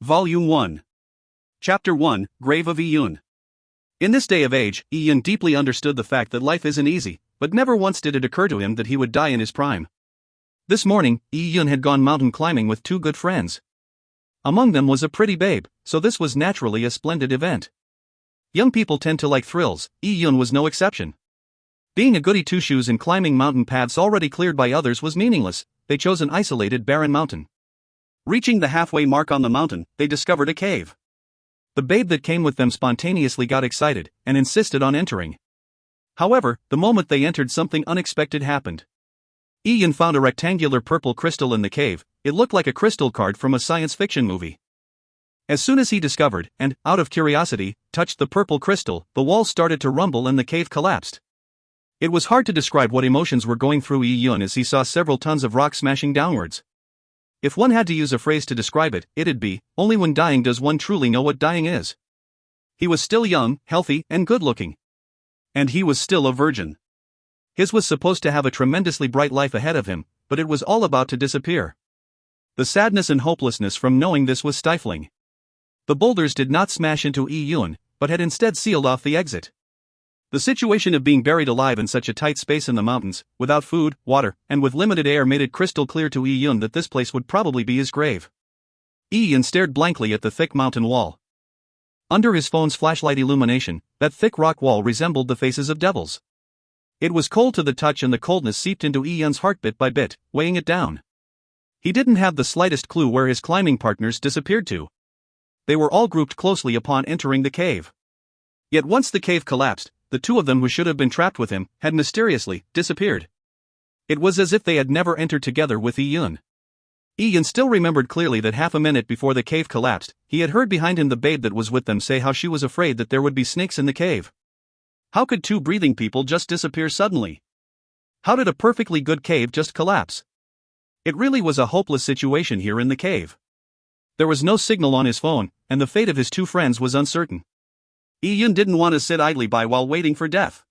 Volume 1. Chapter 1, Grave of Iyun. In this day of age, Iyun deeply understood the fact that life isn't easy, but never once did it occur to him that he would die in his prime. This morning, Iyun had gone mountain climbing with two good friends. Among them was a pretty babe, so this was naturally a splendid event. Young people tend to like thrills, Iyun was no exception. Being a goody two-shoes and climbing mountain paths already cleared by others was meaningless. They chose an isolated barren mountain. Reaching the halfway mark on the mountain, they discovered a cave. The babe that came with them spontaneously got excited and insisted on entering. However, the moment they entered, something unexpected happened. Iyun found a rectangular purple crystal in the cave. It looked like a crystal card from a science fiction movie. As soon as he discovered, and, out of curiosity, touched the purple crystal, the walls started to rumble and the cave collapsed. It was hard to describe what emotions were going through Iyun as he saw several tons of rock smashing downwards. If one had to use a phrase to describe it, it'd be, only when dying does one truly know what dying is. He was still young, healthy, and good-looking. And he was still a virgin. His was supposed to have a tremendously bright life ahead of him, but it was all about to disappear. The sadness and hopelessness from knowing this was stifling. The boulders did not smash into Iyun, but had instead sealed off the exit. The situation of being buried alive in such a tight space in the mountains, without food, water, and with limited air made it crystal clear to Iyun that this place would probably be his grave. Iyun stared blankly at the thick mountain wall. Under his phone's flashlight illumination, that thick rock wall resembled the faces of devils. It was cold to the touch and the coldness seeped into Iyun's heart bit by bit, weighing it down. He didn't have the slightest clue where his climbing partners disappeared to. They were all grouped closely upon entering the cave. Yet once the cave collapsed, the two of them who should have been trapped with him had mysteriously disappeared. It was as if they had never entered together with Iyun. Iyun still remembered clearly that half a minute before the cave collapsed, he had heard behind him the babe that was with them say how she was afraid that there would be snakes in the cave. How could two breathing people just disappear suddenly? How did a perfectly good cave just collapse? It really was a hopeless situation here in the cave. There was no signal on his phone, and the fate of his two friends was uncertain. Iyun didn't want to sit idly by while waiting for death.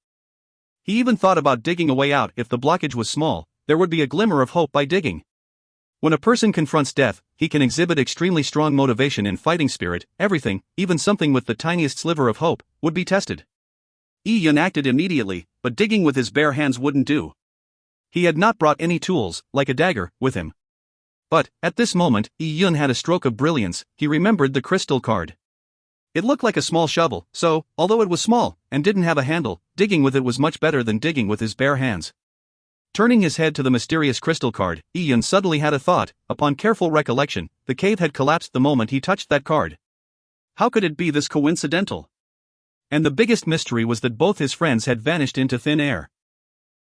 He even thought about digging a way out. If the blockage was small, there would be a glimmer of hope by digging. When a person confronts death, he can exhibit extremely strong motivation and fighting spirit. Everything, even something with the tiniest sliver of hope, would be tested. Iyun acted immediately, but digging with his bare hands wouldn't do. He had not brought any tools, like a dagger, with him. But, at this moment, Iyun had a stroke of brilliance. He remembered the crystal card. It looked like a small shovel, so, although it was small, and didn't have a handle, digging with it was much better than digging with his bare hands. Turning his head to the mysterious crystal card, Iyun suddenly had a thought. Upon careful recollection, the cave had collapsed the moment he touched that card. How could it be this coincidental? And the biggest mystery was that both his friends had vanished into thin air.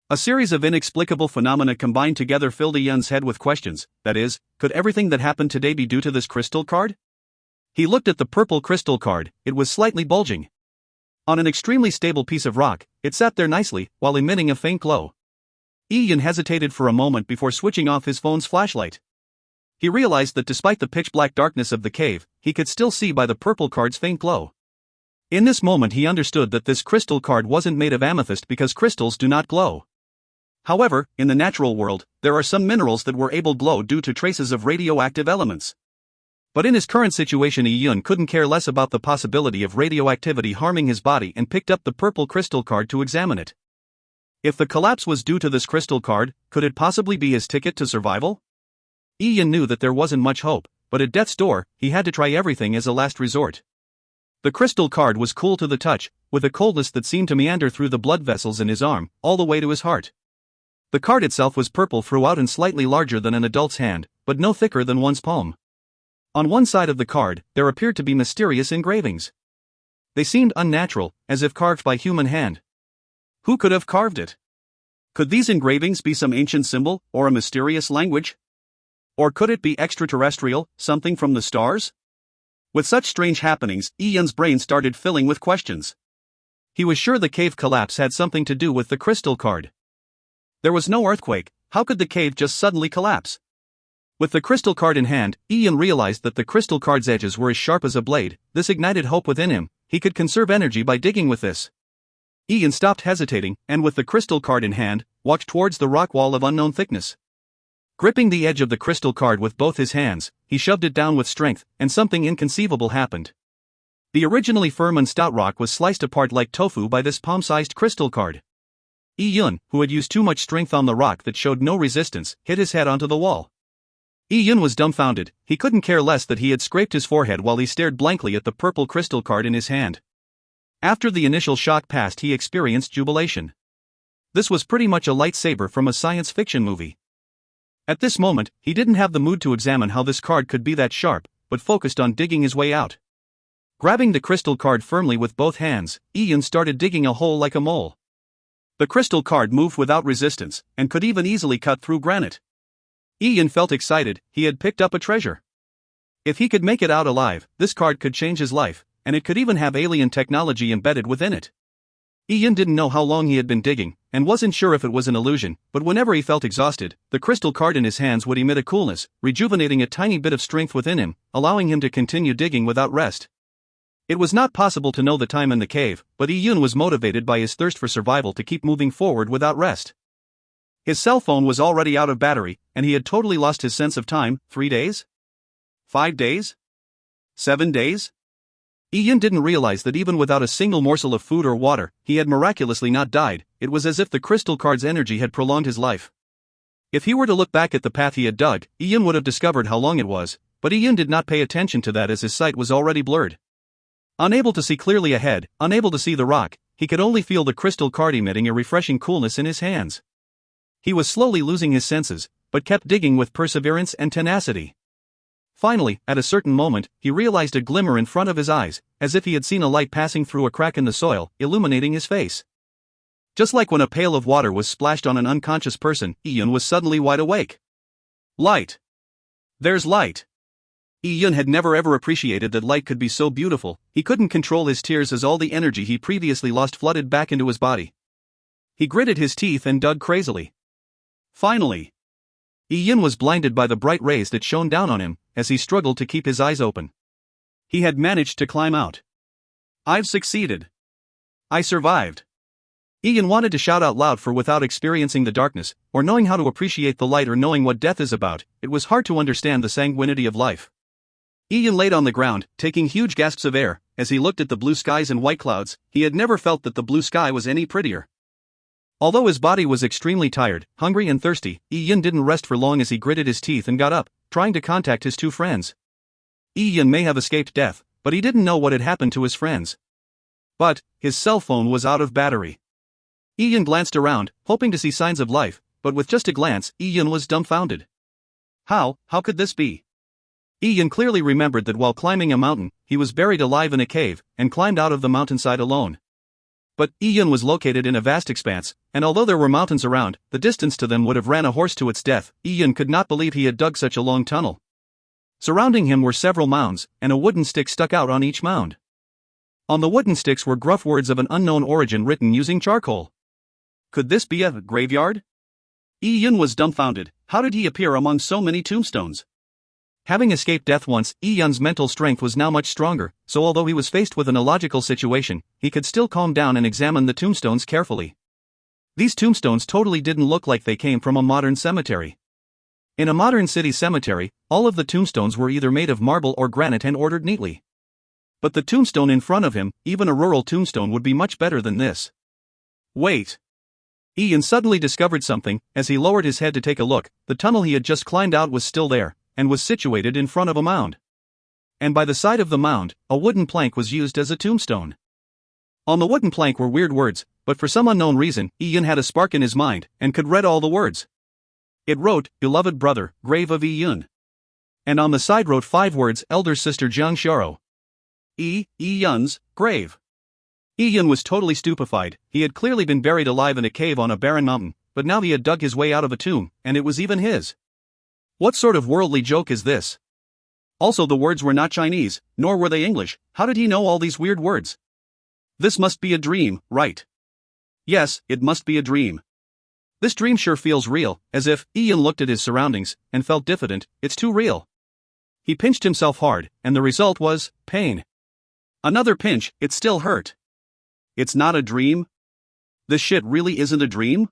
A series of inexplicable phenomena combined together filled Iyun's head with questions. That is, could everything that happened today be due to this crystal card? He looked at the purple crystal card. It was slightly bulging. On an extremely stable piece of rock, it sat there nicely, while emitting a faint glow. Iyun hesitated for a moment before switching off his phone's flashlight. He realized that despite the pitch-black darkness of the cave, he could still see by the purple card's faint glow. In this moment he understood that this crystal card wasn't made of amethyst because crystals do not glow. However, in the natural world, there are some minerals that were able to glow due to traces of radioactive elements. But in his current situation, Iyun couldn't care less about the possibility of radioactivity harming his body and picked up the purple crystal card to examine it. If the collapse was due to this crystal card, could it possibly be his ticket to survival? Iyun knew that there wasn't much hope, but at death's door, he had to try everything as a last resort. The crystal card was cool to the touch, with a coldness that seemed to meander through the blood vessels in his arm, all the way to his heart. The card itself was purple throughout and slightly larger than an adult's hand, but no thicker than one's palm. On one side of the card, there appeared to be mysterious engravings. They seemed unnatural, as if carved by human hand. Who could have carved it? Could these engravings be some ancient symbol, or a mysterious language? Or could it be extraterrestrial, something from the stars? With such strange happenings, Iyun's brain started filling with questions. He was sure the cave collapse had something to do with the crystal card. There was no earthquake. How could the cave just suddenly collapse? With the crystal card in hand, Iyun realized that the crystal card's edges were as sharp as a blade. This ignited hope within him. He could conserve energy by digging with this. Iyun stopped hesitating, and with the crystal card in hand, walked towards the rock wall of unknown thickness. Gripping the edge of the crystal card with both his hands, he shoved it down with strength, and something inconceivable happened. The originally firm and stout rock was sliced apart like tofu by this palm-sized crystal card. Yi-Yun, who had used too much strength on the rock that showed no resistance, hit his head onto the wall. Yi-Yun was dumbfounded. He couldn't care less that he had scraped his forehead while he stared blankly at the purple crystal card in his hand. After the initial shock passed, he experienced jubilation. This was pretty much a lightsaber from a science fiction movie. At this moment, he didn't have the mood to examine how this card could be that sharp, but focused on digging his way out. Grabbing the crystal card firmly with both hands, Yi-Yun started digging a hole like a mole. The crystal card moved without resistance, and could even easily cut through granite. Yi-Yun felt excited. He had picked up a treasure. If he could make it out alive, this card could change his life, and it could even have alien technology embedded within it. Yi-Yun didn't know how long he had been digging, and wasn't sure if it was an illusion, but whenever he felt exhausted, the crystal card in his hands would emit a coolness, rejuvenating a tiny bit of strength within him, allowing him to continue digging without rest. It was not possible to know the time in the cave, but Yi-Yun was motivated by his thirst for survival to keep moving forward without rest. His cell phone was already out of battery, and he had totally lost his sense of time. 3 days? 5 days? 7 days? Yi-Yun didn't realize that even without a single morsel of food or water, he had miraculously not died. It was as if the crystal card's energy had prolonged his life. If he were to look back at the path he had dug, Yi-Yun would have discovered how long it was, but Yi-Yun did not pay attention to that as his sight was already blurred. Unable to see clearly ahead, unable to see the rock, he could only feel the crystal card emitting a refreshing coolness in his hands. He was slowly losing his senses, but kept digging with perseverance and tenacity. Finally, at a certain moment, he realized a glimmer in front of his eyes, as if he had seen a light passing through a crack in the soil, illuminating his face. Just like when a pail of water was splashed on an unconscious person, Yi-Yun was suddenly wide awake. Light! There's light! Yi-Yun had never ever appreciated that light could be so beautiful. He couldn't control his tears as all the energy he previously lost flooded back into his body. He gritted his teeth and dug crazily. Finally, Yi-Yun was blinded by the bright rays that shone down on him, as he struggled to keep his eyes open. He had managed to climb out. I've succeeded. I survived. Yi-Yun wanted to shout out loud, for without experiencing the darkness, or knowing how to appreciate the light, or knowing what death is about, it was hard to understand the sanguinity of life. Yi-Yun laid on the ground, taking huge gasps of air. As he looked at the blue skies and white clouds, he had never felt that the blue sky was any prettier. Although his body was extremely tired, hungry and thirsty, Yi-Yun didn't rest for long as he gritted his teeth and got up, trying to contact his 2 friends. Yi-Yun may have escaped death, but he didn't know what had happened to his friends. But his cell phone was out of battery. Yi-Yun glanced around, hoping to see signs of life, but with just a glance, Yi-Yun was dumbfounded. How could this be? Yi-Yun clearly remembered that while climbing a mountain, he was buried alive in a cave, and climbed out of the mountainside alone. But Yi-Yun was located in a vast expanse, and although there were mountains around, the distance to them would have ran a horse to its death. Yi-Yun could not believe he had dug such a long tunnel. Surrounding him were several mounds, and a wooden stick stuck out on each mound. On the wooden sticks were gruff words of an unknown origin written using charcoal. Could this be a graveyard? Yi-Yun was dumbfounded. How did he appear among so many tombstones? Having escaped death once, Yi-Yun's mental strength was now much stronger, so although he was faced with an illogical situation, he could still calm down and examine the tombstones carefully. These tombstones totally didn't look like they came from a modern cemetery. In a modern city cemetery, all of the tombstones were either made of marble or granite and ordered neatly. But the tombstone in front of him, even a rural tombstone, would be much better than this. Wait! Yi-Yun suddenly discovered something. As he lowered his head to take a look, the tunnel he had just climbed out was still there, and was situated in front of a mound. And by the side of the mound, a wooden plank was used as a tombstone. On the wooden plank were weird words, but for some unknown reason, Yi-Yun had a spark in his mind, and could read all the words. It wrote, "Beloved brother, grave of Yi-Yun." And on the side wrote 5 words, "Elder sister Jiang Xiao." Yi-Yun's grave. Yi-Yun was totally stupefied. He had clearly been buried alive in a cave on a barren mountain, but now he had dug his way out of a tomb, and it was even his. What sort of worldly joke is this? Also, the words were not Chinese, nor were they English. How did he know all these weird words? This must be a dream, right? Yes, it must be a dream. This dream sure feels real. As if, Yi-Yun looked at his surroundings, and felt diffident. It's too real. He pinched himself hard, and the result was pain. Another pinch, it still hurt. It's not a dream? This shit really isn't a dream?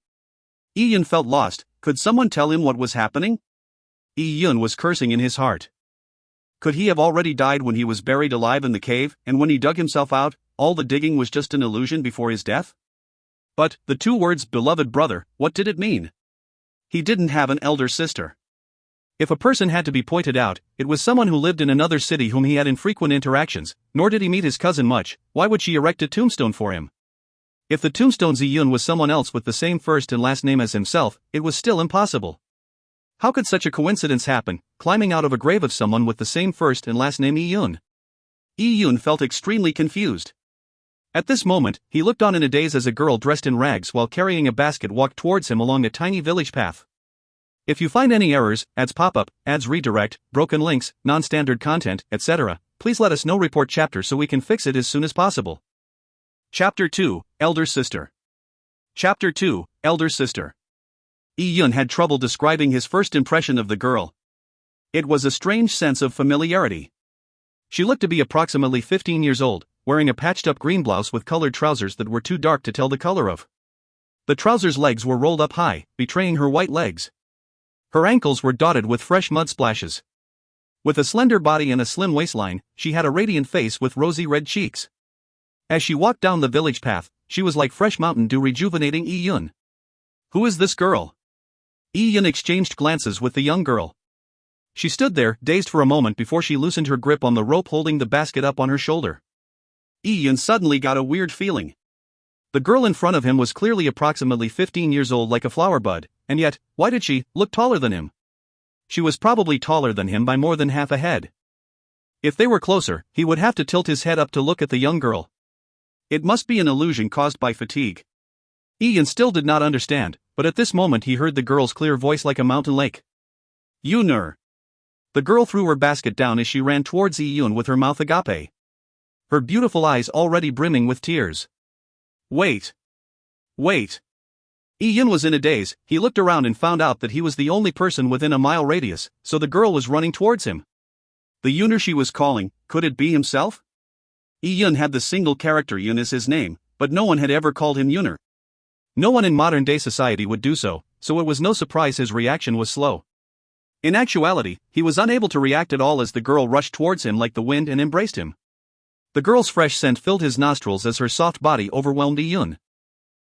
Yi-Yun felt lost. Could someone tell him what was happening? Yi-Yun was cursing in his heart. Could he have already died when he was buried alive in the cave, and when he dug himself out, all the digging was just an illusion before his death? But, the two words beloved brother, what did it mean? He didn't have an elder sister. If a person had to be pointed out, it was someone who lived in another city whom he had infrequent interactions, nor did he meet his cousin much. Why would she erect a tombstone for him? If the tombstone's Yi-Yun was someone else with the same first and last name as himself, it was still impossible. How could such a coincidence happen, climbing out of a grave of someone with the same first and last name Yi-Yun? Yi-Yun felt extremely confused. At this moment, he looked on in a daze as a girl dressed in rags while carrying a basket walked towards him along a tiny village path. If you find any errors, ads pop up, ads redirect, broken links, non-standard content, etc., please let us know. Report chapter so we can fix it as soon as possible. Chapter 2, Elder Sister. Chapter 2, Elder Sister. Yi-Yun had trouble describing his first impression of the girl. It was a strange sense of familiarity. She looked to be approximately 15 years old, wearing a patched-up green blouse with colored trousers that were too dark to tell the color of. The trousers' legs were rolled up high, betraying her white legs. Her ankles were dotted with fresh mud splashes. With a slender body and a slim waistline, she had a radiant face with rosy red cheeks. As she walked down the village path, she was like fresh mountain dew rejuvenating Yi-Yun. Who is this girl? Yi-Yun exchanged glances with the young girl. She stood there, dazed for a moment before she loosened her grip on the rope holding the basket up on her shoulder. Yi-Yun suddenly got a weird feeling. The girl in front of him was clearly approximately 15 years old, like a flower bud, and yet, why did she look taller than him? She was probably taller than him by more than half a head. If they were closer, he would have to tilt his head up to look at the young girl. It must be an illusion caused by fatigue. Yi-Yun still did not understand, but at this moment he heard the girl's clear voice like a mountain lake. Yunur. The girl threw her basket down as she ran towards Yi-Yun with her mouth agape. Her beautiful eyes already brimming with tears. Wait. Wait. Yi-Yun was in a daze. He looked around and found out that he was the only person within a mile radius, so the girl was running towards him. The Yunur she was calling, could it be himself? Yi-Yun had the single character Yun as his name, but no one had ever called him Yunur. No one in modern-day society would do so it was no surprise his reaction was slow. In actuality, he was unable to react at all as the girl rushed towards him like the wind and embraced him. The girl's fresh scent filled his nostrils as her soft body overwhelmed Yi-Yun.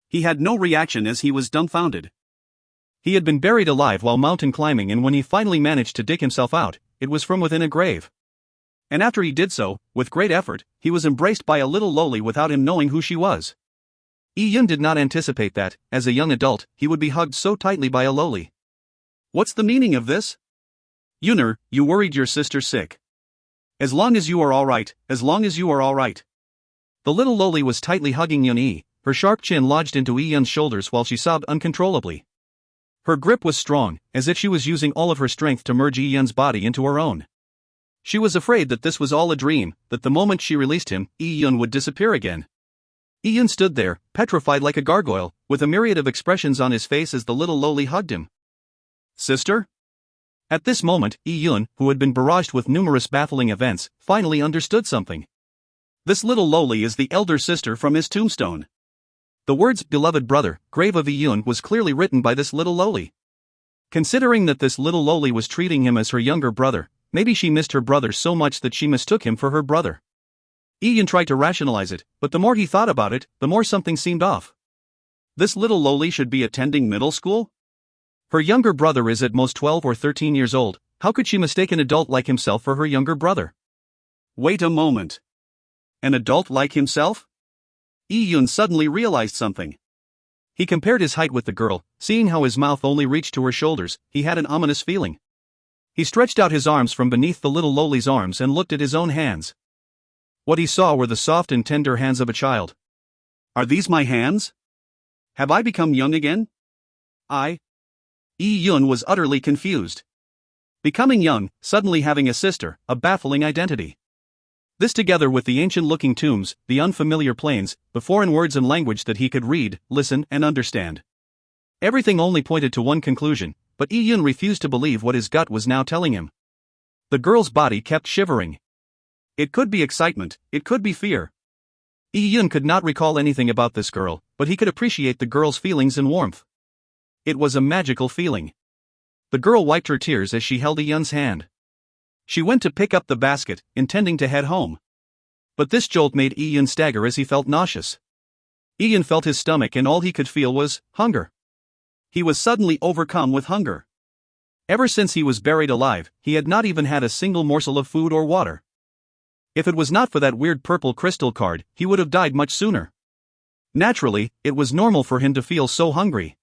He had no reaction as he was dumbfounded. He had been buried alive while mountain climbing, and when he finally managed to dig himself out, it was from within a grave. And after he did so, with great effort, he was embraced by a little loli without him knowing who she was. Yi-Yun did not anticipate that, as a young adult, he would be hugged so tightly by a loli. What's the meaning of this? Yunur, you worried your sister sick. As long as you are alright, as long as you are alright. The little loli was tightly hugging Yun-Yi, her sharp chin lodged into Yi-Yun's shoulders while she sobbed uncontrollably. Her grip was strong, as if she was using all of her strength to merge Yi-Yun's body into her own. She was afraid that this was all a dream, that the moment she released him, Yi-Yun would disappear again. Yi-Yun stood there, petrified like a gargoyle, with a myriad of expressions on his face as the little loli hugged him. Sister? At this moment, Yi-Yun, who had been barraged with numerous baffling events, finally understood something. This little loli is the elder sister from his tombstone. The words beloved brother, grave of Yi-Yun was clearly written by this little loli. Considering that this little loli was treating him as her younger brother, maybe she missed her brother so much that she mistook him for her brother. Yi-Yun tried to rationalize it, but the more he thought about it, the more something seemed off. This little loli should be attending middle school? Her younger brother is at most 12 or 13 years old. How could she mistake an adult like himself for her younger brother? Wait a moment. An adult like himself? Yi-Yun suddenly realized something. He compared his height with the girl, seeing how his mouth only reached to her shoulders. He had an ominous feeling. He stretched out his arms from beneath the little loli's arms and looked at his own hands. What he saw were the soft and tender hands of a child. Are these my hands? Have I become young again? Yi-Yun was utterly confused. Becoming young, suddenly having a sister, a baffling identity. This together with the ancient-looking tombs, the unfamiliar plains, the foreign words and language that he could read, listen, and understand. Everything only pointed to one conclusion, but Yi-Yun refused to believe what his gut was now telling him. The girl's body kept shivering. It could be excitement, it could be fear. Yi-Yun could not recall anything about this girl, but he could appreciate the girl's feelings and warmth. It was a magical feeling. The girl wiped her tears as she held Ian's hand. She went to pick up the basket, intending to head home. But this jolt made Ian stagger as he felt nauseous. Ian felt his stomach and all he could feel was hunger. He was suddenly overcome with hunger. Ever since he was buried alive, he had not even had a single morsel of food or water. If it was not for that weird purple crystal card, he would have died much sooner. Naturally, it was normal for him to feel so hungry.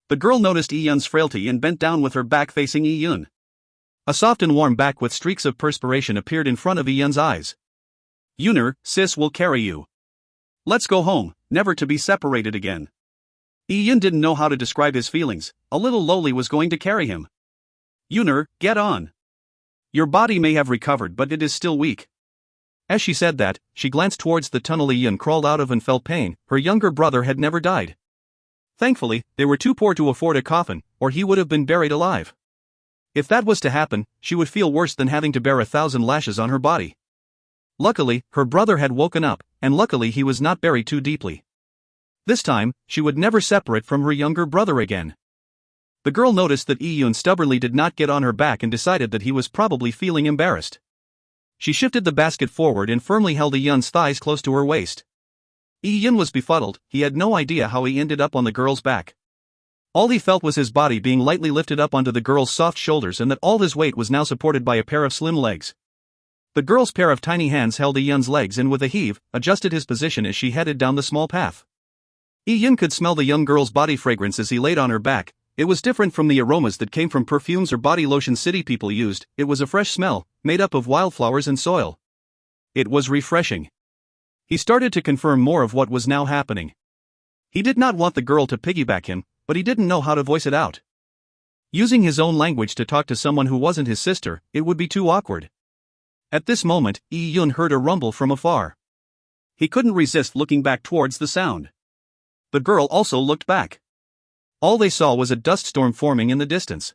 The girl noticed Ian's frailty and bent down with her back facing Ian. A soft and warm back with streaks of perspiration appeared in front of Ian's eyes. "Yuner, sis will carry you. Let's go home, never to be separated again." Ian didn't know how to describe his feelings. A little Loli was going to carry him. "Yuner, get on. Your body may have recovered but it is still weak." As she said that, she glanced towards the tunnel Ian crawled out of and felt pain. Her younger brother had never died. Thankfully, they were too poor to afford a coffin, or he would have been buried alive. If that was to happen, she would feel worse than having to bear 1,000 lashes on her body. Luckily, her brother had woken up, and luckily he was not buried too deeply. This time, she would never separate from her younger brother again. The girl noticed that Iyun stubbornly did not get on her back and decided that he was probably feeling embarrassed. She shifted the basket forward and firmly held Iyun's thighs close to her waist. Iyun was befuddled. He had no idea how he ended up on the girl's back. All he felt was his body being lightly lifted up onto the girl's soft shoulders and that all his weight was now supported by a pair of slim legs. The girl's pair of tiny hands held Iyun's legs and with a heave, adjusted his position as she headed down the small path. Iyun could smell the young girl's body fragrance as he laid on her back. It was different from the aromas that came from perfumes or body lotion city people used. It was a fresh smell, made up of wildflowers and soil. It was refreshing. He started to confirm more of what was now happening. He did not want the girl to piggyback him, but he didn't know how to voice it out. Using his own language to talk to someone who wasn't his sister, it would be too awkward. At this moment, Iyun heard a rumble from afar. He couldn't resist looking back towards the sound. The girl also looked back. All they saw was a dust storm forming in the distance.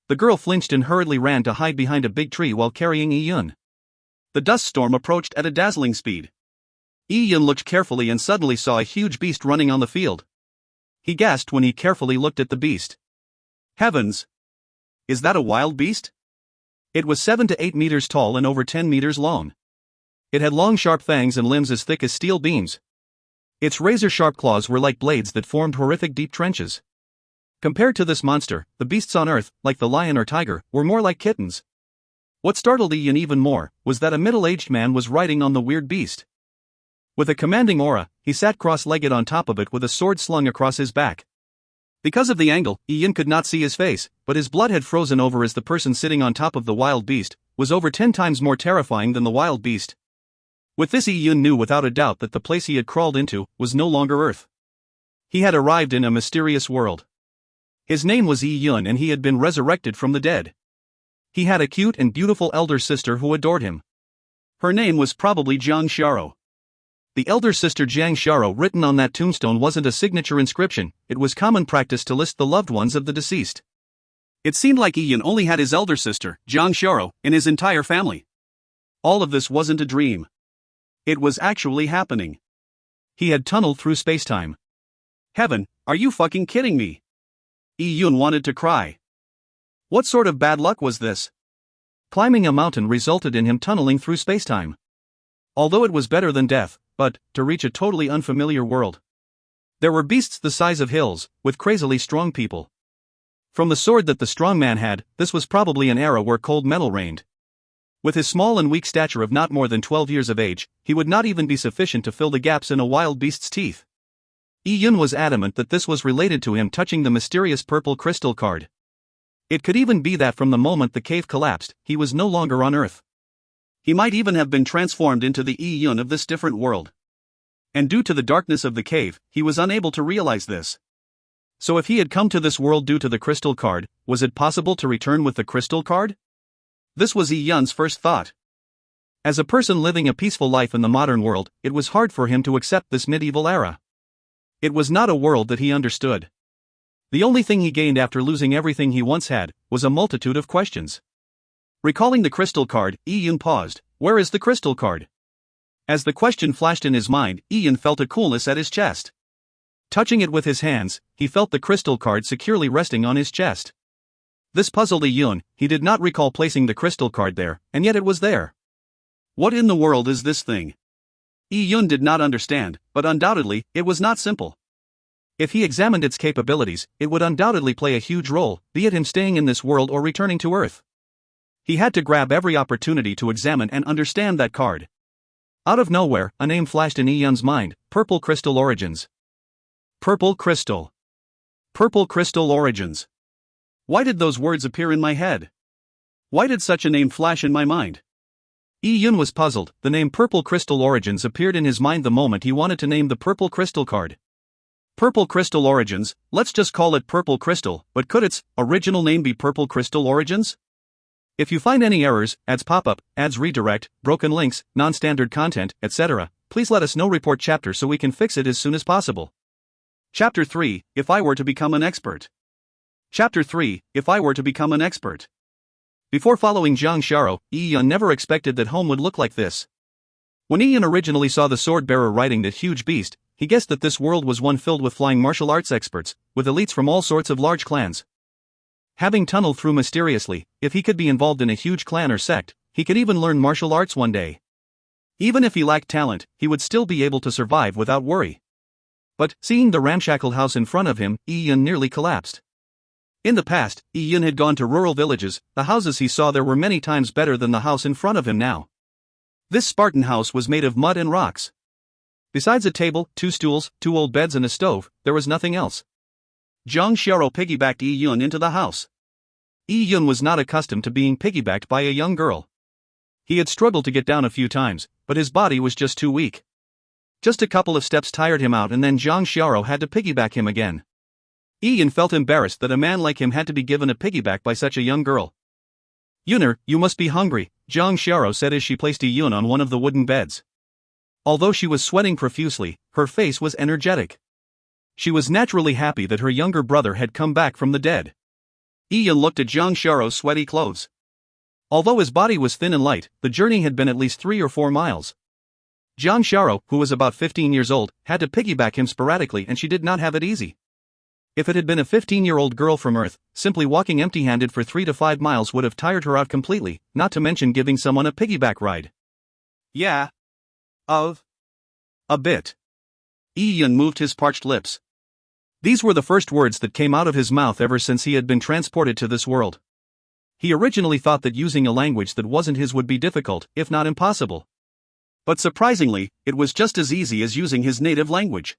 The girl flinched and hurriedly ran to hide behind a big tree while carrying Iyun. The dust storm approached at a dazzling speed. Iyun looked carefully and suddenly saw a huge beast running on the field. He gasped when he carefully looked at the beast. Heavens! Is that a wild beast? It was 7 to 8 meters tall and over 10 meters long. It had long sharp fangs and limbs as thick as steel beams. Its razor-sharp claws were like blades that formed horrific deep trenches. Compared to this monster, the beasts on Earth, like the lion or tiger, were more like kittens. What startled Iyun even more was that a middle-aged man was riding on the weird beast. With a commanding aura, he sat cross-legged on top of it with a sword slung across his back. Because of the angle, Iyun could not see his face, but his blood had frozen over as the person sitting on top of the wild beast was over 10 times more terrifying than the wild beast. With this, Iyun knew without a doubt that the place he had crawled into was no longer Earth. He had arrived in a mysterious world. His name was Iyun and he had been resurrected from the dead. He had a cute and beautiful elder sister who adored him. Her name was probably Jiang Xiaro. The elder sister Jiang Xiaro written on that tombstone wasn't a signature inscription, it was common practice to list the loved ones of the deceased. It seemed like Iyun only had his elder sister, Jiang Xiaro, in his entire family. All of this wasn't a dream. It was actually happening. He had tunneled through spacetime. Heaven, are you fucking kidding me? Iyun wanted to cry. What sort of bad luck was this? Climbing a mountain resulted in him tunneling through spacetime. Although it was better than death, but, to reach a totally unfamiliar world. There were beasts the size of hills, with crazily strong people. From the sword that the strong man had, this was probably an era where cold metal reigned. With his small and weak stature of not more than 12 years of age, he would not even be sufficient to fill the gaps in a wild beast's teeth. Iyun was adamant that this was related to him touching the mysterious purple crystal card. It could even be that from the moment the cave collapsed, he was no longer on Earth. He might even have been transformed into the Iyun of this different world. And due to the darkness of the cave, he was unable to realize this. So if he had come to this world due to the crystal card, was it possible to return with the crystal card? This was Iyun's first thought. As a person living a peaceful life in the modern world, it was hard for him to accept this medieval era. It was not a world that he understood. The only thing he gained after losing everything he once had was a multitude of questions. Recalling the crystal card, Iyun paused. Where is the crystal card? As the question flashed in his mind, Iyun felt a coolness at his chest. Touching it with his hands, he felt the crystal card securely resting on his chest. This puzzled Iyun. He did not recall placing the crystal card there, and yet it was there. What in the world is this thing? Iyun did not understand, but undoubtedly, it was not simple. If he examined its capabilities, it would undoubtedly play a huge role, be it him staying in this world or returning to Earth. He had to grab every opportunity to examine and understand that card. Out of nowhere, a name flashed in Iyun's mind: Purple Crystal Origins. Purple Crystal. Purple Crystal Origins. Why did those words appear in my head? Why did such a name flash in my mind? Iyun was puzzled. The name Purple Crystal Origins appeared in his mind the moment he wanted to name the Purple Crystal card. Purple Crystal Origins, let's just call it Purple Crystal, but could its original name be Purple Crystal Origins? If you find any errors, ads pop up, ads redirect, broken links, non-standard content, etc., please let us know. Report chapter so we can fix it as soon as possible. Chapter 3, If I Were to Become an Expert. Chapter 3, If I Were to Become an Expert. Before following Zhang Xiao, Iyun never expected that home would look like this. When Iyun originally saw the sword-bearer riding that huge beast, he guessed that this world was one filled with flying martial arts experts, with elites from all sorts of large clans. Having tunneled through mysteriously, if he could be involved in a huge clan or sect, he could even learn martial arts one day. Even if he lacked talent, he would still be able to survive without worry. But, seeing the ramshackle house in front of him, Iyun nearly collapsed. In the past, Iyun had gone to rural villages. The houses he saw there were many times better than the house in front of him now. This Spartan house was made of mud and rocks. Besides a table, 2 stools, 2 old beds and a stove, there was nothing else. Zhang Xiao piggybacked Iyun into the house. Iyun was not accustomed to being piggybacked by a young girl. He had struggled to get down a few times, but his body was just too weak. Just a couple of steps tired him out and then Zhang Xiao had to piggyback him again. Iyun felt embarrassed that a man like him had to be given a piggyback by such a young girl. "Yuner, you must be hungry," Zhang Xiao said as she placed Iyun on one of the wooden beds. Although she was sweating profusely, her face was energetic. She was naturally happy that her younger brother had come back from the dead. Iyun looked at Zhang Xiao's sweaty clothes. Although his body was thin and light, the journey had been at least 3 or 4 miles. Zhang Xiao, who was about 15 years old, had to piggyback him sporadically and she did not have it easy. If it had been a 15-year-old girl from Earth, simply walking empty-handed for 3 to 5 miles would have tired her out completely, not to mention giving someone a piggyback ride. "Yeah. A bit." Iyun moved his parched lips. These were the first words that came out of his mouth ever since he had been transported to this world. He originally thought that using a language that wasn't his would be difficult, if not impossible. But surprisingly, it was just as easy as using his native language.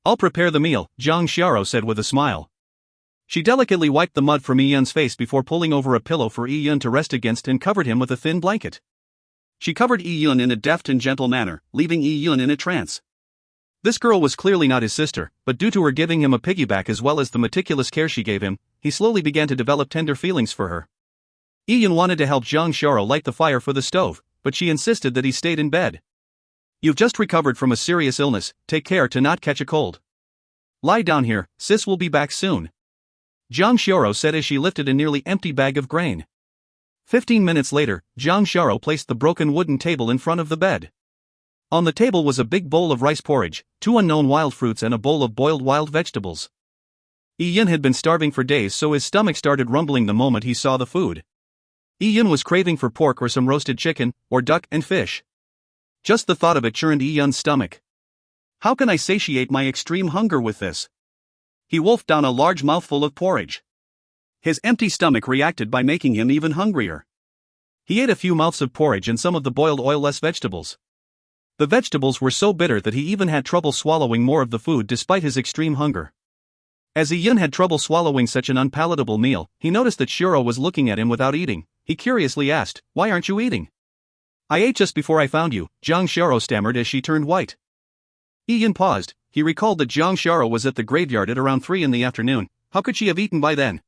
"I'll prepare the meal," Zhang Xiao said with a smile. She delicately wiped the mud from Iyun's face before pulling over a pillow for Iyun to rest against and covered him with a thin blanket. She covered Iyun in a deft and gentle manner, leaving Iyun in a trance. This girl was clearly not his sister, but due to her giving him a piggyback as well as the meticulous care she gave him, he slowly began to develop tender feelings for her. Iyun wanted to help Zhang Xiao light the fire for the stove, but she insisted that he stayed in bed. "You've just recovered from a serious illness, take care to not catch a cold. Lie down here, sis will be back soon," Zhang Xiao said as she lifted a nearly empty bag of grain. 15 minutes later, Zhang Xiao placed the broken wooden table in front of the bed. On the table was a big bowl of rice porridge, 2 unknown wild fruits and a bowl of boiled wild vegetables. Iyun had been starving for days, so his stomach started rumbling the moment he saw the food. Iyun was craving for pork or some roasted chicken, or duck and fish. Just the thought of it churned Iyun's stomach. "How can I satiate my extreme hunger with this?" He wolfed down a large mouthful of porridge. His empty stomach reacted by making him even hungrier. He ate a few mouths of porridge and some of the boiled oil-less vegetables. The vegetables were so bitter that he even had trouble swallowing more of the food despite his extreme hunger. As Iyun had trouble swallowing such an unpalatable meal, he noticed that Shiro was looking at him without eating. He curiously asked, "Why aren't you eating?" "I ate just before I found you," Zhang Xiao stammered as she turned white. Iyun paused. He recalled that Zhang Xiao was at the graveyard at around 3 in the afternoon. How could she have eaten by then?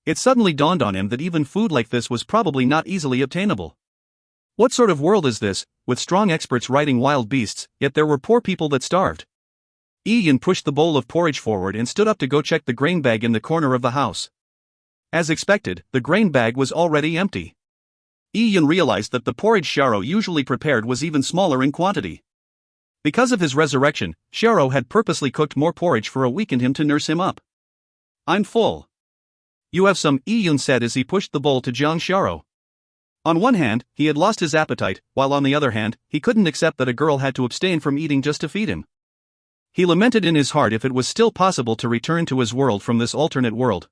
It suddenly dawned on him that even food like this was probably not easily obtainable. What sort of world is this, with strong experts riding wild beasts, yet there were poor people that starved? Iyun pushed the bowl of porridge forward and stood up to go check the grain bag in the corner of the house. As expected, the grain bag was already empty. Iyun realized that the porridge Shiro usually prepared was even smaller in quantity. Because of his resurrection, Shiro had purposely cooked more porridge for a weakened him to nurse him up. "I'm full." You have some, Yi Yun said as he pushed the bowl to Jiang Xiao. On one hand, he had lost his appetite, while on the other hand, he couldn't accept that a girl had to abstain from eating just to feed him. He lamented in his heart if it was still possible to return to his world from this alternate world.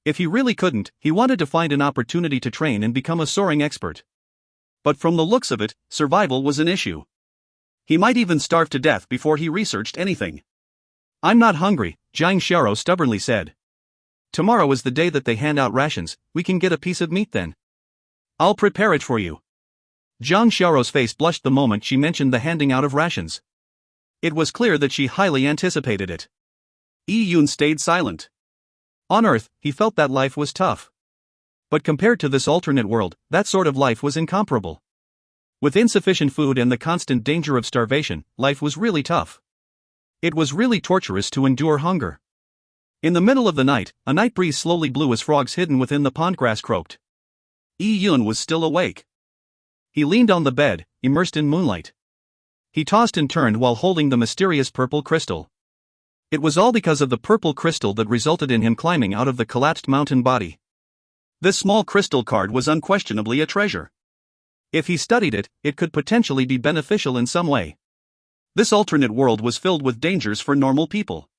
If he really couldn't, he wanted to find an opportunity to train and become a soaring expert. But from the looks of it, survival was an issue. He might even starve to death before he researched anything. I'm not hungry, Jiang Xiao stubbornly said. Tomorrow is the day that they hand out rations, we can get a piece of meat then. I'll prepare it for you. Jiang Xiao's face blushed the moment she mentioned the handing out of rations. It was clear that she highly anticipated it. Yi Yun stayed silent. On Earth, he felt that life was tough. But compared to this alternate world, that sort of life was incomparable. With insufficient food and the constant danger of starvation, life was really tough. It was really torturous to endure hunger. In the middle of the night, a night breeze slowly blew as frogs hidden within the pond grass croaked. Yi Yun was still awake. He leaned on the bed, immersed in moonlight. He tossed and turned while holding the mysterious purple crystal. It was all because of the purple crystal that resulted in him climbing out of the collapsed mountain body. This small crystal card was unquestionably a treasure. If he studied it, it could potentially be beneficial in some way. This alternate world was filled with dangers for normal people.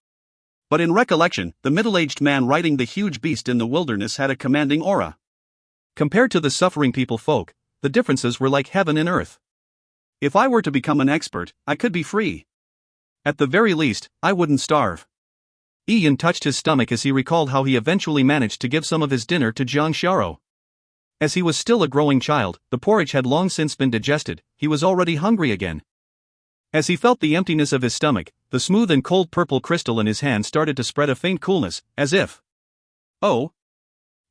But in recollection, the middle-aged man riding the huge beast in the wilderness had a commanding aura. Compared to the suffering people folk, the differences were like heaven and earth. If I were to become an expert, I could be free. At the very least, I wouldn't starve. Yi Yun touched his stomach as he recalled how he eventually managed to give some of his dinner to Jiang Xiao. As he was still a growing child, the porridge had long since been digested, he was already hungry again. As he felt the emptiness of his stomach, the smooth and cold purple crystal in his hand started to spread a faint coolness, as if... Oh!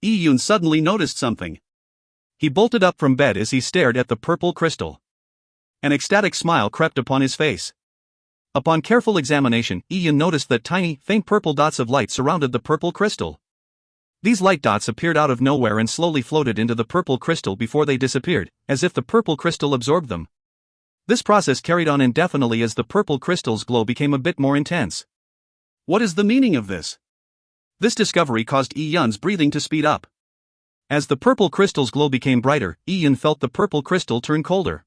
Yi Yun suddenly noticed something. He bolted up from bed as he stared at the purple crystal. An ecstatic smile crept upon his face. Upon careful examination, Yi Yun noticed that tiny, faint purple dots of light surrounded the purple crystal. These light dots appeared out of nowhere and slowly floated into the purple crystal before they disappeared, as if the purple crystal absorbed them. This process carried on indefinitely as the purple crystal's glow became a bit more intense. What is the meaning of this? This discovery caused Yi Yun's breathing to speed up. As the purple crystal's glow became brighter, Yi Yun felt the purple crystal turn colder.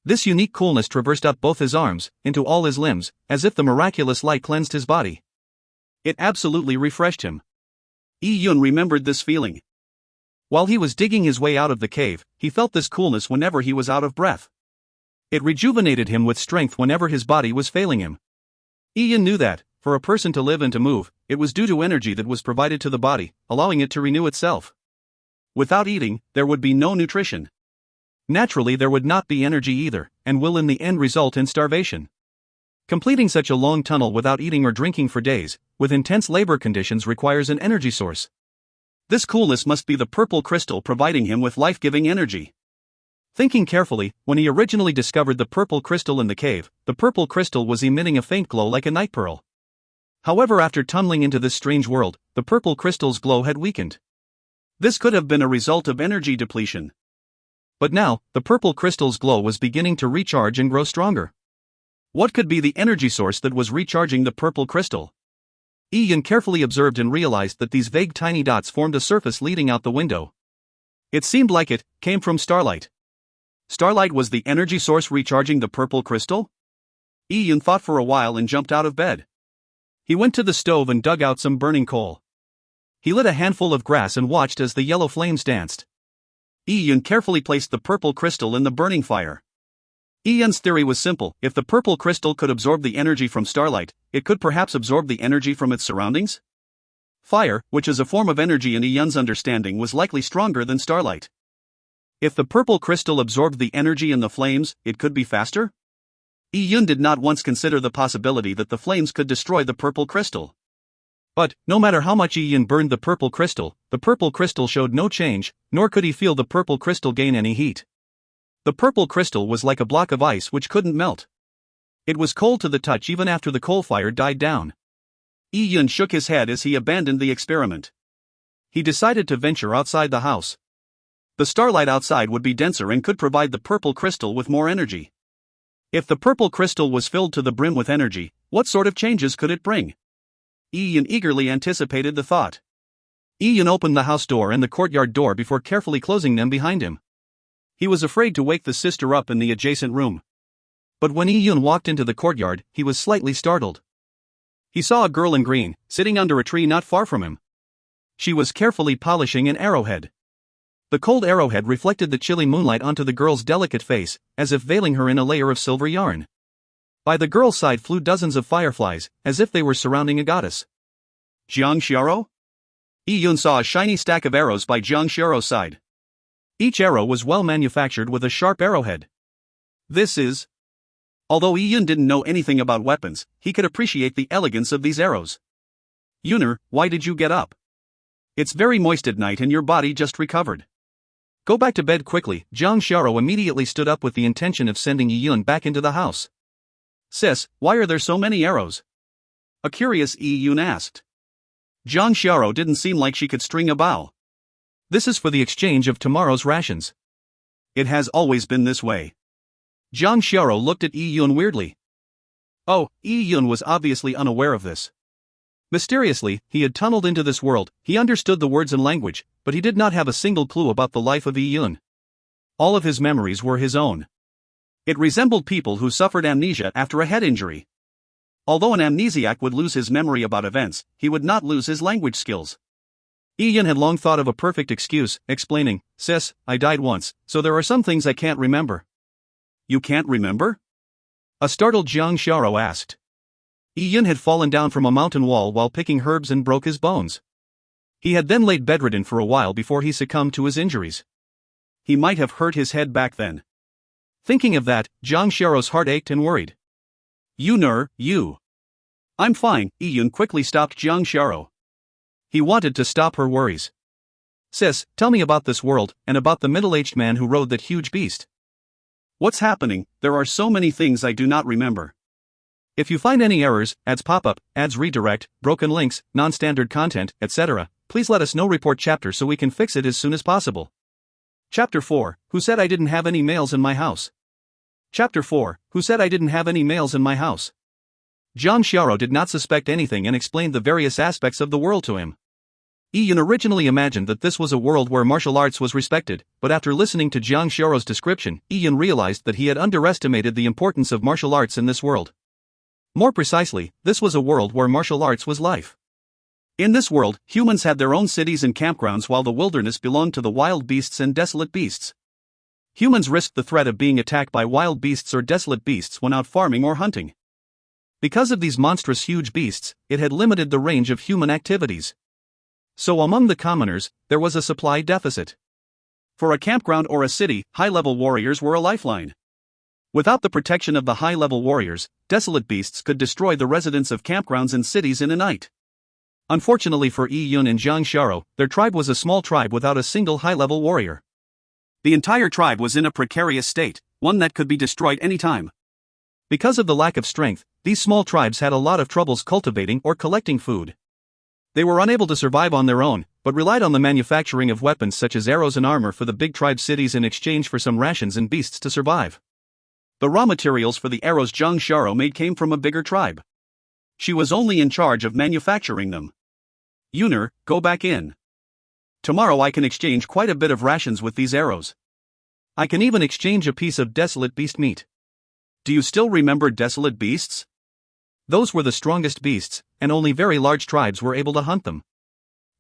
This unique coolness traversed up both his arms, into all his limbs, as if the miraculous light cleansed his body. It absolutely refreshed him. Yi Yun remembered this feeling. While he was digging his way out of the cave, he felt this coolness whenever he was out of breath. It rejuvenated him with strength whenever his body was failing him. Yi Yun knew that, for a person to live and to move, it was due to energy that was provided to the body, allowing it to renew itself. Without eating, there would be no nutrition. Naturally, there would not be energy either, and will in the end result in starvation. Completing such a long tunnel without eating or drinking for days, with intense labor conditions, requires an energy source. This coolness must be the purple crystal providing him with life-giving energy. Thinking carefully, when he originally discovered the purple crystal in the cave, the purple crystal was emitting a faint glow like a night pearl. However, after tunneling into this strange world, the purple crystal's glow had weakened. This could have been a result of energy depletion. But now, the purple crystal's glow was beginning to recharge and grow stronger. What could be the energy source that was recharging the purple crystal? Yi Yun carefully observed and realized that these vague tiny dots formed a surface leading out the window. It seemed like it came from starlight. Starlight was the energy source recharging the purple crystal? Yi Yun thought for a while and jumped out of bed. He went to the stove and dug out some burning coal. He lit a handful of grass and watched as the yellow flames danced. Yi Yun carefully placed the purple crystal in the burning fire. Yi Yun's theory was simple: if the purple crystal could absorb the energy from starlight, it could perhaps absorb the energy from its surroundings? Fire, which is a form of energy in Yi Yun's understanding, was likely stronger than starlight. If the purple crystal absorbed the energy in the flames, it could be faster? Yi Yun did not once consider the possibility that the flames could destroy the purple crystal. But, no matter how much Yi Yun burned the purple crystal showed no change, nor could he feel the purple crystal gain any heat. The purple crystal was like a block of ice which couldn't melt. It was cold to the touch even after the coal fire died down. Yi Yun shook his head as he abandoned the experiment. He decided to venture outside the house. The starlight outside would be denser and could provide the purple crystal with more energy. If the purple crystal was filled to the brim with energy, what sort of changes could it bring? Yi Yun eagerly anticipated the thought. Iyun opened the house door and the courtyard door before carefully closing them behind him. He was afraid to wake the sister up in the adjacent room. But when Iyun walked into the courtyard, he was slightly startled. He saw a girl in green, sitting under a tree not far from him. She was carefully polishing an arrowhead. The cold arrowhead reflected the chilly moonlight onto the girl's delicate face, as if veiling her in a layer of silver yarn. By the girl's side flew dozens of fireflies, as if they were surrounding a goddess. Jiang Xiao? Iyun saw a shiny stack of arrows by Jiang Xiao's side. Each arrow was well manufactured with a sharp arrowhead. This is... Although Iyun didn't know anything about weapons, he could appreciate the elegance of these arrows. Yuner, why did you get up? It's very moist at night and your body just recovered. Go back to bed quickly. Jiang Xiao immediately stood up with the intention of sending Iyun back into the house. Sis, why are there so many arrows? A curious Iyun asked. Jiang Xiao didn't seem like she could string a bow. This is for the exchange of tomorrow's rations. It has always been this way. Jiang Xiao looked at Iyun weirdly. Oh, Iyun was obviously unaware of this. Mysteriously, he had tunneled into this world, he understood the words and language, but he did not have a single clue about the life of Iyun. All of his memories were his own. It resembled people who suffered amnesia after a head injury. Although an amnesiac would lose his memory about events, he would not lose his language skills. Iyun had long thought of a perfect excuse, explaining, Sis, I died once, so there are some things I can't remember. You can't remember? A startled Jiang Xiao asked. Iyun had fallen down from a mountain wall while picking herbs and broke his bones. He had then laid bedridden for a while before he succumbed to his injuries. He might have hurt his head back then. Thinking of that, Jiang Xiao's heart ached and worried. Yuner, you. I'm fine, Iyun quickly stopped Jiang Xiao. He wanted to stop her worries. Sis, tell me about this world, and about the middle-aged man who rode that huge beast. What's happening? There are so many things I do not remember. If you find any errors, ads pop up, ads redirect, broken links, non-standard content, etc., please let us know. Report chapter so we can fix it as soon as possible. Chapter 4, Who said I didn't have any males in my house? Chapter 4, Who said I didn't have any males in my house? Jiang Xiao did not suspect anything and explained the various aspects of the world to him. Iyun originally imagined that this was a world where martial arts was respected, but after listening to Jiang Xiao's description, Iyun realized that he had underestimated the importance of martial arts in this world. More precisely, this was a world where martial arts was life. In this world, humans had their own cities and campgrounds while the wilderness belonged to the wild beasts and desolate beasts. Humans risked the threat of being attacked by wild beasts or desolate beasts when out farming or hunting. Because of these monstrous huge beasts, it had limited the range of human activities. So among the commoners, there was a supply deficit. For a campground or a city, high-level warriors were a lifeline. Without the protection of the high-level warriors, desolate beasts could destroy the residents of campgrounds and cities in a night. Unfortunately for Iyun and Jiang Xiao, their tribe was a small tribe without a single high-level warrior. The entire tribe was in a precarious state, one that could be destroyed any time. Because of the lack of strength, these small tribes had a lot of troubles cultivating or collecting food. They were unable to survive on their own, but relied on the manufacturing of weapons such as arrows and armor for the big tribe cities in exchange for some rations and beasts to survive. The raw materials for the arrows Jiang Xiao made came from a bigger tribe. She was only in charge of manufacturing them. Yuner, go back in. Tomorrow I can exchange quite a bit of rations with these arrows. I can even exchange a piece of desolate beast meat. Do you still remember desolate beasts? Those were the strongest beasts, and only very large tribes were able to hunt them.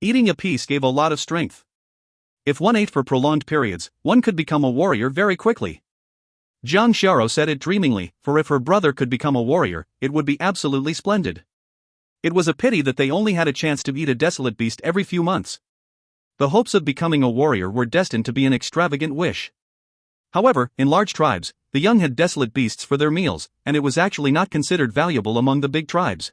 Eating a piece gave a lot of strength. If one ate for prolonged periods, one could become a warrior very quickly. Jiang Xiao said it dreamingly, for if her brother could become a warrior, it would be absolutely splendid. It was a pity that they only had a chance to eat a desolate beast every few months. The hopes of becoming a warrior were destined to be an extravagant wish. However, in large tribes, the young had desolate beasts for their meals, and it was actually not considered valuable among the big tribes.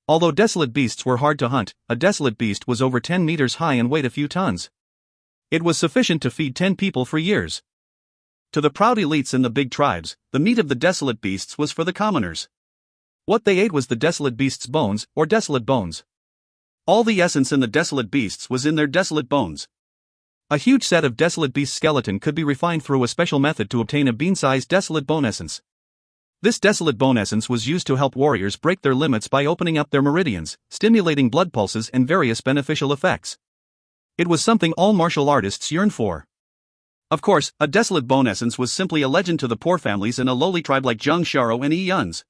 Although desolate beasts were hard to hunt, a desolate beast was over 10 meters high and weighed a few tons. It was sufficient to feed 10 people for years. To the proud elites in the big tribes, the meat of the desolate beasts was for the commoners. What they ate was the desolate beasts' bones, or desolate bones. All the essence in the desolate beasts was in their desolate bones. A huge set of desolate beast skeleton could be refined through a special method to obtain a bean-sized desolate bone essence. This desolate bone essence was used to help warriors break their limits by opening up their meridians, stimulating blood pulses and various beneficial effects. It was something all martial artists yearned for. Of course, a desolate bone essence was simply a legend to the poor families in a lowly tribe like Zhang Xiao and Yi Yun's.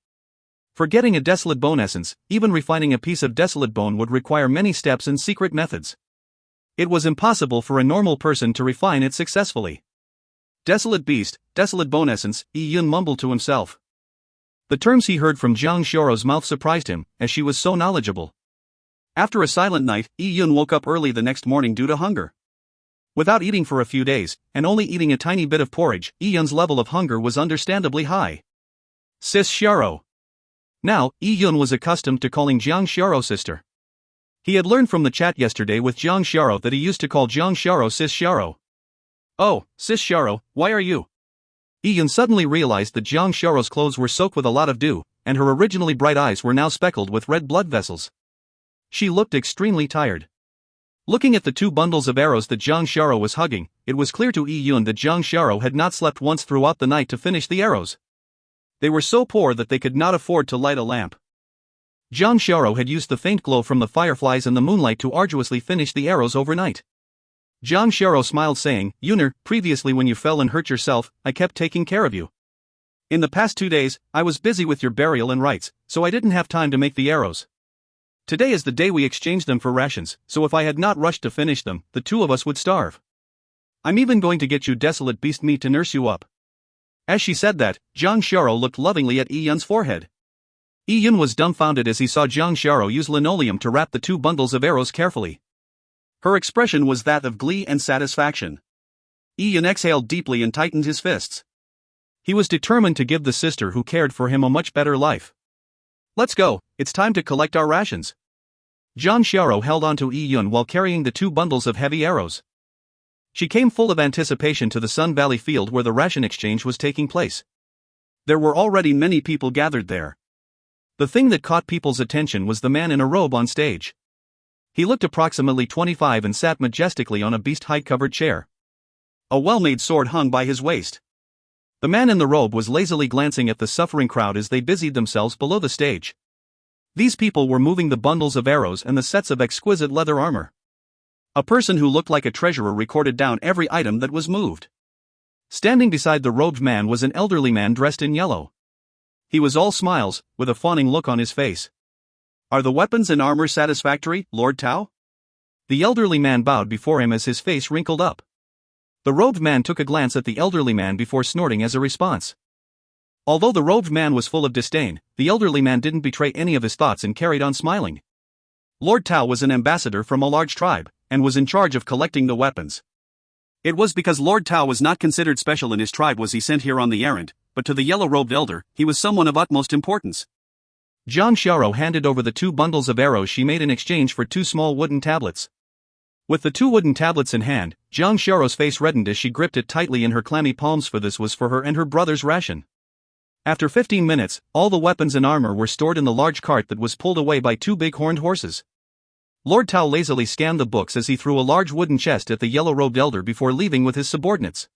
For getting a desolate bone essence, even refining a piece of desolate bone would require many steps and secret methods. It was impossible for a normal person to refine it successfully. Desolate beast, desolate bone essence, Yi Yun mumbled to himself. The terms he heard from Zhang Xiao's mouth surprised him, as she was so knowledgeable. After a silent night, Yi Yun woke up early the next morning due to hunger. Without eating for a few days, and only eating a tiny bit of porridge, Yi Yun's level of hunger was understandably high. Sis Xiao. Now, Yi Yun was accustomed to calling Zhang Xiao sister. He had learned from the chat yesterday with Zhang Xiao that he used to call Zhang Xiao Sis Xiao. Oh, Sis Xiao, why are you? Yi Yun suddenly realized that Zhang Xiao's clothes were soaked with a lot of dew, and her originally bright eyes were now speckled with red blood vessels. She looked extremely tired. Looking at the 2 bundles of arrows that Zhang Xiao was hugging, it was clear to Yi Yun that Zhang Xiao had not slept once throughout the night to finish the arrows. They were so poor that they could not afford to light a lamp. Zhang Xiao had used the faint glow from the fireflies and the moonlight to arduously finish the arrows overnight. Zhang Xiao smiled saying, Yuner, previously when you fell and hurt yourself, I kept taking care of you. In the past 2 days, I was busy with your burial and rites, so I didn't have time to make the arrows. Today is the day we exchanged them for rations, so if I had not rushed to finish them, the 2 of us would starve. I'm even going to get you desolate beast meat to nurse you up. As she said that, Zhang Xiao looked lovingly at Yi Yun's forehead. Yi Yun was dumbfounded as he saw Zhang Xiao use linoleum to wrap the 2 bundles of arrows carefully. Her expression was that of glee and satisfaction. Yi Yun exhaled deeply and tightened his fists. He was determined to give the sister who cared for him a much better life. Let's go, it's time to collect our rations. Zhang Xiao held on to Yi Yun while carrying the 2 bundles of heavy arrows. She came full of anticipation to the Sun Valley field where the ration exchange was taking place. There were already many people gathered there. The thing that caught people's attention was the man in a robe on stage. He looked approximately 25 and sat majestically on a beast-hide-covered chair. A well-made sword hung by his waist. The man in the robe was lazily glancing at the suffering crowd as they busied themselves below the stage. These people were moving the bundles of arrows and the sets of exquisite leather armor. A person who looked like a treasurer recorded down every item that was moved. Standing beside the robed man was an elderly man dressed in yellow. He was all smiles, with a fawning look on his face. Are the weapons and armor satisfactory, Lord Tao? The elderly man bowed before him as his face wrinkled up. The robed man took a glance at the elderly man before snorting as a response. Although the robed man was full of disdain, the elderly man didn't betray any of his thoughts and carried on smiling. Lord Tao was an ambassador from a large tribe, and was in charge of collecting the weapons. It was because Lord Tao was not considered special in his tribe was he sent here on the errand, but to the yellow-robed elder, he was someone of utmost importance. Zhang Xiao handed over the 2 bundles of arrows she made in exchange for 2 small wooden tablets. With the 2 wooden tablets in hand, Zhang Xiao's face reddened as she gripped it tightly in her clammy palms, for this was for her and her brother's ration. After 15 minutes, all the weapons and armor were stored in the large cart that was pulled away by 2 big horned horses. Lord Tao lazily scanned the books as he threw a large wooden chest at the yellow-robed elder before leaving with his subordinates.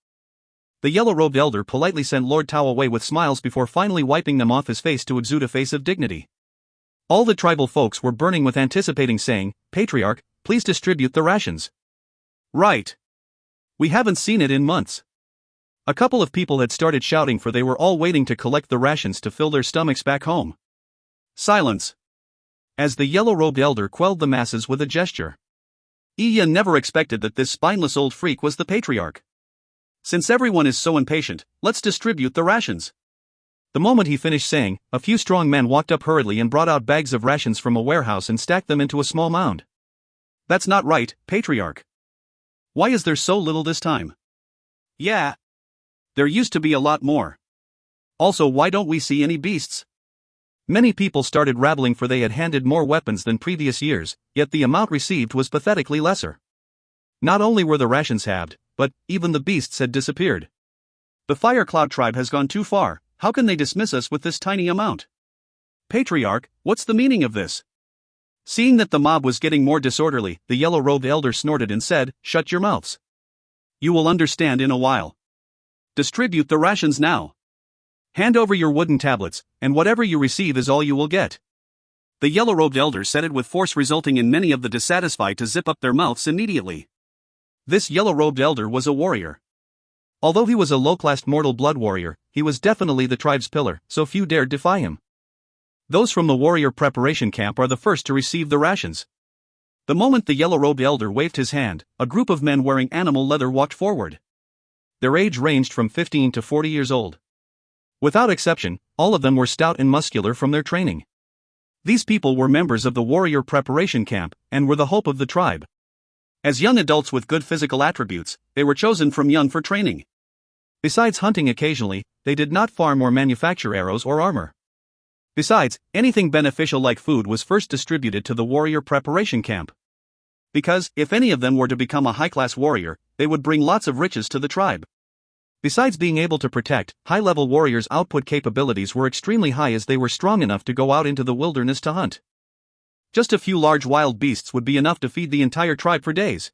The yellow-robed elder politely sent Lord Tao away with smiles before finally wiping them off his face to exude a face of dignity. All the tribal folks were burning with anticipating, saying, Patriarch, please distribute the rations. Right. We haven't seen it in months. A couple of people had started shouting, for they were all waiting to collect the rations to fill their stomachs back home. Silence. As the yellow-robed elder quelled the masses with a gesture. Yi Yun never expected that this spineless old freak was the patriarch. Since everyone is so impatient, let's distribute the rations. The moment he finished saying, a few strong men walked up hurriedly and brought out bags of rations from a warehouse and stacked them into a small mound. That's not right, patriarch. Why is there so little this time? Yeah. There used to be a lot more. Also, why don't we see any beasts? Many people started rattling, for they had handed more weapons than previous years, yet the amount received was pathetically lesser. Not only were the rations halved, but even the beasts had disappeared. The Fire Cloud tribe has gone too far. How can they dismiss us with this tiny amount? Patriarch, what's the meaning of this? Seeing that the mob was getting more disorderly, the yellow-robed elder snorted and said, Shut your mouths. You will understand in a while. Distribute the rations now. Hand over your wooden tablets, and whatever you receive is all you will get. The yellow-robed elder said it with force, resulting in many of the dissatisfied to zip up their mouths immediately. This yellow-robed elder was a warrior. Although he was a low-class mortal blood warrior, he was definitely the tribe's pillar, so few dared defy him. Those from the warrior preparation camp are the first to receive the rations. The moment the yellow-robed elder waved his hand, a group of men wearing animal leather walked forward. Their age ranged from 15 to 40 years old. Without exception, all of them were stout and muscular from their training. These people were members of the warrior preparation camp, and were the hope of the tribe. As young adults with good physical attributes, they were chosen from young for training. Besides hunting occasionally, they did not farm or manufacture arrows or armor. Besides, anything beneficial like food was first distributed to the warrior preparation camp. Because, if any of them were to become a high-class warrior, they would bring lots of riches to the tribe. Besides being able to protect, high-level warriors' output capabilities were extremely high as they were strong enough to go out into the wilderness to hunt. Just a few large wild beasts would be enough to feed the entire tribe for days.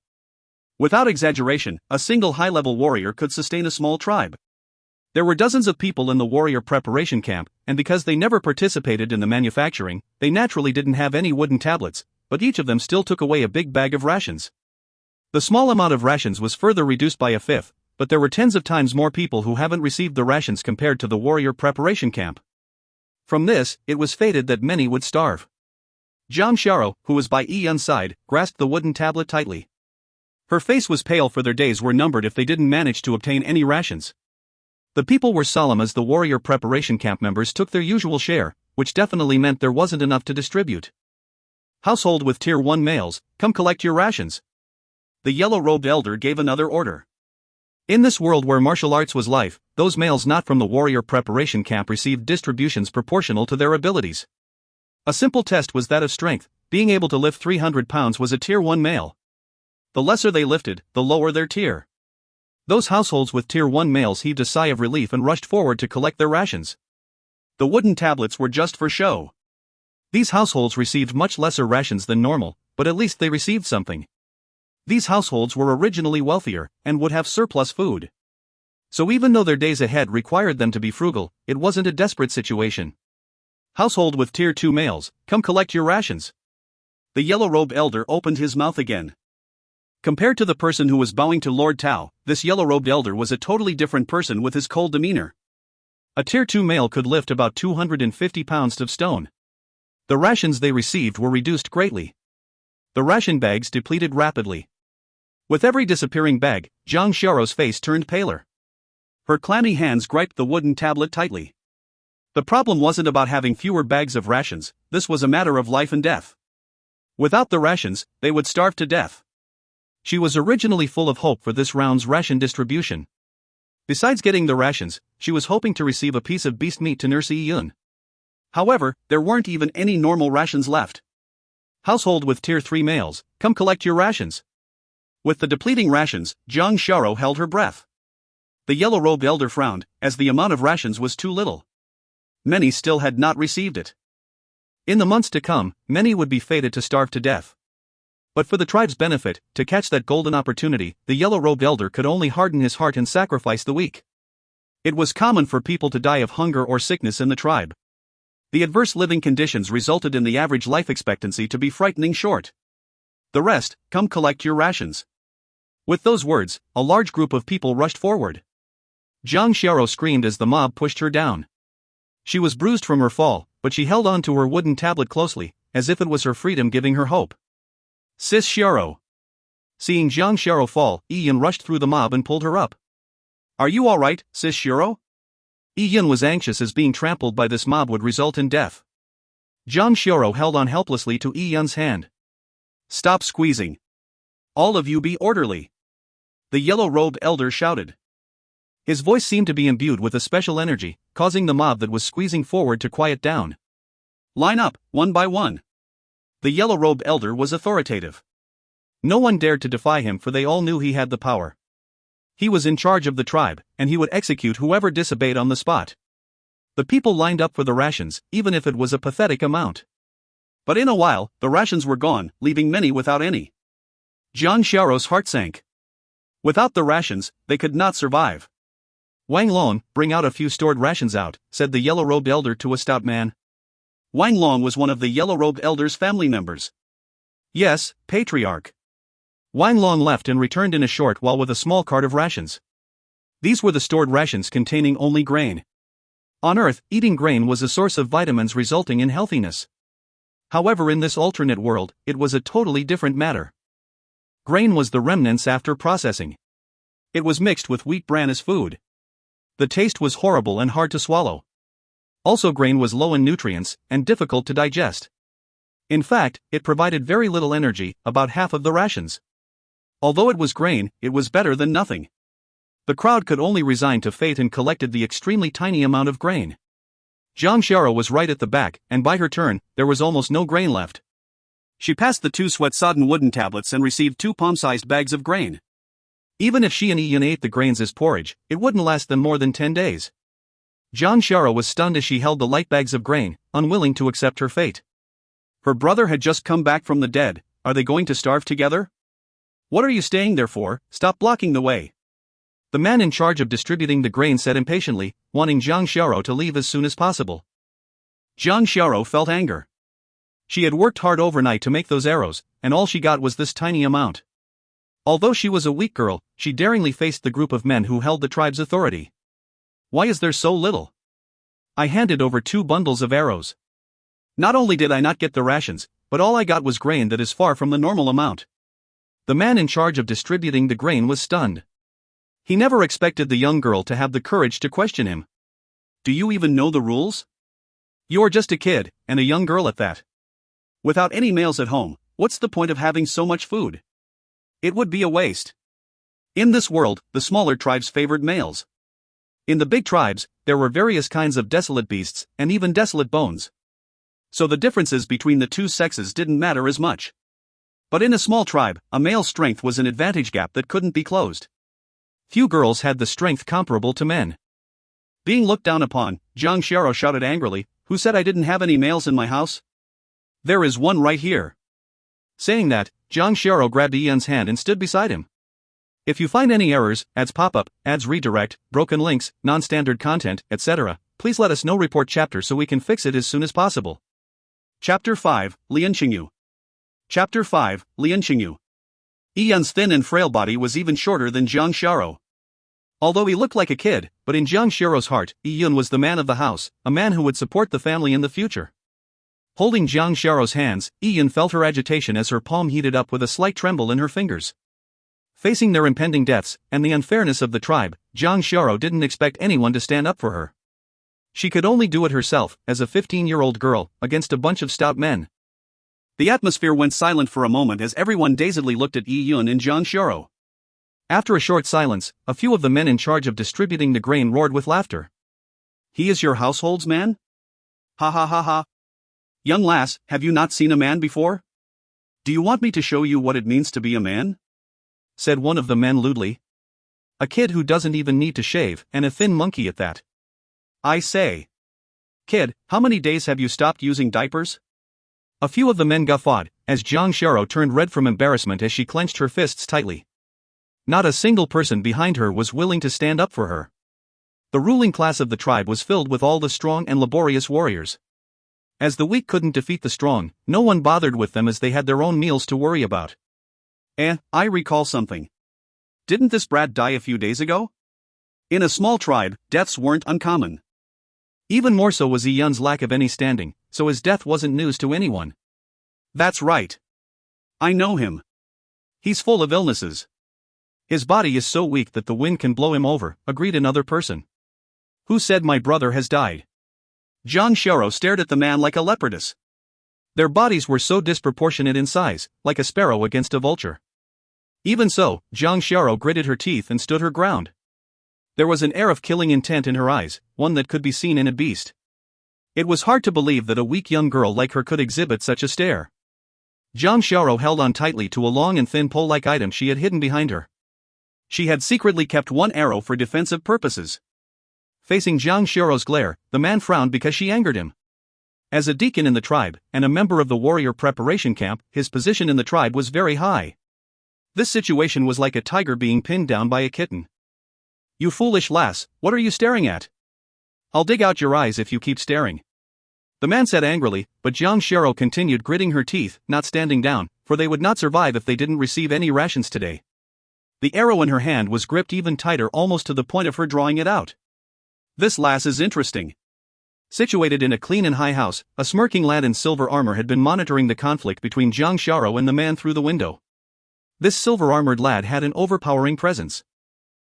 Without exaggeration, a single high-level warrior could sustain a small tribe. There were dozens of people in the warrior preparation camp, and because they never participated in the manufacturing, they naturally didn't have any wooden tablets, but each of them still took away a big bag of rations. The small amount of rations was further reduced by a fifth, but there were tens of times more people who haven't received the rations compared to the warrior preparation camp. From this, it was fated that many would starve. Jiang Xiao, who was by Yi Yun's side, grasped the wooden tablet tightly. Her face was pale, for their days were numbered if they didn't manage to obtain any rations. The people were solemn as the warrior preparation camp members took their usual share, which definitely meant there wasn't enough to distribute. Household with Tier 1 males, come collect your rations. The yellow-robed elder gave another order. In this world where martial arts was life, those males not from the warrior preparation camp received distributions proportional to their abilities. A simple test was that of strength. Being able to lift 300 pounds was a Tier 1 male. The lesser they lifted, the lower their tier. Those households with Tier 1 males heaved a sigh of relief and rushed forward to collect their rations. The wooden tablets were just for show. These households received much lesser rations than normal, but at least they received something. These households were originally wealthier, and would have surplus food. So even though their days ahead required them to be frugal, it wasn't a desperate situation. Household with Tier 2 males, come collect your rations. The yellow-robed elder opened his mouth again. Compared to the person who was bowing to Lord Tao, this yellow-robed elder was a totally different person with his cold demeanor. A Tier 2 male could lift about 250 pounds of stone. The rations they received were reduced greatly. The ration bags depleted rapidly. With every disappearing bag, Jiang Xiao's face turned paler. Her clammy hands gripped the wooden tablet tightly. The problem wasn't about having fewer bags of rations, this was a matter of life and death. Without the rations, they would starve to death. She was originally full of hope for this round's ration distribution. Besides getting the rations, she was hoping to receive a piece of beast meat to nurse Yi Yun. However, there weren't even any normal rations left. Household with Tier 3 males, come collect your rations. With the depleting rations, Jiang Xiao held her breath. The yellow-robed elder frowned, as the amount of rations was too little. Many still had not received it. In the months to come, many would be fated to starve to death. But for the tribe's benefit, to catch that golden opportunity, the yellow-robed elder could only harden his heart and sacrifice the weak. It was common for people to die of hunger or sickness in the tribe. The adverse living conditions resulted in the average life expectancy to be frighteningly short. The rest, come collect your rations. With those words, a large group of people rushed forward. Jiang Xiao screamed as the mob pushed her down. She was bruised from her fall, but she held on to her wooden tablet closely, as if it was her freedom giving her hope. Sis Xiao. Seeing Jiang Xiao fall, Yi Yun rushed through the mob and pulled her up. Are you alright, Sis Xiao? Yi Yun was anxious as being trampled by this mob would result in death. Jiang Xiao held on helplessly to Yi Yun's hand. Stop squeezing. All of you be orderly. The yellow-robed elder shouted. His voice seemed to be imbued with a special energy, causing the mob that was squeezing forward to quiet down. Line up, one by one. The yellow-robed elder was authoritative. No one dared to defy him, for they all knew he had the power. He was in charge of the tribe, and he would execute whoever disobeyed on the spot. The people lined up for the rations, even if it was a pathetic amount. But in a while, the rations were gone, leaving many without any. Jiang Xiao's heart sank. Without the rations, they could not survive. Wang Long, bring out a few stored rations out, said the yellow-robed elder to a stout man. Wang Long was one of the yellow-robed elder's family members. Yes, patriarch. Wang Long left and returned in a short while with a small cart of rations. These were the stored rations containing only grain. On Earth, eating grain was a source of vitamins resulting in healthiness. However, in this alternate world, it was a totally different matter. Grain was the remnants after processing. It was mixed with wheat bran as food. The taste was horrible and hard to swallow. Also, grain was low in nutrients and difficult to digest. In fact, it provided very little energy, about half of the rations. Although it was grain, it was better than nothing. The crowd could only resign to fate and collected the extremely tiny amount of grain. Jiang Xiao was right at the back, and by her turn, there was almost no grain left. She passed the 2 sweat-sodden wooden tablets and received 2 palm-sized bags of grain. Even if she and Ian ate the grains as porridge, it wouldn't last them more than 10 days. Jiang Xiao was stunned as she held the light bags of grain, unwilling to accept her fate. Her brother had just come back from the dead. Are they going to starve together? What are you staying there for? Stop blocking the way. The man in charge of distributing the grain said impatiently, wanting Jiang Xiao to leave as soon as possible. Jiang Xiao felt anger. She had worked hard overnight to make those arrows, and all she got was this tiny amount. Although she was a weak girl, she daringly faced the group of men who held the tribe's authority. Why is there so little? I handed over 2 bundles of arrows. Not only did I not get the rations, but all I got was grain that is far from the normal amount. The man in charge of distributing the grain was stunned. He never expected the young girl to have the courage to question him. Do you even know the rules? You're just a kid, and a young girl at that. Without any males at home, what's the point of having so much food? It would be a waste. In this world, the smaller tribes favored males. In the big tribes, there were various kinds of desolate beasts, and even desolate bones. So the differences between the 2 sexes didn't matter as much. But in a small tribe, a male's strength was an advantage gap that couldn't be closed. Few girls had the strength comparable to men. Being looked down upon, Jiang Xiao shouted angrily, "Who said I didn't have any males in my house? There is one right here." Saying that, Jiang Xiao grabbed Ian's hand and stood beside him. If you find any errors, ads pop-up, ads redirect, broken links, non-standard content, etc., please let us know. Report chapter so we can fix it as soon as possible. Chapter 5, Lian Qingyu. Chapter 5, Lian Qingyu. Ian's thin and frail body was even shorter than Jiang Xiao. Although he looked like a kid, but in Jiang Xiao's heart, Ian was the man of the house, a man who would support the family in the future. Holding Jiang Xiao's hands, Ian felt her agitation as her palm heated up with a slight tremble in her fingers. Facing their impending deaths, and the unfairness of the tribe, Jiang Xiao didn't expect anyone to stand up for her. She could only do it herself, as a 15-year-old girl, against a bunch of stout men. The atmosphere went silent for a moment as everyone dazedly looked at Yi Yun and Jiang Xiao. After a short silence, a few of the men in charge of distributing the grain roared with laughter. He is your household's man? Ha ha ha ha. Young lass, have you not seen a man before? Do you want me to show you what it means to be a man? Said one of the men lewdly. A kid who doesn't even need to shave, and a thin monkey at that. I say. Kid, how many days have you stopped using diapers? A few of the men guffawed, as Jiang Xiao turned red from embarrassment as she clenched her fists tightly. Not a single person behind her was willing to stand up for her. The ruling class of the tribe was filled with all the strong and laborious warriors. As the weak couldn't defeat the strong, no one bothered with them as they had their own meals to worry about. I recall something. Didn't this brat die a few days ago? In a small tribe, deaths weren't uncommon. Even more so was Yun's lack of any standing, so his death wasn't news to anyone. That's right. I know him. He's full of illnesses. His body is so weak that the wind can blow him over, agreed another person. Who said my brother has died? Jiang Xiao stared at the man like a leopardess. Their bodies were so disproportionate in size, like a sparrow against a vulture. Even so, Jiang Xiao gritted her teeth and stood her ground. There was an air of killing intent in her eyes, one that could be seen in a beast. It was hard to believe that a weak young girl like her could exhibit such a stare. Jiang Xiao held on tightly to a long and thin pole-like item she had hidden behind her. She had secretly kept one arrow for defensive purposes. Facing Jiang Xiao's glare, the man frowned because she angered him. As a deacon in the tribe, and a member of the warrior preparation camp, his position in the tribe was very high. This situation was like a tiger being pinned down by a kitten. You foolish lass, what are you staring at? I'll dig out your eyes if you keep staring. The man said angrily, but Jiang Xiao continued gritting her teeth, not standing down, for they would not survive if they didn't receive any rations today. The arrow in her hand was gripped even tighter, almost to the point of her drawing it out. This lass is interesting. Situated in a clean and high house, a smirking lad in silver armor had been monitoring the conflict between Jiang Xiao and the man through the window. This silver-armored lad had an overpowering presence.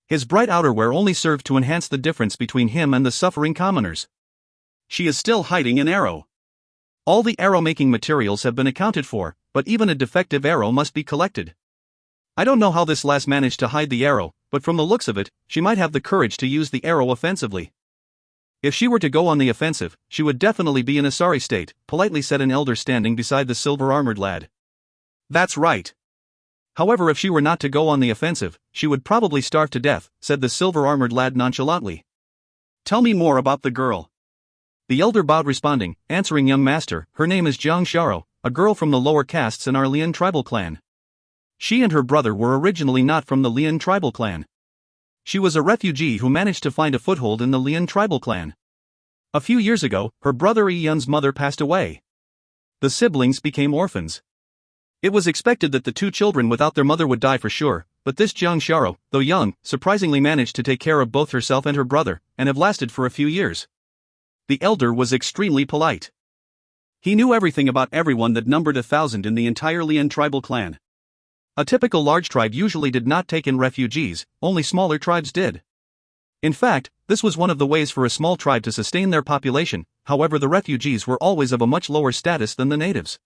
His bright outerwear only served to enhance the difference between him and the suffering commoners. She is still hiding an arrow. All the arrow-making materials have been accounted for, but even a defective arrow must be collected. I don't know how this lass managed to hide the arrow, but from the looks of it, she might have the courage to use the arrow offensively. If she were to go on the offensive, she would definitely be in a sorry state, politely said an elder standing beside the silver-armored lad. That's right. However, if she were not to go on the offensive, she would probably starve to death, said the silver-armored lad nonchalantly. Tell me more about the girl. The elder bowed, responding, answering, young master, her name is Jiang Xiao, a girl from the lower castes in our Lian tribal clan. She and her brother were originally not from the Lian tribal clan. She was a refugee who managed to find a foothold in the Lian tribal clan. A few years ago, her brother Yun's mother passed away. The siblings became orphans. It was expected that the two children without their mother would die for sure, but this Jiang Xiao, though young, surprisingly managed to take care of both herself and her brother, and have lasted for a few years. The elder was extremely polite. He knew everything about everyone that numbered 1,000 in the entire Lian tribal clan. A typical large tribe usually did not take in refugees, only smaller tribes did. In fact, this was one of the ways for a small tribe to sustain their population, however the refugees were always of a much lower status than the natives.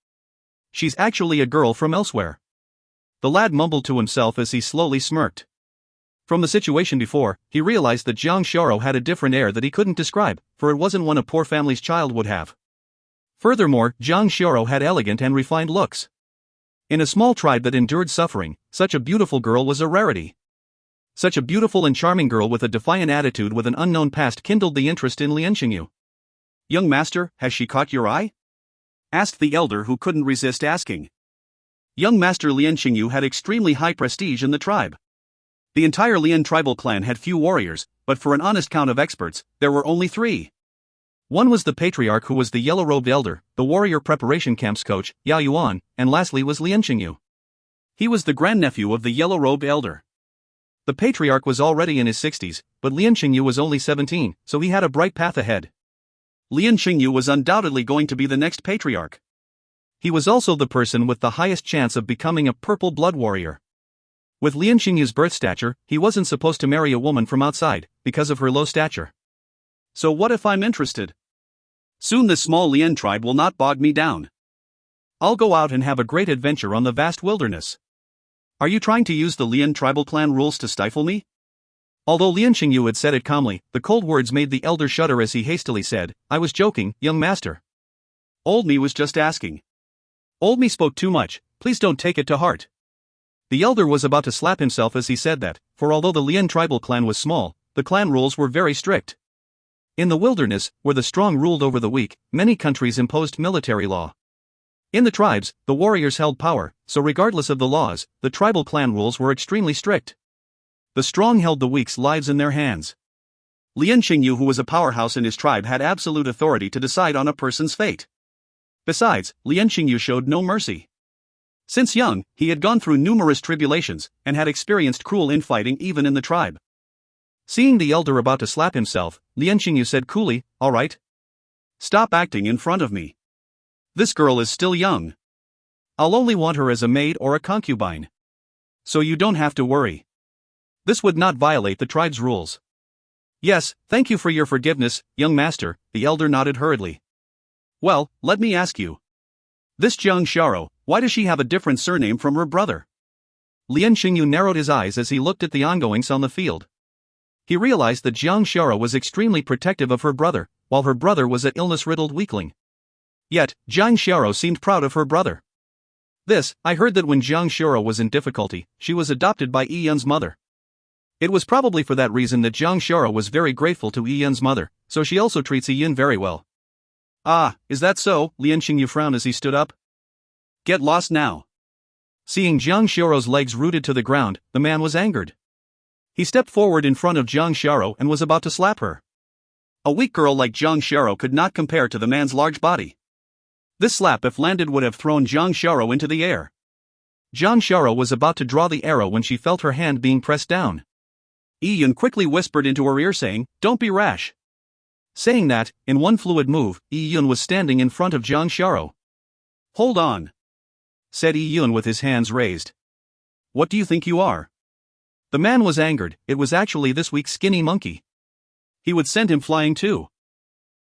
She's actually a girl from elsewhere. The lad mumbled to himself as he slowly smirked. From the situation before, he realized that Jiang Xiao had a different air that he couldn't describe, for it wasn't one a poor family's child would have. Furthermore, Jiang Xiao had elegant and refined looks. In a small tribe that endured suffering, such a beautiful girl was a rarity. Such a beautiful and charming girl with a defiant attitude with an unknown past kindled the interest in Lian Xingyu. Young master, has she caught your eye? Asked the elder, who couldn't resist asking. Young master, Lian Xingyu had extremely high prestige in the tribe. The entire Lian tribal clan had few warriors, but for an honest count of experts, there were only 3. One was the patriarch, who was the yellow-robed elder, the warrior preparation camp's coach, Yao Yuan, and lastly was Lian Xingyu. He was the grandnephew of the yellow-robed elder. The patriarch was already in his 60s, but Lian Xingyu was only 17, so he had a bright path ahead. Lian Xingyu was undoubtedly going to be the next patriarch. He was also the person with the highest chance of becoming a purple blood warrior. With Lian Xingyu's birth stature, he wasn't supposed to marry a woman from outside, because of her low stature. So what if I'm interested? Soon this small Lian tribe will not bog me down. I'll go out and have a great adventure on the vast wilderness. Are you trying to use the Lian tribal clan rules to stifle me? Although Lian Xingyu had said it calmly, the cold words made the elder shudder as he hastily said, I was joking, young master. Old me was just asking. Old me spoke too much, please don't take it to heart. The elder was about to slap himself as he said that, for although the Lian tribal clan was small, the clan rules were very strict. In the wilderness, where the strong ruled over the weak, many countries imposed military law. In the tribes, the warriors held power, so regardless of the laws, the tribal clan rules were extremely strict. The strong held the weak's lives in their hands. Lian Xingyu, who was a powerhouse in his tribe, had absolute authority to decide on a person's fate. Besides, Lian Xingyu showed no mercy. Since young, he had gone through numerous tribulations, and had experienced cruel infighting even in the tribe. Seeing the elder about to slap himself, Lian Xingyu said coolly, all right. Stop acting in front of me. This girl is still young. I'll only want her as a maid or a concubine. So you don't have to worry. This would not violate the tribe's rules. Yes, thank you for your forgiveness, young master, the elder nodded hurriedly. Well, let me ask you. This Jiang Xiao, why does she have a different surname from her brother? Lian Xingyu narrowed his eyes as he looked at the ongoings on the field. He realized that Jiang Xiao was extremely protective of her brother, while her brother was an illness-riddled weakling. Yet, Jiang Xiao seemed proud of her brother. I heard that when Jiang Xiao was in difficulty, she was adopted by Yun's mother. It was probably for that reason that Jiang Xiao was very grateful to Yun's mother, so she also treats Yun very well. Ah, is that so? Lian Xingyu frowned as he stood up. Get lost now. Seeing Jiang Xiao's legs rooted to the ground, the man was angered. He stepped forward in front of Jiang Xiao and was about to slap her. A weak girl like Jiang Xiao could not compare to the man's large body. This slap, if landed, would have thrown Jiang Xiao into the air. Jiang Xiao was about to draw the arrow when she felt her hand being pressed down. Yun quickly whispered into her ear saying, "Don't be rash." Saying that, in one fluid move, Yun was standing in front of Jiang Xiao. "Hold on," said Yun with his hands raised. "What do you think you are?" The man was angered. It was actually this week's skinny monkey. He would send him flying too.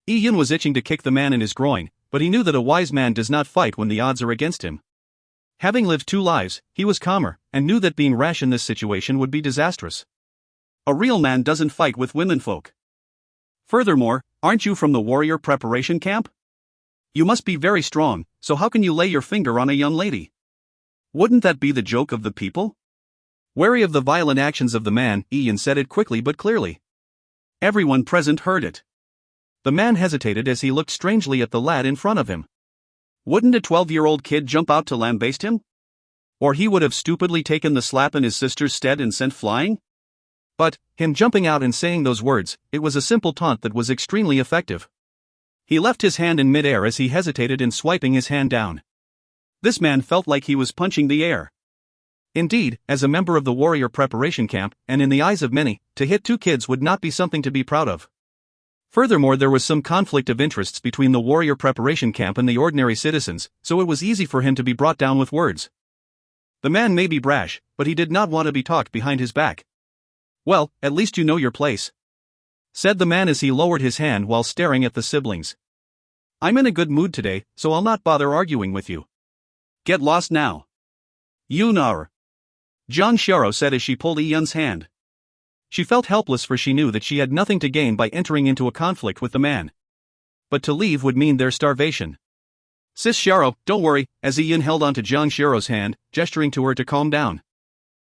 Yun was itching to kick the man in his groin, but he knew that a wise man does not fight when the odds are against him. Having lived 2 lives, he was calmer, and knew that being rash in this situation would be disastrous. A real man doesn't fight with womenfolk. Furthermore, aren't you from the warrior preparation camp? You must be very strong, so how can you lay your finger on a young lady? Wouldn't that be the joke of the people? Wary of the violent actions of the man, Ian said it quickly but clearly. Everyone present heard it. The man hesitated as he looked strangely at the lad in front of him. Wouldn't a 12-year-old kid jump out to lambaste him? Or he would have stupidly taken the slap in his sister's stead and sent flying? But, him jumping out and saying those words, it was a simple taunt that was extremely effective. He left his hand in mid-air as he hesitated in swiping his hand down. This man felt like he was punching the air. Indeed, as a member of the warrior preparation camp, and in the eyes of many, to hit 2 kids would not be something to be proud of. Furthermore, there was some conflict of interests between the warrior preparation camp and the ordinary citizens, so it was easy for him to be brought down with words. The man may be brash, but he did not want to be talked behind his back. "Well, at least you know your place," said the man as he lowered his hand while staring at the siblings. "I'm in a good mood today, so I'll not bother arguing with you. Get lost now." "Yunar," Jiang Xiao said as she pulled Yun's hand. She felt helpless for she knew that she had nothing to gain by entering into a conflict with the man. But to leave would mean their starvation. "Sis Xiao, don't worry," as Yun held onto Jiang Xiao's hand, gesturing to her to calm down.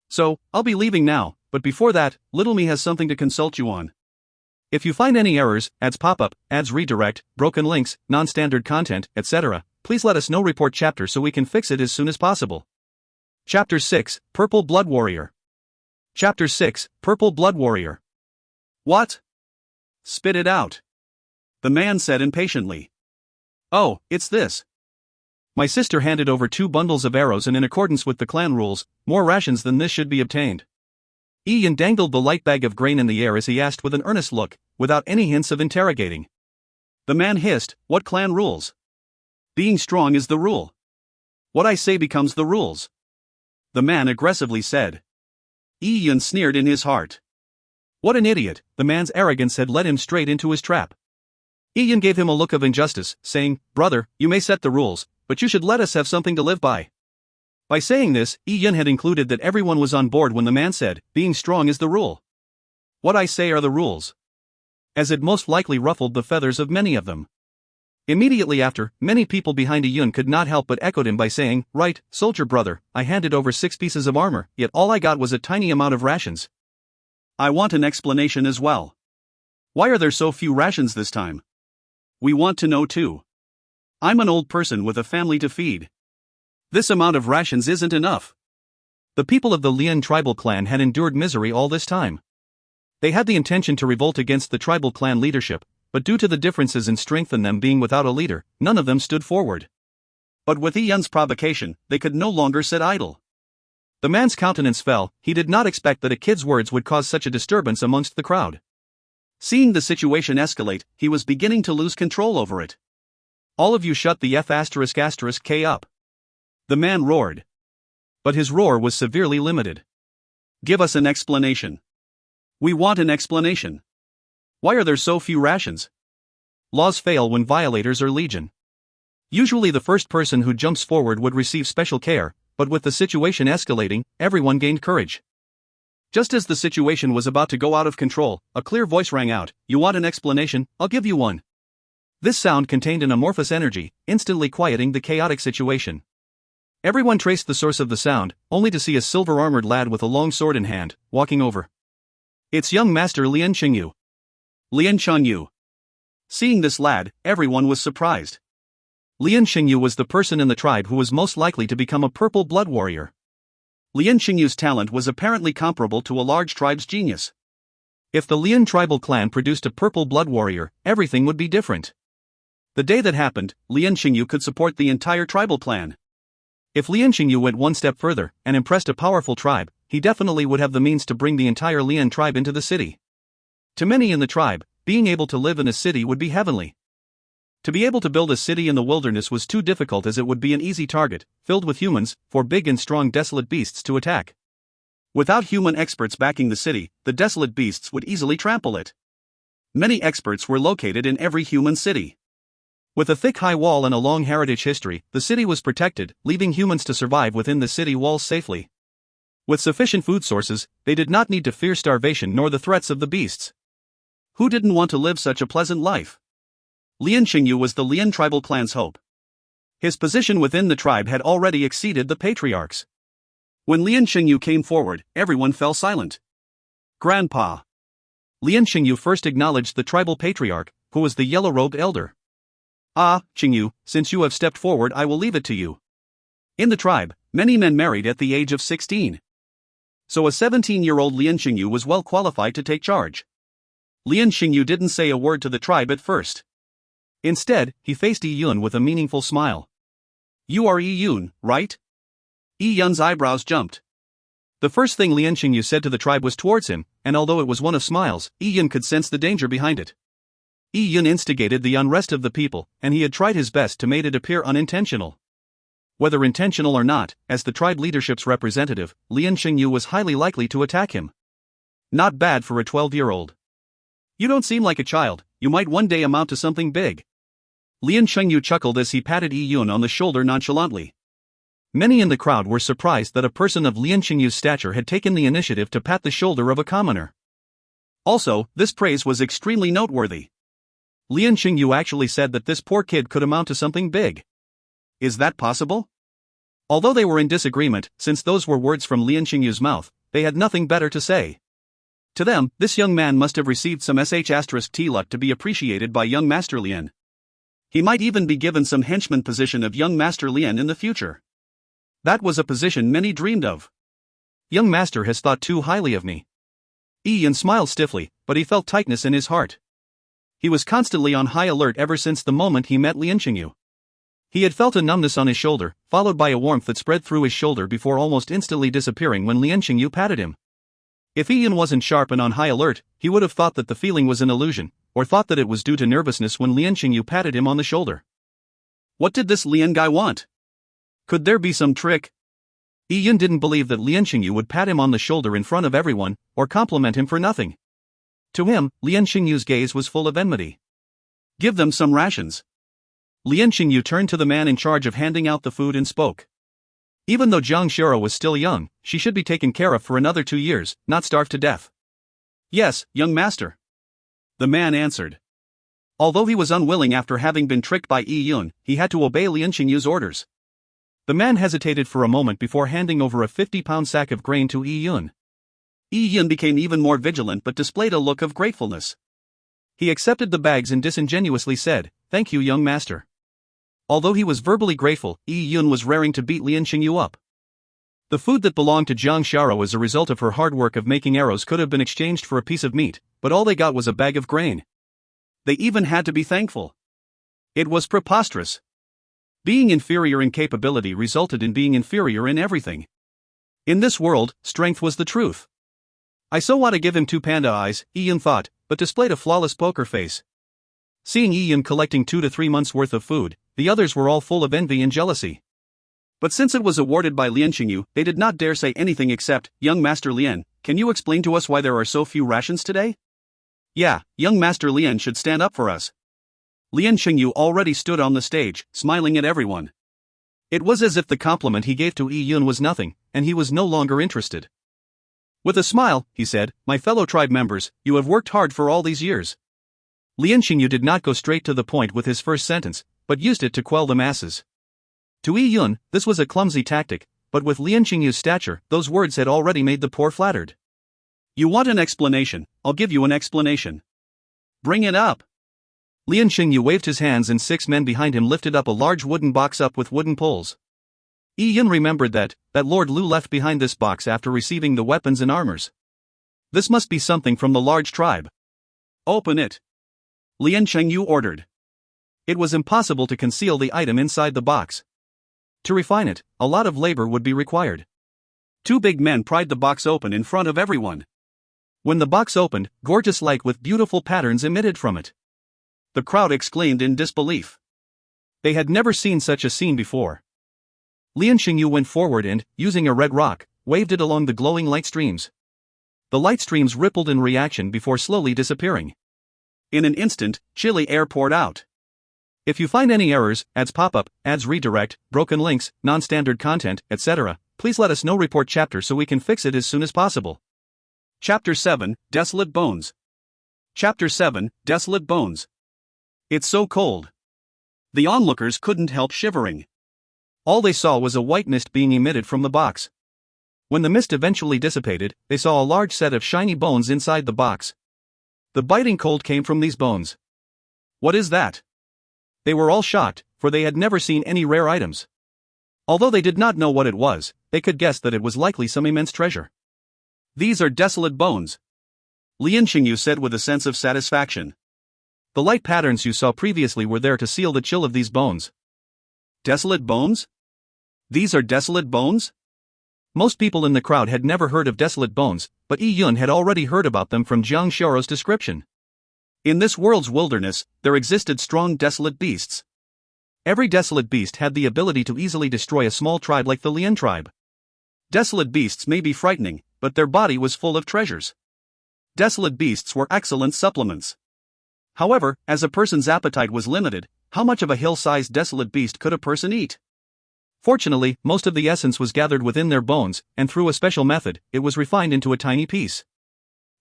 "So, I'll be leaving now, but before that, Little Me has something to consult you on. If you find any errors, ads pop-up, ads redirect, broken links, non-standard content, etc., please let us know. Report chapter so we can fix it as soon as possible." Chapter 6, Purple Blood Warrior. Chapter 6, Purple Blood Warrior. "What?" "Spit it out," the man said impatiently. "Oh, it's this. My sister handed over 2 bundles of arrows, and in accordance with the clan rules, more rations than this should be obtained." Ian dangled the light bag of grain in the air as he asked with an earnest look, without any hints of interrogating. The man hissed, "What clan rules? Being strong is the rule. What I say becomes the rules," the man aggressively said. Ian sneered in his heart. What an idiot, the man's arrogance had led him straight into his trap. Ian gave him a look of injustice, saying, "Brother, you may set the rules, but you should let us have something to live by." By saying this, Ian had included that everyone was on board when the man said, "Being strong is the rule. What I say are the rules," as it most likely ruffled the feathers of many of them. Immediately after, many people behind Yun could not help but echoed him by saying, "Right, soldier brother, I handed over 6 pieces of armor, yet all I got was a tiny amount of rations. I want an explanation as well. Why are there so few rations this time? We want to know too. I'm an old person with a family to feed. This amount of rations isn't enough." The people of the Lian tribal clan had endured misery all this time. They had the intention to revolt against the tribal clan leadership, but due to the differences in strength and them being without a leader, none of them stood forward. But with Ian's provocation, they could no longer sit idle. The man's countenance fell. He did not expect that a kid's words would cause such a disturbance amongst the crowd. Seeing the situation escalate, he was beginning to lose control over it. "All of you shut the F***K up," the man roared. But his roar was severely limited. "Give us an explanation. We want an explanation. Why are there so few rations? Laws fail when violators are legion. Usually the first person who jumps forward would receive special care, but with the situation escalating, everyone gained courage." Just as the situation was about to go out of control, a clear voice rang out, "You want an explanation? I'll give you one." This sound contained an amorphous energy, instantly quieting the chaotic situation. Everyone traced the source of the sound, only to see a silver-armored lad with a long sword in hand, walking over. "It's young Master Lian Qingyu." Lian Changyu. Seeing this lad, everyone was surprised. Lian Qingyu was the person in the tribe who was most likely to become a purple blood warrior. Lian Qingyu's talent was apparently comparable to a large tribe's genius. If the Lian tribal clan produced a purple blood warrior, everything would be different. The day that happened, Lian Qingyu could support the entire tribal clan. If Lian Xingyu went one step further and impressed a powerful tribe, he definitely would have the means to bring the entire Lian tribe into the city. To many in the tribe, being able to live in a city would be heavenly. To be able to build a city in the wilderness was too difficult, as it would be an easy target, filled with humans, for big and strong desolate beasts to attack. Without human experts backing the city, the desolate beasts would easily trample it. Many experts were located in every human city. With a thick high wall and a long heritage history, the city was protected, leaving humans to survive within the city walls safely. With sufficient food sources, they did not need to fear starvation nor the threats of the beasts. Who didn't want to live such a pleasant life? Lian Xingyu was the Lian tribal clan's hope. His position within the tribe had already exceeded the patriarch's. When Lian Xingyu came forward, everyone fell silent. Grandpa. Lian Xingyu first acknowledged the tribal patriarch, who was the yellow-robed elder. Ah, Xingyu, since you have stepped forward, I will leave it to you. In the tribe, many men married at the age of 16. So a 17-year-old Lian Xingyu was well qualified to take charge. Lian Xingyu didn't say a word to the tribe at first. Instead, he faced Yi Yun with a meaningful smile. You are Yi Yun, right? Yi Yun's eyebrows jumped. The first thing Lian Xingyu said to the tribe was towards him, and although it was one of smiles, Yi Yun could sense the danger behind it. Yi Yun instigated the unrest of the people, and he had tried his best to make it appear unintentional. Whether intentional or not, as the tribe leadership's representative, Lian Xingyu was highly likely to attack him. Not bad for a 12-year-old. You don't seem like a child, you might one day amount to something big. Lian Xingyu chuckled as he patted Yi Yun on the shoulder nonchalantly. Many in the crowd were surprised that a person of Lian Xingyu's stature had taken the initiative to pat the shoulder of a commoner. Also, this praise was extremely noteworthy. Lian Xingyu actually said that this poor kid could amount to something big. Is that possible? Although they were in disagreement, since those were words from Lian Xingyu's mouth, they had nothing better to say. To them, this young man must have received some *T luck to be appreciated by young Master Lian. He might even be given some henchman position of young Master Lian in the future. That was a position many dreamed of. Young Master has thought too highly of me. Yi Yun smiled stiffly, but he felt tightness in his heart. He was constantly on high alert ever since the moment he met Lian Xingyu. He had felt a numbness on his shoulder, followed by a warmth that spread through his shoulder before almost instantly disappearing when Lian Xingyu patted him. If Yi Yun wasn't sharp and on high alert, he would have thought that the feeling was an illusion, or thought that it was due to nervousness when Lian Xingyu patted him on the shoulder. What did this Lian guy want? Could there be some trick? Yi Yun didn't believe that Lian Xingyu would pat him on the shoulder in front of everyone, or compliment him for nothing. To him, Lian Xingyu's gaze was full of enmity. Give them some rations. Lian Xingyu turned to the man in charge of handing out the food and spoke. Even though Zhang Xiao was still young, she should be taken care of for another 2 years, not starved to death. Yes, young master. The man answered. Although he was unwilling after having been tricked by Yi Yun, he had to obey Lian Xingyu's orders. The man hesitated for a moment before handing over a 50-pound sack of grain to Yi Yun. Yi Yun became even more vigilant but displayed a look of gratefulness. He accepted the bags and disingenuously said, "Thank you, young master." Although he was verbally grateful, Yi Yun was raring to beat Lian Xingyu up. The food that belonged to Zhang Xiao as a result of her hard work of making arrows could have been exchanged for a piece of meat, but all they got was a bag of grain. They even had to be thankful. It was preposterous. Being inferior in capability resulted in being inferior in everything. In this world, strength was the truth. I so want to give him 2 panda eyes, Yi Yun thought, but displayed a flawless poker face. Seeing Yi Yun collecting 2 to 3 months' worth of food, the others were all full of envy and jealousy. But since it was awarded by Lian Xingyu, they did not dare say anything except, "Young Master Lian, can you explain to us why there are so few rations today?" Yeah, young Master Lian should stand up for us. Lian Xingyu already stood on the stage, smiling at everyone. It was as if the compliment he gave to Yi Yun was nothing, and he was no longer interested. With a smile, he said, "My fellow tribe members, you have worked hard for all these years." Lian Xingyu did not go straight to the point with his first sentence, but used it to quell the masses. To Yi Yun, this was a clumsy tactic, but with Lian Xingyu's stature, those words had already made the poor flattered. You want an explanation? I'll give you an explanation. Bring it up. Lian Xingyu waved his hands and 6 men behind him lifted up a large wooden box up with wooden poles. Yi Yun remembered that Lord Lu left behind this box after receiving the weapons and armors. This must be something from the large tribe. Open it. Lian Xingyu ordered. It was impossible to conceal the item inside the box. To refine it, a lot of labor would be required. Two big men pried the box open in front of everyone. When the box opened, gorgeous light with beautiful patterns emitted from it. The crowd exclaimed in disbelief. They had never seen such a scene before. Lian Xingyu went forward and, using a red rock, waved it along the glowing light streams. The light streams rippled in reaction before slowly disappearing. In an instant, chilly air poured out. If you find any errors, ads pop up, ads redirect, broken links, non-standard content, etc., please let us know. Report chapter so we can fix it as soon as possible. Chapter 7, Desolate Bones. Chapter 7, Desolate Bones. It's so cold. The onlookers couldn't help shivering. All they saw was a white mist being emitted from the box. When the mist eventually dissipated, they saw a large set of shiny bones inside the box. The biting cold came from these bones. What is that? They were all shocked, for they had never seen any rare items. Although they did not know what it was, they could guess that it was likely some immense treasure. These are desolate bones, Lian Xingyu said with a sense of satisfaction. The light patterns you saw previously were there to seal the chill of these bones. Desolate bones? These are desolate bones? Most people in the crowd had never heard of desolate bones, but Yi Yun had already heard about them from Jiang Xiaoro's description. In this world's wilderness, there existed strong desolate beasts. Every desolate beast had the ability to easily destroy a small tribe like the Lian tribe. Desolate beasts may be frightening, but their body was full of treasures. Desolate beasts were excellent supplements. However, as a person's appetite was limited, how much of a hill-sized desolate beast could a person eat? Fortunately, most of the essence was gathered within their bones, and through a special method, it was refined into a tiny piece.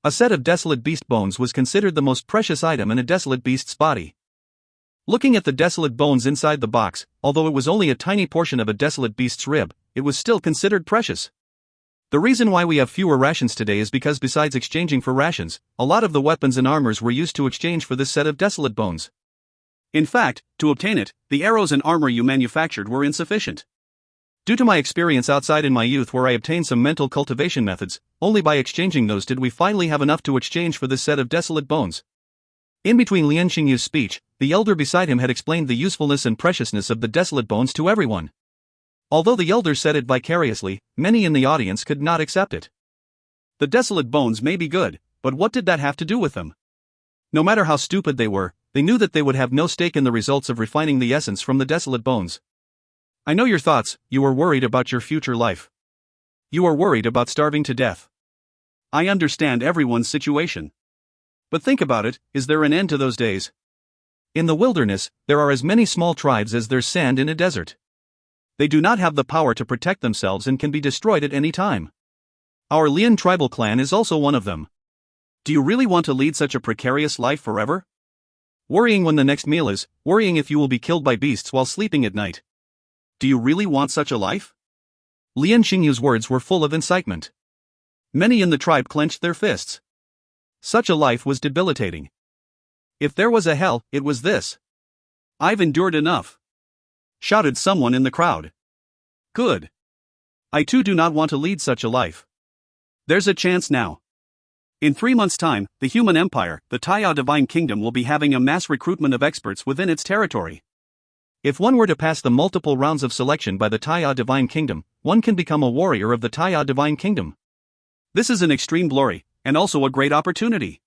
A set of desolate beast bones was considered the most precious item in a desolate beast's body. Looking at the desolate bones inside the box, although it was only a tiny portion of a desolate beast's rib, it was still considered precious. The reason why we have fewer rations today is because besides exchanging for rations, a lot of the weapons and armors were used to exchange for this set of desolate bones. In fact, to obtain it, the arrows and armor you manufactured were insufficient. Due to my experience outside in my youth where I obtained some mental cultivation methods, only by exchanging those did we finally have enough to exchange for this set of desolate bones. In between Lian Xingyu's speech, the elder beside him had explained the usefulness and preciousness of the desolate bones to everyone. Although the elder said it vicariously, many in the audience could not accept it. The desolate bones may be good, but what did that have to do with them? No matter how stupid they were, they knew that they would have no stake in the results of refining the essence from the desolate bones. I know your thoughts. You are worried about your future life. You are worried about starving to death. I understand everyone's situation. But think about it, is there an end to those days? In the wilderness, there are as many small tribes as there's sand in a desert. They do not have the power to protect themselves and can be destroyed at any time. Our Lian tribal clan is also one of them. Do you really want to lead such a precarious life forever? Worrying when the next meal is, worrying if you will be killed by beasts while sleeping at night. Do you really want such a life? Lian Xingyu's words were full of incitement. Many in the tribe clenched their fists. Such a life was debilitating. If there was a hell, it was this. I've endured enough, shouted someone in the crowd. Good. I too do not want to lead such a life. There's a chance now. In 3 months' time, the human empire, the Taiya Divine Kingdom, will be having a mass recruitment of experts within its territory. If one were to pass the multiple rounds of selection by the Taiya Divine Kingdom, one can become a warrior of the Taiya Divine Kingdom. This is an extreme glory, and also a great opportunity.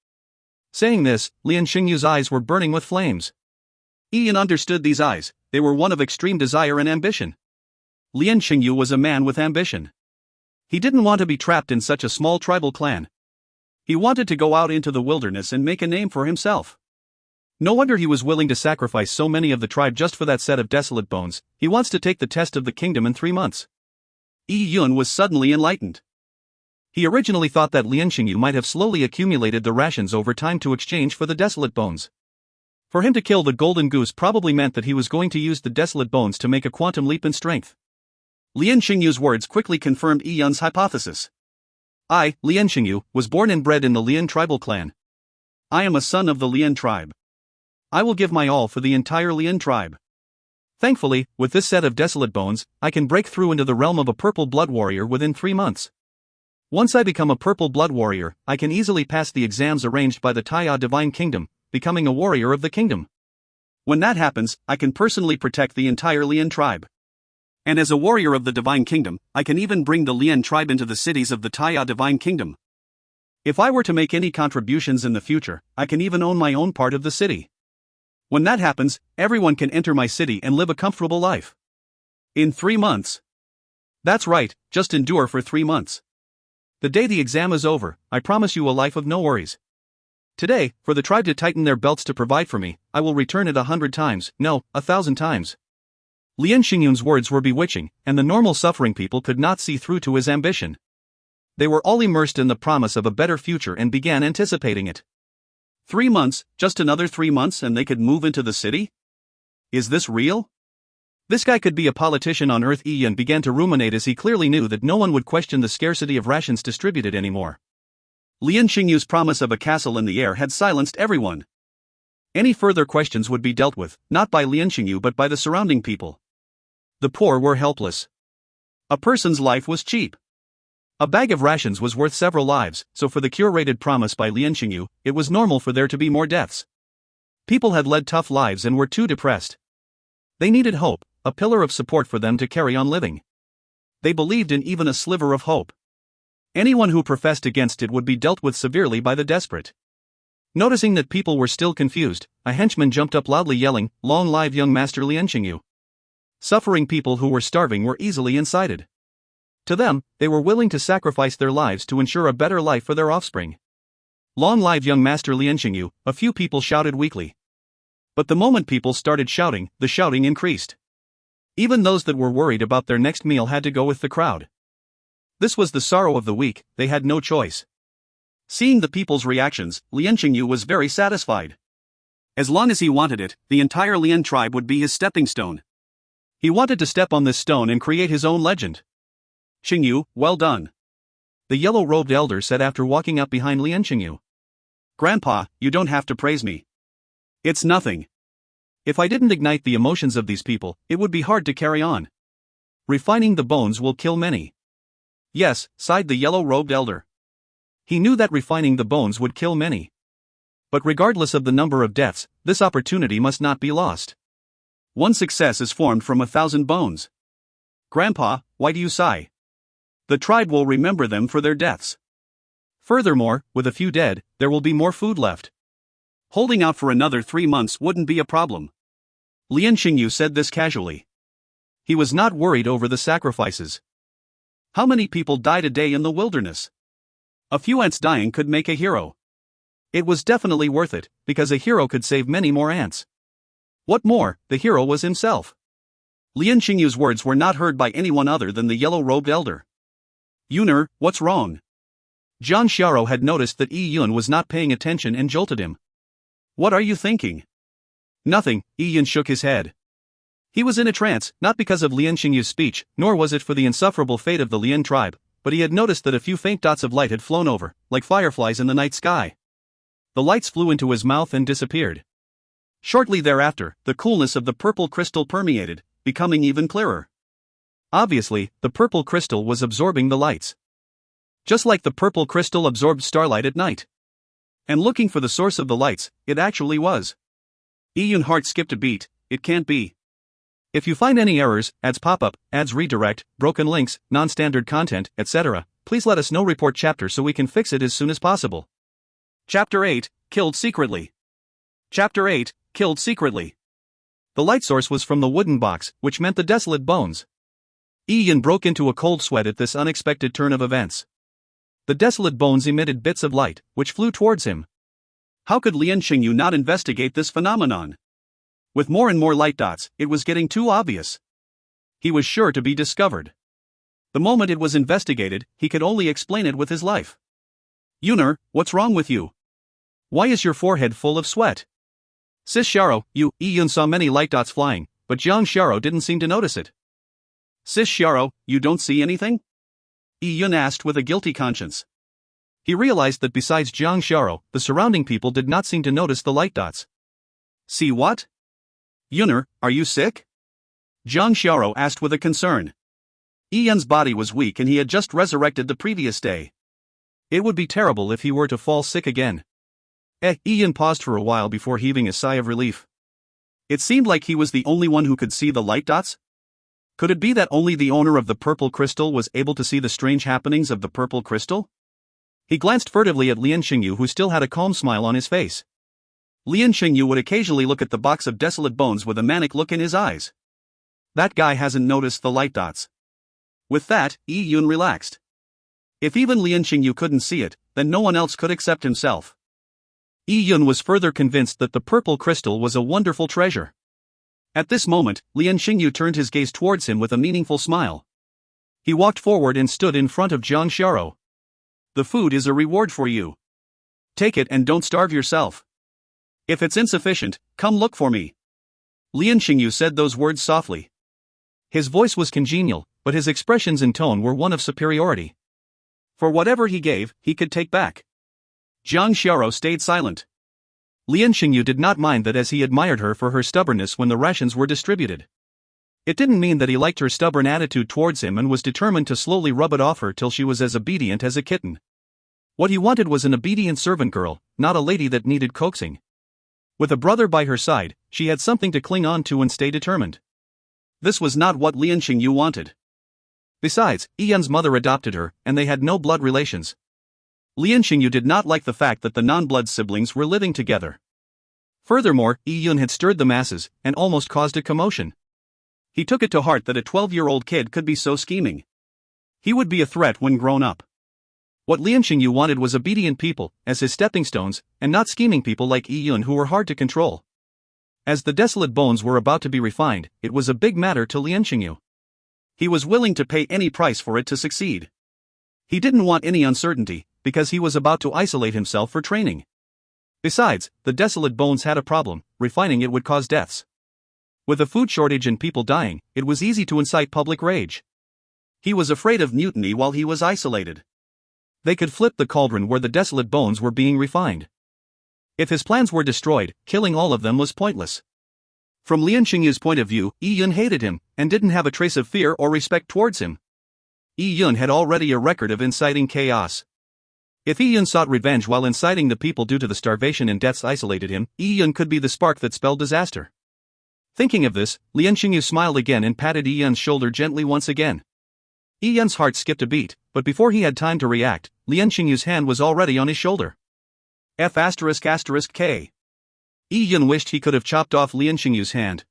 Saying this, Lian Xingyu's eyes were burning with flames. Ian understood these eyes, they were one of extreme desire and ambition. Lian Xingyu was a man with ambition. He didn't want to be trapped in such a small tribal clan. He wanted to go out into the wilderness and make a name for himself. No wonder he was willing to sacrifice so many of the tribe just for that set of desolate bones. He wants to take the test of the kingdom in 3 months. Yi Yun was suddenly enlightened. He originally thought that Lian Xingyu might have slowly accumulated the rations over time to exchange for the desolate bones. For him to kill the golden goose probably meant that he was going to use the desolate bones to make a quantum leap in strength. Lian Xingyu's words quickly confirmed Yi Yun's hypothesis. I, Lian Xingyu, was born and bred in the Lian tribal clan. I am a son of the Lian tribe. I will give my all for the entire Lian tribe. Thankfully, with this set of desolate bones, I can break through into the realm of a purple blood warrior within 3 months. Once I become a purple blood warrior, I can easily pass the exams arranged by the Taiya Divine Kingdom, becoming a warrior of the kingdom. When that happens, I can personally protect the entire Lian tribe. And as a warrior of the Divine Kingdom, I can even bring the Lian tribe into the cities of the Taya Divine Kingdom. If I were to make any contributions in the future, I can even own my own part of the city. When that happens, everyone can enter my city and live a comfortable life. In 3 months. That's right, just endure for 3 months. The day the exam is over, I promise you a life of no worries. Today, for the tribe to tighten their belts to provide for me, I will return it 100 times, no, 1,000 times. Lian Xingyun's words were bewitching, and the normal suffering people could not see through to his ambition. They were all immersed in the promise of a better future and began anticipating it. 3 months, just another 3 months and they could move into the city? Is this real? This guy could be a politician on Earth. Ian began to ruminate as he clearly knew that no one would question the scarcity of rations distributed anymore. Lian Xingyu's promise of a castle in the air had silenced everyone. Any further questions would be dealt with, not by Lian Xingyu but by the surrounding people. The poor were helpless. A person's life was cheap. A bag of rations was worth several lives, so for the curated promise by Lian Xingyu, it was normal for there to be more deaths. People had led tough lives and were too depressed. They needed hope, a pillar of support for them to carry on living. They believed in even a sliver of hope. Anyone who professed against it would be dealt with severely by the desperate. Noticing that people were still confused, a henchman jumped up loudly yelling, "Long live young Master Lian Xingyu!" Suffering people who were starving were easily incited. To them, they were willing to sacrifice their lives to ensure a better life for their offspring. "Long live young Master Lian Xingyu," a few people shouted weakly. But the moment people started shouting, the shouting increased. Even those that were worried about their next meal had to go with the crowd. This was the sorrow of the weak, they had no choice. Seeing the people's reactions, Lian Xingyu was very satisfied. As long as he wanted it, the entire Lian tribe would be his stepping stone. He wanted to step on this stone and create his own legend. "Xingyu, well done," the yellow-robed elder said after walking up behind Lian Xingyu. "Grandpa, you don't have to praise me. It's nothing. If I didn't ignite the emotions of these people, it would be hard to carry on. Refining the bones will kill many." "Yes," sighed the yellow-robed elder. He knew that refining the bones would kill many. But regardless of the number of deaths, this opportunity must not be lost. One success is formed from 1,000 bones. "Grandpa, why do you sigh? The tribe will remember them for their deaths. Furthermore, with a few dead, there will be more food left. Holding out for another 3 months wouldn't be a problem." Lian Xingyu said this casually. He was not worried over the sacrifices. How many people died a day in the wilderness? A few ants dying could make a hero. It was definitely worth it, because a hero could save many more ants. What more, the hero was himself. Lian Xingyu's words were not heard by anyone other than the yellow-robed elder. "Yuner, what's wrong?" Jiang Xiao had noticed that Yi Yun was not paying attention and jolted him. "What are you thinking?" "Nothing," Yi Yun shook his head. He was in a trance, not because of Lian Xingyu's speech, nor was it for the insufferable fate of the Lian tribe, but he had noticed that a few faint dots of light had flown over, like fireflies in the night sky. The lights flew into his mouth and disappeared. Shortly thereafter, the coolness of the purple crystal permeated, becoming even clearer. Obviously, the purple crystal was absorbing the lights. Just like the purple crystal absorbed starlight at night. And looking for the source of the lights, it actually was. Yi Yun's heart skipped a beat. It can't be. If you find any errors, ads pop up, ads redirect, broken links, non-standard content, etc., please let us know. Report chapter so we can fix it as soon as possible. Chapter 8, Killed Secretly. Chapter 8, Killed Secretly. The light source was from the wooden box, which meant the desolate bones. Yi Yun broke into a cold sweat at this unexpected turn of events. The desolate bones emitted bits of light, which flew towards him. How could Lian Xingyu not investigate this phenomenon? With more and more light dots, it was getting too obvious. He was sure to be discovered. The moment it was investigated, he could only explain it with his life. "Yuner, what's wrong with you? Why is your forehead full of sweat?" "Sis Xiao, Yi Yun saw many light dots flying, but Jiang Xiao didn't seem to notice it." "Sis Xiao, you don't see anything?" Yi Yun asked with a guilty conscience. He realized that besides Jiang Xiao, the surrounding people did not seem to notice the light dots. "See what?" "Yuner, are you sick?" Jiang Xiao asked with a concern. Yi Yun's body was weak and he had just resurrected the previous day. It would be terrible if he were to fall sick again. Yi Yun paused for a while before heaving a sigh of relief. It seemed like he was the only one who could see the light dots. Could it be that only the owner of the purple crystal was able to see the strange happenings of the purple crystal? He glanced furtively at Lian Xingyu, who still had a calm smile on his face. Lian Xingyu would occasionally look at the box of desolate bones with a manic look in his eyes. That guy hasn't noticed the light dots. With that, Yi Yun relaxed. If even Lian Xingyu couldn't see it, then no one else could except himself. Yi Yun was further convinced that the purple crystal was a wonderful treasure. At this moment, Lian Xingyu turned his gaze towards him with a meaningful smile. He walked forward and stood in front of Zhang Xiao. The food is a reward for you. Take it and don't starve yourself. If it's insufficient, come look for me. Lian Xingyu said those words softly. His voice was congenial, but his expressions and tone were one of superiority. For whatever he gave, he could take back. Zhang Xiao stayed silent. Lian Xingyu did not mind that, as he admired her for her stubbornness when the rations were distributed. It didn't mean that he liked her stubborn attitude towards him and was determined to slowly rub it off her till she was as obedient as a kitten. What he wanted was an obedient servant girl, not a lady that needed coaxing. With a brother by her side, she had something to cling on to and stay determined. This was not what Lian Xingyu wanted. Besides, Yi Yun's mother adopted her, and they had no blood relations. Lian Xingyu did not like the fact that the non-blood siblings were living together. Furthermore, Yi Yun had stirred the masses, and almost caused a commotion. He took it to heart that a 12-year-old kid could be so scheming. He would be a threat when grown up. What Lian Xingyu wanted was obedient people, as his stepping stones, and not scheming people like Yi Yun who were hard to control. As the desolate bones were about to be refined, it was a big matter to Lian Xingyu. He was willing to pay any price for it to succeed. He didn't want any uncertainty, because he was about to isolate himself for training. Besides, the desolate bones had a problem: refining it would cause deaths. With a food shortage and people dying, it was easy to incite public rage. He was afraid of mutiny while he was isolated. They could flip the cauldron where the desolate bones were being refined. If his plans were destroyed, killing all of them was pointless. From Lian Xingyu's point of view, Yi Yun hated him, and didn't have a trace of fear or respect towards him. Yi Yun had already a record of inciting chaos. If Yi Yun sought revenge while inciting the people due to the starvation and deaths isolated him, Yi Yun could be the spark that spelled disaster. Thinking of this, Lian Xingyu smiled again and patted Yi Yun's shoulder gently once again. Yi Yun's heart skipped a beat, but before he had time to react, Lian Xingyu's hand was already on his shoulder. F***K. Yi Yun wished he could have chopped off Lian Xingyu's hand.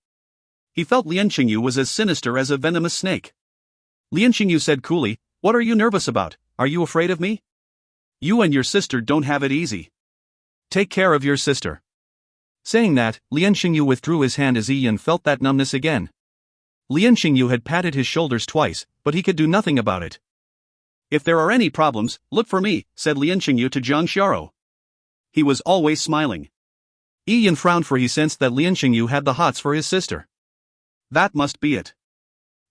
He felt Lian Xingyu was as sinister as a venomous snake. Lian Xingyu said coolly, "What are you nervous about? Are you afraid of me? You and your sister don't have it easy. Take care of your sister." Saying that, Lian Xingyu withdrew his hand as Yi Yun felt that numbness again. Lian Xingyu had patted his shoulders twice, but he could do nothing about it. "If there are any problems, look for me," said Lian Xingyu to Zhang Xiao. He was always smiling. Yi Yun frowned, for he sensed that Lian Xingyu had the hots for his sister. That must be it.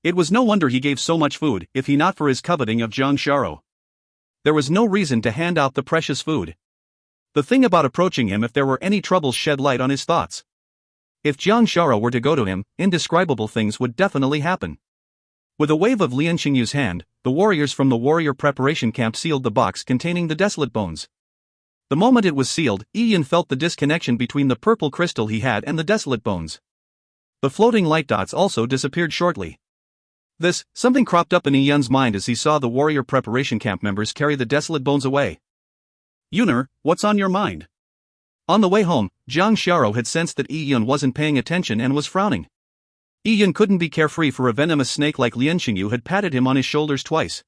It was no wonder he gave so much food, if he not for his coveting of Zhang Xiao. There was no reason to hand out the precious food. The thing about approaching him if there were any troubles shed light on his thoughts. If Zhang Xiao were to go to him, indescribable things would definitely happen. With a wave of Lian Xingyu's hand, the warriors from the warrior preparation camp sealed the box containing the desolate bones. The moment it was sealed, Yi Yun felt the disconnection between the purple crystal he had and the desolate bones. The floating light dots also disappeared shortly. Something cropped up in Yi Yun's mind as he saw the warrior preparation camp members carry the desolate bones away. "Yuner, what's on your mind?" On the way home, Zhang Xiao had sensed that Yi Yun wasn't paying attention and was frowning. Yi Yun couldn't be carefree, for a venomous snake like Lian Xingyu had patted him on his shoulders twice.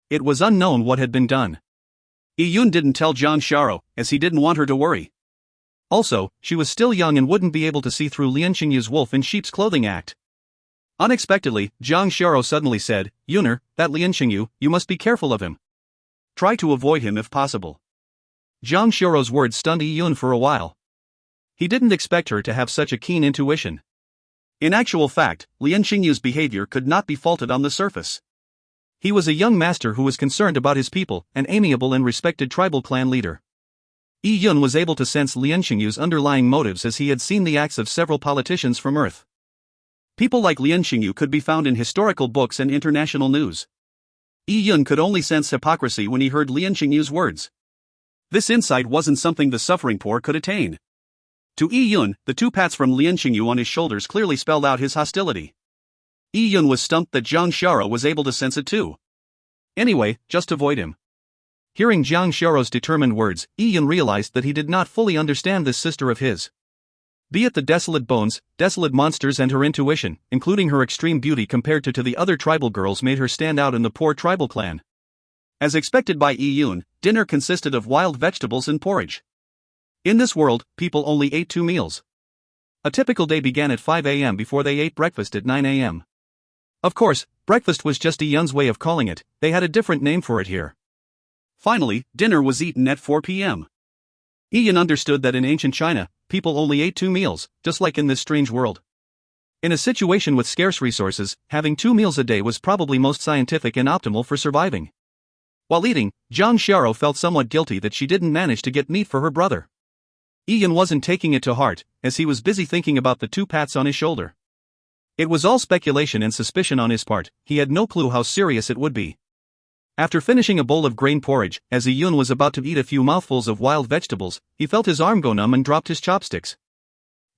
It was unknown what had been done. Yi Yun didn't tell Zhang Xiao, as he didn't want her to worry. Also, she was still young and wouldn't be able to see through Lian Xingyu's wolf in sheep's clothing act. Unexpectedly, Zhang Xiao suddenly said, "Yuner, that Lian Xingyu, you must be careful of him. Try to avoid him if possible." Zhang Xiao's words stunned Yi Yun for a while. He didn't expect her to have such a keen intuition. In actual fact, Lian Xingyu's behavior could not be faulted on the surface. He was a young master who was concerned about his people, an amiable and respected tribal clan leader. Yi Yun was able to sense Lian Xingyu's underlying motives as he had seen the acts of several politicians from Earth. People like Lian Xingyu could be found in historical books and international news. Yi Yun could only sense hypocrisy when he heard Lian Xingyu's words. This insight wasn't something the suffering poor could attain. To Yi Yun, the two pats from Lian Xingyu on his shoulders clearly spelled out his hostility. Yi-Yun was stumped that Jiang Xiaoro was able to sense it too. Anyway, just avoid him. Hearing Jiang Xiaoro's determined words, Yi-Yun realized that he did not fully understand this sister of his. Be it the desolate bones, desolate monsters and her intuition, including her extreme beauty compared to the other tribal girls, made her stand out in the poor tribal clan. As expected by Yi-Yun, dinner consisted of wild vegetables and porridge. In this world, people only ate 2 meals. A typical day began at 5 a.m. before they ate breakfast at 9 a.m. Of course, breakfast was just Yi-Yun's way of calling it, they had a different name for it here. Finally, dinner was eaten at 4 p.m. Yi-Yun understood that in ancient China, people only ate 2 meals, just like in this strange world. In a situation with scarce resources, having 2 meals a day was probably most scientific and optimal for surviving. While eating, Jiang Xiaoro felt somewhat guilty that she didn't manage to get meat for her brother. Yi-Yun wasn't taking it to heart, as he was busy thinking about the 2 pats on his shoulder. It was all speculation and suspicion on his part, he had no clue how serious it would be. After finishing a bowl of grain porridge, as Yi-Yun was about to eat a few mouthfuls of wild vegetables, he felt his arm go numb and dropped his chopsticks.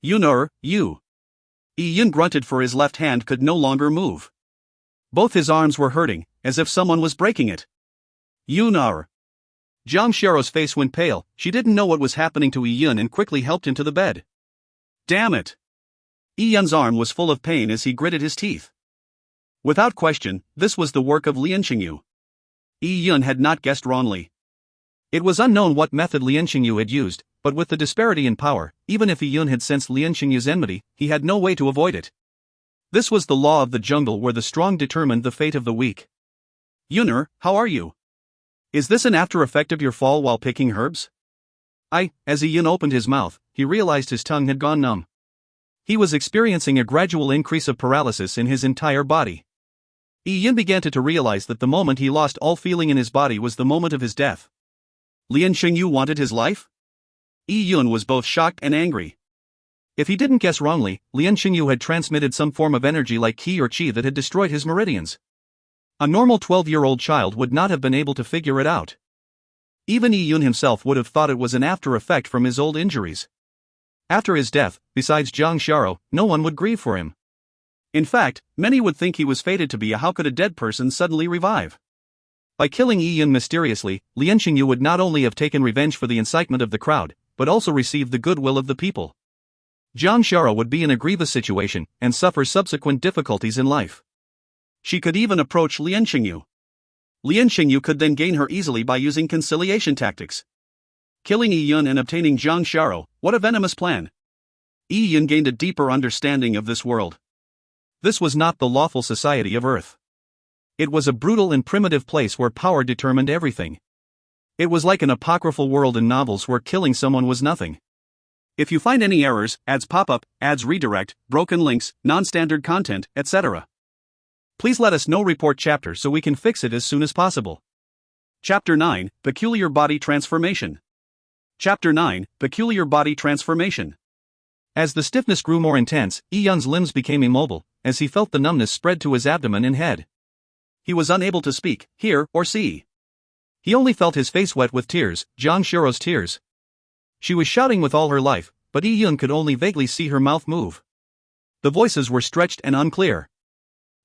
You. Yi-Yun grunted, for his left hand could no longer move. Both his arms were hurting, as if someone was breaking it. Yunar. Jiang Xiaoro's face went pale, she didn't know what was happening to Yi-Yun and quickly helped him to the bed. Damn it! Yi-Yun's arm was full of pain as he gritted his teeth. Without question, this was the work of Lian Qingyu. Yi-Yun had not guessed wrongly. It was unknown what method Lian Qingyu had used, but with the disparity in power, even if Yi-Yun had sensed Lian Qingyu's enmity, he had no way to avoid it. This was the law of the jungle where the strong determined the fate of the weak. Yunar, how are you? Is this an after effect of your fall while picking herbs? As Yi-Yun opened his mouth, he realized his tongue had gone numb. He was experiencing a gradual increase of paralysis in his entire body. Yi-Yun began to realize that the moment he lost all feeling in his body was the moment of his death. Lian Qingyu wanted his life? Yi-Yun was both shocked and angry. If he didn't guess wrongly, Lian Qingyu had transmitted some form of energy like ki or chi that had destroyed his meridians. A normal 12-year-old child would not have been able to figure it out. Even Yi-Yun himself would have thought it was an after effect from his old injuries. After his death, besides Jiang Xiaoro, no one would grieve for him. In fact, many would think he was fated to be how could a dead person suddenly revive? By killing Yi-Yun mysteriously, Lian Qingyu would not only have taken revenge for the incitement of the crowd, but also received the goodwill of the people. Jiang Xiaoro would be in a grievous situation, and suffer subsequent difficulties in life. She could even approach Lian Qingyu. Lian Qingyu could then gain her easily by using conciliation tactics. Killing Yi-Yun and obtaining Jiang Xiaoro, what a venomous plan. Yi-Yun gained a deeper understanding of this world. This was not the lawful society of Earth. It was a brutal and primitive place where power determined everything. It was like an apocryphal world in novels where killing someone was nothing. If you find any errors, ads pop up, ads redirect, broken links, non-standard content, etc., please let us know. Report chapter so we can fix it as soon as possible. Chapter 9, Peculiar Body Transformation. Chapter 9, Peculiar Body Transformation. As the stiffness grew more intense, Yi-Yun's limbs became immobile, as he felt the numbness spread to his abdomen and head. He was unable to speak, hear, or see. He only felt his face wet with tears, Jiang Xiaoro's tears. She was shouting with all her life, but Yi-Yun could only vaguely see her mouth move. The voices were stretched and unclear.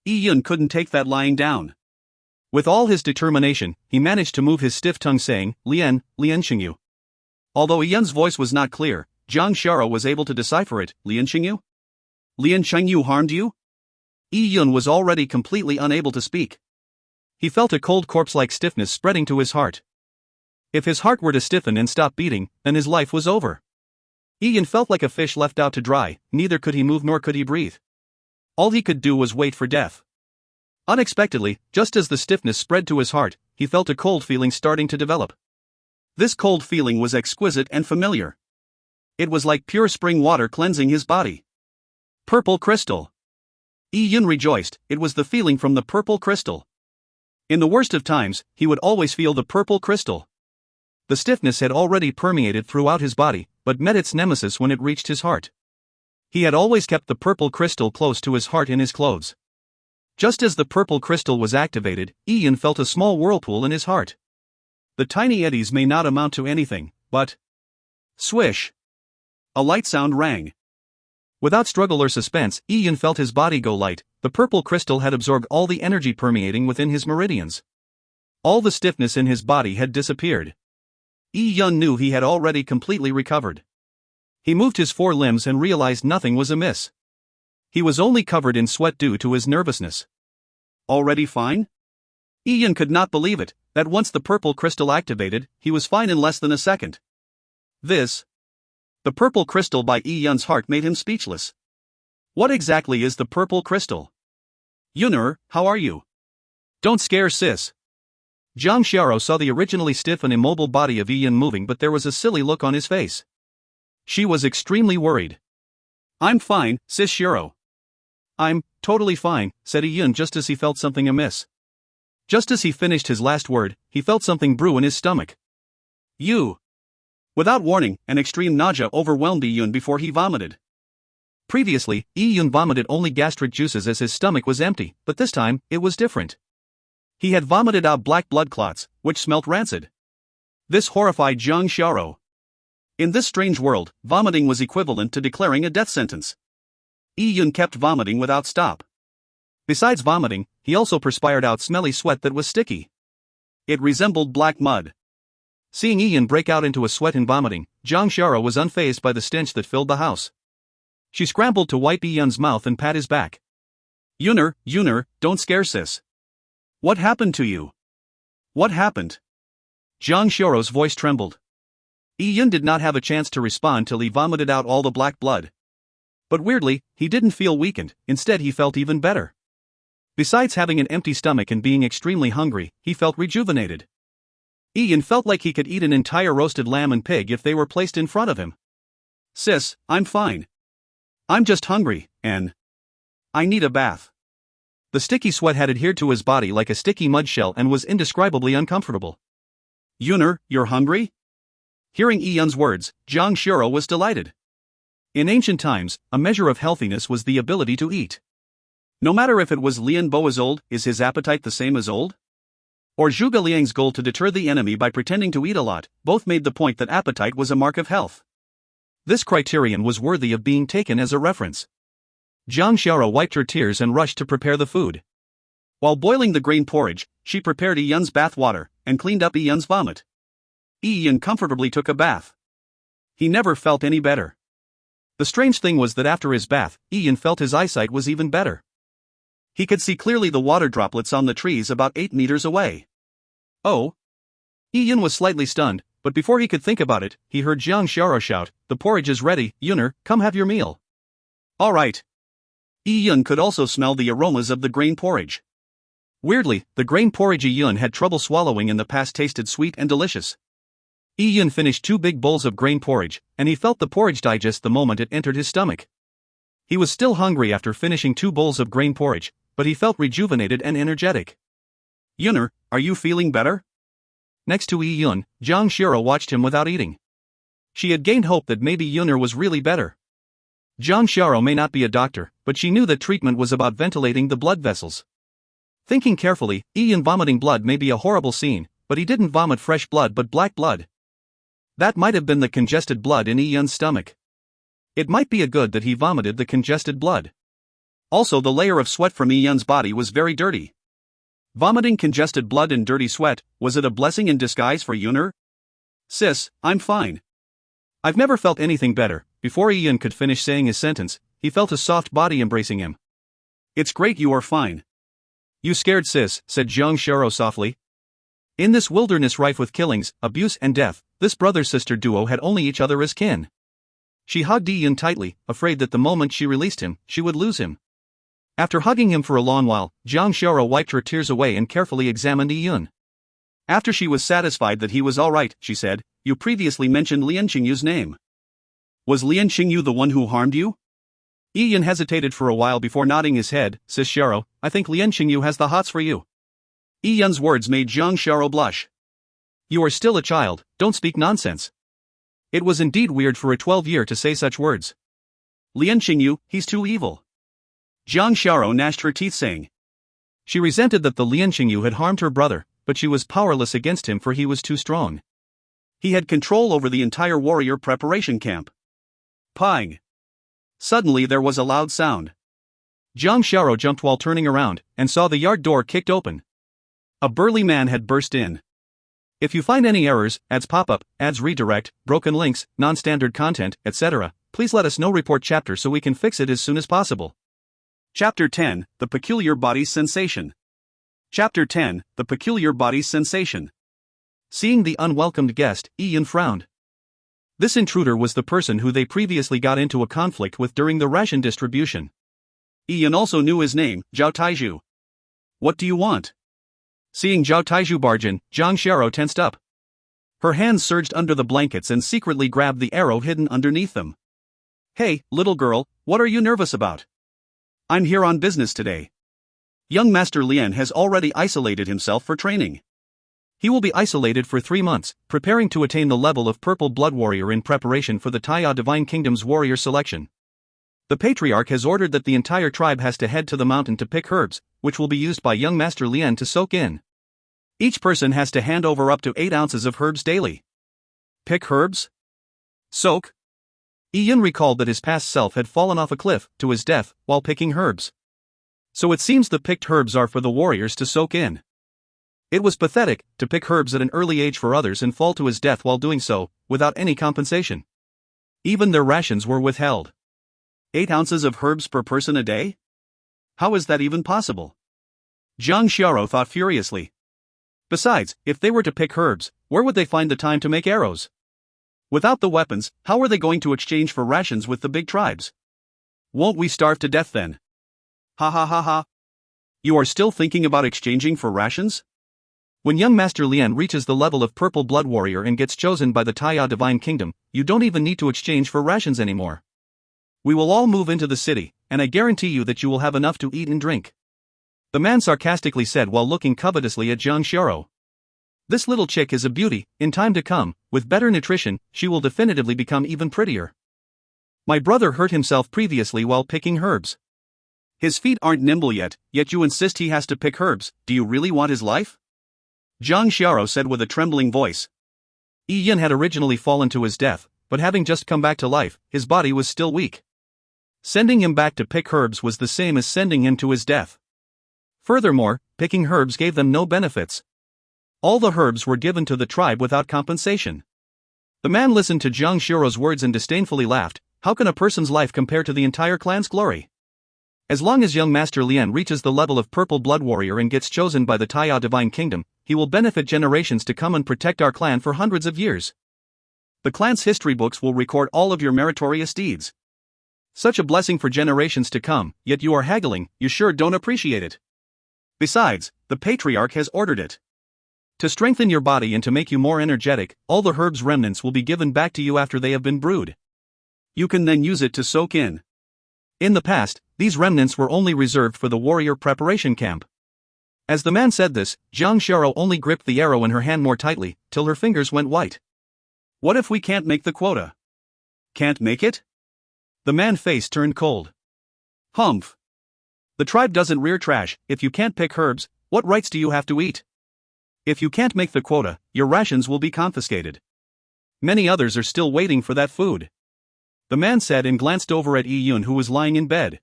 Yi-Yun couldn't take that lying down. With all his determination, he managed to move his stiff tongue saying, Lian Qingyu. Although Yi-Yun's voice was not clear, Jiang Xiaoro was able to decipher it. Lian Qingyu? Lian Qingyu harmed you? Yi-Yun was already completely unable to speak. He felt a cold corpse-like stiffness spreading to his heart. If his heart were to stiffen and stop beating, then his life was over. Yi-Yun felt like a fish left out to dry, neither could he move nor could he breathe. All he could do was wait for death. Unexpectedly, just as the stiffness spread to his heart, he felt a cold feeling starting to develop. This cold feeling was exquisite and familiar. It was like pure spring water cleansing his body. Purple crystal. Yi-Yun rejoiced, it was the feeling from the purple crystal. In the worst of times, he would always feel the purple crystal. The stiffness had already permeated throughout his body, but met its nemesis when it reached his heart. He had always kept the purple crystal close to his heart in his clothes. Just as the purple crystal was activated, Yi-Yun felt a small whirlpool in his heart. The tiny eddies may not amount to anything, but... swish! A light sound rang. Without struggle or suspense, Yi-Yun felt his body go light, The purple crystal had absorbed all the energy permeating within his meridians. All the stiffness in his body had disappeared. Yi Yun knew he had already completely recovered. He moved his 4 limbs and realized nothing was amiss. He was only covered in sweat due to his nervousness. Already fine? Yi Yun could not believe it, that once the purple crystal activated, he was fine in less than a second. The purple crystal by Yi Yun's heart made him speechless. What exactly is the purple crystal? Yun'er, how are you? Don't scare sis. Zhang Xiao saw the originally stiff and immobile body of Yi Yun moving, but there was a silly look on his face. She was extremely worried. I'm fine, sis Xiao. I'm totally fine, said Yi Yun just as he felt something amiss. Just as he finished his last word, he felt something brew in his stomach. Without warning, an extreme nausea overwhelmed Yi Yun before he vomited. Previously, Yi Yun vomited only gastric juices as his stomach was empty, but this time, it was different. He had vomited out black blood clots, which smelt rancid. This horrified Zhang Xiao. In this strange world, vomiting was equivalent to declaring a death sentence. Yi Yun kept vomiting without stop. Besides vomiting, he also perspired out smelly sweat that was sticky. It resembled black mud. Seeing Yi Yun break out into a sweat and vomiting, Zhang Xiao was unfazed by the stench that filled the house. She scrambled to wipe Yi Yun's mouth and pat his back. Yun'er, don't scare sis. What happened to you? What happened? Zhang Xiao's voice trembled. Yi Yun did not have a chance to respond till he vomited out all the black blood. But weirdly, he didn't feel weakened, instead he felt even better. Besides having an empty stomach and being extremely hungry, he felt rejuvenated. Yi Yun felt like he could eat an entire roasted lamb and pig if they were placed in front of him. Sis, I'm fine. I'm just hungry, and I need a bath. The sticky sweat had adhered to his body like a sticky mud shell and was indescribably uncomfortable. Yun'er, you're hungry? Hearing Yi Yun's words, Zhang Xiao was delighted. In ancient times, a measure of healthiness was the ability to eat. No matter if it was Lian Bo as old, is his appetite the same as old? Or Zhuge Liang's goal to deter the enemy by pretending to eat a lot, both made the point that appetite was a mark of health. This criterion was worthy of being taken as a reference. Zhang Xiao wiped her tears and rushed to prepare the food. While boiling the grain porridge, she prepared Yi Yun's bath water, and cleaned up Yi Yun's vomit. Yi Yun comfortably took a bath. He never felt any better. The strange thing was that after his bath, Yi Yun felt his eyesight was even better. He could see clearly the water droplets on the trees about 8 meters away. Oh! Yi Yun was slightly stunned, but before he could think about it, he heard Zhang Xiao shout, "The porridge is ready, Yun'er, come have your meal." All right. Yi Yun could also smell the aromas of the grain porridge. Weirdly, the grain porridge Yi Yun had trouble swallowing in the past tasted sweet and delicious. Yi Yun finished 2 big bowls of grain porridge, and he felt the porridge digest the moment it entered his stomach. He was still hungry after finishing 2 bowls of grain porridge, but he felt rejuvenated and energetic. Yun'er, are you feeling better? Next to Yi Yun, Zhang Xiao watched him without eating. She had gained hope that maybe Yun'er was really better. Zhang Xiao may not be a doctor, but she knew that treatment was about ventilating the blood vessels. Thinking carefully, Yi Yun vomiting blood may be a horrible scene, but he didn't vomit fresh blood but black blood. That might have been the congested blood in Yi Yun's stomach. It might be a good that he vomited the congested blood. Also, the layer of sweat from Yi Yun's body was very dirty. Vomiting congested blood and dirty sweat, was it a blessing in disguise for Yun'er? Sis, I'm fine. I've never felt anything better. Before Yi Yun could finish saying his sentence, he felt a soft body embracing him. It's great you are fine. You scared sis, said Zhang Xiao softly. In this wilderness rife with killings, abuse and death, this brother-sister duo had only each other as kin. She hugged Yi Yun tightly, afraid that the moment she released him, she would lose him. After hugging him for a long while, Zhang Xiao wiped her tears away and carefully examined Yi Yun. After she was satisfied that he was all right, she said, "You previously mentioned Lian Qingyu's name. Was Lian Qingyu the one who harmed you?" Yi Yun hesitated for a while before nodding his head. Sis Xiao, I think Lian Qingyu has the hots for you. Yi Yun's words made Zhang Xiao blush. You are still a child, don't speak nonsense. It was indeed weird for a 12-year to say such words. Lian Qingyu, he's too evil. Zhang Xiao gnashed her teeth saying. She resented that the Lian Qingyu had harmed her brother, but she was powerless against him for he was too strong. He had control over the entire warrior preparation camp. Pang! Suddenly there was a loud sound. Jiang Xiao jumped while turning around, and saw the yard door kicked open. A burly man had burst in. If you find any errors, ads pop up, ads redirect, broken links, non-standard content, etc., please let us know. Report chapter so we can fix it as soon as possible. Chapter 10, The Peculiar Body Sensation. Chapter 10, The Peculiar Body Sensation. Seeing the unwelcomed guest, Ian frowned. This intruder was the person who they previously got into a conflict with during the ration distribution. Ian also knew his name, Zhao Taizhu. What do you want? Seeing Zhao Taizhu barge in, Jiang Xiao tensed up. Her hands surged under the blankets and secretly grabbed the arrow hidden underneath them. Hey, little girl, what are you nervous about? I'm here on business today. Young Master Lian has already isolated himself for training. He will be isolated for 3 months, preparing to attain the level of Purple Blood Warrior in preparation for the Taiya Divine Kingdom's warrior selection. The Patriarch has ordered that the entire tribe has to head to the mountain to pick herbs, which will be used by young Master Lian to soak in. Each person has to hand over up to 8 ounces of herbs daily. Pick herbs? Soak? Ian recalled that his past self had fallen off a cliff, to his death, while picking herbs. So it seems the picked herbs are for the warriors to soak in. It was pathetic, to pick herbs at an early age for others and fall to his death while doing so, without any compensation. Even their rations were withheld. 8 ounces of herbs per person a day? How is that even possible? Jiang Xiao thought furiously. Besides, if they were to pick herbs, where would they find the time to make arrows? Without the weapons, how are they going to exchange for rations with the big tribes? Won't we starve to death then? Ha ha ha ha. You are still thinking about exchanging for rations? When young Master Lian reaches the level of Purple Blood Warrior and gets chosen by the Taiya Divine Kingdom, you don't even need to exchange for rations anymore. We will all move into the city, and I guarantee you that you will have enough to eat and drink. The man sarcastically said while looking covetously at Jiang Xiao. This little chick is a beauty. In time to come, with better nutrition, she will definitively become even prettier. My brother hurt himself previously while picking herbs. His feet aren't nimble yet you insist he has to pick herbs. Do you really want his life? Jiang Xiao said with a trembling voice. Ian had originally fallen to his death, but having just come back to life, his body was still weak. Sending him back to pick herbs was the same as sending him to his death. Furthermore, picking herbs gave them no benefits. All the herbs were given to the tribe without compensation. The man listened to Jiang Xiao's words and disdainfully laughed. How can a person's life compare to the entire clan's glory? As long as young Master Lian reaches the level of Purple Blood Warrior and gets chosen by the Taiya Divine Kingdom, he will benefit generations to come and protect our clan for hundreds of years. The clan's history books will record all of your meritorious deeds. Such a blessing for generations to come, yet you are haggling. You sure don't appreciate it. Besides, the Patriarch has ordered it. To strengthen your body and to make you more energetic, all the herbs' remnants will be given back to you after they have been brewed. You can then use it to soak in. In the past, these remnants were only reserved for the warrior preparation camp. As the man said this, Jiang Xiao only gripped the arrow in her hand more tightly, till her fingers went white. What if we can't make the quota? Can't make it? The man's face turned cold. Humph. The tribe doesn't rear trash. If you can't pick herbs, what rights do you have to eat? If you can't make the quota, your rations will be confiscated. Many others are still waiting for that food. The man said and glanced over at Yun who was lying in bed.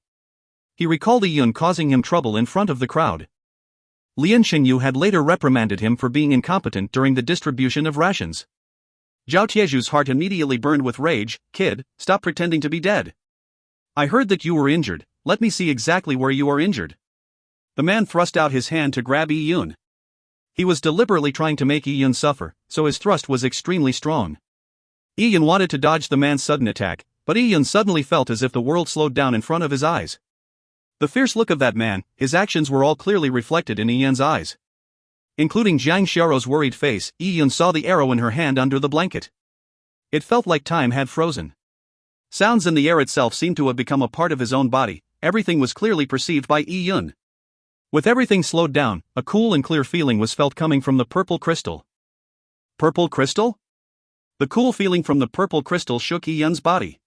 He recalled Yun causing him trouble in front of the crowd. Lian Xingyu had later reprimanded him for being incompetent during the distribution of rations. Zhao Tieju's heart immediately burned with rage. Kid, stop pretending to be dead. I heard that you were injured. Let me see exactly where you are injured. The man thrust out his hand to grab Yun. He was deliberately trying to make Yun suffer, so his thrust was extremely strong. Yun wanted to dodge the man's sudden attack, but Yun suddenly felt as if the world slowed down in front of his eyes. The fierce look of that man, his actions were all clearly reflected in Yun's eyes. Including Jiang Xiao's worried face, Yun saw the arrow in her hand under the blanket. It felt like time had frozen. Sounds in the air itself seemed to have become a part of his own body. Everything was clearly perceived by Yun. With everything slowed down, a cool and clear feeling was felt coming from the purple crystal. Purple crystal? The cool feeling from the purple crystal shook Yun's body.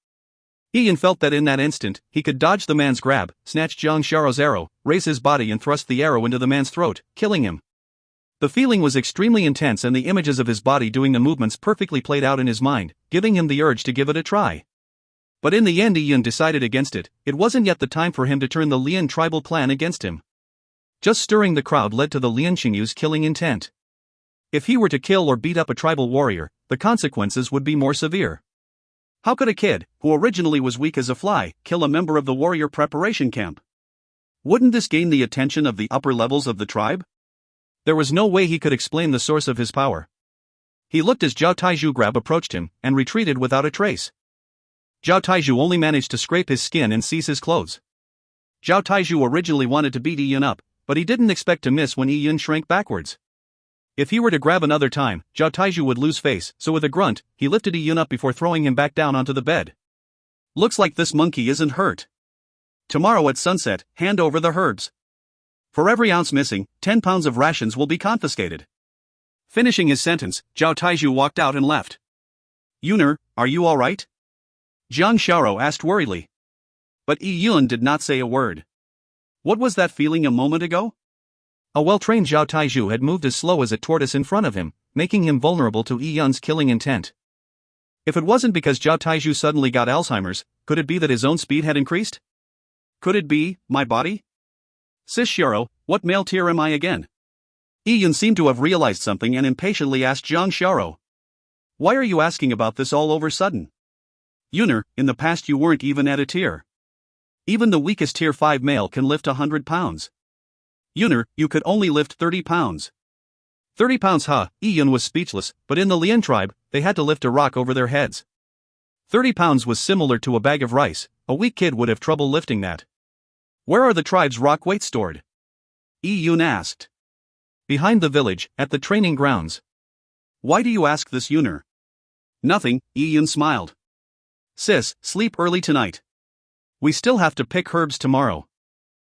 Yun felt that in that instant, he could dodge the man's grab, snatch Jiang Xiao's arrow, raise his body and thrust the arrow into the man's throat, killing him. The feeling was extremely intense and the images of his body doing the movements perfectly played out in his mind, giving him the urge to give it a try. But in the end Yun decided against it. It wasn't yet the time for him to turn the Lian tribal clan against him. Just stirring the crowd led to the Lian Xingyu's killing intent. If he were to kill or beat up a tribal warrior, the consequences would be more severe. How could a kid, who originally was weak as a fly, kill a member of the warrior preparation camp? Wouldn't this gain the attention of the upper levels of the tribe? There was no way he could explain the source of his power. He looked as Zhao Taizhu Grab approached him, and retreated without a trace. Zhao Taizhu only managed to scrape his skin and seize his clothes. Zhao Taizhu originally wanted to beat Yun up, but he didn't expect to miss when Yun shrank backwards. If he were to grab another time, Zhao Taizhu would lose face, so with a grunt, he lifted Yun up before throwing him back down onto the bed. Looks like this monkey isn't hurt. Tomorrow at sunset, hand over the herbs. For every ounce missing, 10 pounds of rations will be confiscated. Finishing his sentence, Zhao Taizhu walked out and left. Yuner, are you alright? Jiang Xiaoro asked worriedly. But Yun did not say a word. What was that feeling a moment ago? A well-trained Zhao Taizhu had moved as slow as a tortoise in front of him, making him vulnerable to Yun's killing intent. If it wasn't because Zhao Taizhu suddenly got Alzheimer's, could it be that his own speed had increased? Could it be my body? Sis Xiaoro, what male tier am I again? Yun seemed to have realized something and impatiently asked Jiang Xiaoro. Why are you asking about this all over sudden? Yuner, in the past you weren't even at a tier. Even the weakest tier 5 male can lift 100 pounds. Yuner, you could only lift 30 pounds. 30 pounds huh? Yun was speechless, but in the Lian tribe, they had to lift a rock over their heads. 30 pounds was similar to a bag of rice. A weak kid would have trouble lifting that. Where are the tribe's rock weights stored? Yun asked. Behind the village, at the training grounds. Why do you ask this, Yuner? Nothing, Yun smiled. Sis, sleep early tonight. We still have to pick herbs tomorrow.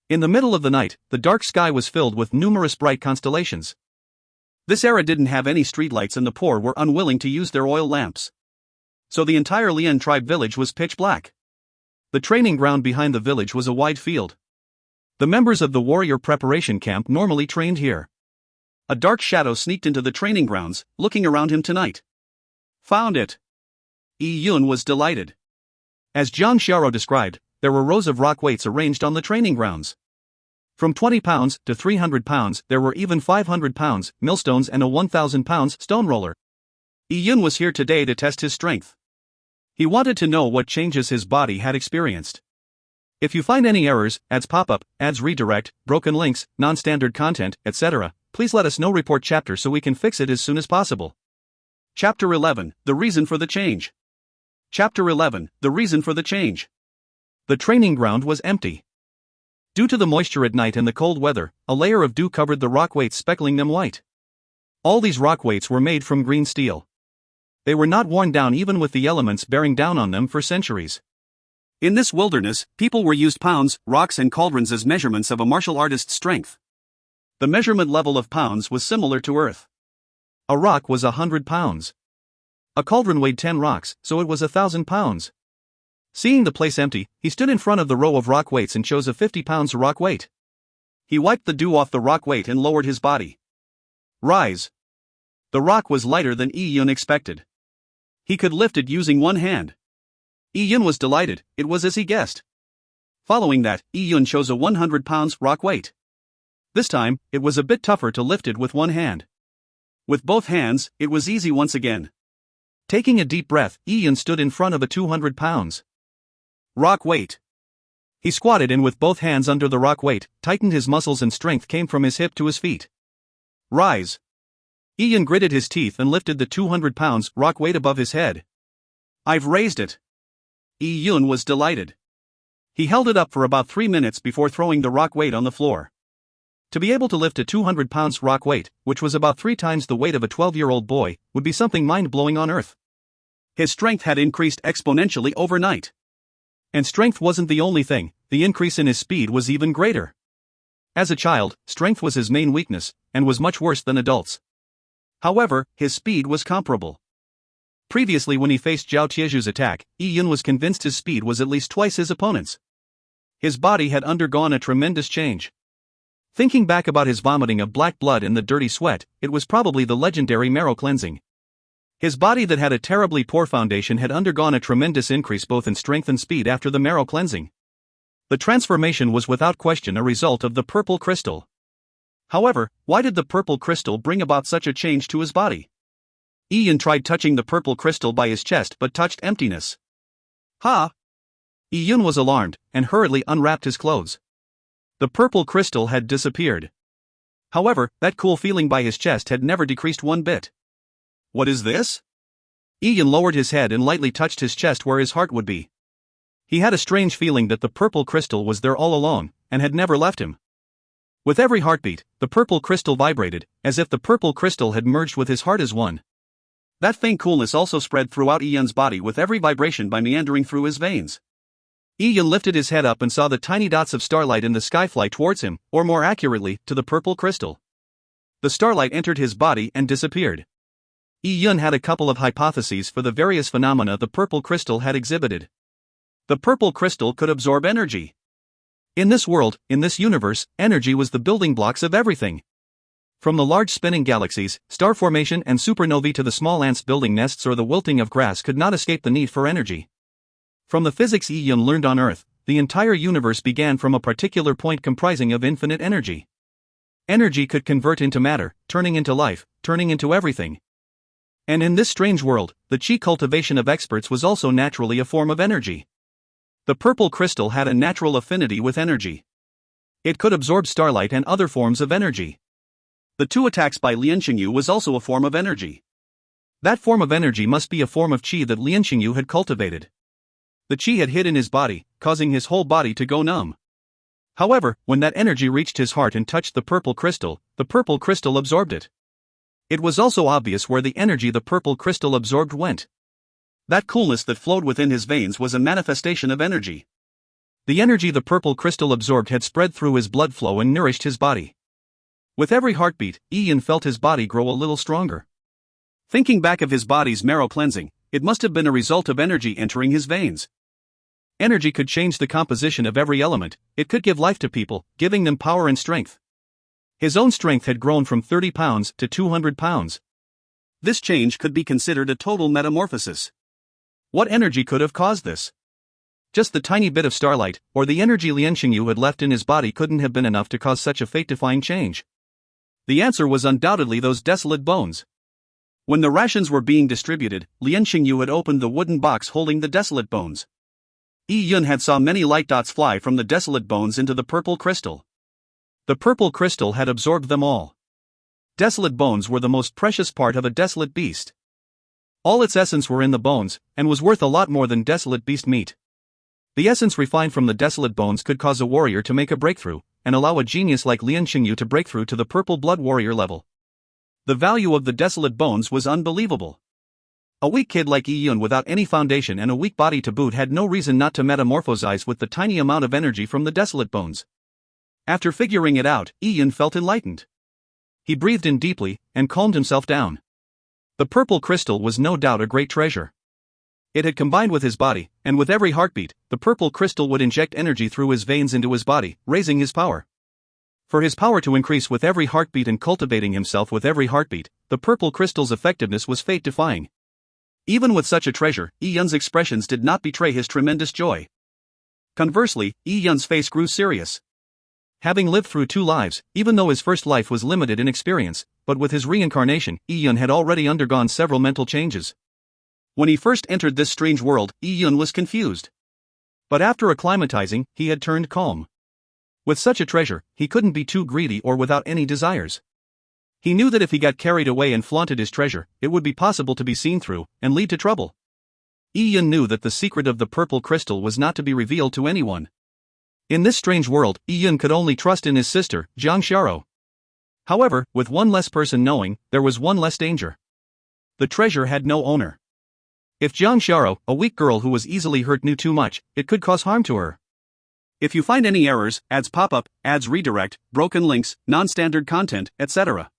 In the middle of the night, the dark sky was filled with numerous bright constellations. This era didn't have any streetlights and the poor were unwilling to use their oil lamps. So the entire Lian tribe village was pitch black. The training ground behind the village was a wide field. The members of the warrior preparation camp normally trained here. A dark shadow sneaked into the training grounds, looking around him tonight. Found it. Yun was delighted. As Jiang Xiaoro described, there were rows of rock weights arranged on the training grounds. From 20 pounds to 300 pounds, there were even 500 pounds, millstones and a 1,000 pounds stone roller. Yun was here today to test his strength. He wanted to know what changes his body had experienced. If you find any errors, ads pop up, ads redirect, broken links, non-standard content, etc., please let us know. Report chapter so we can fix it as soon as possible. Chapter 11, The Reason for the Change. Chapter 11, The Reason for the Change. The training ground was empty. Due to the moisture at night and the cold weather, a layer of dew covered the rock weights, speckling them white. All these rock weights were made from green steel. They were not worn down even with the elements bearing down on them for centuries. In this wilderness, people were used pounds, rocks and cauldrons as measurements of a martial artist's strength. The measurement level of pounds was similar to Earth. A rock was 100 pounds. A cauldron weighed 10 rocks, so it was 1,000 pounds. Seeing the place empty, he stood in front of the row of rock weights and chose a 50 pounds rock weight. He wiped the dew off the rock weight and lowered his body. Rise. The rock was lighter than Yun expected. He could lift it using one hand. Yun was delighted, it was as he guessed. Following that, Yun chose a 100 pounds rock weight. This time, it was a bit tougher to lift it with one hand. With both hands, it was easy once again. Taking a deep breath, Yun stood in front of a 200 pounds rock weight. He squatted and with both hands under the rock weight, tightened his muscles and strength came from his hip to his feet. Rise. Yun gritted his teeth and lifted the 200 pounds rock weight above his head. I've raised it. Yun was delighted. He held it up for about 3 minutes before throwing the rock weight on the floor. To be able to lift a 200 pounds rock weight, which was about 3 times the weight of a 12-year-old boy, would be something mind-blowing on Earth. His strength had increased exponentially overnight. And strength wasn't the only thing, the increase in his speed was even greater. As a child, strength was his main weakness, and was much worse than adults. However, his speed was comparable. Previously when he faced Zhao Tieju's attack, Yun was convinced his speed was at least twice his opponent's. His body had undergone a tremendous change. Thinking back about his vomiting of black blood and the dirty sweat, it was probably the legendary marrow cleansing. His body that had a terribly poor foundation had undergone a tremendous increase both in strength and speed after the marrow cleansing. The transformation was without question a result of the purple crystal. However, why did the purple crystal bring about such a change to his body? Ian tried touching the purple crystal by his chest but touched emptiness. Ha! Ian was alarmed, and hurriedly unwrapped his clothes. The purple crystal had disappeared. However, that cool feeling by his chest had never decreased one bit. What is this? Ian lowered his head and lightly touched his chest where his heart would be. He had a strange feeling that the purple crystal was there all along, and had never left him. With every heartbeat, the purple crystal vibrated, as if the purple crystal had merged with his heart as one. That faint coolness also spread throughout Ian's body with every vibration by meandering through his veins. Ian lifted his head up and saw the tiny dots of starlight in the sky fly towards him, or more accurately, to the purple crystal. The starlight entered his body and disappeared. Ian had a couple of hypotheses for the various phenomena the purple crystal had exhibited. The purple crystal could absorb energy. In this world, in this universe, energy was the building blocks of everything. From the large spinning galaxies, star formation and supernovae to the small ants building nests or the wilting of grass could not escape the need for energy. From the physics Ian learned on Earth, the entire universe began from a particular point comprising of infinite energy. Energy could convert into matter, turning into life, turning into everything. And in this strange world, the chi cultivation of experts was also naturally a form of energy. The purple crystal had a natural affinity with energy. It could absorb starlight and other forms of energy. The 2 attacks by Lian Xingyu was also a form of energy. That form of energy must be a form of qi that Lian Xingyu had cultivated. The qi had hid in his body, causing his whole body to go numb. However, when that energy reached his heart and touched the purple crystal absorbed it. It was also obvious where the energy the purple crystal absorbed went. That coolness that flowed within his veins was a manifestation of energy. The energy the purple crystal absorbed had spread through his blood flow and nourished his body. With every heartbeat, Ian felt his body grow a little stronger. Thinking back of his body's marrow cleansing, it must have been a result of energy entering his veins. Energy could change the composition of every element, it could give life to people, giving them power and strength. His own strength had grown from 30 pounds to 200 pounds. This change could be considered a total metamorphosis. What energy could have caused this? Just the tiny bit of starlight, or the energy Lian Xingyu had left in his body couldn't have been enough to cause such a fate-defying change. The answer was undoubtedly those desolate bones. When the rations were being distributed, Lian Xingyu had opened the wooden box holding the desolate bones. Yun had saw many light dots fly from the desolate bones into the purple crystal. The purple crystal had absorbed them all. Desolate bones were the most precious part of a desolate beast. All its essence were in the bones, and was worth a lot more than desolate beast meat. The essence refined from the desolate bones could cause a warrior to make a breakthrough, and allow a genius like Lian Xingyu to break through to the purple blood warrior level. The value of the desolate bones was unbelievable. A weak kid like Yun without any foundation and a weak body to boot had no reason not to metamorphosize with the tiny amount of energy from the desolate bones. After figuring it out, Yun felt enlightened. He breathed in deeply, and calmed himself down. The purple crystal was no doubt a great treasure. It had combined with his body, and with every heartbeat, the purple crystal would inject energy through his veins into his body, raising his power. For his power to increase with every heartbeat and cultivating himself with every heartbeat, the purple crystal's effectiveness was fate-defying. Even with such a treasure, Yun's expressions did not betray his tremendous joy. Conversely, Yun's face grew serious. Having lived through 2 lives, even though his first life was limited in experience, but with his reincarnation, Yun had already undergone several mental changes. When he first entered this strange world, Yun was confused. But after acclimatizing, he had turned calm. With such a treasure, he couldn't be too greedy or without any desires. He knew that if he got carried away and flaunted his treasure, it would be possible to be seen through, and lead to trouble. Yun knew that the secret of the purple crystal was not to be revealed to anyone. In this strange world, Yun could only trust in his sister, Jiang Xiao. However, with one less person knowing, there was one less danger. The treasure had no owner. If Jiang Xiao, a weak girl who was easily hurt, knew too much, it could cause harm to her. If you find any errors, ads pop up, ads redirect, broken links, non-standard content, etc.,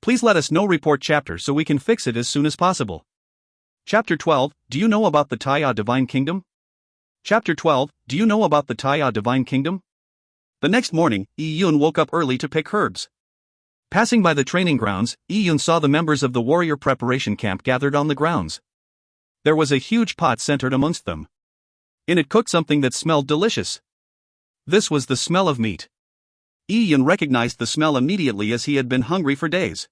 please let us know. Report chapter so we can fix it as soon as possible. Chapter 12, Do you know about the Taiya Divine Kingdom? Chapter 12, Do you know about the Taiya Divine Kingdom? The next morning, Yun woke up early to pick herbs. Passing by the training grounds, Yun saw the members of the warrior preparation camp gathered on the grounds. There was a huge pot centered amongst them. In it cooked something that smelled delicious. This was the smell of meat. Yun recognized the smell immediately as he had been hungry for days.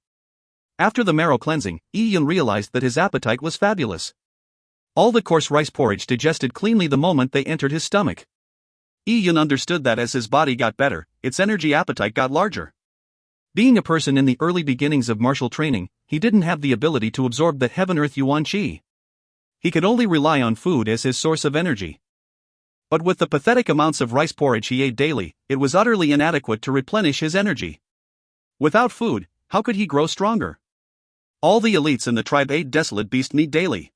After the marrow cleansing, Yun realized that his appetite was fabulous. All the coarse rice porridge digested cleanly the moment they entered his stomach. Yun understood that as his body got better, its energy appetite got larger. Being a person in the early beginnings of martial training, he didn't have the ability to absorb that heaven-earth yuan qi. He could only rely on food as his source of energy. But with the pathetic amounts of rice porridge he ate daily, it was utterly inadequate to replenish his energy. Without food, how could he grow stronger? All the elites in the tribe ate desolate beast meat daily.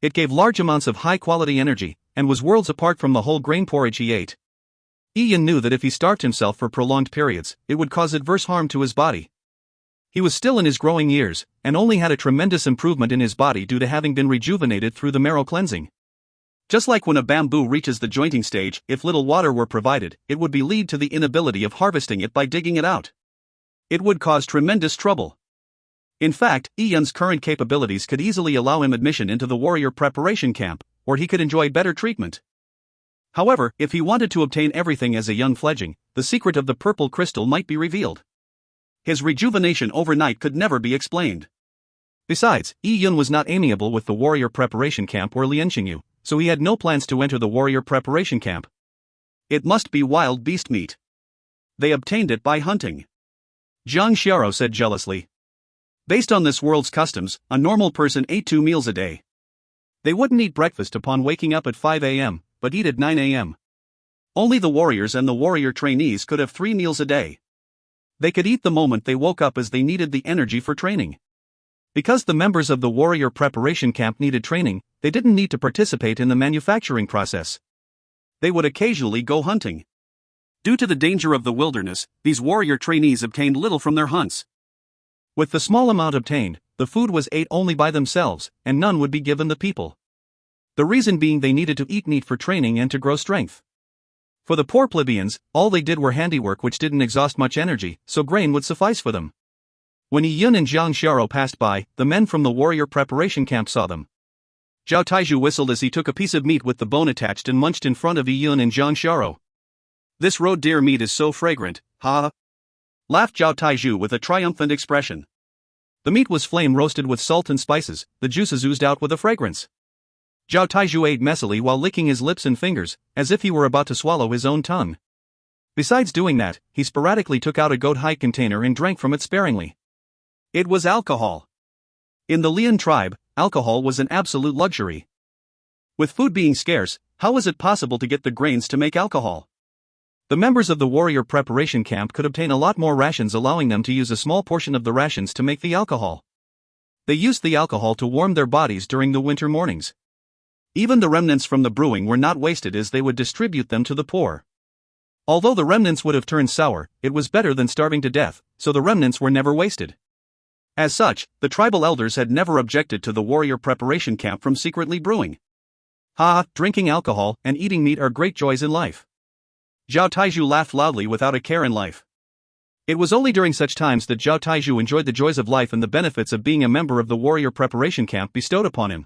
It gave large amounts of high-quality energy, and was worlds apart from the whole grain porridge he ate. Yun knew that if he starved himself for prolonged periods, it would cause adverse harm to his body. He was still in his growing years, and only had a tremendous improvement in his body due to having been rejuvenated through the marrow cleansing. Just like when a bamboo reaches the jointing stage, if little water were provided, it would lead to the inability of harvesting it by digging it out. It would cause tremendous trouble. In fact, Yun's current capabilities could easily allow him admission into the warrior preparation camp, where he could enjoy better treatment. However, if he wanted to obtain everything as a young fledgling, the secret of the purple crystal might be revealed. His rejuvenation overnight could never be explained. Besides, Yun was not amiable with the warrior preparation camp or Lianxingyu, so he had no plans to enter the warrior preparation camp. It must be wild beast meat. They obtained it by hunting. Zhang Xiao said jealously. Based on this world's customs, a normal person ate 2 meals a day. They wouldn't eat breakfast upon waking up at 5 a.m., but eat at 9 a.m. Only the warriors and the warrior trainees could have 3 meals a day. They could eat the moment they woke up as they needed the energy for training. Because the members of the warrior preparation camp needed training, they didn't need to participate in the manufacturing process. They would occasionally go hunting. Due to the danger of the wilderness, these warrior trainees obtained little from their hunts. With the small amount obtained, the food was ate only by themselves, and none would be given the people. The reason being they needed to eat meat for training and to grow strength. For the poor plebeians, all they did were handiwork which didn't exhaust much energy, so grain would suffice for them. When Yun and Zhang Xiao passed by, the men from the warrior preparation camp saw them. Zhao Taizhu whistled as he took a piece of meat with the bone attached and munched in front of Yun and Zhang Xiao. This roe deer meat is so fragrant, ha! Laughed Zhao Taizhu with a triumphant expression. The meat was flame roasted with salt and spices, the juices oozed out with a fragrance. Zhao Taizhu ate messily while licking his lips and fingers, as if he were about to swallow his own tongue. Besides doing that, he sporadically took out a goat hide container and drank from it sparingly. It was alcohol. In the Lian tribe, alcohol was an absolute luxury. With food being scarce, how was it possible to get the grains to make alcohol? The members of the warrior preparation camp could obtain a lot more rations, allowing them to use a small portion of the rations to make the alcohol. They used the alcohol to warm their bodies during the winter mornings. Even the remnants from the brewing were not wasted, as they would distribute them to the poor. Although the remnants would have turned sour, it was better than starving to death, so the remnants were never wasted. As such, the tribal elders had never objected to the warrior preparation camp from secretly brewing. Drinking alcohol and eating meat are great joys in life. Zhao Taizhu laughed loudly without a care in life. It was only during such times that Zhao Taizhu enjoyed the joys of life and the benefits of being a member of the warrior preparation camp bestowed upon him.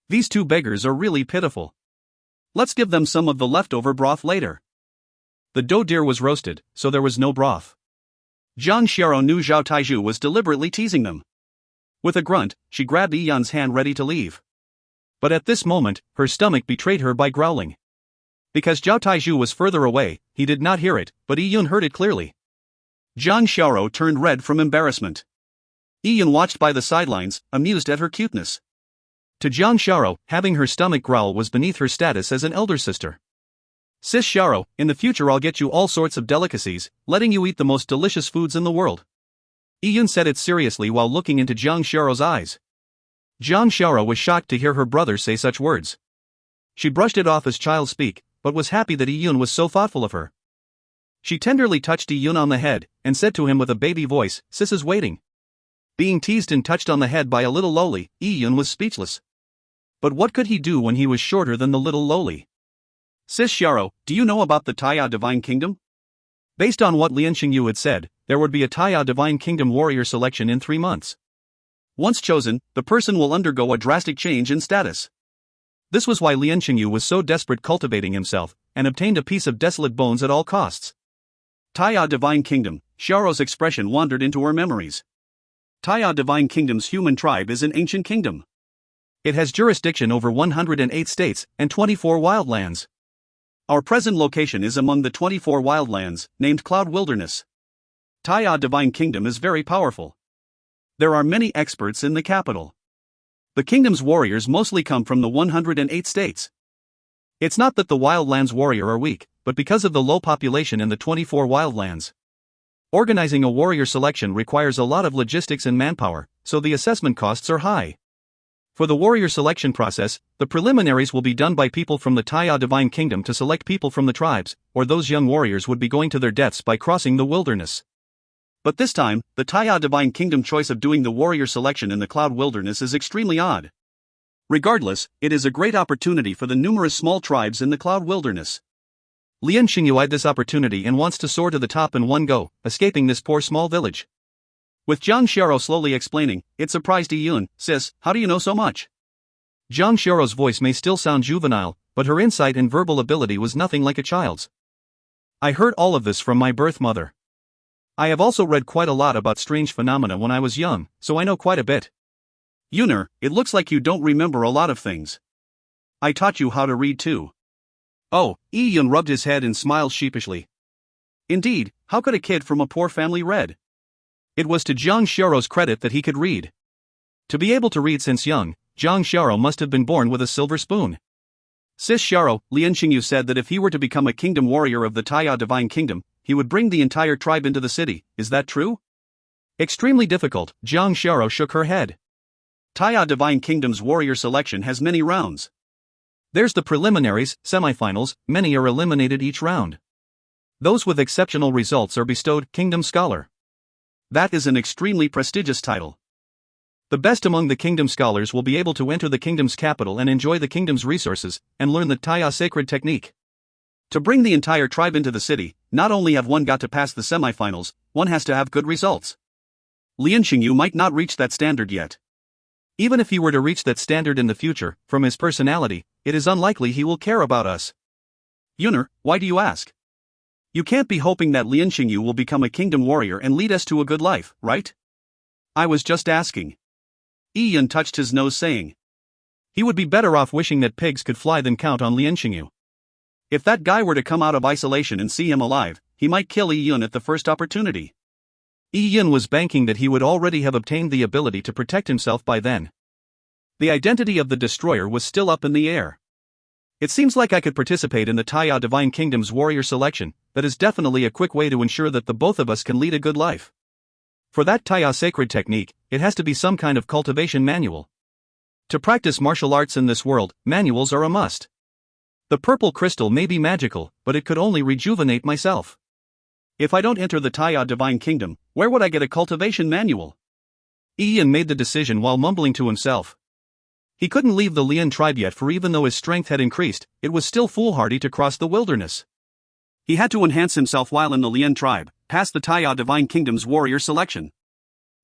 These two beggars are really pitiful. Let's give them some of the leftover broth later. The doe deer was roasted, so there was no broth. Zhang Xiao knew Zhao Taizhu was deliberately teasing them. With a grunt, she grabbed Yun's hand ready to leave. But at this moment, her stomach betrayed her by growling. Because Zhao Taizhu was further away, he did not hear it, but Yun heard it clearly. Zhang Xiao turned red from embarrassment. Yun watched by the sidelines, amused at her cuteness. To Zhang Xiao, having her stomach growl was beneath her status as an elder sister. Sis Xiao, in the future I'll get you all sorts of delicacies, letting you eat the most delicious foods in the world. Yun said it seriously while looking into Zhang Xiao's eyes. Zhang Xiao was shocked to hear her brother say such words. She brushed it off as child speak, but was happy that Yun was so thoughtful of her. She tenderly touched Yun on the head, and said to him with a baby voice, "Sis is waiting." Being teased and touched on the head by a little lowly, Yun was speechless. But what could he do when he was shorter than the little lowly? "Sis Xiao, do you know about the Taya Divine Kingdom?" Based on what Lianxingyu had said, there would be a Taya Divine Kingdom warrior selection in 3 months. Once chosen, the person will undergo a drastic change in status. This was why Lian Xingyu was so desperate cultivating himself, and obtained a piece of desolate bones at all costs. Taya Divine Kingdom, Xiaoro's expression wandered into her memories. Taya Divine Kingdom's human tribe is an ancient kingdom. It has jurisdiction over 108 states and 24 wildlands. Our present location is among the 24 wildlands, named Cloud Wilderness. Taya Divine Kingdom is very powerful. There are many experts in the capital. The kingdom's warriors mostly come from the 108 states. It's not that the wildlands warrior are weak, but because of the low population in the 24 wildlands. Organizing a warrior selection requires a lot of logistics and manpower, so the assessment costs are high. For the warrior selection process, the preliminaries will be done by people from the Taya Divine Kingdom to select people from the tribes, or those young warriors would be going to their deaths by crossing the wilderness. But this time, the Taya Divine Kingdom choice of doing the warrior selection in the Cloud Wilderness is extremely odd. Regardless, it is a great opportunity for the numerous small tribes in the Cloud Wilderness. Lian Xingyu eyed this opportunity and wants to soar to the top in one go, escaping this poor small village. With Zhang Xiaoro slowly explaining, it surprised Yun, "Sis, how do you know so much?" Zhang Xiaoro's voice may still sound juvenile, but her insight and verbal ability was nothing like a child's. "I heard all of this from my birth mother. I have also read quite a lot about strange phenomena when I was young, so I know quite a bit." "Yuner, it looks like you don't remember a lot of things. I taught you how to read too." "Oh," Yun rubbed his head and smiled sheepishly. Indeed, how could a kid from a poor family read? It was to Zhang Xiaoro's credit that he could read. To be able to read since young, Zhang Xiaoro must have been born with a silver spoon. "Sis Xiaoro," Lian Xingyu said that if he were to become a kingdom warrior of the Taya Divine Kingdom, he would bring the entire tribe into the city. Is that true? Extremely difficult, Zhang Xiaoro shook her head. Taya Divine Kingdom's warrior selection has many rounds. There's the preliminaries, semifinals, many are eliminated each round. Those with exceptional results are bestowed Kingdom Scholar. That is an extremely prestigious title. The best among the Kingdom Scholars will be able to enter the Kingdom's capital and enjoy the Kingdom's resources, and learn the Taya sacred technique. To bring the entire tribe into the city, not only have one got to pass the semifinals, one has to have good results. Lian Xingyu might not reach that standard yet. Even if he were to reach that standard in the future, from his personality, it is unlikely he will care about us. Yuner, why do you ask? You can't be hoping that Lian Xingyu will become a kingdom warrior and lead us to a good life, right? I was just asking. Yun touched his nose saying. He would be better off wishing that pigs could fly than count on Lian Xingyu. If that guy were to come out of isolation and see him alive, he might kill Yun at the first opportunity. Yun was banking that he would already have obtained the ability to protect himself by then. The identity of the destroyer was still up in the air. It seems like I could participate in the Taya Divine Kingdom's warrior selection. That is definitely a quick way to ensure that the both of us can lead a good life. For that Taya sacred technique, it has to be some kind of cultivation manual. To practice martial arts in this world, manuals are a must. The purple crystal may be magical, but it could only rejuvenate myself. If I don't enter the Taya Divine Kingdom, where would I get a cultivation manual? Ian made the decision while mumbling to himself. He couldn't leave the Lian tribe yet, for even though his strength had increased, it was still foolhardy to cross the wilderness. He had to enhance himself while in the Lian tribe, past the Taya Divine Kingdom's warrior selection.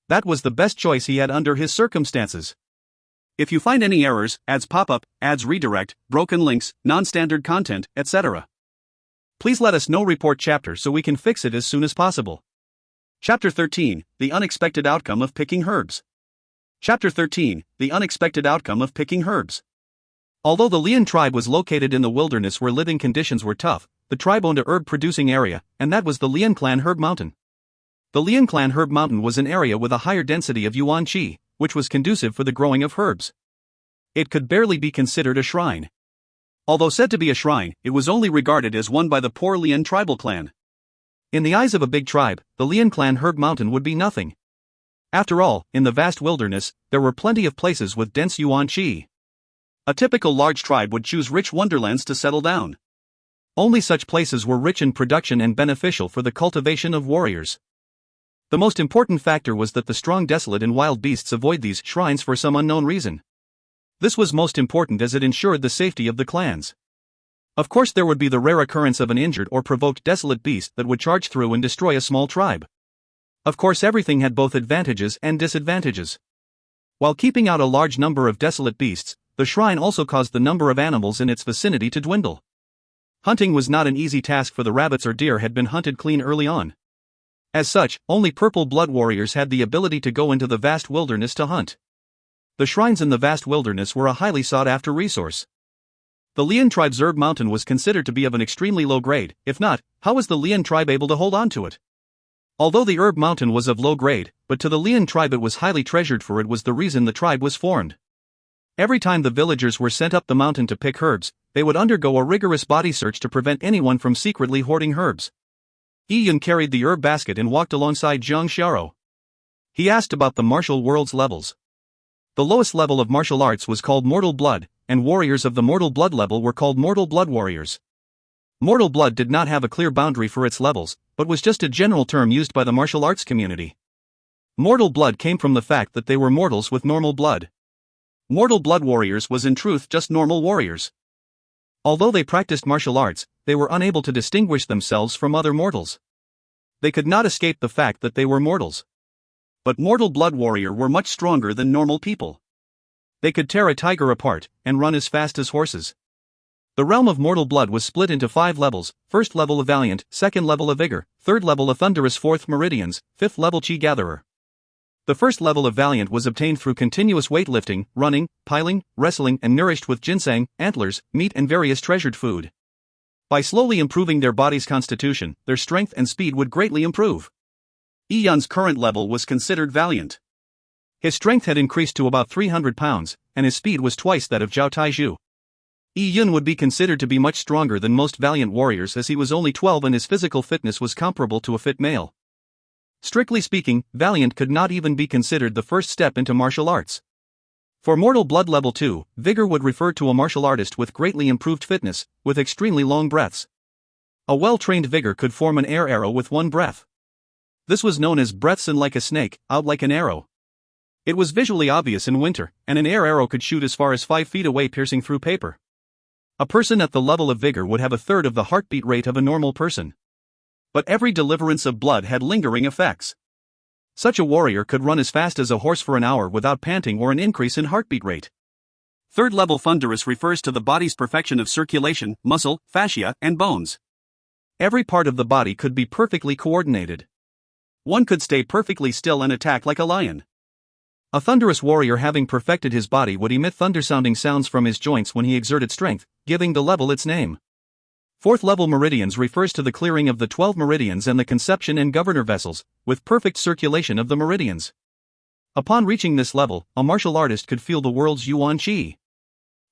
That was the best choice he had under his circumstances. If you find any errors, ads pop up, ads redirect, broken links, non-standard content, etc., please let us know. Report chapter so we can fix it as soon as possible. Chapter 13, The Unexpected Outcome of Picking Herbs. Chapter 13, The Unexpected Outcome of Picking Herbs. Although the Lian tribe was located in the wilderness where living conditions were tough, the tribe owned a herb-producing area, and that was the Lian Clan Herb Mountain. The Lian Clan Herb Mountain was an area with a higher density of yuan qi, which was conducive for the growing of herbs. It could barely be considered a shrine. Although said to be a shrine, it was only regarded as one by the poor Lian tribal clan. In the eyes of a big tribe, the Lian Clan Herb Mountain would be nothing. After all, in the vast wilderness, there were plenty of places with dense yuan qi. A typical large tribe would choose rich wonderlands to settle down. Only such places were rich in production and beneficial for the cultivation of warriors. The most important factor was that the strong, desolate and wild beasts avoid these shrines for some unknown reason. This was most important as it ensured the safety of the clans. Of course, there would be the rare occurrence of an injured or provoked desolate beast that would charge through and destroy a small tribe. Of course, everything had both advantages and disadvantages. While keeping out a large number of desolate beasts, the shrine also caused the number of animals in its vicinity to dwindle. Hunting was not an easy task, for the rabbits or deer had been hunted clean early on. As such, only purple blood warriors had the ability to go into the vast wilderness to hunt. The shrines in the vast wilderness were a highly sought-after resource. The Lian tribe's herb mountain was considered to be of an extremely low grade. If not, how was the Lian tribe able to hold on to it? Although the herb mountain was of low grade, but to the Lian tribe it was highly treasured, for it was the reason the tribe was formed. Every time the villagers were sent up the mountain to pick herbs, they would undergo a rigorous body search to prevent anyone from secretly hoarding herbs. Yun carried the herb basket and walked alongside Zhang Xiao. He asked about the martial world's levels. The lowest level of martial arts was called Mortal Blood, and warriors of the Mortal Blood level were called Mortal Blood Warriors. Mortal Blood did not have a clear boundary for its levels, but was just a general term used by the martial arts community. Mortal Blood came from the fact that they were mortals with normal blood. Mortal Blood Warriors was in truth just normal warriors. Although they practiced martial arts, they were unable to distinguish themselves from other mortals. They could not escape the fact that they were mortals. But Mortal Blood Warrior were much stronger than normal people. They could tear a tiger apart and run as fast as horses. The realm of Mortal Blood was split into 5 levels: first level of Valiant, second level of Vigor, third level of Thunderous, fourth Meridians, fifth level Chi Gatherer. The first level of Valiant was obtained through continuous weightlifting, running, piling, wrestling, and nourished with ginseng, antlers, meat, and various treasured food. By slowly improving their body's constitution, their strength and speed would greatly improve. Yun's current level was considered Valiant. His strength had increased to about 300 pounds, and his speed was twice that of Zhao Taizhu. Yun would be considered to be much stronger than most valiant warriors, as he was only 12 and his physical fitness was comparable to a fit male. Strictly speaking, Valiant could not even be considered the first step into martial arts. For Mortal Blood Level 2, Vigor would refer to a martial artist with greatly improved fitness, with extremely long breaths. A well-trained Vigor could form an air arrow with one breath. This was known as breaths in like a snake, out like an arrow. It was visually obvious in winter, and an air arrow could shoot as far as 5 feet away, piercing through paper. A person at the level of Vigor would have a third of the heartbeat rate of a normal person. But every deliverance of blood had lingering effects. Such a warrior could run as fast as a horse for an hour without panting or an increase in heartbeat rate. Third level Thunderous refers to the body's perfection of circulation, muscle, fascia, and bones. Every part of the body could be perfectly coordinated. One could stay perfectly still and attack like a lion. A thunderous warrior, having perfected his body, would emit thunder-sounding sounds from his joints when he exerted strength, giving the level its name. Fourth level Meridians refers to the clearing of the 12 meridians and the conception and governor vessels, with perfect circulation of the meridians. Upon reaching this level, a martial artist could feel the world's Yuan Qi.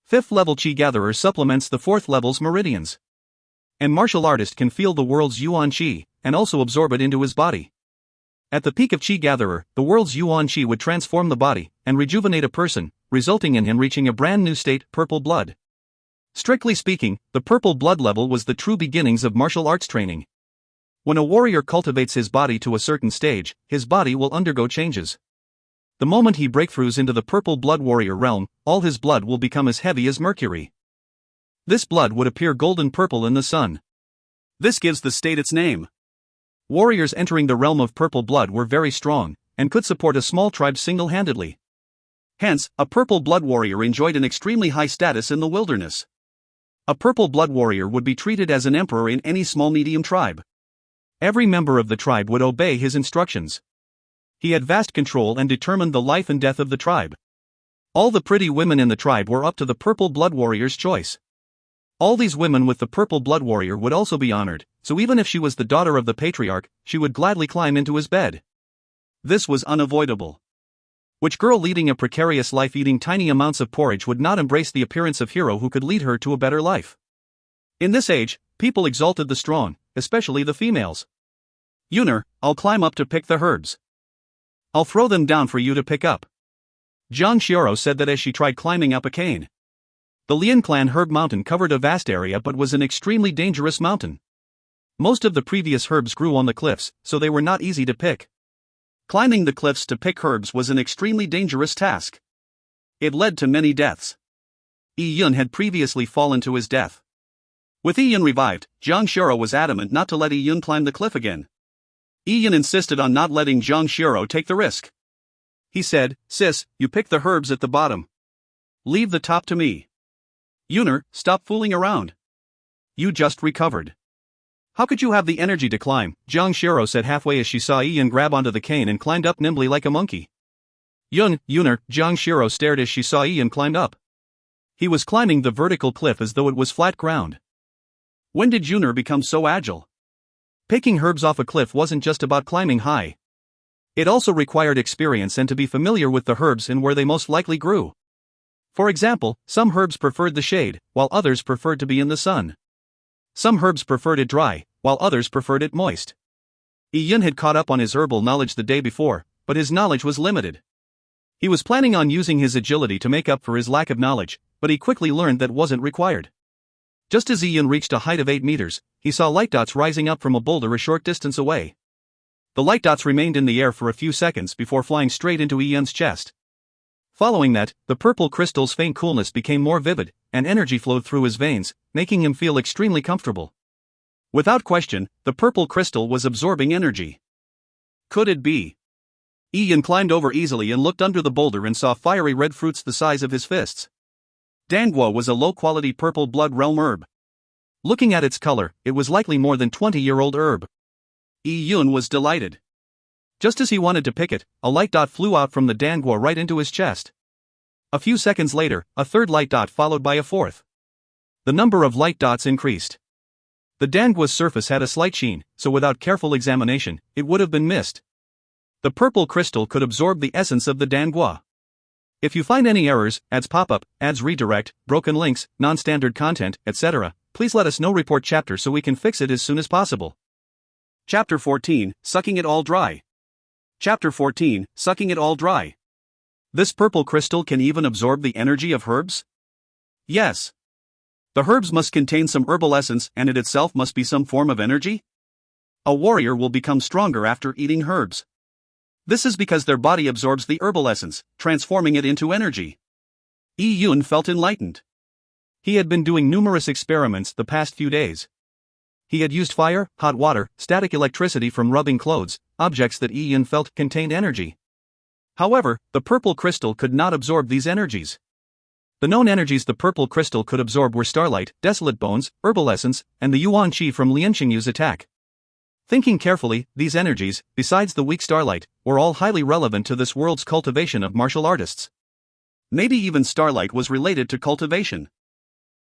Fifth level Qi Gatherer supplements the fourth level's meridians. An martial artist can feel the world's Yuan Qi, and also absorb it into his body. At the peak of Qi Gatherer, the world's Yuan Qi would transform the body, and rejuvenate a person, resulting in him reaching a brand new state, Purple Blood. Strictly speaking, the Purple Blood level was the true beginnings of martial arts training. When a warrior cultivates his body to a certain stage, his body will undergo changes. The moment he breakthroughs into the Purple Blood Warrior realm, all his blood will become as heavy as mercury. This blood would appear golden purple in the sun. This gives the state its name. Warriors entering the realm of Purple Blood were very strong, and could support a small tribe single-handedly. Hence, a Purple Blood Warrior enjoyed an extremely high status in the wilderness. A Purple Blood Warrior would be treated as an emperor in any small-medium tribe. Every member of the tribe would obey his instructions. He had vast control and determined the life and death of the tribe. All the pretty women in the tribe were up to the Purple Blood Warrior's choice. All these women with the Purple Blood Warrior would also be honored, so even if she was the daughter of the patriarch, she would gladly climb into his bed. This was unavoidable. Which girl leading a precarious life eating tiny amounts of porridge would not embrace the appearance of hero who could lead her to a better life? In this age, people exalted the strong, especially the females. Yuner, I'll climb up to pick the herbs. I'll throw them down for you to pick up. Zhang Xioro said that as she tried climbing up a cane. The Lian clan herb mountain covered a vast area but was an extremely dangerous mountain. Most of the previous herbs grew on the cliffs, so they were not easy to pick. Climbing the cliffs to pick herbs was an extremely dangerous task. It led to many deaths. Yun had previously fallen to his death. With Yun revived, Zhang Xioro was adamant not to let Yun climb the cliff again. Ian insisted on not letting Zhang Xiao take the risk. He said, "Sis, you pick the herbs at the bottom. Leave the top to me. Yuner, stop fooling around. You just recovered. How could you have the energy to climb?" Zhang Xiao said halfway as she saw Ian grab onto the cane and climbed up nimbly like a monkey. Yuner, Zhang Xiao stared as she saw Ian climb up. He was climbing the vertical cliff as though it was flat ground. When did Yuner become so agile? Picking herbs off a cliff wasn't just about climbing high. It also required experience and to be familiar with the herbs and where they most likely grew. For example, some herbs preferred the shade, while others preferred to be in the sun. Some herbs preferred it dry, while others preferred it moist. Ian had caught up on his herbal knowledge the day before, but his knowledge was limited. He was planning on using his agility to make up for his lack of knowledge, but he quickly learned that wasn't required. Just as Ian reached a height of 8 meters, he saw light dots rising up from a boulder a short distance away. The light dots remained in the air for a few seconds before flying straight into Ian's chest. Following that, the purple crystal's faint coolness became more vivid, and energy flowed through his veins, making him feel extremely comfortable. Without question, the purple crystal was absorbing energy. Could it be? Ian climbed over easily and looked under the boulder and saw fiery red fruits the size of his fists. Dangua was a low-quality purple blood realm herb. Looking at its color, it was likely more than 20-year-old herb. Ian was delighted. Just as he wanted to pick it, a light dot flew out from the Dangua right into his chest. A few seconds later, a third light dot followed by a fourth. The number of light dots increased. The Dangua's surface had a slight sheen, so without careful examination, it would have been missed. The purple crystal could absorb the essence of the Dangua. If you find any errors, ads pop up, ads redirect, broken links, non-standard content, etc., please let us know. Report chapter so we can fix it as soon as possible. Chapter 14, Sucking It All Dry. Chapter 14, Sucking It All Dry. This purple crystal can even absorb the energy of herbs? Yes. The herbs must contain some herbal essence and it itself must be some form of energy? A warrior will become stronger after eating herbs. This is because their body absorbs the herbal essence, transforming it into energy. Yun felt enlightened. He had been doing numerous experiments the past few days. He had used fire, hot water, static electricity from rubbing clothes, objects that Yun felt contained energy. However, the purple crystal could not absorb these energies. The known energies the purple crystal could absorb were starlight, desolate bones, herbal essence, and the yuan qi from Lianqingyu's attack. Thinking carefully, these energies, besides the weak starlight, were all highly relevant to this world's cultivation of martial artists. Maybe even starlight was related to cultivation.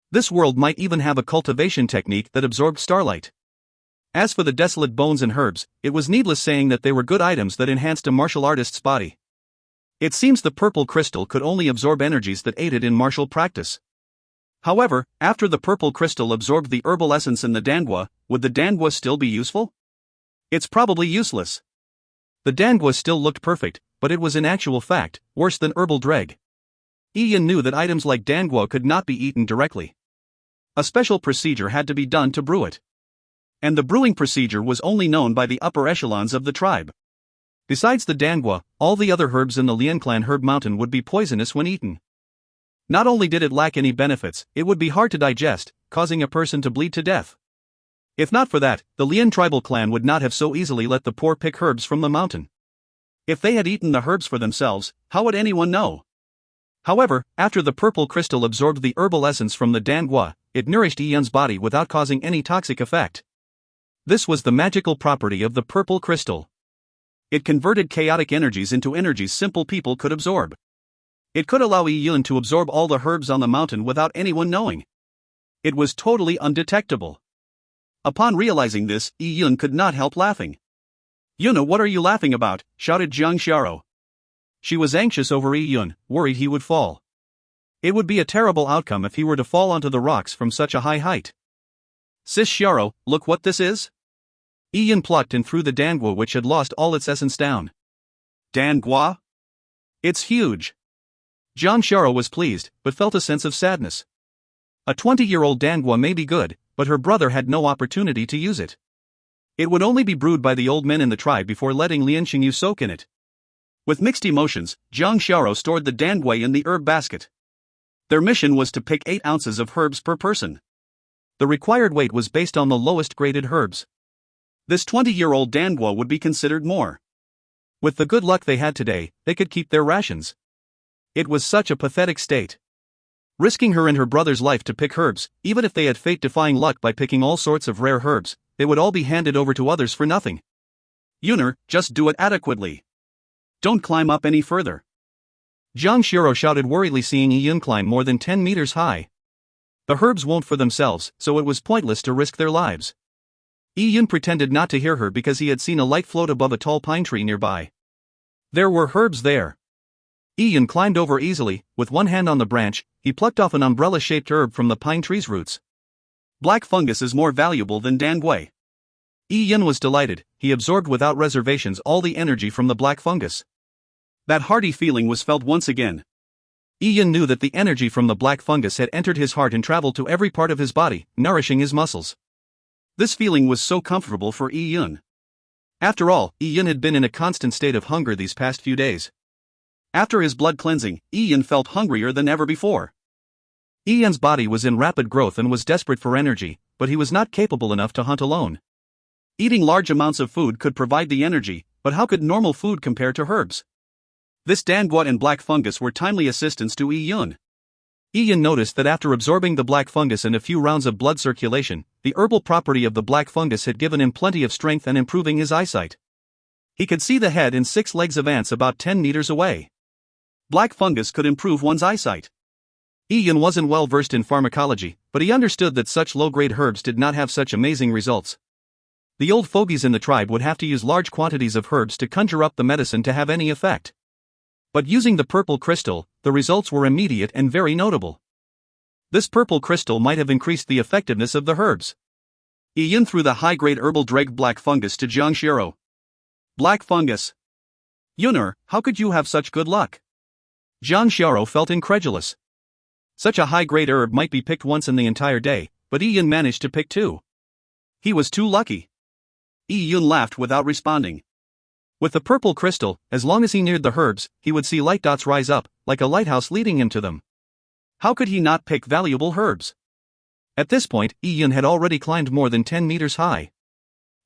This world might even have a cultivation technique that absorbed starlight. As for the desolate bones and herbs, it was needless saying that they were good items that enhanced a martial artist's body. It seems the purple crystal could only absorb energies that aided in martial practice. However, after the purple crystal absorbed the herbal essence in the Dangua, would the Dangua still be useful? It's probably useless. The Dangua still looked perfect, but it was in actual fact worse than herbal dreg. Ian knew that items like Dangua could not be eaten directly. A special procedure had to be done to brew it. And the brewing procedure was only known by the upper echelons of the tribe. Besides the Dangua, all the other herbs in the Lian clan herb mountain would be poisonous when eaten. Not only did it lack any benefits, it would be hard to digest, causing a person to bleed to death. If not for that, the Lian tribal clan would not have so easily let the poor pick herbs from the mountain. If they had eaten the herbs for themselves, how would anyone know? However, after the purple crystal absorbed the herbal essence from the Dangua, it nourished Ian's body without causing any toxic effect. This was the magical property of the purple crystal. It converted chaotic energies into energies simple people could absorb. It could allow Ian to absorb all the herbs on the mountain without anyone knowing. It was totally undetectable. Upon realizing this, Yun could not help laughing. "Yuna, what are you laughing about?" shouted Zhang Xiao. She was anxious over Yun, worried he would fall. It would be a terrible outcome if he were to fall onto the rocks from such a high height. "Sis Xiao, look what this is." Yun plucked and threw the Dangua which had lost all its essence down. "Dangua? It's huge." Zhang Xiao was pleased, but felt a sense of sadness. A 20-year-old Dangua may be good, but her brother had no opportunity to use it. It would only be brewed by the old men in the tribe before letting Lianqingyu soak in it. With mixed emotions, Zhang Xiao stored the Dangua in the herb basket. Their mission was to pick 8 ounces of herbs per person. The required weight was based on the lowest graded herbs. This 20-year-old Danguo would be considered more. With the good luck they had today, they could keep their rations. It was such a pathetic state. Risking her and her brother's life to pick herbs, even if they had fate-defying luck by picking all sorts of rare herbs, they would all be handed over to others for nothing. Yuner, just do it adequately. Don't climb up any further. Jiang Shiro shouted worriedly, seeing Yun climb more than 10 meters high. The herbs won't for themselves, so it was pointless to risk their lives. Yun pretended not to hear her because he had seen a light float above a tall pine tree nearby. There were herbs there. Yun climbed over easily. With one hand on the branch, he plucked off an umbrella-shaped herb from the pine tree's roots. Black fungus is more valuable than dangui. Yun was delighted. He absorbed without reservations all the energy from the black fungus. That hearty feeling was felt once again. Yun knew that the energy from the black fungus had entered his heart and traveled to every part of his body, nourishing his muscles. This feeling was so comfortable for Yun. After all, Yun had been in a constant state of hunger these past few days. After his blood cleansing, Yun felt hungrier than ever before. Yun's body was in rapid growth and was desperate for energy, but he was not capable enough to hunt alone. Eating large amounts of food could provide the energy, but how could normal food compare to herbs? This danguot and black fungus were timely assistants to Yun. Yun noticed that after absorbing the black fungus and a few rounds of blood circulation, the herbal property of the black fungus had given him plenty of strength and improving his eyesight. He could see the head and 6 legs of ants about 10 meters away. Black fungus could improve one's eyesight. Yun wasn't well versed in pharmacology, but he understood that such low-grade herbs did not have such amazing results. The old fogies in the tribe would have to use large quantities of herbs to conjure up the medicine to have any effect. But using the purple crystal, the results were immediate and very notable. This purple crystal might have increased the effectiveness of the herbs. Yun threw the high-grade herbal dreg black fungus to Jiang Shiro. Black fungus. Yuner, how could you have such good luck? Jiang Shiro felt incredulous. Such a high-grade herb might be picked once in the entire day, but Yun managed to pick 2. He was too lucky. Yun laughed without responding. With the purple crystal, as long as he neared the herbs, he would see light dots rise up, like a lighthouse leading him to them. How could he not pick valuable herbs? At this point, Yun had already climbed more than 10 meters high.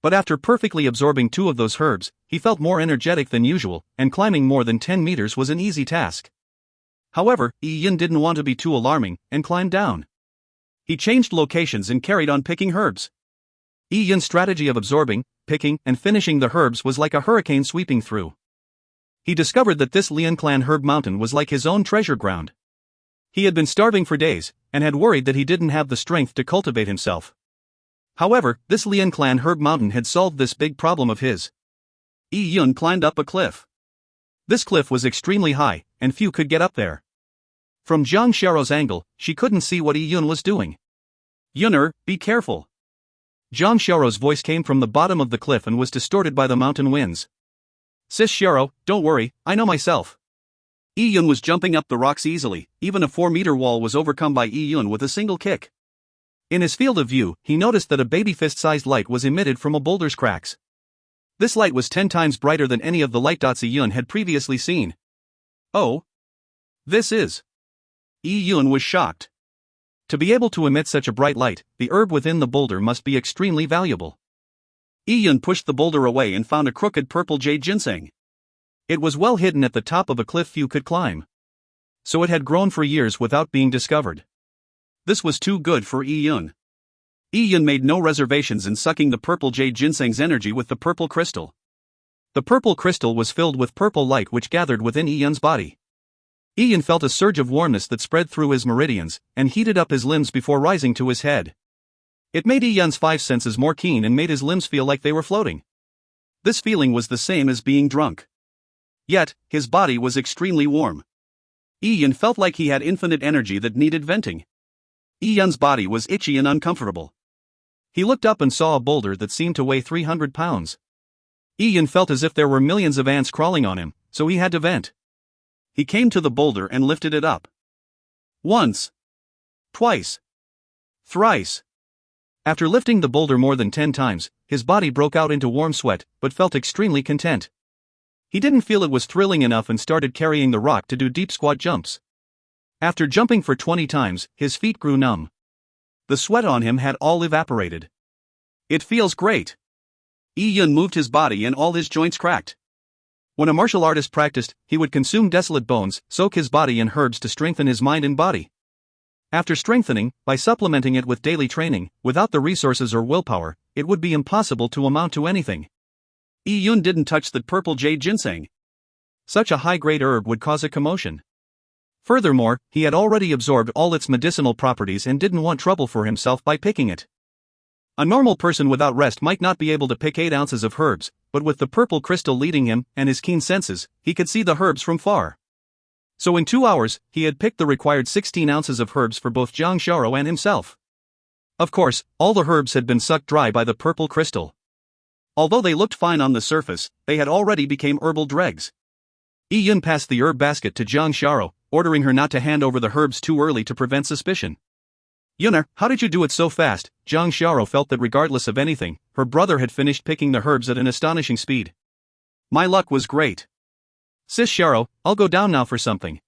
But after perfectly absorbing 2 of those herbs, he felt more energetic than usual, and climbing more than 10 meters was an easy task. However, Yun didn't want to be too alarming, and climbed down. He changed locations and carried on picking herbs. Yun's strategy of absorbing, picking, and finishing the herbs was like a hurricane sweeping through. He discovered that this Lian Clan herb mountain was like his own treasure ground. He had been starving for days, and had worried that he didn't have the strength to cultivate himself. However, this Lian Clan herb mountain had solved this big problem of his. Yun climbed up a cliff. This cliff was extremely high, and few could get up there. From Jiang Shiro's angle, she couldn't see what Yun was doing. Yuner, be careful. Jiang Shiro's voice came from the bottom of the cliff and was distorted by the mountain winds. Sis Shiro, don't worry, I know myself. Yun was jumping up the rocks easily. Even a 4-meter wall was overcome by Yun with a single kick. In his field of view, he noticed that a baby fist-sized light was emitted from a boulder's cracks. This light was 10 times brighter than any of the light dots Yun had previously seen. Oh. This is. Yun was shocked. To be able to emit such a bright light, the herb within the boulder must be extremely valuable. Yun pushed the boulder away and found a crooked purple jade ginseng. It was well hidden at the top of a cliff few could climb. So it had grown for years without being discovered. This was too good for Yun. Yun made no reservations in sucking the purple jade ginseng's energy with the purple crystal. The purple crystal was filled with purple light which gathered within Yun's body. Yun felt a surge of warmness that spread through his meridians, and heated up his limbs before rising to his head. It made Yun's 5 senses more keen and made his limbs feel like they were floating. This feeling was the same as being drunk. Yet, his body was extremely warm. Yun felt like he had infinite energy that needed venting. Yun's body was itchy and uncomfortable. He looked up and saw a boulder that seemed to weigh 300 pounds. Yun felt as if there were millions of ants crawling on him, so he had to vent. He came to the boulder and lifted it up. Once. Twice. Thrice. After lifting the boulder more than 10 times, his body broke out into warm sweat, but felt extremely content. He didn't feel it was thrilling enough and started carrying the rock to do deep squat jumps. After jumping for 20 times, his feet grew numb. The sweat on him had all evaporated. It feels great. Yi Yun moved his body and all his joints cracked. When a martial artist practiced, he would consume desolate bones, soak his body in herbs to strengthen his mind and body. After strengthening, by supplementing it with daily training, without the resources or willpower, it would be impossible to amount to anything. Yi Yun didn't touch the purple jade ginseng. Such a high-grade herb would cause a commotion. Furthermore, he had already absorbed all its medicinal properties and didn't want trouble for himself by picking it. A normal person without rest might not be able to pick 8 ounces of herbs, but with the purple crystal leading him, and his keen senses, he could see the herbs from far. So in 2 hours, he had picked the required 16 ounces of herbs for both Jiang Xiaoro and himself. Of course, all the herbs had been sucked dry by the purple crystal. Although they looked fine on the surface, they had already become herbal dregs. Yi Yun passed the herb basket to Jiang Xiaoro, ordering her not to hand over the herbs too early to prevent suspicion. "Yunar, how did you do it so fast?" Jiang Xiaoro felt that regardless of anything, her brother had finished picking the herbs at an astonishing speed. "My luck was great. Sis Xiaoro, I'll go down now for something.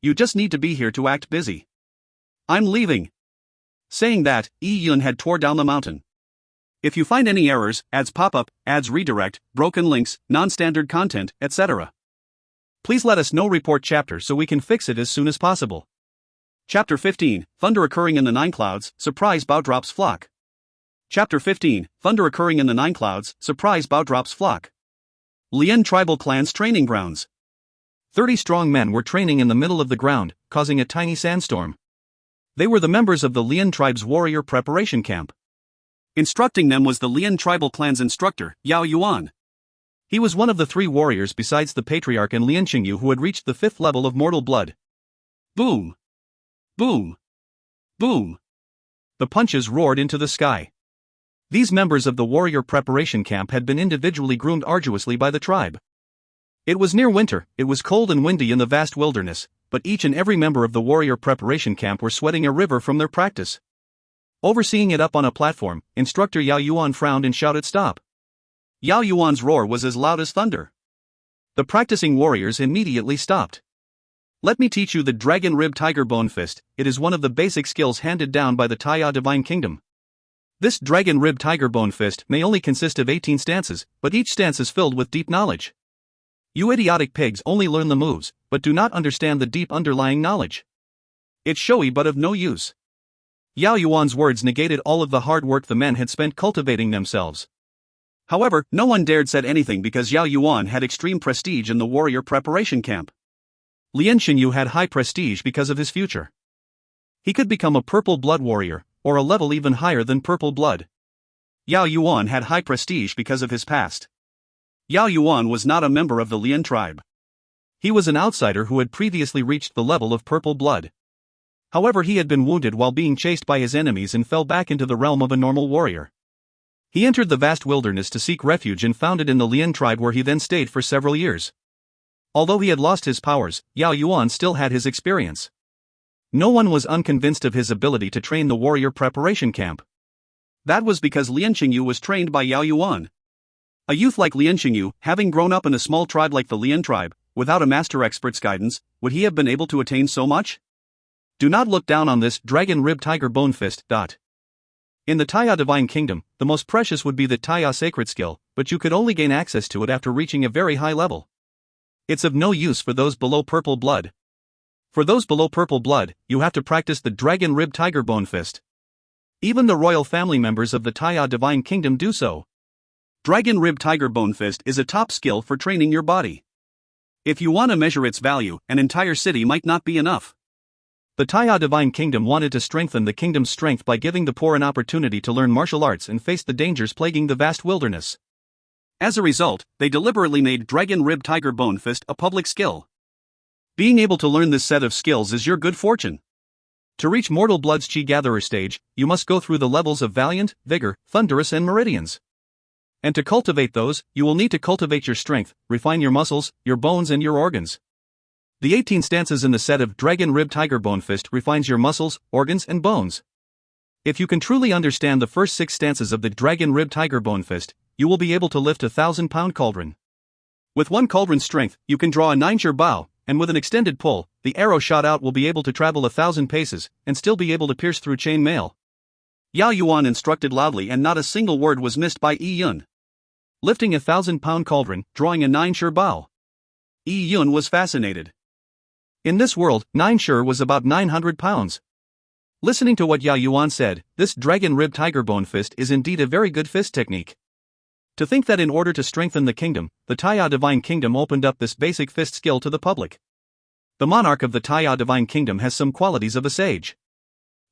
You just need to be here to act busy. I'm leaving." Saying that, Yi Yun had tore down the mountain. If you find any errors, ads pop up, ads redirect, broken links, non-standard content, etc., please let us know. Report chapter so we can fix it as soon as possible. Chapter 15, Thunder occurring in the 9 clouds, surprise Bowdrop's flock. Chapter 15, Thunder occurring in the 9 clouds, surprise Bowdrop's flock. Lian tribal clan's training grounds. 30 strong men were training in the middle of the ground, causing a tiny sandstorm. They were the members of the Lian tribe's warrior preparation camp. Instructing them was the Lian tribal clan's instructor, Yao Yuan. He was one of the 3 warriors besides the patriarch and Lian Qingyu who had reached the 5th level of mortal blood. Boom! Boom! Boom! The punches roared into the sky. These members of the warrior preparation camp had been individually groomed arduously by the tribe. It was near winter, it was cold and windy in the vast wilderness, but each and every member of the warrior preparation camp were sweating a river from their practice. Overseeing it up on a platform, instructor Yao Yuan frowned and shouted, "Stop!" Yao Yuan's roar was as loud as thunder. The practicing warriors immediately stopped. "Let me teach you the Dragon Rib Tiger Bone Fist. It is one of the basic skills handed down by the Taya Divine Kingdom. This Dragon Rib Tiger Bone Fist may only consist of 18 stances, but each stance is filled with deep knowledge. You idiotic pigs only learn the moves, but do not understand the deep underlying knowledge. It's showy but of no use." Yao Yuan's words negated all of the hard work the men had spent cultivating themselves. However, no one dared say anything because Yao Yuan had extreme prestige in the warrior preparation camp. Lian Xinyu had high prestige because of his future. He could become a purple blood warrior, or a level even higher than purple blood. Yao Yuan had high prestige because of his past. Yao Yuan was not a member of the Lian tribe. He was an outsider who had previously reached the level of purple blood. However, he had been wounded while being chased by his enemies and fell back into the realm of a normal warrior. He entered the vast wilderness to seek refuge and found it in the Lian tribe, where he then stayed for several years. Although he had lost his powers, Yao Yuan still had his experience. No one was unconvinced of his ability to train the warrior preparation camp. That was because Lian Qingyu was trained by Yao Yuan. A youth like Lian Qingyu, having grown up in a small tribe like the Lian tribe, without a master expert's guidance, would he have been able to attain so much? Do not look down on this Dragon Rib Tiger Bone Fist. In the Taya Divine Kingdom, the most precious would be the Taya Sacred Skill, but you could only gain access to it after reaching a very high level. It's of no use for those below purple blood. For those below purple blood, you have to practice the Dragon Rib Tiger Bone Fist. Even the royal family members of the Taya Divine Kingdom do so. Dragon Rib Tiger Bone Fist is a top skill for training your body. If you want to measure its value, an entire city might not be enough. The Taya Divine Kingdom wanted to strengthen the kingdom's strength by giving the poor an opportunity to learn martial arts and face the dangers plaguing the vast wilderness. As a result, they deliberately made Dragon Rib Tiger Bone Fist a public skill. Being able to learn this set of skills is your good fortune. To reach Mortal Blood's Chi Gatherer stage, you must go through the levels of Valiant, Vigor, Thunderous and Meridians. And to cultivate those, you will need to cultivate your strength, refine your muscles, your bones and your organs. The 18 stances in the set of Dragon Rib Tiger Bone Fist refines your muscles, organs and bones. If you can truly understand the first 6 stances of the Dragon Rib Tiger Bone Fist, you will be able to lift a 1,000-pound cauldron. With 1 cauldron's strength, you can draw a 9-sure bow, and with an extended pull, the arrow shot out will be able to travel 1,000 paces, and still be able to pierce through chain mail. Yao Yuan instructed loudly and not a single word was missed by Yi Yun. lifting a 1,000-pound cauldron, drawing a 9-sure bow. Yi Yun was fascinated. In this world, 9-sure was about 900 pounds. Listening to what Yao Yuan said, this dragon-ribbed tiger bone fist is indeed a very good fist technique. To think that in order to strengthen the kingdom, the Taiya Divine Kingdom opened up this basic fist skill to the public. The monarch of the Taiya Divine Kingdom has some qualities of a sage.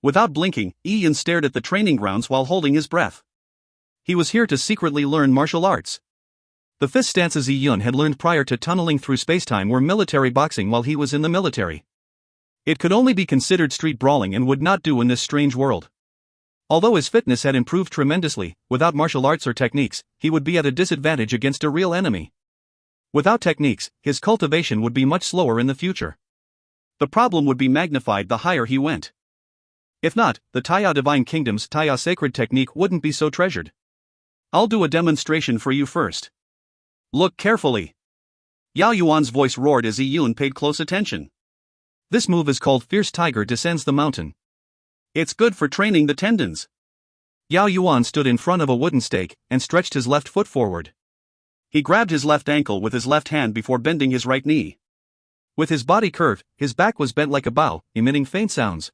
Without blinking, Yi Yun stared at the training grounds while holding his breath. He was here to secretly learn martial arts. The fist stances Yi Yun had learned prior to tunneling through spacetime were military boxing while he was in the military. It could only be considered street brawling and would not do in this strange world. Although his fitness had improved tremendously, without martial arts or techniques, he would be at a disadvantage against a real enemy. Without techniques, his cultivation would be much slower in the future. The problem would be magnified the higher he went. If not, the Taiya Divine Kingdom's Taiya Sacred Technique wouldn't be so treasured. I'll do a demonstration for you first. Look carefully. Yao Yuan's voice roared as Yi Yun paid close attention. This move is called Fierce Tiger Descends the Mountain. It's good for training the tendons. Yao Yuan stood in front of a wooden stake and stretched his left foot forward. He grabbed his left ankle with his left hand before bending his right knee. With his body curved, his back was bent like a bow, emitting faint sounds.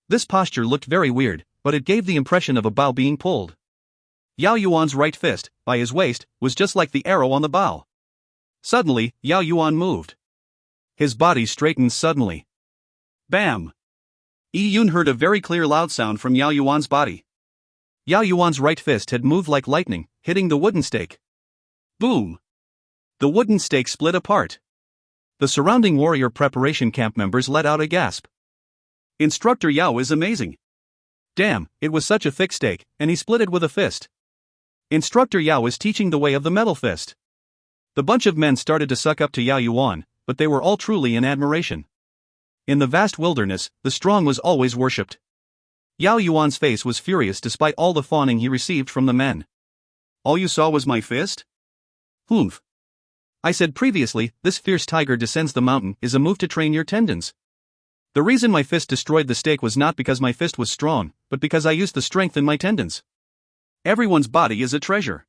This posture looked very weird, but it gave the impression of a bow being pulled. Yao Yuan's right fist, by his waist, was just like the arrow on the bow. Suddenly, Yao Yuan moved. His body straightened suddenly. Bam! Yi Yun heard a very clear loud sound from Yao Yuan's body. Yao Yuan's right fist had moved like lightning, hitting the wooden stake. Boom! The wooden stake split apart. The surrounding warrior preparation camp members let out a gasp. Instructor Yao is amazing. Damn, it was such a thick stake, and he split it with a fist. Instructor Yao is teaching the way of the metal fist. The bunch of men started to suck up to Yao Yuan, but they were all truly in admiration. In the vast wilderness, the strong was always worshipped. Yao Yuan's face was furious despite all the fawning he received from the men. All you saw was my fist? Humph. I said previously, this fierce tiger descends the mountain is a move to train your tendons. The reason my fist destroyed the stake was not because my fist was strong, but because I used the strength in my tendons. Everyone's body is a treasure.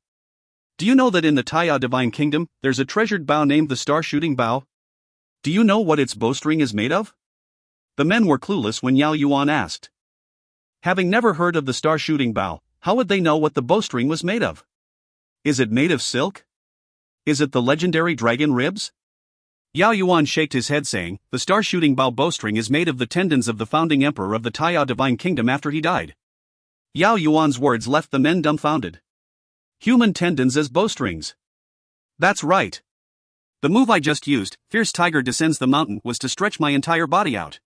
Do you know that in the Taiya Divine Kingdom, there's a treasured bow named the Star-Shooting Bow? Do you know what its bowstring is made of? The men were clueless when Yao Yuan asked. Having never heard of the Star-Shooting Bow, how would they know what the bowstring was made of? Is it made of silk? Is it the legendary dragon ribs? Yao Yuan shaked his head saying, the Star-Shooting Bow bowstring is made of the tendons of the founding emperor of the Taiya Divine Kingdom after he died. Yao Yuan's words left the men dumbfounded. Human tendons as bowstrings. That's right. The move I just used, Fierce Tiger Descends the Mountain, was to stretch my entire body out.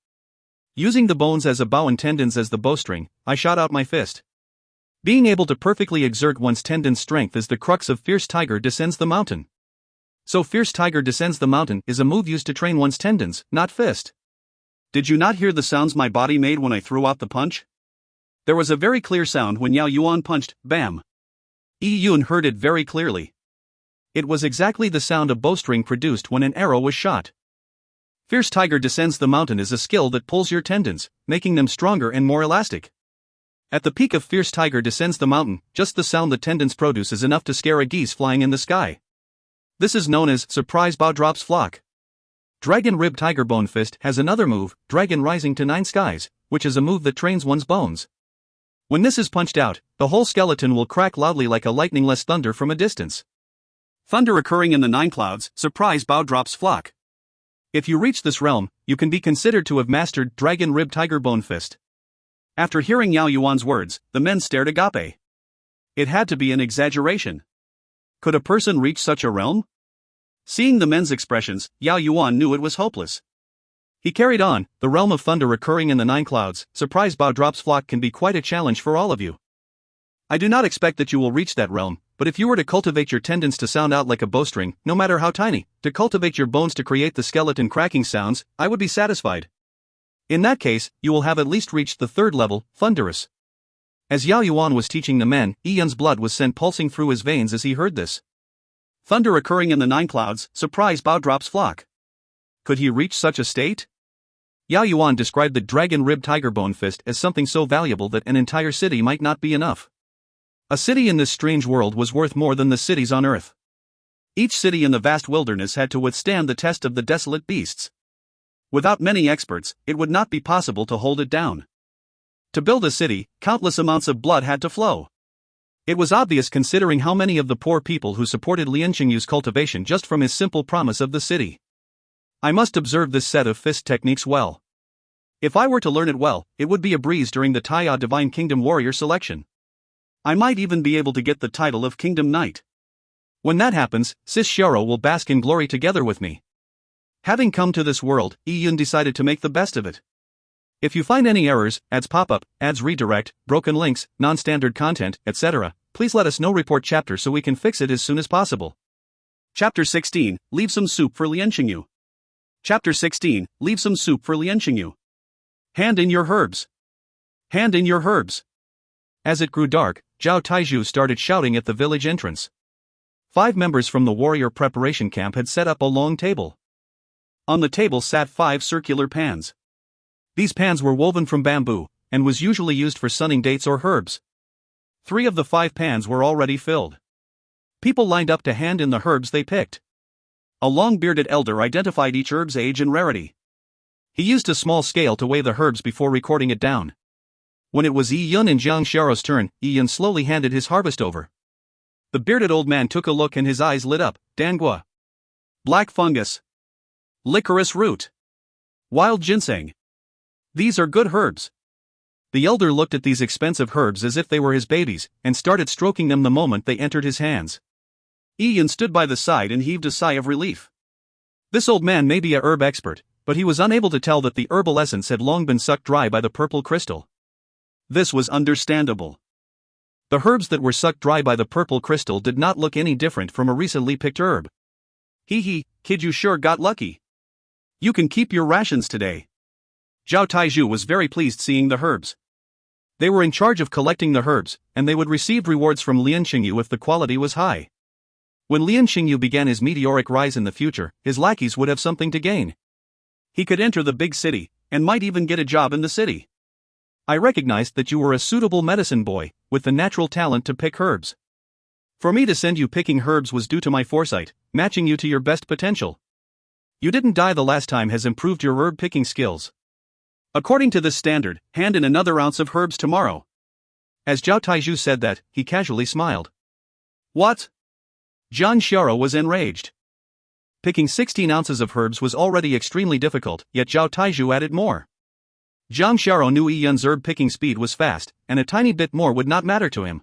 Using the bones as a bow and tendons as the bowstring, I shot out my fist. Being able to perfectly exert one's tendon strength is the crux of Fierce Tiger Descends the Mountain. So Fierce Tiger Descends the Mountain is a move used to train one's tendons, not fist. Did you not hear the sounds my body made when I threw out the punch? There was a very clear sound when Yao Yuan punched, bam. Yi Yun heard it very clearly. It was exactly the sound a bowstring produced when an arrow was shot. Fierce Tiger Descends the Mountain is a skill that pulls your tendons, making them stronger and more elastic. At the peak of Fierce Tiger Descends the Mountain, just the sound the tendons produce is enough to scare a geese flying in the sky. This is known as Surprise Bow Drops Flock. Dragon Rib Tiger Bone Fist has another move, Dragon Rising to 9 Skies, which is a move that trains one's bones. When this is punched out, the whole skeleton will crack loudly like a lightning-less thunder from a distance. Thunder occurring in the 9 clouds, Surprise Bow Drops Flock. If you reach this realm, you can be considered to have mastered Dragon Rib Tiger Bone Fist. After hearing Yao Yuan's words, the men stared agape. It had to be an exaggeration. Could a person reach such a realm? Seeing the men's expressions, Yao Yuan knew it was hopeless. He carried on, the realm of thunder occurring in the 9 clouds, Surprise Bow Drops Flock can be quite a challenge for all of you. I do not expect that you will reach that realm, but if you were to cultivate your tendons to sound out like a bowstring, no matter how tiny, to cultivate your bones to create the skeleton cracking sounds, I would be satisfied. In that case, you will have at least reached the 3rd level, Thunderous. As Yao Yuan was teaching the men, Yi Yun's blood was sent pulsing through his veins as he heard this. Thunder occurring in the 9 clouds, Surprise Bow Drops Flock. Could he reach such a state? Yao Yuan described the Dragon Rib Tiger Bone Fist as something so valuable that an entire city might not be enough. A city in this strange world was worth more than the cities on earth. Each city in the vast wilderness had to withstand the test of the desolate beasts. Without many experts, it would not be possible to hold it down. To build a city, countless amounts of blood had to flow. It was obvious considering how many of the poor people who supported Lian Qingyu's cultivation just from his simple promise of the city. I must observe this set of fist techniques well. If I were to learn it well, it would be a breeze during the Taiya Divine Kingdom warrior selection. I might even be able to get the title of Kingdom Knight. When that happens, Sis Xiao will bask in glory together with me. Having come to this world, Yun decided to make the best of it. If you find any errors, ads pop-up, ads redirect, broken links, non-standard content, etc., please let us know. Report chapter so we can fix it as soon as possible. Chapter 16, Leave some soup for Lian Qingyu. Chapter 16, Leave some soup for Lian Qingyu. Hand in your herbs. Hand in your herbs. As it grew dark, Zhao Taizhu started shouting at the village entrance. 5 members from the warrior preparation camp had set up a long table. On the table sat 5 circular pans. These pans were woven from bamboo, and was usually used for sunning dates or herbs. 3 of the 5 pans were already filled. People lined up to hand in the herbs they picked. A long-bearded elder identified each herb's age and rarity. He used a small scale to weigh the herbs before recording it down. When it was Yun and Jiang Xiao's turn, Yun slowly handed his harvest over. The bearded old man took a look and his eyes lit up. Dangua. Black fungus. Licorice root. Wild ginseng. These are good herbs. The elder looked at these expensive herbs as if they were his babies, and started stroking them the moment they entered his hands. Yun stood by the side and heaved a sigh of relief. This old man may be a herb expert, but he was unable to tell that the herbal essence had long been sucked dry by the purple crystal. This was understandable. The herbs that were sucked dry by the purple crystal did not look any different from a recently picked herb. Hee, kid, you sure got lucky. You can keep your rations today. Zhao Taizhu was very pleased seeing the herbs. They were in charge of collecting the herbs, and they would receive rewards from Lian Qingyu if the quality was high. When Lian Qingyu began his meteoric rise in the future, his lackeys would have something to gain. He could enter the big city, and might even get a job in the city. I recognized that you were a suitable medicine boy, with the natural talent to pick herbs. For me to send you picking herbs was due to my foresight, matching you to your best potential. You didn't die the last time has improved your herb picking skills. According to this standard, hand in another ounce of herbs tomorrow. As Zhao Taizhu said that, he casually smiled. What? Jiang Xiao was enraged. Picking 16 ounces of herbs was already extremely difficult, yet Zhao Taizhu added more. Jiang Xiao knew Yun's herb picking speed was fast, and a tiny bit more would not matter to him.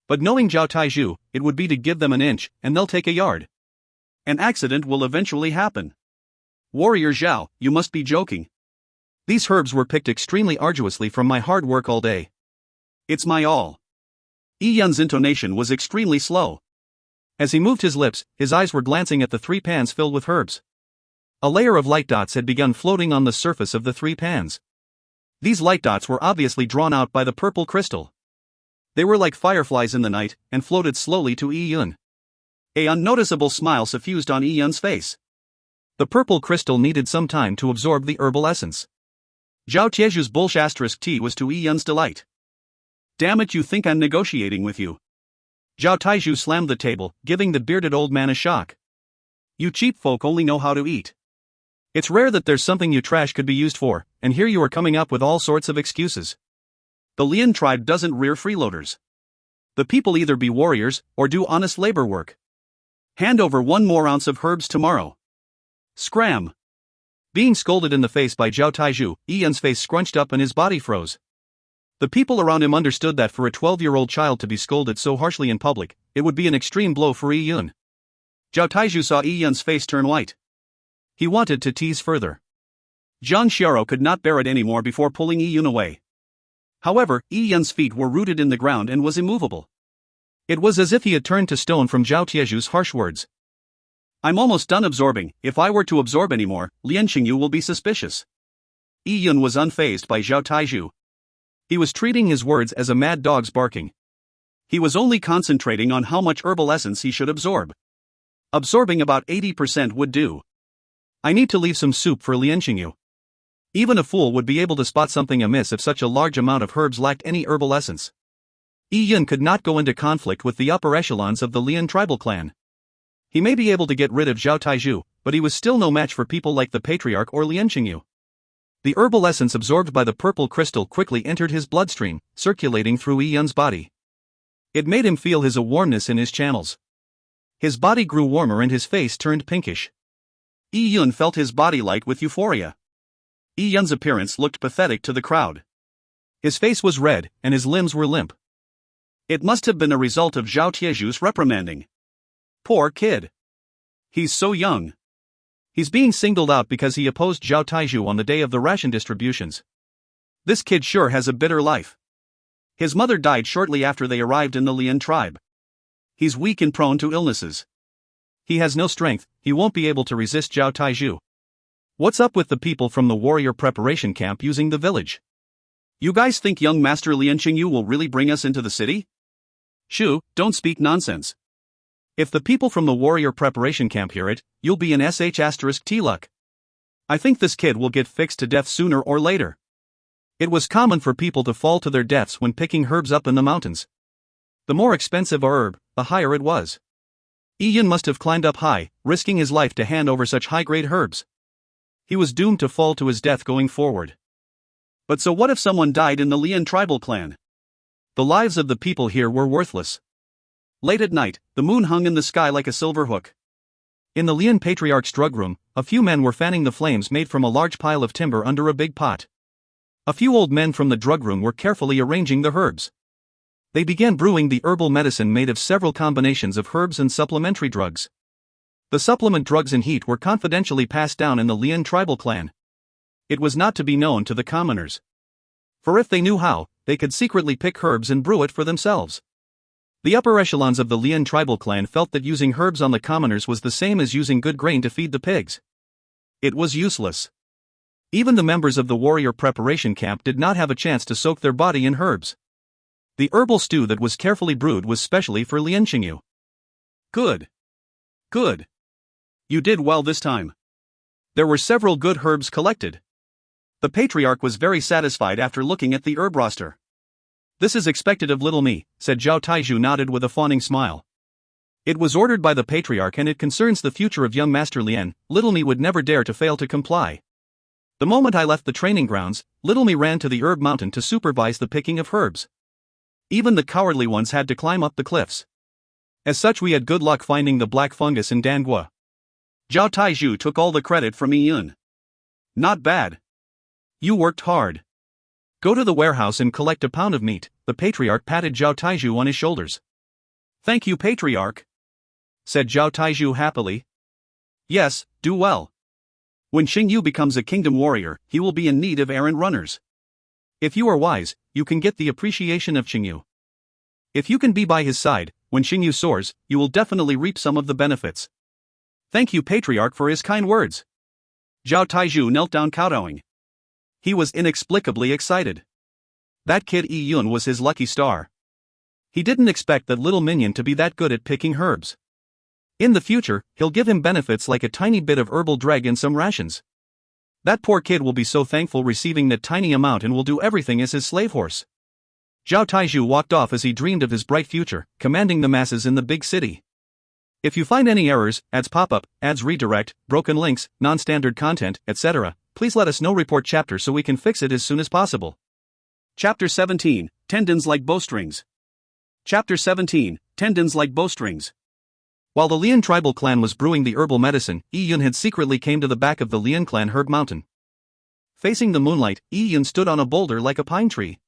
But knowing Zhao Taizhu, it would be to give them an inch, and they'll take a yard. An accident will eventually happen. Warrior Zhao, you must be joking. These herbs were picked extremely arduously from my hard work all day. It's my all. Yun's intonation was extremely slow. As he moved his lips, his eyes were glancing at the 3 pans filled with herbs. A layer of light dots had begun floating on the surface of the 3 pans. These light dots were obviously drawn out by the purple crystal. They were like fireflies in the night, and floated slowly to Yun. A unnoticeable smile suffused on Yun's face. The purple crystal needed some time to absorb the herbal essence. Zhao Tieju's bullsh tea was to Yun's delight. Damn it, you think I'm negotiating with you? Zhao Taizhu slammed the table, giving the bearded old man a shock. You cheap folk only know how to eat. It's rare that there's something you trash could be used for, and here you are coming up with all sorts of excuses. The Lian tribe doesn't rear freeloaders. The people either be warriors, or do honest labor work. Hand over 1 more ounce of herbs tomorrow. Scram! Being scolded in the face by Zhao Taizhu, Yun's face scrunched up and his body froze. The people around him understood that for a 12-year-old child to be scolded so harshly in public, it would be an extreme blow for Yun. Zhao Taizhu saw Yun's face turn white. He wanted to tease further. Jiang Xiao could not bear it anymore before pulling Yun away. However, Yun's feet were rooted in the ground and was immovable. It was as if he had turned to stone from Zhao Tieju's harsh words. I'm almost done absorbing. If I were to absorb anymore, Lian Qingyu will be suspicious. Yun was unfazed by Zhao Taizhu. He was treating his words as a mad dog's barking. He was only concentrating on how much herbal essence he should absorb. Absorbing about 80% would do. I need to leave some soup for Lian Qingyu. Even a fool would be able to spot something amiss if such a large amount of herbs lacked any herbal essence. Yi Yun could not go into conflict with the upper echelons of the Lian tribal clan. He may be able to get rid of Zhao Taizhu, but he was still no match for people like the Patriarch or Lian Qingyu. The herbal essence absorbed by the purple crystal quickly entered his bloodstream, circulating through Yi Yun's body. It made him feel a warmness in his channels. His body grew warmer and his face turned pinkish. Yi Yun felt his body light with euphoria. Yi Yun's appearance looked pathetic to the crowd. His face was red, and his limbs were limp. It must have been a result of Zhao Tieju's reprimanding. Poor kid. He's so young. He's being singled out because he opposed Zhao Taizhu on the day of the ration distributions. This kid sure has a bitter life. His mother died shortly after they arrived in the Lian tribe. He's weak and prone to illnesses. He has no strength, he won't be able to resist Zhao Taizhu. What's up with the people from the warrior preparation camp using the village? You guys think young Master Lian Qingyu will really bring us into the city? Shu, don't speak nonsense. If the people from the warrior preparation camp hear it, you'll be in *T luck. I think this kid will get fixed to death sooner or later. It was common for people to fall to their deaths when picking herbs up in the mountains. The more expensive a herb, the higher it was. Yi Yun must have climbed up high, risking his life to hand over such high-grade herbs. He was doomed to fall to his death going forward. But so what if someone died in the Lian tribal clan? The lives of the people here were worthless. Late at night, the moon hung in the sky like a silver hook. In the Lian Patriarch's drug room, a few men were fanning the flames made from a large pile of timber under a big pot. A few old men from the drug room were carefully arranging the herbs. They began brewing the herbal medicine made of several combinations of herbs and supplementary drugs. The supplement drugs and heat were confidentially passed down in the Lian tribal clan. It was not to be known to the commoners. For if they knew how, they could secretly pick herbs and brew it for themselves. The upper echelons of the Lian tribal clan felt that using herbs on the commoners was the same as using good grain to feed the pigs. It was useless. Even the members of the warrior preparation camp did not have a chance to soak their body in herbs. The herbal stew that was carefully brewed was specially for Lian Qingyu. Good. Good. You did well this time. There were several good herbs collected. The Patriarch was very satisfied after looking at the herb roster. This is expected of little me, said Zhao Taizhu, nodded with a fawning smile. It was ordered by the Patriarch and it concerns the future of young Master Lian. Little me would never dare to fail to comply. The moment I left the training grounds, little me ran to the herb mountain to supervise the picking of herbs. Even the cowardly ones had to climb up the cliffs. As such, we had good luck finding the black fungus in Dangua. Zhao Taizhu took all the credit from Yi Yun. Not bad. You worked hard. Go to the warehouse and collect a pound of meat. The Patriarch patted Zhao Taizhu on his shoulders. Thank you, Patriarch, said Zhao Taizhu happily. Yes, do well. When Qingyu becomes a kingdom warrior, he will be in need of errand runners. If you are wise, you can get the appreciation of Qingyu. If you can be by his side, when Qingyu soars, you will definitely reap some of the benefits. Thank you, Patriarch, for his kind words. Zhao Taizhu knelt down kowtowing. He was inexplicably excited. That kid Yi Yun was his lucky star. He didn't expect that little minion to be that good at picking herbs. In the future, he'll give him benefits like a tiny bit of herbal dreg and some rations. That poor kid will be so thankful receiving that tiny amount and will do everything as his slave horse. Zhao Taizhu walked off as he dreamed of his bright future, commanding the masses in the big city. If you find any errors, ads pop up, ads redirect, broken links, non-standard content, etc., please let us know. Report chapter so we can fix it as soon as possible. Chapter 17, Tendons Like Bowstrings. Chapter 17, Tendons Like Bowstrings. While the Lian tribal clan was brewing the herbal medicine, Yi Yun had secretly came to the back of the Lian clan herb mountain. Facing the moonlight, Yi Yun stood on a boulder like a pine tree.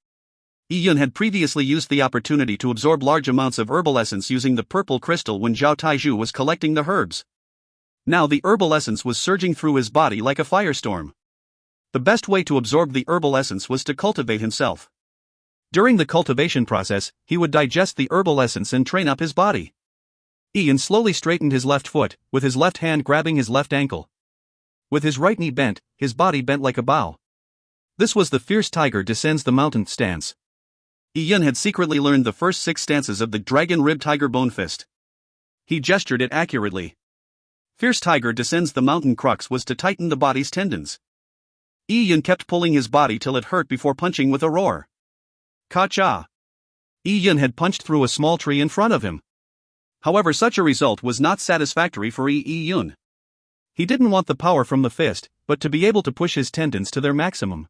Yi Yun had previously used the opportunity to absorb large amounts of herbal essence using the purple crystal when Zhao Taizhu was collecting the herbs. Now the herbal essence was surging through his body like a firestorm. The best way to absorb the herbal essence was to cultivate himself. During the cultivation process, he would digest the herbal essence and train up his body. Yi Yun slowly straightened his left foot, with his left hand grabbing his left ankle. With his right knee bent, his body bent like a bow. This was the fierce tiger descends the mountain stance. Yi Yun had secretly learned the first 6 stances of the dragon rib tiger bone fist. He gestured it accurately. Fierce tiger descends the mountain crux was to tighten the body's tendons. Yi Yun kept pulling his body till it hurt before punching with a roar. Ka-cha! Yi Yun had punched through a small tree in front of him. However, such a result was not satisfactory for Yi Yun. He didn't want the power from the fist, but to be able to push his tendons to their maximum.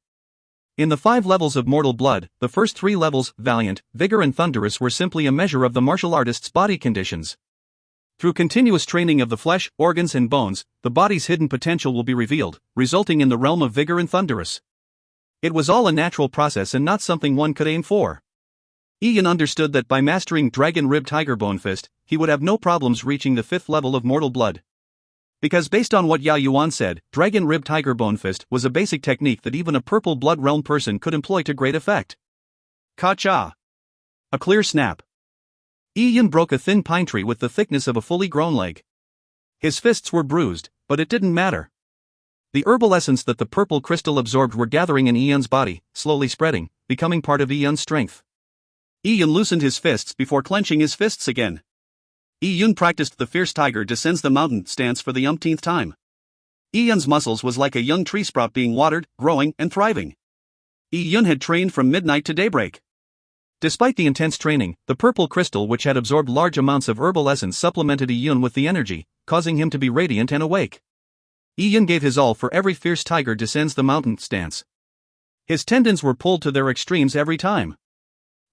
In the 5 levels of mortal blood, the first 3 levels, Valiant, Vigor and Thunderous, were simply a measure of the martial artist's body conditions. Through continuous training of the flesh, organs and bones, the body's hidden potential will be revealed, resulting in the realm of Vigor and Thunderous. It was all a natural process and not something one could aim for. Ian understood that by mastering Dragon Rib Tiger Bone Fist, he would have no problems reaching the 5th level of mortal blood. Because based on what Ya Yuan said, Dragon Rib Tiger Bone Fist was a basic technique that even a purple blood realm person could employ to great effect. Ka-cha! A clear snap. Ian broke a thin pine tree with the thickness of a fully grown leg. His fists were bruised, but it didn't matter. The herbal essence that the purple crystal absorbed were gathering in Ian's body, slowly spreading, becoming part of Ian's strength. Ian loosened his fists before clenching his fists again. Ian practiced the fierce tiger descends the mountain stance for the umpteenth time. Ian's muscles was like a young tree sprout being watered, growing, and thriving. Ian had trained from midnight to daybreak. Despite the intense training, the purple crystal which had absorbed large amounts of herbal essence supplemented Ian with the energy, causing him to be radiant and awake. Ian gave his all for every fierce tiger descends the mountain stance. His tendons were pulled to their extremes every time.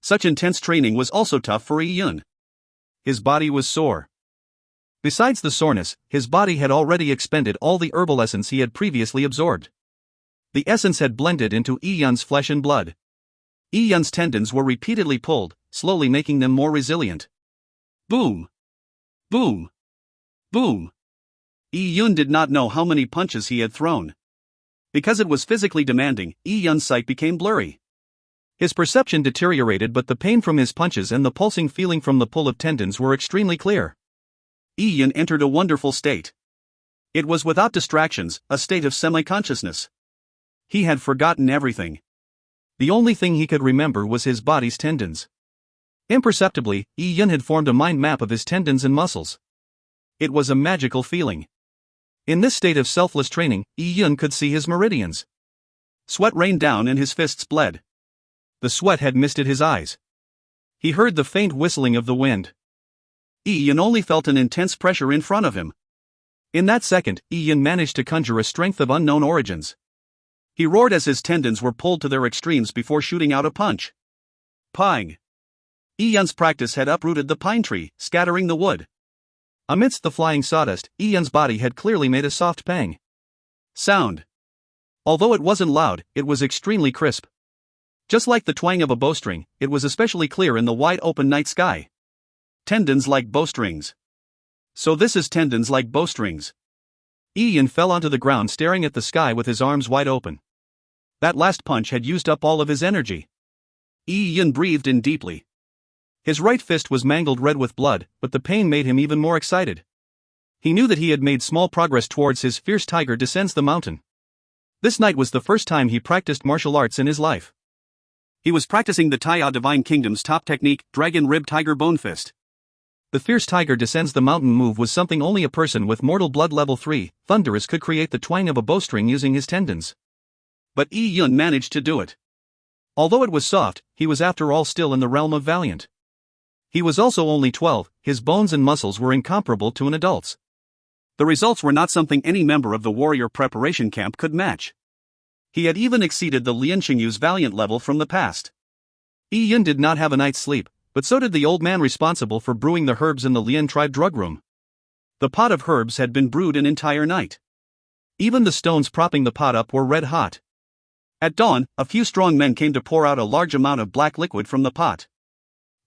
Such intense training was also tough for Ian. His body was sore. Besides the soreness, his body had already expended all the herbal essence he had previously absorbed. The essence had blended into Ian's flesh and blood. Ian's tendons were repeatedly pulled, slowly making them more resilient. Boom! Boom! Boom! Ian did not know how many punches he had thrown. Because it was physically demanding, Ian's sight became blurry. His perception deteriorated, but the pain from his punches and the pulsing feeling from the pull of tendons were extremely clear. Ian entered a wonderful state. It was without distractions, a state of semi-consciousness. He had forgotten everything. The only thing he could remember was his body's tendons. Imperceptibly, Ian had formed a mind map of his tendons and muscles. It was a magical feeling. In this state of selfless training, Ian could see his meridians. Sweat rained down and his fists bled. The sweat had misted his eyes. He heard the faint whistling of the wind. Ian only felt an intense pressure in front of him. In that second, Ian managed to conjure a strength of unknown origins. He roared as his tendons were pulled to their extremes before shooting out a punch. Pang! Ian's practice had uprooted the pine tree, scattering the wood. Amidst the flying sawdust, Ian's body had clearly made a soft pang. Sound. Although it wasn't loud, it was extremely crisp. Just like the twang of a bowstring, it was especially clear in the wide-open night sky. Tendons like bowstrings. So this is tendons like bowstrings. Ian fell onto the ground staring at the sky with his arms wide open. That last punch had used up all of his energy. Ian breathed in deeply. His right fist was mangled red with blood, but the pain made him even more excited. He knew that he had made small progress towards his fierce tiger descends the mountain. This night was the first time he practiced martial arts in his life. He was practicing the Taiya Divine Kingdom's top technique, Dragon Rib Tiger Bone Fist. The fierce tiger descends the mountain move was something only a person with mortal blood level 3, Thunderous, could create the twang of a bowstring using his tendons. But Ian managed to do it. Although it was soft, he was after all still in the realm of Valiant. He was also only 12, his bones and muscles were incomparable to an adult's. The results were not something any member of the warrior preparation camp could match. He had even exceeded the Lian Xingyu's Valiant level from the past. Ian did not have a night's sleep, but so did the old man responsible for brewing the herbs in the Lian tribe drug room. The pot of herbs had been brewed an entire night. Even the stones propping the pot up were red hot. At dawn, a few strong men came to pour out a large amount of black liquid from the pot.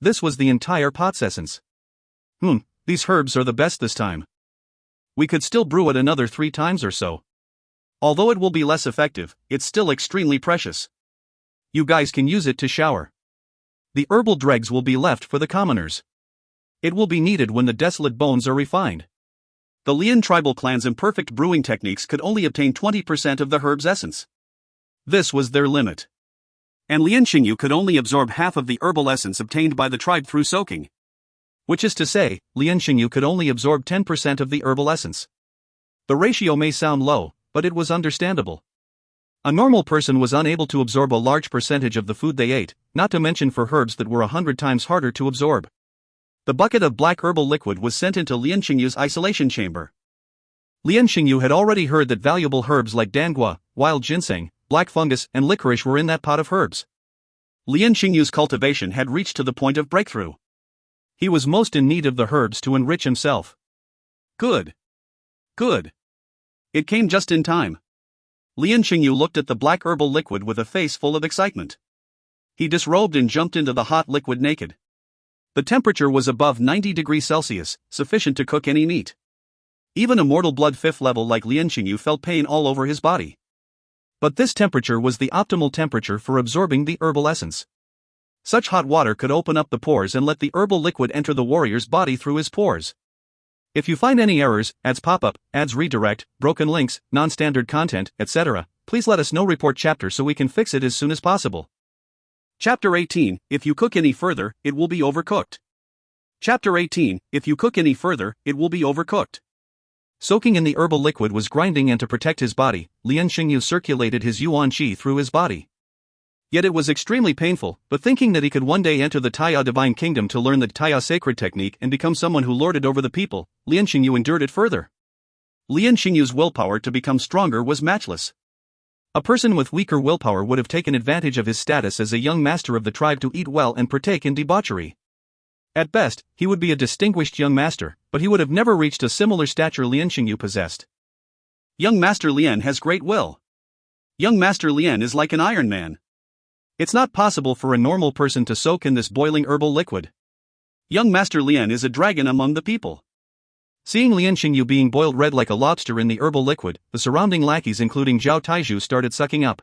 This was the entire pot's essence. These herbs are the best this time. We could still brew it another 3 times or so. Although it will be less effective, it's still extremely precious. You guys can use it to shower. The herbal dregs will be left for the commoners. It will be needed when the desolate bones are refined. The Lian tribal clan's imperfect brewing techniques could only obtain 20% of the herb's essence. This was their limit. And Lian Xingyu could only absorb half of the herbal essence obtained by the tribe through soaking. Which is to say, Lian Xingyu could only absorb 10% of the herbal essence. The ratio may sound low, but it was understandable. A normal person was unable to absorb a large percentage of the food they ate, not to mention for herbs that were 100 times harder to absorb. The bucket of black herbal liquid was sent into Lian Xingyu's isolation chamber. Lian Xingyu had already heard that valuable herbs like dangua, wild ginseng, black fungus, and licorice were in that pot of herbs. Lian Xingyu's cultivation had reached to the point of breakthrough. He was most in need of the herbs to enrich himself. Good. Good. It came just in time. Lian Xingyu looked at the black herbal liquid with a face full of excitement. He disrobed and jumped into the hot liquid naked. The temperature was above 90 degrees Celsius, sufficient to cook any meat. Even a mortal blood 5th level like Lian Xingyu felt pain all over his body. But this temperature was the optimal temperature for absorbing the herbal essence. Such hot water could open up the pores and let the herbal liquid enter the warrior's body through his pores. If you find any errors, ads pop up, ads redirect, broken links, non-standard content, etc., please let us know. Report chapter so we can fix it as soon as possible. Chapter 18, If you cook any further, it will be overcooked. Chapter 18, If you cook any further, it will be overcooked. Soaking in the herbal liquid was grinding, and to protect his body, Lian Xingyu circulated his yuan qi through his body. Yet it was extremely painful, but thinking that he could one day enter the Taiya divine kingdom to learn the Taiya sacred technique and become someone who lorded over the people, Lian Xingyu endured it further. Lian Xingyu's willpower to become stronger was matchless. A person with weaker willpower would have taken advantage of his status as a young master of the tribe to eat well and partake in debauchery. At best, he would be a distinguished young master, but he would have never reached a similar stature Lian Xingyu possessed. Young Master Lian has great will. Young Master Lian is like an Iron Man. It's not possible for a normal person to soak in this boiling herbal liquid. Young Master Lian is a dragon among the people. Seeing Lian Xingyu being boiled red like a lobster in the herbal liquid, the surrounding lackeys including Zhao Taizhu started sucking up.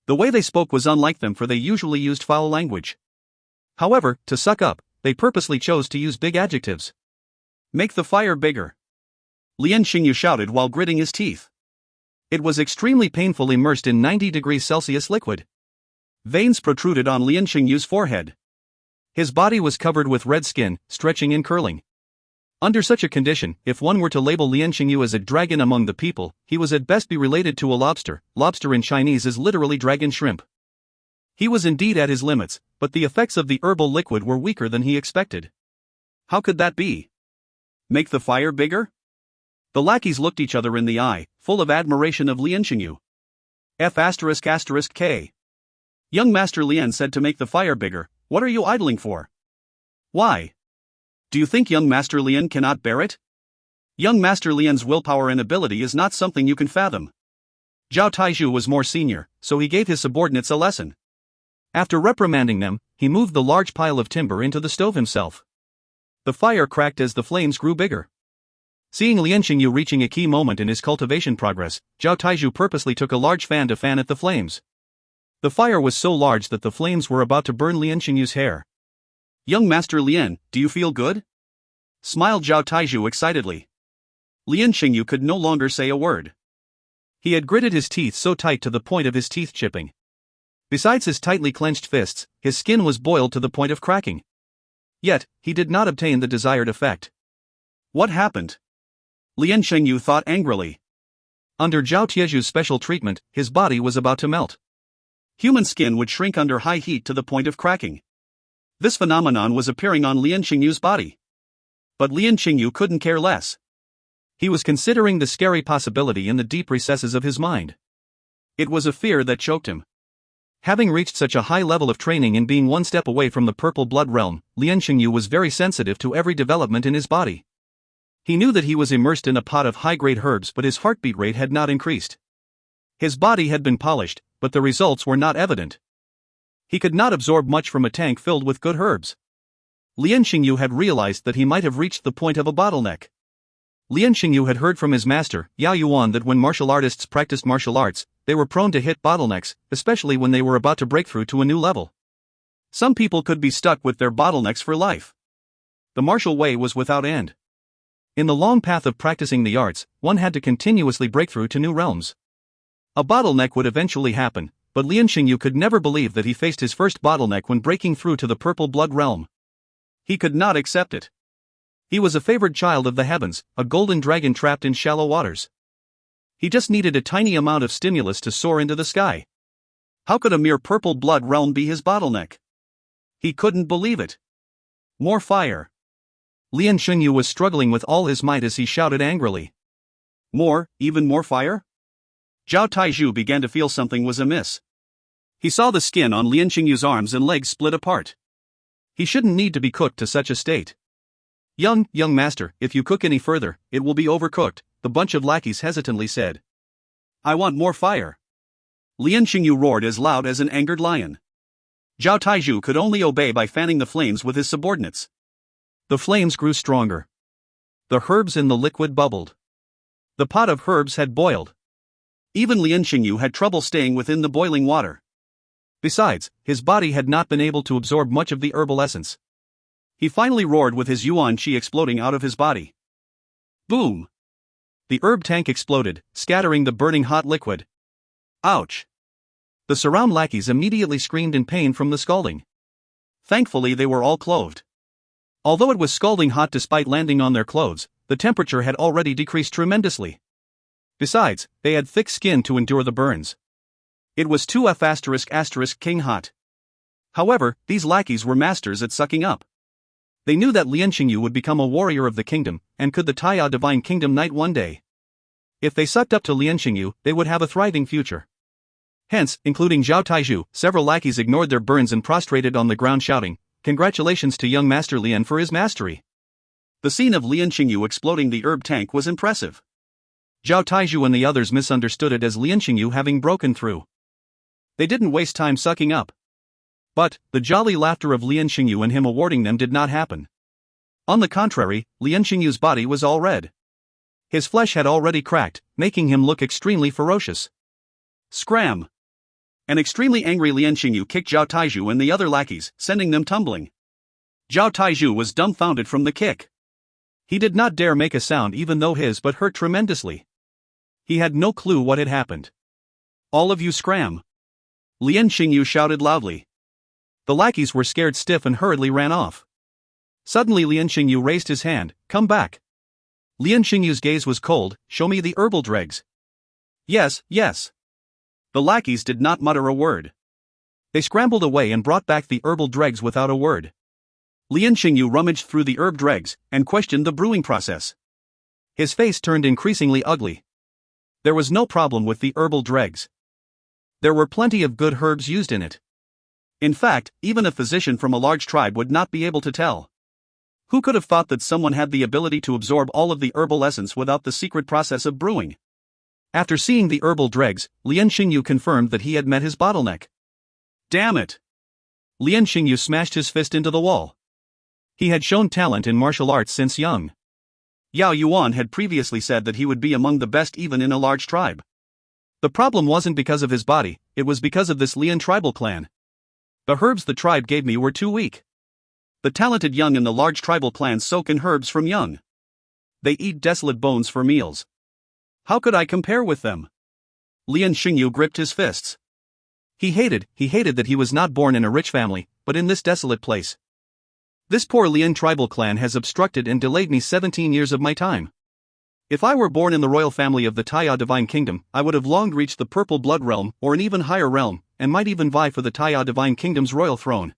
The way they spoke was unlike them, for they usually used foul language. However, to suck up, they purposely chose to use big adjectives. Make the fire bigger. Lian Xingyu shouted while gritting his teeth. It was extremely painful, immersed in 90 degrees Celsius liquid. Veins protruded on Lian Xingyu's forehead. His body was covered with red skin, stretching and curling. Under such a condition, if one were to label Lian Xingyu as a dragon among the people, he was at best be related to a lobster. Lobster in Chinese is literally dragon shrimp. He was indeed at his limits, but the effects of the herbal liquid were weaker than he expected. How could that be? Make the fire bigger? The lackeys looked each other in the eye, full of admiration of Lian Xingyu. F***K. Young Master Lian said to make the fire bigger. What are you idling for? Why? Do you think young Master Lian cannot bear it? Young Master Lian's willpower and ability is not something you can fathom. Zhao Taizhu was more senior, so he gave his subordinates a lesson. After reprimanding them, he moved the large pile of timber into the stove himself. The fire cracked as the flames grew bigger. Seeing Lian Xingyu reaching a key moment in his cultivation progress, Zhao Taizhu purposely took a large fan to fan at the flames. The fire was so large that the flames were about to burn Lian Xingyu's hair. Young Master Lian, do you feel good? Smiled Zhao Taizhu excitedly. Lian Xingyu could no longer say a word. He had gritted his teeth so tight to the point of his teeth chipping. Besides his tightly clenched fists, his skin was boiled to the point of cracking. Yet, he did not obtain the desired effect. What happened? Lian Xingyu thought angrily. Under Zhao Taizhu's special treatment, his body was about to melt. Human skin would shrink under high heat to the point of cracking. This phenomenon was appearing on Lian Xingyu's body. But Lian Xingyu couldn't care less. He was considering the scary possibility in the deep recesses of his mind. It was a fear that choked him. Having reached such a high level of training and being one step away from the purple blood realm, Lian Xingyu was very sensitive to every development in his body. He knew that he was immersed in a pot of high-grade herbs, but his heartbeat rate had not increased. His body had been polished, but the results were not evident. He could not absorb much from a tank filled with good herbs. Lian Xingyu had realized that he might have reached the point of a bottleneck. Lian Xingyu had heard from his master, Yao Yuan, that when martial artists practiced martial arts, they were prone to hit bottlenecks, especially when they were about to break through to a new level. Some people could be stuck with their bottlenecks for life. The martial way was without end. In the long path of practicing the arts, one had to continuously break through to new realms. A bottleneck would eventually happen, but Lian Xingyu could never believe that he faced his first bottleneck when breaking through to the purple blood realm. He could not accept it. He was a favored child of the heavens, a golden dragon trapped in shallow waters. He just needed a tiny amount of stimulus to soar into the sky. How could a mere purple blood realm be his bottleneck? He couldn't believe it. More fire. Lian Xingyu was struggling with all his might as he shouted angrily. More, even more fire? Zhao Taizhu began to feel something was amiss. He saw the skin on Lian Xingyu's arms and legs split apart. He shouldn't need to be cooked to such a state. Young master, if you cook any further, it will be overcooked, the bunch of lackeys hesitantly said. I want more fire. Lian Xingyu roared as loud as an angered lion. Zhao Taizhu could only obey by fanning the flames with his subordinates. The flames grew stronger. The herbs in the liquid bubbled. The pot of herbs had boiled. Even Lian Xingyu had trouble staying within the boiling water. Besides, his body had not been able to absorb much of the herbal essence. He finally roared with his yuan qi exploding out of his body. Boom! The herb tank exploded, scattering the burning hot liquid. Ouch! The surround lackeys immediately screamed in pain from the scalding. Thankfully they were all clothed. Although it was scalding hot despite landing on their clothes, the temperature had already decreased tremendously. Besides, they had thick skin to endure the burns. It was 2F*** king hot. However, these lackeys were masters at sucking up. They knew that Lian Xingyu would become a warrior of the kingdom, and could the Taiya Divine Kingdom knight one day. If they sucked up to Lian Xingyu, they would have a thriving future. Hence, including Zhao Taizhu, several lackeys ignored their burns and prostrated on the ground shouting, "Congratulations to young Master Lian for his mastery." The scene of Lian Xingyu exploding the herb tank was impressive. Zhao Taizhu and the others misunderstood it as Lian Xingyu having broken through. They didn't waste time sucking up. But, the jolly laughter of Lian Xingyu and him awarding them did not happen. On the contrary, Lian Xingyu's body was all red. His flesh had already cracked, making him look extremely ferocious. Scram! An extremely angry Lian Xingyu kicked Zhao Taizhu and the other lackeys, sending them tumbling. Zhao Taizhu was dumbfounded from the kick. He did not dare make a sound even though his butt hurt tremendously. He had no clue what had happened. All of you scram! Lian Xingyu shouted loudly. The lackeys were scared stiff and hurriedly ran off. Suddenly Lian Xingyu raised his hand, "Come back." Lian Xingyu's gaze was cold, "Show me the herbal dregs." Yes. The lackeys did not mutter a word. They scrambled away and brought back the herbal dregs without a word. Lian Xingyu rummaged through the herb dregs, and questioned the brewing process. His face turned increasingly ugly. There was no problem with the herbal dregs. There were plenty of good herbs used in it. In fact, even a physician from a large tribe would not be able to tell. Who could have thought that someone had the ability to absorb all of the herbal essence without the secret process of brewing? After seeing the herbal dregs, Lian Xingyu confirmed that he had met his bottleneck. Damn it! Lian Xingyu smashed his fist into the wall. He had shown talent in martial arts since young. Yao Yuan had previously said that he would be among the best even in a large tribe. The problem wasn't because of his body, it was because of this Lian tribal clan. The herbs the tribe gave me were too weak. The talented young in the large tribal clans soak in herbs from young. They eat desolate bones for meals. How could I compare with them? Lian Xingyu gripped his fists. He hated that he was not born in a rich family, but in this desolate place. This poor Lian tribal clan has obstructed and delayed me 17 years of my time. If I were born in the royal family of the Taiya Divine Kingdom, I would have long reached the Purple Blood Realm or an even higher realm, and might even vie for the Taiya Divine Kingdom's royal throne.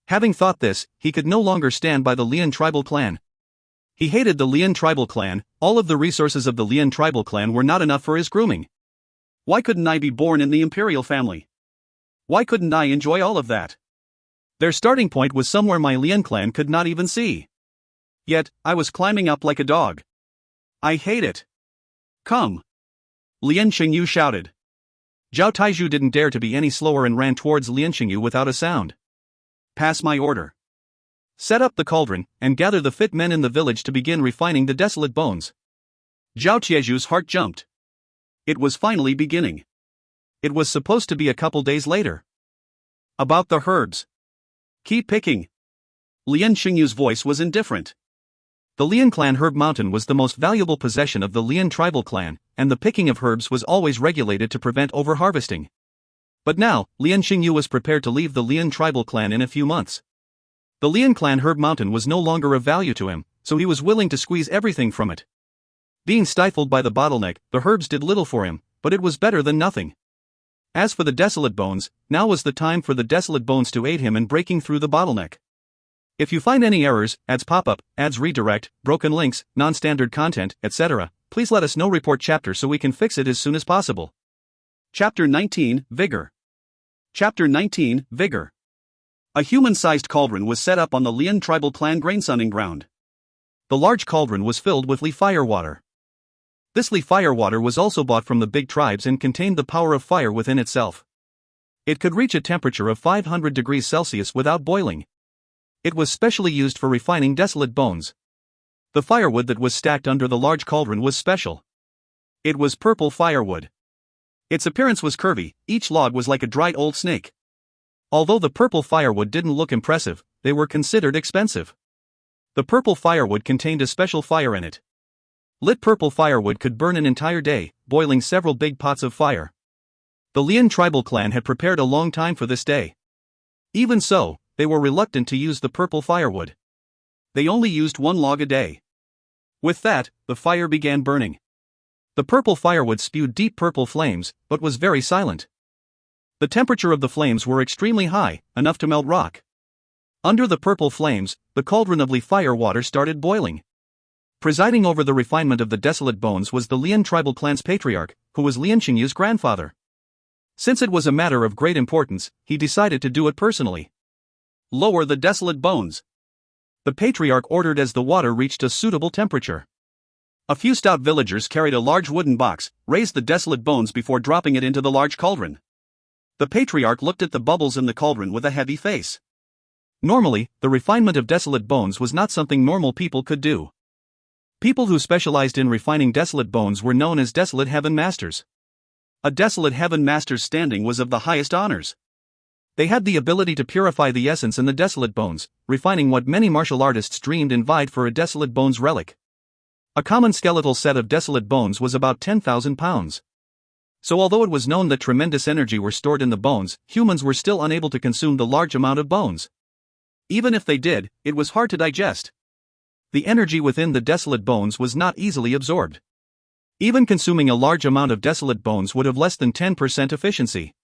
Having thought this, he could no longer stand by the Lian tribal clan. He hated the Lian tribal clan. All of the resources of the Lian tribal clan were not enough for his grooming. Why couldn't I be born in the imperial family? Why couldn't I enjoy all of that? Their starting point was somewhere my Lian clan could not even see. Yet, I was climbing up like a dog. I hate it. Come! Lian Xingyu shouted. Zhao Taizhu didn't dare to be any slower and ran towards Lian Xingyu without a sound. Pass my order. Set up the cauldron, and gather the fit men in the village to begin refining the desolate bones. Zhao Tieju's heart jumped. It was finally beginning. It was supposed to be a couple days later. About the herbs. Keep picking. Lian Xingyu's voice was indifferent. The Lian clan herb mountain was the most valuable possession of the Lian tribal clan, and the picking of herbs was always regulated to prevent overharvesting. But now, Lian Xingyu was prepared to leave the Lian tribal clan in a few months. The Lian clan herb mountain was no longer of value to him, so he was willing to squeeze everything from it. Being stifled by the bottleneck, the herbs did little for him, but it was better than nothing. As for the desolate bones, now was the time for the desolate bones to aid him in breaking through the bottleneck. If you find any errors, ads pop up, ads redirect, broken links, non-standard content, etc., please let us know. Report chapter so we can fix it as soon as possible. Chapter 19, Vigor. Chapter 19, Vigor. A human-sized cauldron was set up on the Lian tribal clan grain sunning ground. The large cauldron was filled with Li fire water. This Li fire water was also bought from the big tribes and contained the power of fire within itself. It could reach a temperature of 500 degrees Celsius without boiling. It was specially used for refining desolate bones. The firewood that was stacked under the large cauldron was special. It was purple firewood. Its appearance was curvy, each log was like a dried old snake. Although the purple firewood didn't look impressive, they were considered expensive. The purple firewood contained a special fire in it. Lit purple firewood could burn an entire day, boiling several big pots of fire. The Lian tribal clan had prepared a long time for this day. Even so, they were reluctant to use the purple firewood. They only used one log a day. With that, the fire began burning. The purple firewood spewed deep purple flames, but was very silent. The temperature of the flames were extremely high, enough to melt rock. Under the purple flames, the cauldron of Li fire water started boiling. Presiding over the refinement of the desolate bones was the Lian tribal clan's patriarch, who was Lian Qingyu's grandfather. Since it was a matter of great importance, he decided to do it personally. Lower the desolate bones. The patriarch ordered as the water reached a suitable temperature. A few stout villagers carried a large wooden box, raised the desolate bones before dropping it into the large cauldron. The patriarch looked at the bubbles in the cauldron with a heavy face. Normally, the refinement of desolate bones was not something normal people could do. People who specialized in refining desolate bones were known as desolate heaven masters. A desolate heaven master's standing was of the highest honors. They had the ability to purify the essence in the desolate bones, refining what many martial artists dreamed and vied for a desolate bones relic. A common skeletal set of desolate bones was about 10,000 pounds. So although it was known that tremendous energy were stored in the bones, humans were still unable to consume the large amount of bones. Even if they did, it was hard to digest. The energy within the desolate bones was not easily absorbed. Even consuming a large amount of desolate bones would have less than 10% efficiency.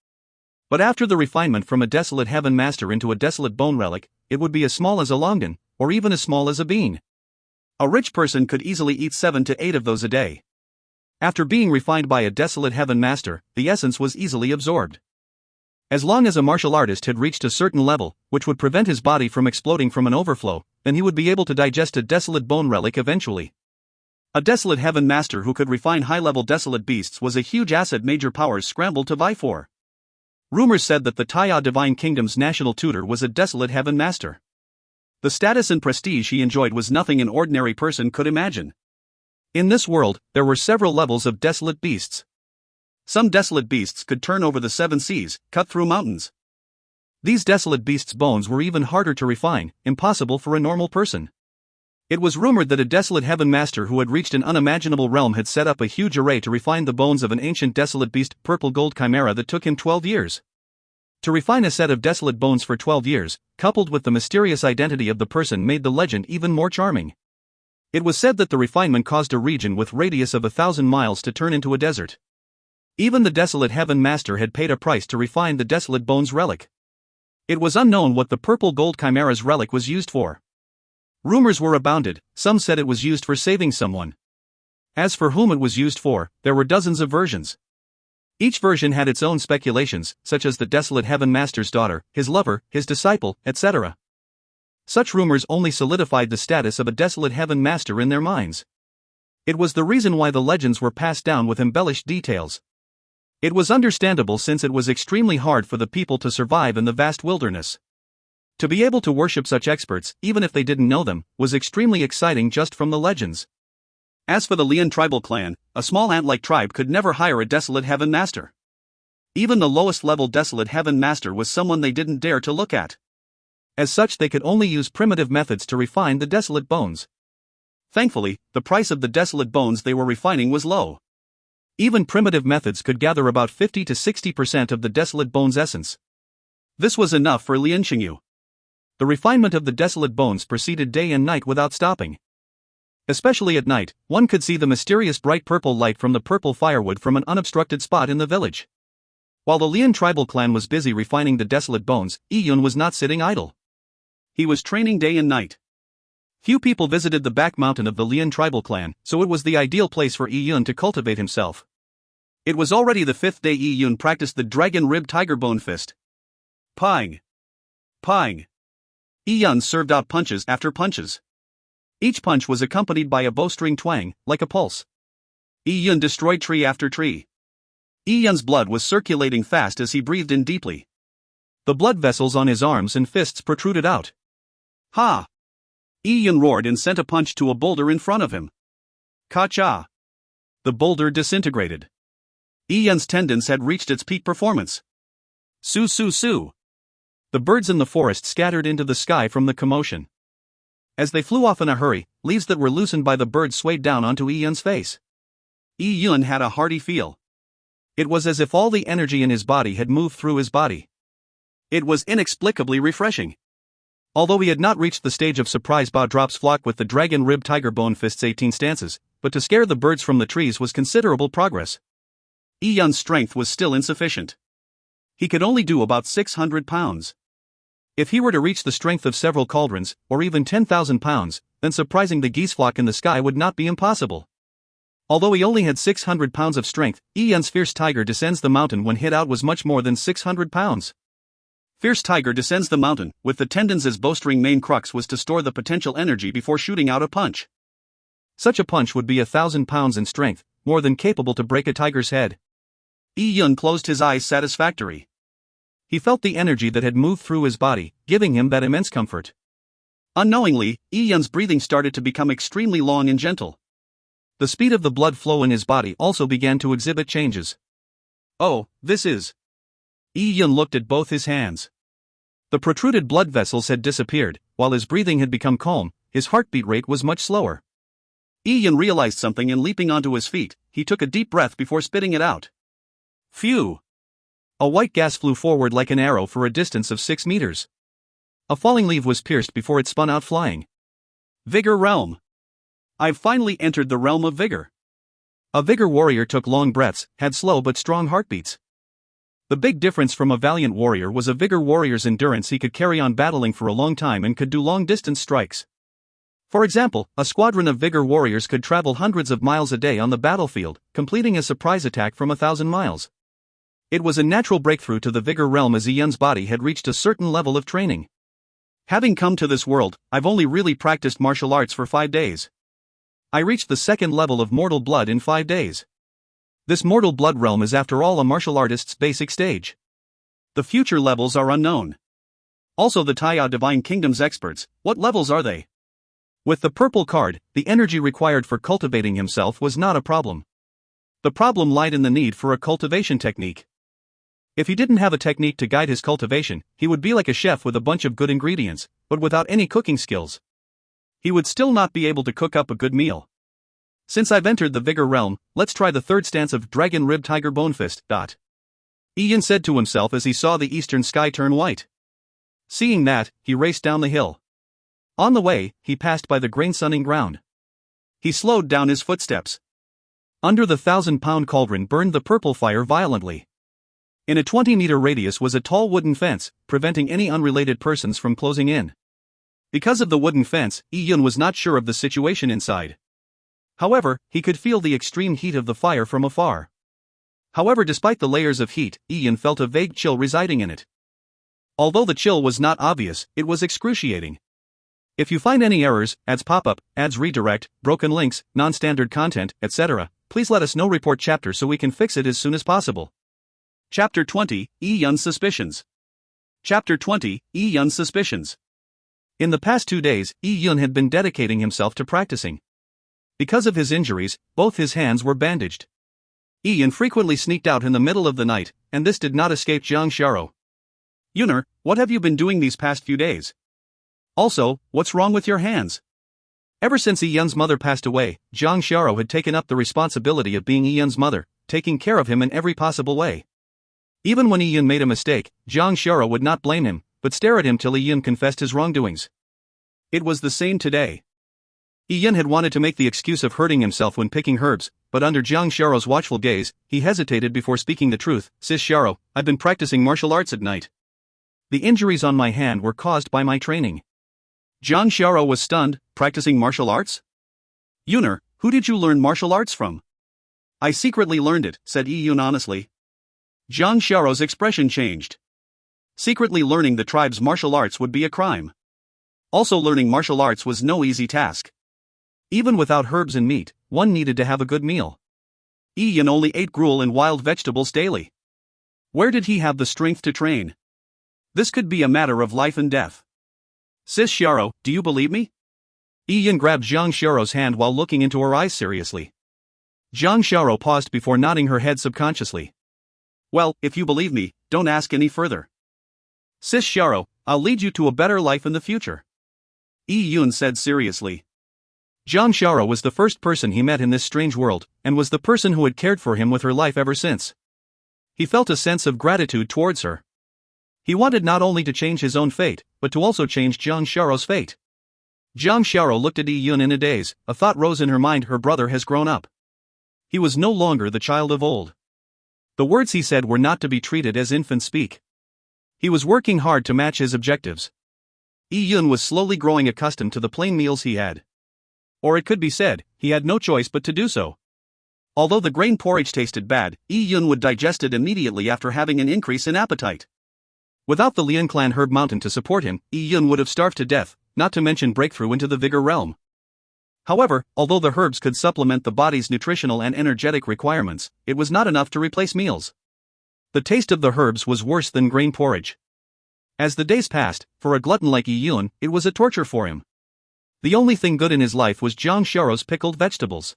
But after the refinement from a desolate heaven master into a desolate bone relic, it would be as small as a longan, or even as small as a bean. A rich person could easily eat 7 to 8 of those a day. After being refined by a desolate heaven master, the essence was easily absorbed. As long as a martial artist had reached a certain level, which would prevent his body from exploding from an overflow, then he would be able to digest a desolate bone relic eventually. A desolate heaven master who could refine high-level desolate beasts was a huge asset major powers scrambled to vie for. Rumors said that the Taya Divine Kingdom's national tutor was a desolate heaven master. The status and prestige he enjoyed was nothing an ordinary person could imagine. In this world, there were several levels of desolate beasts. Some desolate beasts could turn over the 7 seas, cut through mountains. These desolate beasts' bones were even harder to refine, impossible for a normal person. It was rumored that a desolate heaven master who had reached an unimaginable realm had set up a huge array to refine the bones of an ancient desolate beast, purple gold chimera, that took him 12 years. To refine a set of desolate bones for 12 years, coupled with the mysterious identity of the person, made the legend even more charming. It was said that the refinement caused a region with radius of 1,000 miles to turn into a desert. Even the desolate heaven master had paid a price to refine the desolate bones relic. It was unknown what the purple gold chimera's relic was used for. Rumors were abounded, some said it was used for saving someone. As for whom it was used for, there were dozens of versions. Each version had its own speculations, such as the desolate heaven master's daughter, his lover, his disciple, etc. Such rumors only solidified the status of a desolate heaven master in their minds. It was the reason why the legends were passed down with embellished details. It was understandable since it was extremely hard for the people to survive in the vast wilderness. To be able to worship such experts, even if they didn't know them, was extremely exciting just from the legends. As for the Lian tribal clan, a small ant-like tribe could never hire a desolate heaven master. Even the lowest level desolate heaven master was someone they didn't dare to look at. As such, they could only use primitive methods to refine the desolate bones. Thankfully, the price of the desolate bones they were refining was low. Even primitive methods could gather about 50 to 60% of the desolate bones' essence. This was enough for Lian Qingyu. The refinement of the desolate bones proceeded day and night without stopping. Especially at night, one could see the mysterious bright purple light from the purple firewood from an unobstructed spot in the village. While the Lian tribal clan was busy refining the desolate bones, Yun was not sitting idle. He was training day and night. Few people visited the back mountain of the Lian tribal clan, so it was the ideal place for Yun to cultivate himself. It was already the 5th day Yun practiced the dragon rib tiger bone fist. Pang! Pang! Yun served out punches after punches. Each punch was accompanied by a bowstring twang, like a pulse. Yun destroyed tree after tree. Yun's blood was circulating fast as he breathed in deeply. The blood vessels on his arms and fists protruded out. Ha! Yun roared and sent a punch to a boulder in front of him. Ka-cha! The boulder disintegrated. Yun's tendons had reached its peak performance. Su-su-su! The birds in the forest scattered into the sky from the commotion. As they flew off in a hurry, leaves that were loosened by the birds swayed down onto Yun's face. Yun had a hearty feel. It was as if all the energy in his body had moved through his body. It was inexplicably refreshing. Although he had not reached the stage of surprise bow drops flock with the dragon rib tiger bone fist's 18 stances, but to scare the birds from the trees was considerable progress. Yun's strength was still insufficient. He could only do about 600 pounds. If he were to reach the strength of several cauldrons, or even 10,000 pounds, then surprising the geese flock in the sky would not be impossible. Although he only had 600 pounds of strength, Yun's fierce tiger descends the mountain when hit out was much more than 600 pounds. Fierce tiger descends the mountain, with the tendons as bowstring main crux was to store the potential energy before shooting out a punch. Such a punch would be 1,000 pounds in strength, more than capable to break a tiger's head. Yun closed his eyes satisfactory. He felt the energy that had moved through his body, giving him that immense comfort. Unknowingly, Yun's breathing started to become extremely long and gentle. The speed of the blood flow in his body also began to exhibit changes. Oh, this is... Yun looked at both his hands. The protruded blood vessels had disappeared, while his breathing had become calm, his heartbeat rate was much slower. Yun realized something and leaping onto his feet, he took a deep breath before spitting it out. Phew! A white gas flew forward like an arrow for a distance of 6 meters. A falling leaf was pierced before it spun out flying. Vigor realm. I've finally entered the realm of vigor. A vigor warrior took long breaths, had slow but strong heartbeats. The big difference from a valiant warrior was a vigor warrior's endurance. He could carry on battling for a long time and could do long-distance strikes. For example, a squadron of vigor warriors could travel hundreds of miles a day on the battlefield, completing a surprise attack from 1,000 miles. It was a natural breakthrough to the vigor realm as Yun's body had reached a certain level of training. Having come to this world, I've only really practiced martial arts for 5 days. I reached the second level of mortal blood in 5 days. This mortal blood realm is after all a martial artist's basic stage. The future levels are unknown. Also the Taya Divine Kingdom's experts, what levels are they? With the purple card, the energy required for cultivating himself was not a problem. The problem lied in the need for a cultivation technique. If he didn't have a technique to guide his cultivation, he would be like a chef with a bunch of good ingredients, but without any cooking skills. He would still not be able to cook up a good meal. Since I've entered the vigor realm, let's try the third stance of dragon rib tiger bone fist. Yun said to himself as he saw the eastern sky turn white. Seeing that, he raced down the hill. On the way, he passed by the grain-sunning ground. He slowed down his footsteps. Under the 1,000-pound cauldron burned the purple fire violently. In a 20-meter radius was a tall wooden fence, preventing any unrelated persons from closing in. Because of the wooden fence, Yun was not sure of the situation inside. However, he could feel the extreme heat of the fire from afar. However, despite the layers of heat, Yun felt a vague chill residing in it. Although the chill was not obvious, it was excruciating. If you find any errors, ads pop up, ads redirect, broken links, non-standard content, etc., please let us know. Report chapter so we can fix it as soon as possible. Chapter 20, Yun's Suspicions. Chapter 20, Yun's Suspicions. In the past 2 days, Yun had been dedicating himself to practicing. Because of his injuries, both his hands were bandaged. Yun frequently sneaked out in the middle of the night, and this did not escape Jiang Xiaro. Yuner, what have you been doing these past few days? Also, what's wrong with your hands? Ever since Yun's mother passed away, Jiang Xiaro had taken up the responsibility of being Yun's mother, taking care of him in every possible way. Even when Yun made a mistake, Jiang Xiaro would not blame him, but stare at him till Yun confessed his wrongdoings. It was the same today. Yi had wanted to make the excuse of hurting himself when picking herbs, but under Jiang Xiaorou's watchful gaze, he hesitated before speaking the truth. Sis Xiaorou, I've been practicing martial arts at night. The injuries on my hand were caused by my training. Jiang Xiaorou was stunned. Practicing martial arts? Yuner, who did you learn martial arts from? I secretly learned it, said Yi Yun honestly. Jiang Xiaorou's expression changed. Secretly learning the tribe's martial arts would be a crime. Also, learning martial arts was no easy task. Even without herbs and meat, one needed to have a good meal. Yi Yun only ate gruel and wild vegetables daily. Where did he have the strength to train? This could be a matter of life and death. Sis Xiaorou, do you believe me? Yi Yun grabbed Jiang Xiaorou's hand while looking into her eyes seriously. Jiang Xiaorou paused before nodding her head subconsciously. Well, if you believe me, don't ask any further. Sis Xiaorou, I'll lead you to a better life in the future. Yi Yun said seriously. Jiang Xiaorou was the first person he met in this strange world, and was the person who had cared for him with her life ever since. He felt a sense of gratitude towards her. He wanted not only to change his own fate, but to also change Jiang Xiaorou's fate. Jiang Xiaorou looked at Yi Yun in a daze. A thought rose in her mind: her brother has grown up. He was no longer the child of old. The words he said were not to be treated as infants speak. He was working hard to match his objectives. Yi Yun was slowly growing accustomed to the plain meals he had. Or it could be said, he had no choice but to do so. Although the grain porridge tasted bad, Yi Yun would digest it immediately after having an increase in appetite. Without the Lian clan herb mountain to support him, Yi Yun would have starved to death, not to mention breakthrough into the vigor realm. However, although the herbs could supplement the body's nutritional and energetic requirements, it was not enough to replace meals. The taste of the herbs was worse than grain porridge. As the days passed, for a glutton like Yi Yun, it was a torture for him. The only thing good in his life was Jiang Xiaorou's pickled vegetables.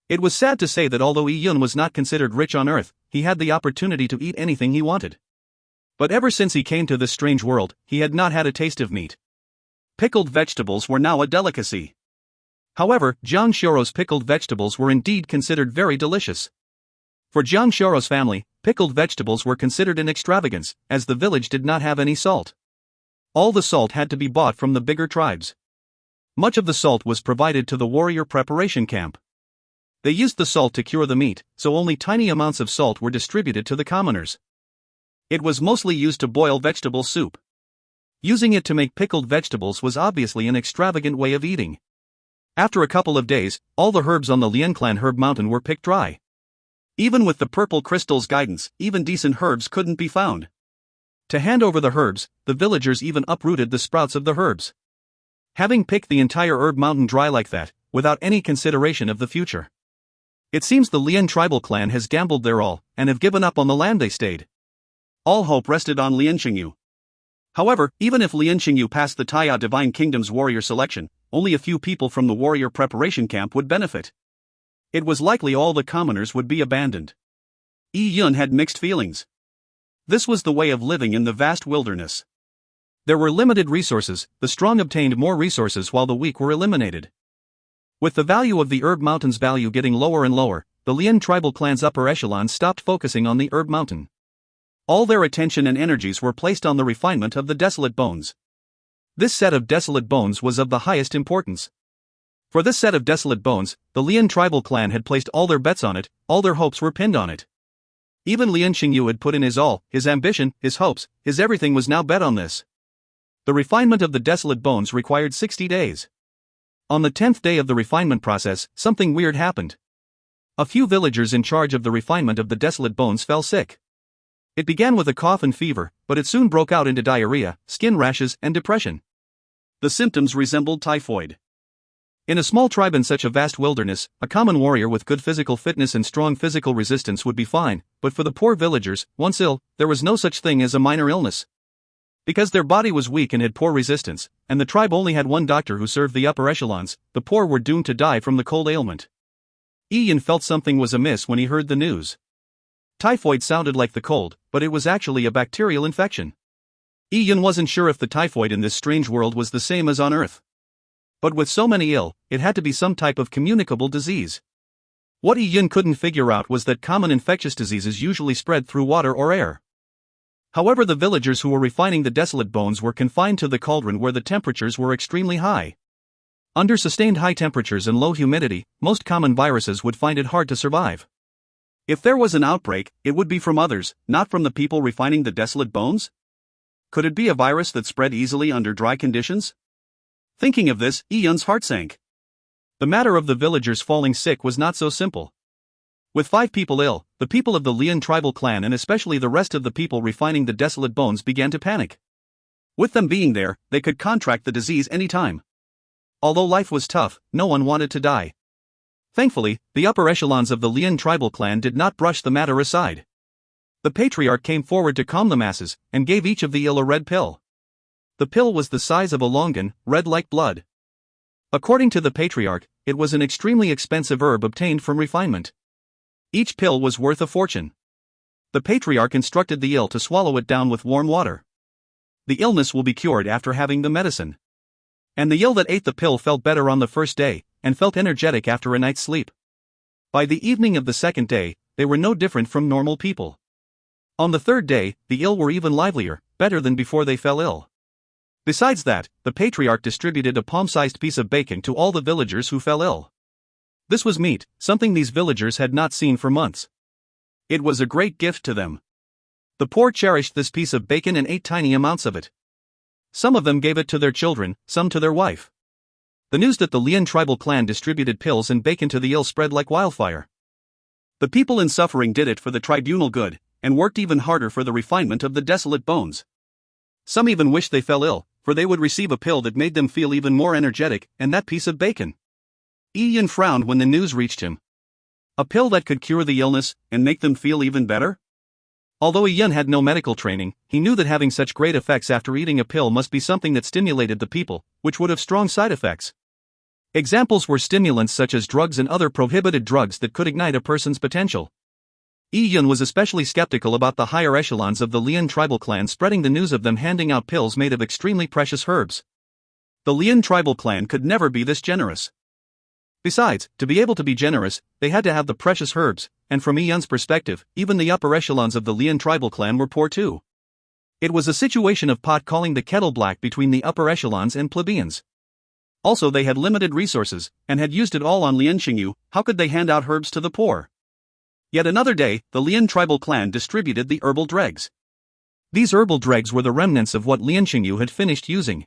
It was sad to say that although Yi Yun was not considered rich on earth, he had the opportunity to eat anything he wanted. But ever since he came to this strange world, he had not had a taste of meat. Pickled vegetables were now a delicacy. However, Jiang Xiaorou's pickled vegetables were indeed considered very delicious. For Jiang Xiaorou's family, pickled vegetables were considered an extravagance, as the village did not have any salt. All the salt had to be bought from the bigger tribes. Much of the salt was provided to the warrior preparation camp. They used the salt to cure the meat, so only tiny amounts of salt were distributed to the commoners. It was mostly used to boil vegetable soup. Using it to make pickled vegetables was obviously an extravagant way of eating. After a couple of days, all the herbs on the Lian clan herb mountain were picked dry. Even with the purple crystal's guidance, even decent herbs couldn't be found. To hand over the herbs, the villagers even uprooted the sprouts of the herbs. Having picked the entire herb mountain dry like that, without any consideration of the future. It seems the Lian tribal clan has gambled their all, and have given up on the land they stayed. All hope rested on Lian Qingyu. However, even if Lian Qingyu passed the Taiya Divine Kingdom's warrior selection, only a few people from the warrior preparation camp would benefit. It was likely all the commoners would be abandoned. Yi Yun had mixed feelings. This was the way of living in the vast wilderness. There were limited resources, the strong obtained more resources while the weak were eliminated. With the value of the herb mountain's value getting lower and lower, the Lian tribal clan's upper echelon stopped focusing on the herb mountain. All their attention and energies were placed on the refinement of the desolate bones. This set of desolate bones was of the highest importance. For this set of desolate bones, the Lian tribal clan had placed all their bets on it, all their hopes were pinned on it. Even Lian Qingyu had put in his all, his ambition, his hopes, his everything was now bet on this. The refinement of the desolate bones required 60 days. On the 10th day of the refinement process, something weird happened. A few villagers in charge of the refinement of the desolate bones fell sick. It began with a cough and fever, but it soon broke out into diarrhea, skin rashes, and depression. The symptoms resembled typhoid. In a small tribe in such a vast wilderness, a common warrior with good physical fitness and strong physical resistance would be fine, but for the poor villagers, once ill, there was no such thing as a minor illness. Because their body was weak and had poor resistance, and the tribe only had one doctor who served the upper echelons, the poor were doomed to die from the cold ailment. Yi Yun felt something was amiss when he heard the news. Typhoid sounded like the cold, but it was actually a bacterial infection. Yi Yun wasn't sure if the typhoid in this strange world was the same as on Earth. But with so many ill, it had to be some type of communicable disease. What Yi Yun couldn't figure out was that common infectious diseases usually spread through water or air. However, the villagers who were refining the desolate bones were confined to the cauldron where the temperatures were extremely high. Under sustained high temperatures and low humidity, most common viruses would find it hard to survive. If there was an outbreak, it would be from others, not from the people refining the desolate bones? Could it be a virus that spread easily under dry conditions? Thinking of this, Iyun's heart sank. The matter of the villagers falling sick was not so simple. With 5 people ill, the people of the Lian tribal clan and especially the rest of the people refining the desolate bones began to panic. With them being there, they could contract the disease any time. Although life was tough, no one wanted to die. Thankfully, the upper echelons of the Lian tribal clan did not brush the matter aside. The patriarch came forward to calm the masses, and gave each of the ill a red pill. The pill was the size of a longan, red like blood. According to the patriarch, it was an extremely expensive herb obtained from refinement. Each pill was worth a fortune. The patriarch instructed the ill to swallow it down with warm water. The illness will be cured after having the medicine. And the ill that ate the pill felt better on the first day, and felt energetic after a night's sleep. By the evening of the second day, they were no different from normal people. On the third day, the ill were even livelier, better than before they fell ill. Besides that, the patriarch distributed a palm-sized piece of bacon to all the villagers who fell ill. This was meat, something these villagers had not seen for months. It was a great gift to them. The poor cherished this piece of bacon and ate tiny amounts of it. Some of them gave it to their children, some to their wife. The news that the Lian tribal clan distributed pills and bacon to the ill spread like wildfire. The people in suffering did it for the tribunal good, and worked even harder for the refinement of the desolate bones. Some even wished they fell ill, for they would receive a pill that made them feel even more energetic, and that piece of bacon. Iyun frowned when the news reached him. A pill that could cure the illness, and make them feel even better? Although Iyun had no medical training, he knew that having such great effects after eating a pill must be something that stimulated the people, which would have strong side effects. Examples were stimulants such as drugs and other prohibited drugs that could ignite a person's potential. Iyun was especially skeptical about the higher echelons of the Lian tribal clan spreading the news of them handing out pills made of extremely precious herbs. The Lian tribal clan could never be this generous. Besides, to be able to be generous, they had to have the precious herbs, and from Iyun's perspective, even the upper echelons of the Lian tribal clan were poor too. It was a situation of pot calling the kettle black between the upper echelons and plebeians. Also, they had limited resources, and had used it all on Lian Xingyu. How could they hand out herbs to the poor? Yet another day, the Lian tribal clan distributed the herbal dregs. These herbal dregs were the remnants of what Lian Xingyu had finished using.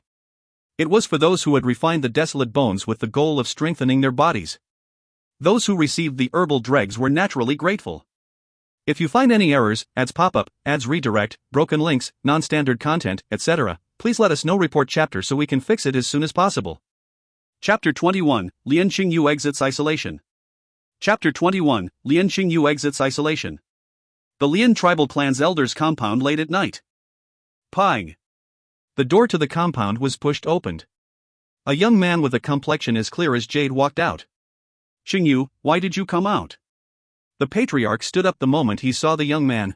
It was for those who had refined the desolate bones with the goal of strengthening their bodies. Those who received the herbal dregs were naturally grateful. If you find any errors, ads pop up, ads redirect, broken links, non-standard content, etc., please let us know. Report chapter so we can fix it as soon as possible. Chapter 21, Lian Xingyu exits isolation. Chapter 21, Lian Xingyu exits isolation. The Lian tribal clan's elders' compound late at night. Pang. The door to the compound was pushed open. A young man with a complexion as clear as jade walked out. Xingyu, why did you come out? The patriarch stood up the moment he saw the young man.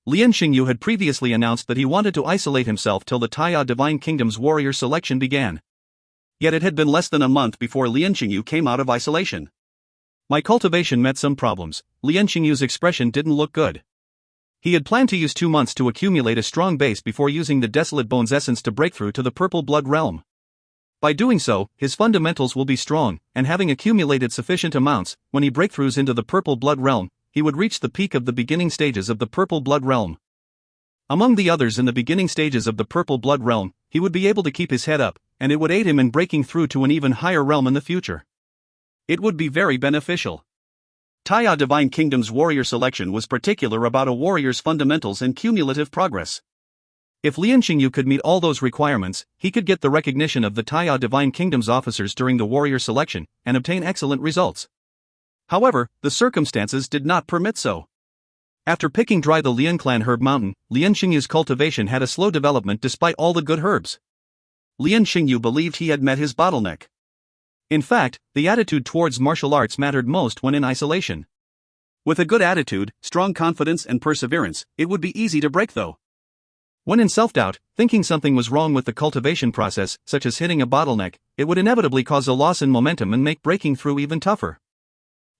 Lian Xingyu had previously announced that he wanted to isolate himself till the Taiya Divine Kingdom's warrior selection began. Yet it had been less than a month before Lian Xingyu came out of isolation. My cultivation met some problems. Lian Xingyu's expression didn't look good. He had planned to use 2 months to accumulate a strong base before using the Desolate Bones essence to break through to the Purple Blood realm. By doing so, his fundamentals will be strong, and having accumulated sufficient amounts, when he breakthroughs into the Purple Blood realm, he would reach the peak of the beginning stages of the Purple Blood realm. Among the others in the beginning stages of the Purple Blood realm, he would be able to keep his head up, and it would aid him in breaking through to an even higher realm in the future. It would be very beneficial. Taiya Divine Kingdom's warrior selection was particular about a warrior's fundamentals and cumulative progress. If Lian Xingyu could meet all those requirements, he could get the recognition of the Taiya Divine Kingdom's officers during the warrior selection, and obtain excellent results. However, the circumstances did not permit so. After picking dry the Lian clan herb mountain, Lian Xingyu's cultivation had a slow development despite all the good herbs. Lian Xingyu believed he had met his bottleneck. In fact, the attitude towards martial arts mattered most when in isolation. With a good attitude, strong confidence and perseverance, it would be easy to break through. When in self-doubt, thinking something was wrong with the cultivation process, such as hitting a bottleneck, it would inevitably cause a loss in momentum and make breaking through even tougher.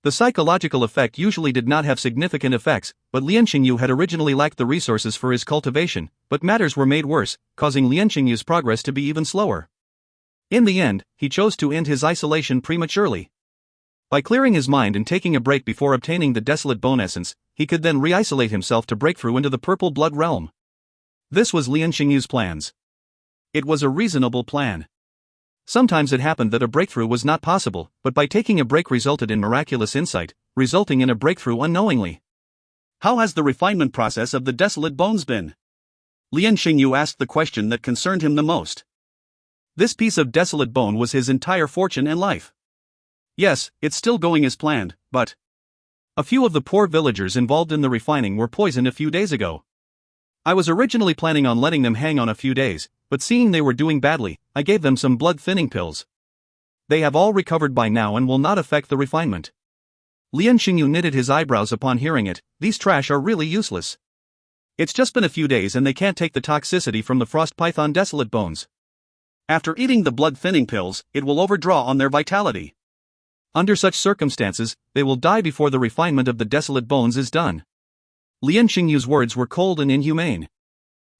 The psychological effect usually did not have significant effects, but Lian Xingyu had originally lacked the resources for his cultivation, but matters were made worse, causing Lian Xingyu's progress to be even slower. In the end, he chose to end his isolation prematurely. By clearing his mind and taking a break before obtaining the desolate bone essence, he could then re-isolate himself to break through into the purple blood realm. This was Lian Xingyu's plans. It was a reasonable plan. Sometimes it happened that a breakthrough was not possible, but by taking a break resulted in miraculous insight, resulting in a breakthrough unknowingly. How has the refinement process of the desolate bones been? Lian Xingyu asked the question that concerned him the most. This piece of desolate bone was his entire fortune and life. Yes, it's still going as planned, but a few of the poor villagers involved in the refining were poisoned a few days ago. I was originally planning on letting them hang on a few days, but seeing they were doing badly, I gave them some blood-thinning pills. They have all recovered by now and will not affect the refinement. Lian Xingyu knitted his eyebrows upon hearing it. These trash are really useless. It's just been a few days and they can't take the toxicity from the frost python desolate bones. After eating the blood-thinning pills, it will overdraw on their vitality. Under such circumstances, they will die before the refinement of the desolate bones is done. Lian Xingyu's words were cold and inhumane.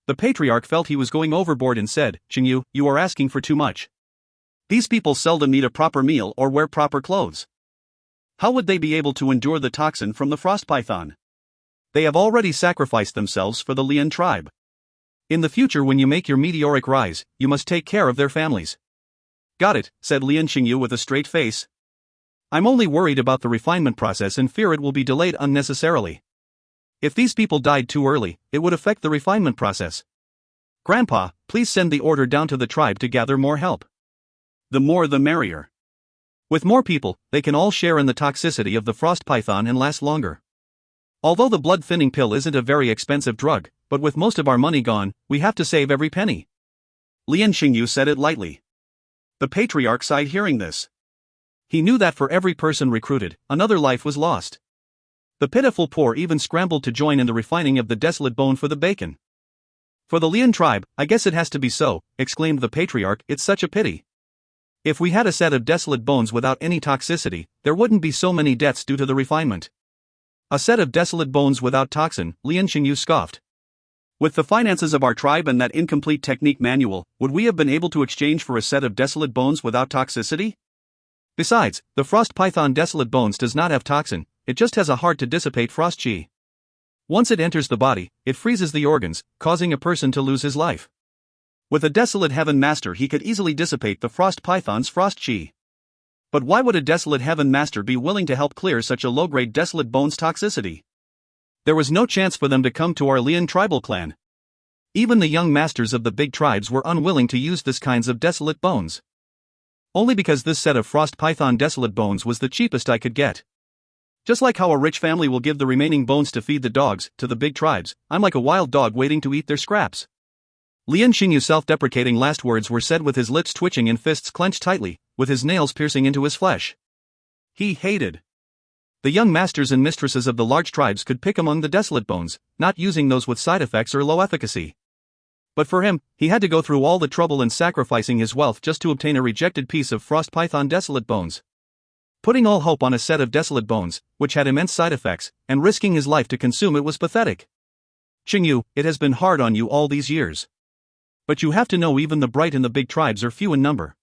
The patriarch felt he was going overboard and said, "Xingyu, you are asking for too much. These people seldom eat a proper meal or wear proper clothes. How would they be able to endure the toxin from the frost python? They have already sacrificed themselves for the Lian tribe. In the future when you make your meteoric rise, you must take care of their families." "Got it," said Lian Xingyu with a straight face. "I'm only worried about the refinement process and fear it will be delayed unnecessarily. If these people died too early, it would affect the refinement process. Grandpa, please send the order down to the tribe to gather more help. The more the merrier. With more people, they can all share in the toxicity of the frost python and last longer. Although the blood-thinning pill isn't a very expensive drug, but with most of our money gone, we have to save every penny." Lian Xingyu said it lightly. The patriarch sighed hearing this. He knew that for every person recruited, another life was lost. The pitiful poor even scrambled to join in the refining of the desolate bone for the bacon. "For the Lian tribe, I guess it has to be so," exclaimed the patriarch. "It's such a pity. If we had a set of desolate bones without any toxicity, there wouldn't be so many deaths due to the refinement." "A set of desolate bones without toxin," Lian Xingyu scoffed. "With the finances of our tribe and that incomplete technique manual, would we have been able to exchange for a set of desolate bones without toxicity? Besides, the frost python desolate bones does not have toxin, it just has a hard to dissipate frost chi. Once it enters the body, it freezes the organs, causing a person to lose his life. With a desolate heaven master he could easily dissipate the frost python's frost chi. But why would a desolate heaven master be willing to help clear such a low-grade desolate bones toxicity? There was no chance for them to come to our Lian tribal clan. Even the young masters of the big tribes were unwilling to use this kinds of desolate bones. Only because this set of frost python desolate bones was the cheapest I could get. Just like how a rich family will give the remaining bones to feed the dogs, to the big tribes, I'm like a wild dog waiting to eat their scraps." Lian Xingyu's self-deprecating last words were said with his lips twitching and fists clenched tightly, with his nails piercing into his flesh. He hated. The young masters and mistresses of the large tribes could pick among the desolate bones, not using those with side effects or low efficacy. But for him, he had to go through all the trouble and sacrificing his wealth just to obtain a rejected piece of frost python desolate bones. Putting all hope on a set of desolate bones, which had immense side effects, and risking his life to consume it was pathetic. "Xingyu, it has been hard on you all these years. But you have to know even the bright in the big tribes are few in number.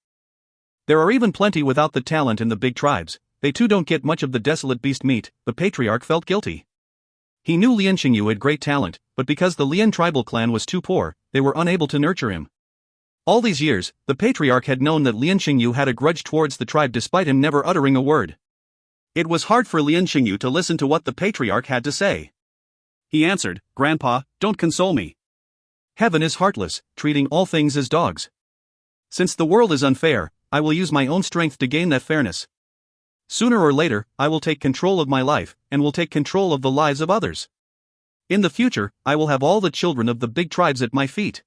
There are even plenty without the talent in the big tribes, they too don't get much of the desolate beast meat." The patriarch felt guilty. He knew Lian Xingyu had great talent, but because the Lian tribal clan was too poor, they were unable to nurture him. All these years, the patriarch had known that Lian Xingyu had a grudge towards the tribe despite him never uttering a word. It was hard for Lian Xingyu to listen to what the patriarch had to say. He answered, "Grandpa, don't console me. Heaven is heartless, treating all things as dogs. Since the world is unfair, I will use my own strength to gain that fairness. Sooner or later, I will take control of my life, and will take control of the lives of others. In the future, I will have all the children of the big tribes at my feet."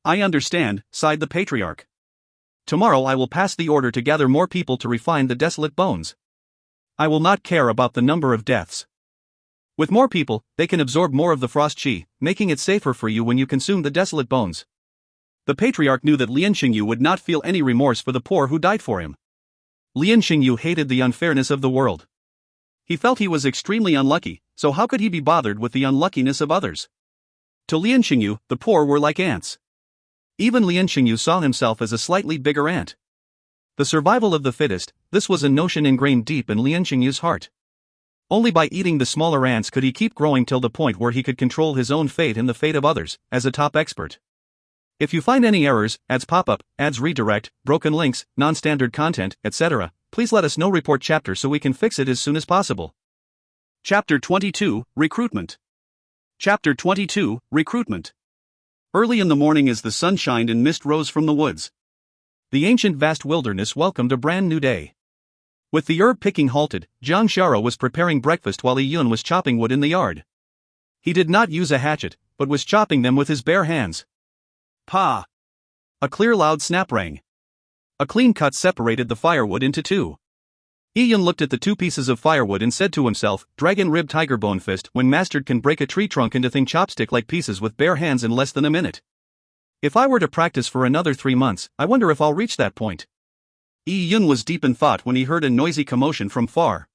"I understand," sighed the patriarch. "Tomorrow I will pass the order to gather more people to refine the desolate bones. I will not care about the number of deaths. With more people, they can absorb more of the frost chi, making it safer for you when you consume the desolate bones." The patriarch knew that Lian Xingyu would not feel any remorse for the poor who died for him. Lian Xingyu hated the unfairness of the world. He felt he was extremely unlucky, so how could he be bothered with the unluckiness of others? To Lian Xingyu, the poor were like ants. Even Lian Xingyu saw himself as a slightly bigger ant. The survival of the fittest, this was a notion ingrained deep in Lian Xingyu's heart. Only by eating the smaller ants could he keep growing till the point where he could control his own fate and the fate of others, as a top expert. If you find any errors, ads pop up, ads redirect, broken links, non-standard content, etc., please let us know. Report chapter so we can fix it as soon as possible. Chapter 22, Recruitment. Chapter 22, Recruitment. Early in the morning as the sun shined and mist rose from the woods, the ancient vast wilderness welcomed a brand new day. With the herb picking halted, Jiang Xiaro was preparing breakfast while Yi Yun was chopping wood in the yard. He did not use a hatchet, but was chopping them with his bare hands. Pa! A clear loud snap rang. A clean cut separated the firewood into two. Yi Yun looked at the two pieces of firewood and said to himself, Dragon Rib Tiger Bone Fist, when mastered, can break a tree trunk into thin chopstick-like pieces with bare hands in less than a minute. If I were to practice for another 3 months, I wonder if I'll reach that point. Yi Yun was deep in thought when he heard a noisy commotion from far.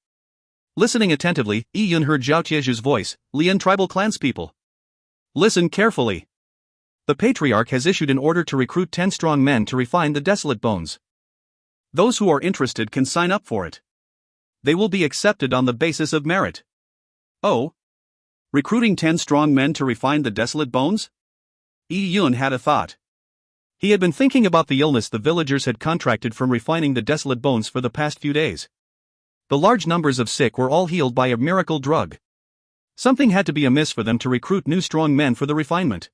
Listening attentively, Yi Yun heard Zhao Tieju's voice, Lian tribal clanspeople. Listen carefully. The Patriarch has issued an order to recruit 10 strong men to refine the desolate bones. Those who are interested can sign up for it. They will be accepted on the basis of merit. Oh? Recruiting 10 strong men to refine the desolate bones? Yi Yun had a thought. He had been thinking about the illness the villagers had contracted from refining the desolate bones for the past few days. The large numbers of sick were all healed by a miracle drug. Something had to be amiss for them to recruit new strong men for the refinement.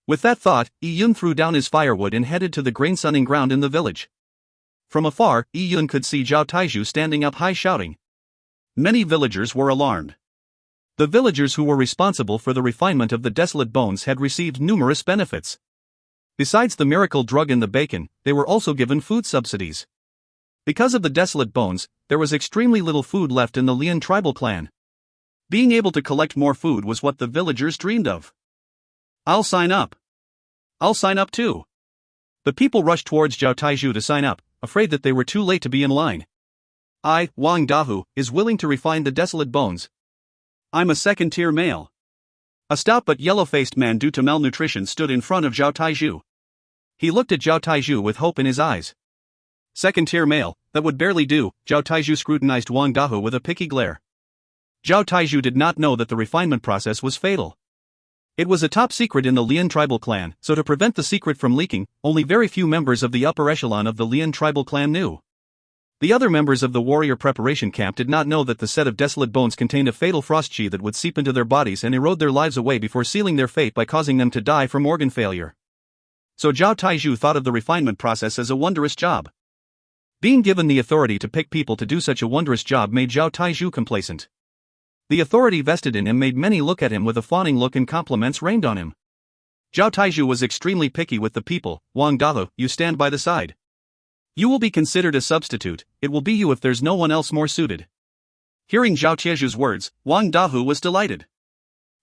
With that thought, Yi Yun threw down his firewood and headed to the grain-sunning ground in the village. From afar, Yi Yun could see Zhao Taizhu standing up high shouting. Many villagers were alarmed. The villagers who were responsible for the refinement of the desolate bones had received numerous benefits. Besides the miracle drug in the bacon, they were also given food subsidies. Because of the desolate bones, there was extremely little food left in the Lian tribal clan. Being able to collect more food was what the villagers dreamed of. I'll sign up. I'll sign up too. The people rushed towards Zhao Taizhu to sign up, afraid that they were too late to be in line. I, Wang Dahu, is willing to refine the desolate bones. I'm a second-tier male. A stout but yellow-faced man due to malnutrition stood in front of Zhao Taizhu. He looked at Zhao Taizhu with hope in his eyes. Second-tier male, that would barely do. Zhao Taizhu scrutinized Wang Dahu with a picky glare. Zhao Taizhu did not know that the refinement process was fatal. It was a top secret in the Lian tribal clan, so to prevent the secret from leaking, only very few members of the upper echelon of the Lian tribal clan knew. The other members of the warrior preparation camp did not know that the set of desolate bones contained a fatal frost chi that would seep into their bodies and erode their lives away before sealing their fate by causing them to die from organ failure. So Zhao Taizhu thought of the refinement process as a wondrous job. Being given the authority to pick people to do such a wondrous job made Zhao Taizhu complacent. The authority vested in him made many look at him with a fawning look, and compliments rained on him. Zhao Taizhu was extremely picky with the people. Wang Dahu, you stand by the side. You will be considered a substitute, it will be you if there's no one else more suited. Hearing Zhao Tieju's words, Wang Dahu was delighted.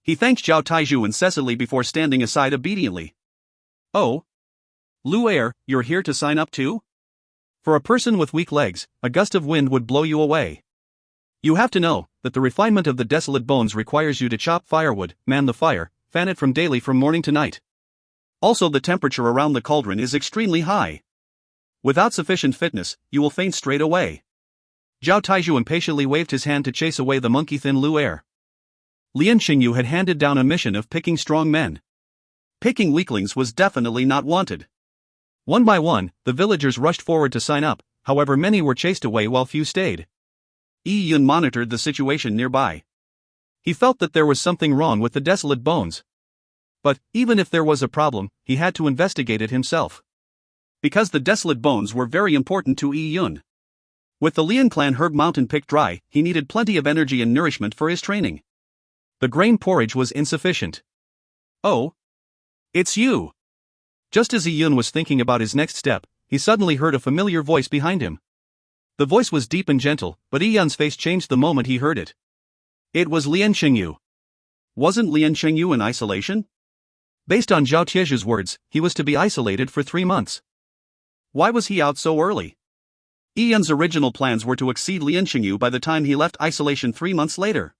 He thanked Zhao Taizhu incessantly before standing aside obediently. Oh? Lu Er, you're here to sign up too? For a person with weak legs, a gust of wind would blow you away. You have to know that the refinement of the desolate bones requires you to chop firewood, man the fire, fan it from morning to night. Also, the temperature around the cauldron is extremely high. Without sufficient fitness, you will faint straight away. Zhao Taizhu impatiently waved his hand to chase away the monkey-thin Lu Er. Lian Xingyu had handed down a mission of picking strong men. Picking weaklings was definitely not wanted. One by one, the villagers rushed forward to sign up, however many were chased away while few stayed. Yi Yun monitored the situation nearby. He felt that there was something wrong with the desolate bones. But, even if there was a problem, he had to investigate it himself. Because the desolate bones were very important to Yi Yun. With the Lian clan herb mountain picked dry, he needed plenty of energy and nourishment for his training. The grain porridge was insufficient. Oh? It's you! Just as Yi Yun was thinking about his next step, he suddenly heard a familiar voice behind him. The voice was deep and gentle, but Yi Yun's face changed the moment he heard it. It was Lian Xingyu. Wasn't Lian Xingyu in isolation? Based on Zhao Tieju's words, he was to be isolated for 3 months. Why was he out so early? Yi Yun's original plans were to exceed Lian Xingyu by the time he left isolation 3 months later.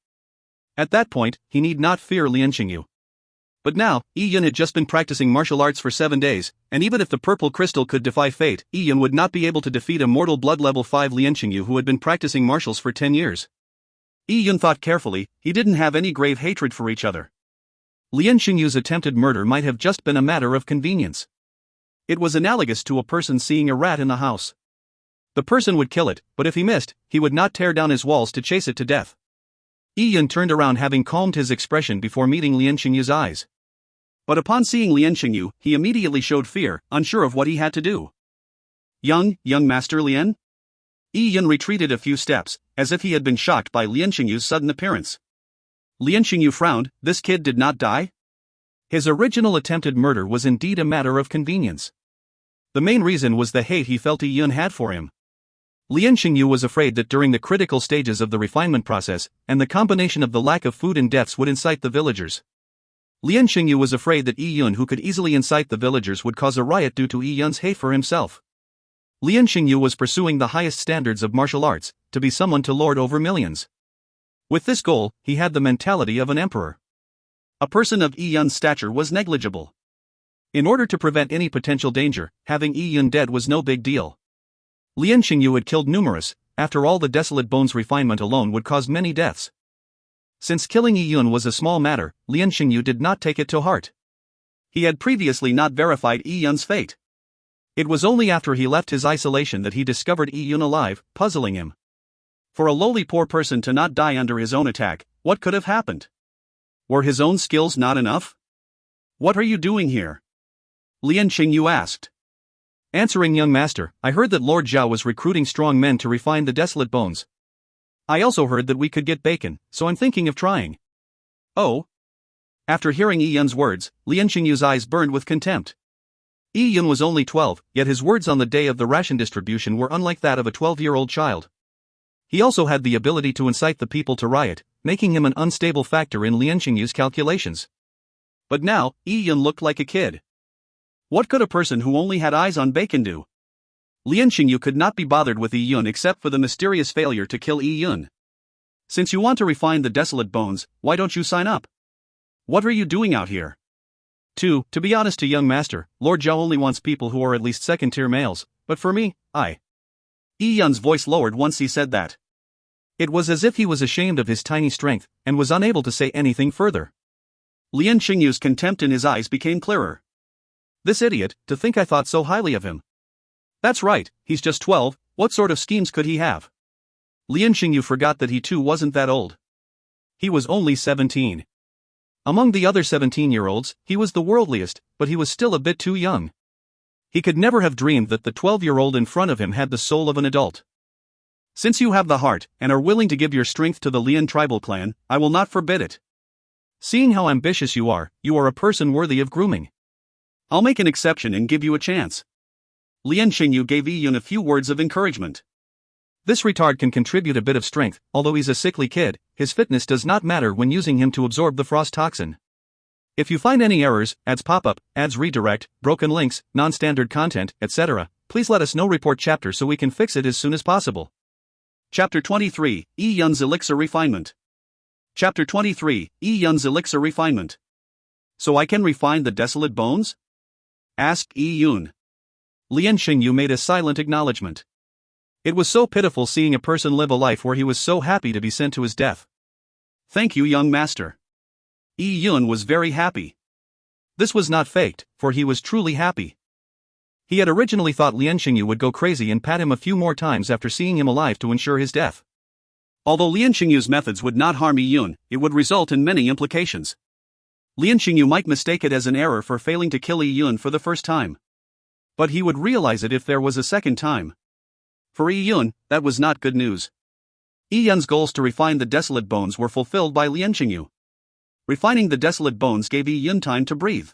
At that point, he need not fear Lian Xingyu. But now, Yi Yun had just been practicing martial arts for 7 days, and even if the purple crystal could defy fate, Yi Yun would not be able to defeat a mortal blood level 5 Lian Xingyu who had been practicing martials for 10 years. Yi Yun thought carefully, he didn't have any grave hatred for each other. Lian Xingyu's attempted murder might have just been a matter of convenience. It was analogous to a person seeing a rat in the house. The person would kill it, but if he missed, he would not tear down his walls to chase it to death. Yi Yun turned around having calmed his expression before meeting Lian Xingyu's eyes. But upon seeing Lian Xingyu, he immediately showed fear, unsure of what he had to do. Young Master Lian? Yi Yun retreated a few steps, as if he had been shocked by Lian Xingyu's sudden appearance. Lian Xingyu frowned, this kid did not die? His original attempted murder was indeed a matter of convenience. The main reason was the hate he felt Yi Yun had for him. Lian Xingyu was afraid that during the critical stages of the refinement process, and the combination of the lack of food and deaths would incite the villagers. Lian Xingyu was afraid that Yi Yun, who could easily incite the villagers, would cause a riot due to Yi Yun's hate for himself. Lian Xingyu was pursuing the highest standards of martial arts, to be someone to lord over millions. With this goal, he had the mentality of an emperor. A person of Yi Yun's stature was negligible. In order to prevent any potential danger, having Yi Yun dead was no big deal. Lian Xingyu had killed numerous, after all the Desolate Bones refinement alone would cause many deaths. Since killing Yi Yun was a small matter, Lian Xingyu did not take it to heart. He had previously not verified Yi Yun's fate. It was only after he left his isolation that he discovered Yi Yun alive, puzzling him. For a lowly poor person to not die under his own attack, what could have happened? Were his own skills not enough? What are you doing here? Lian Xingyu asked. Answering, young master, I heard that Lord Zhao was recruiting strong men to refine the Desolate Bones. I also heard that we could get bacon, so I'm thinking of trying. Oh? After hearing Yi Yun's words, Lian Xingyu's eyes burned with contempt. Yi Yun was only 12, yet his words on the day of the ration distribution were unlike that of a 12-year-old child. He also had the ability to incite the people to riot, making him an unstable factor in Lian Xingyu's calculations. But now, Yi Yun looked like a kid. What could a person who only had eyes on bacon do? Lian Xingyu could not be bothered with Yi Yun except for the mysterious failure to kill Yi Yun. Since you want to refine the Desolate Bones, why don't you sign up? What are you doing out here? To be honest to young master, Lord Zhao only wants people who are at least second-tier males, but for me, Yi Yun's voice lowered once he said that. It was as if he was ashamed of his tiny strength, and was unable to say anything further. Lian Xingyu's contempt in his eyes became clearer. This idiot, to think I thought so highly of him. That's right, he's just 12, what sort of schemes could he have? Lian Xingyu forgot that he too wasn't that old. He was only 17. Among the other 17-year-olds, he was the worldliest, but he was still a bit too young. He could never have dreamed that the 12-year-old in front of him had the soul of an adult. Since you have the heart, and are willing to give your strength to the Lian tribal clan, I will not forbid it. Seeing how ambitious you are a person worthy of grooming. I'll make an exception and give you a chance. Lian Xingyu gave Yi Yun a few words of encouragement. This retard can contribute a bit of strength, although he's a sickly kid, his fitness does not matter when using him to absorb the frost toxin. If you find any errors, ads pop up, ads redirect, broken links, non-standard content, etc., please let us know. Report chapter so we can fix it as soon as possible. Chapter 23, Yi Yun's Elixir Refinement. Chapter 23, Yi Yun's Elixir Refinement. So I can refine the Desolate Bones? Asked Yi Yun. Lian Xingyu made a silent acknowledgement. It was so pitiful seeing a person live a life where he was so happy to be sent to his death. Thank you, young master. Yi Yun was very happy. This was not faked, for he was truly happy. He had originally thought Lian Xingyu would go crazy and pat him a few more times after seeing him alive to ensure his death. Although Lian Xingyu's methods would not harm Yi Yun, it would result in many implications. Lian Xingyu might mistake it as an error for failing to kill Yi Yun for the first time. But he would realize it if there was a second time. For Yi Yun, that was not good news. Yi Yun's goals to refine the Desolate Bones were fulfilled by Lian Xingyu. Refining the Desolate Bones gave Yi Yun time to breathe.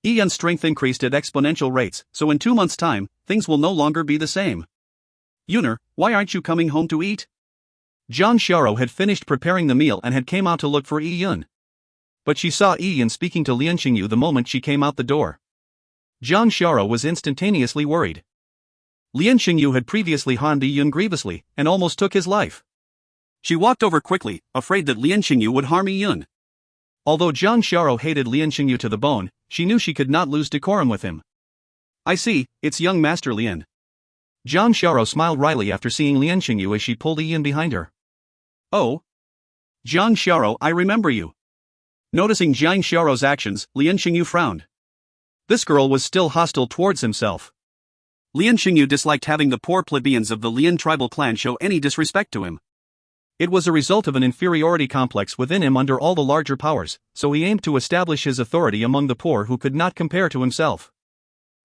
Yi Yun's strength increased at exponential rates, so in 2 months' time, things will no longer be the same. Yuner, why aren't you coming home to eat? Zhang Xiaoro had finished preparing the meal and had came out to look for Yi Yun. But she saw Yi Yun speaking to Lian Xingyu the moment she came out the door. Zhang Xiaoro was instantaneously worried. Lian Xingyu had previously harmed Yi Yun grievously, and almost took his life. She walked over quickly, afraid that Lian Xingyu would harm Yi Yun. Although Jiang Xiaoro hated Lian Xingyu to the bone, she knew she could not lose decorum with him. I see, it's young Master Lian. Jiang Xiaoro smiled wryly after seeing Lian Xingyu as she pulled Ian behind her. Oh? Jiang Xiaoro, I remember you. Noticing Jiang Xiaoro's actions, Lian Xingyu frowned. This girl was still hostile towards himself. Lian Xingyu disliked having the poor plebeians of the Lian tribal clan show any disrespect to him. It was a result of an inferiority complex within him under all the larger powers, so he aimed to establish his authority among the poor who could not compare to himself.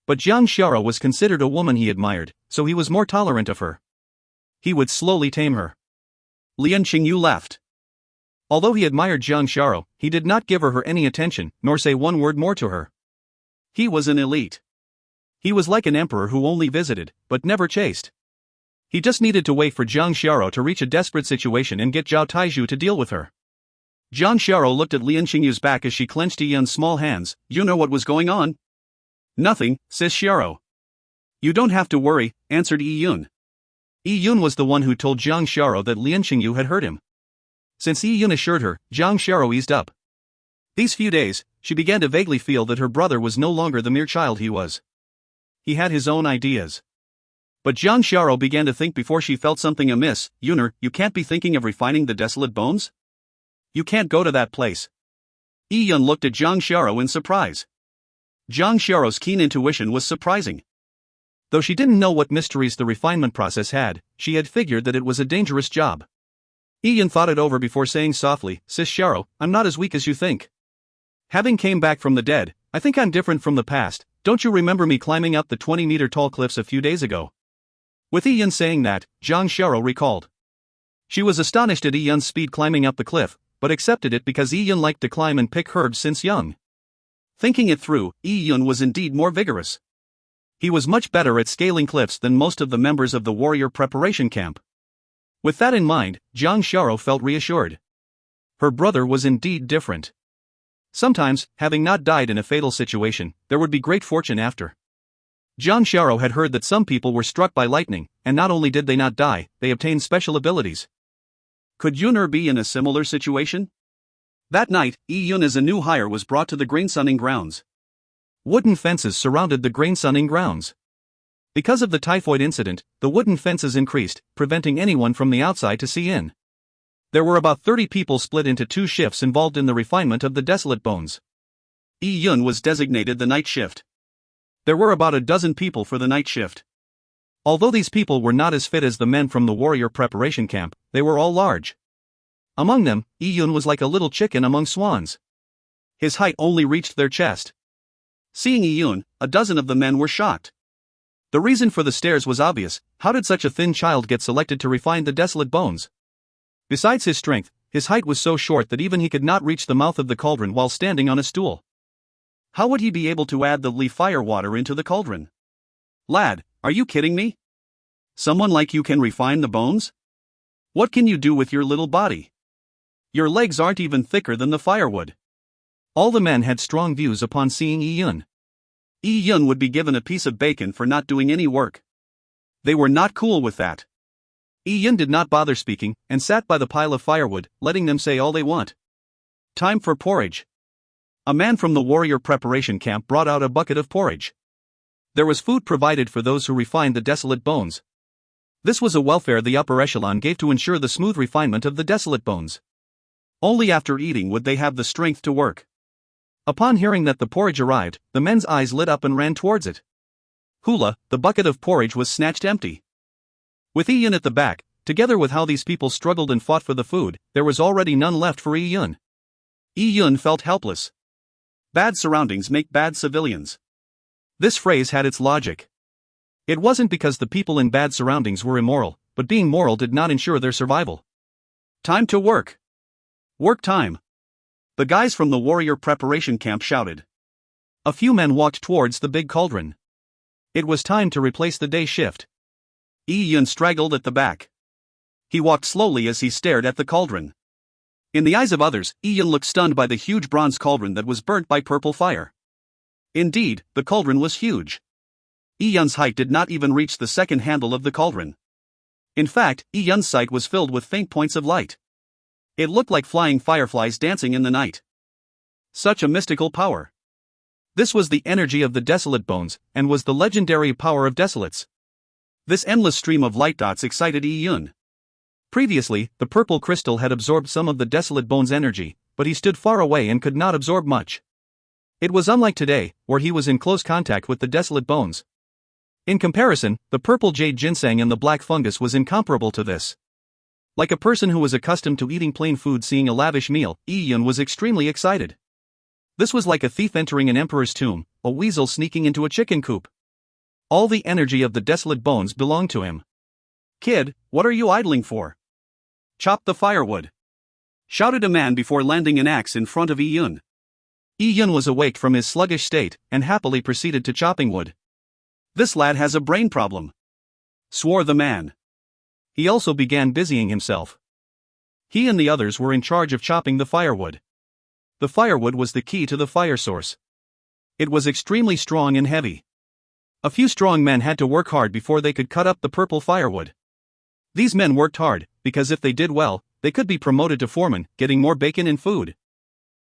But Jiang Xiaoro was considered a woman he admired, so he was more tolerant of her. He would slowly tame her. Lian Xingyu laughed. Although he admired Jiang Xiaoro, he did not give her any attention, nor say one word more to her. He was an elite. He was like an emperor who only visited, but never chased. He just needed to wait for Jiang Xiaoro to reach a desperate situation and get Zhao Taizhu to deal with her. Jiang Xiaoro looked at Lian Xingyu's back as she clenched Yun's small hands. You know what was going on? Nothing, sis Xiaoro. You don't have to worry, answered Yun. Yun was the one who told Jiang Xiaoro that Lian Xingyu had hurt him. Since Yun assured her, Jiang Xiaoro eased up. These few days, she began to vaguely feel that her brother was no longer the mere child he was. He had his own ideas. But Jiang Xiaoro began to think before she felt something amiss. Yuner, you can't be thinking of refining the desolate bones? You can't go to that place. Yun looked at Jiang Xiaoro in surprise. Jiang Xiaoro's keen intuition was surprising. Though she didn't know what mysteries the refinement process had, she had figured that it was a dangerous job. Yun thought it over before saying softly, Sis Xiaoro, I'm not as weak as you think. Having came back from the dead, I think I'm different from the past. Don't you remember me climbing up the 20-meter tall cliffs a few days ago? With Yun saying that, Jiang Xiaoro recalled. She was astonished at Yun's speed climbing up the cliff, but accepted it because Yun liked to climb and pick herbs since young. Thinking it through, Yun was indeed more vigorous. He was much better at scaling cliffs than most of the members of the warrior preparation camp. With that in mind, Jiang Xiaoro felt reassured. Her brother was indeed different. Sometimes, having not died in a fatal situation, there would be great fortune after. Jiang Xiaoro had heard that some people were struck by lightning, and not only did they not die, they obtained special abilities. Could Yuner be in a similar situation? That night, Yun as a new hire was brought to the grain sunning grounds. Wooden fences surrounded the grain sunning grounds. Because of the typhoid incident, the wooden fences increased, preventing anyone from the outside to see in. There were about 30 people split into 2 shifts involved in the refinement of the desolate bones. Yun was designated the night shift. There were about a dozen people for the night shift. Although these people were not as fit as the men from the warrior preparation camp, they were all large. Among them, Yun was like a little chicken among swans. His height only reached their chest. Seeing Yun, a dozen of the men were shocked. The reason for the stares was obvious. How did such a thin child get selected to refine the desolate bones? Besides his strength, his height was so short that even he could not reach the mouth of the cauldron while standing on a stool. How would he be able to add the fire water into the cauldron? Lad, are you kidding me? Someone like you can refine the bones? What can you do with your little body? Your legs aren't even thicker than the firewood. All the men had strong views upon seeing Yun. Yun would be given a piece of bacon for not doing any work. They were not cool with that. Yun did not bother speaking, and sat by the pile of firewood, letting them say all they want. Time for porridge. A man from the warrior preparation camp brought out a bucket of porridge. There was food provided for those who refined the desolate bones. This was a welfare the upper echelon gave to ensure the smooth refinement of the desolate bones. Only after eating would they have the strength to work. Upon hearing that the porridge arrived, the men's eyes lit up and ran towards it. Hula, the bucket of porridge was snatched empty. With Yun at the back, together with how these people struggled and fought for the food, there was already none left for Yun. Yun felt helpless. Bad surroundings make bad civilians. This phrase had its logic. It wasn't because the people in bad surroundings were immoral, but being moral did not ensure their survival. Time to work. Work time. The guys from the warrior preparation camp shouted. A few men walked towards the big cauldron. It was time to replace the day shift. Yun straggled at the back. He walked slowly as he stared at the cauldron. In the eyes of others, Yun looked stunned by the huge bronze cauldron that was burnt by purple fire. Indeed, the cauldron was huge. Yun's height did not even reach the second handle of the cauldron. In fact, Yun's sight was filled with faint points of light. It looked like flying fireflies dancing in the night. Such a mystical power. This was the energy of the desolate bones, and was the legendary power of desolates. This endless stream of light dots excited Yi Yun. Previously, the purple crystal had absorbed some of the desolate bones' energy, but he stood far away and could not absorb much. It was unlike today, where he was in close contact with the desolate bones. In comparison, the purple jade ginseng and the black fungus was incomparable to this. Like a person who was accustomed to eating plain food seeing a lavish meal, Yi Yun was extremely excited. This was like a thief entering an emperor's tomb, a weasel sneaking into a chicken coop. All the energy of the desolate bones belonged to him. "Kid, what are you idling for? Chop the firewood!" shouted a man before landing an axe in front of Yi Yun. Yi Yun was awake from his sluggish state, and happily proceeded to chopping wood. "This lad has a brain problem," swore the man. He also began busying himself. He and the others were in charge of chopping the firewood. The firewood was the key to the fire source. It was extremely strong and heavy. A few strong men had to work hard before they could cut up the purple firewood. These men worked hard, because if they did well, they could be promoted to foreman, getting more bacon and food.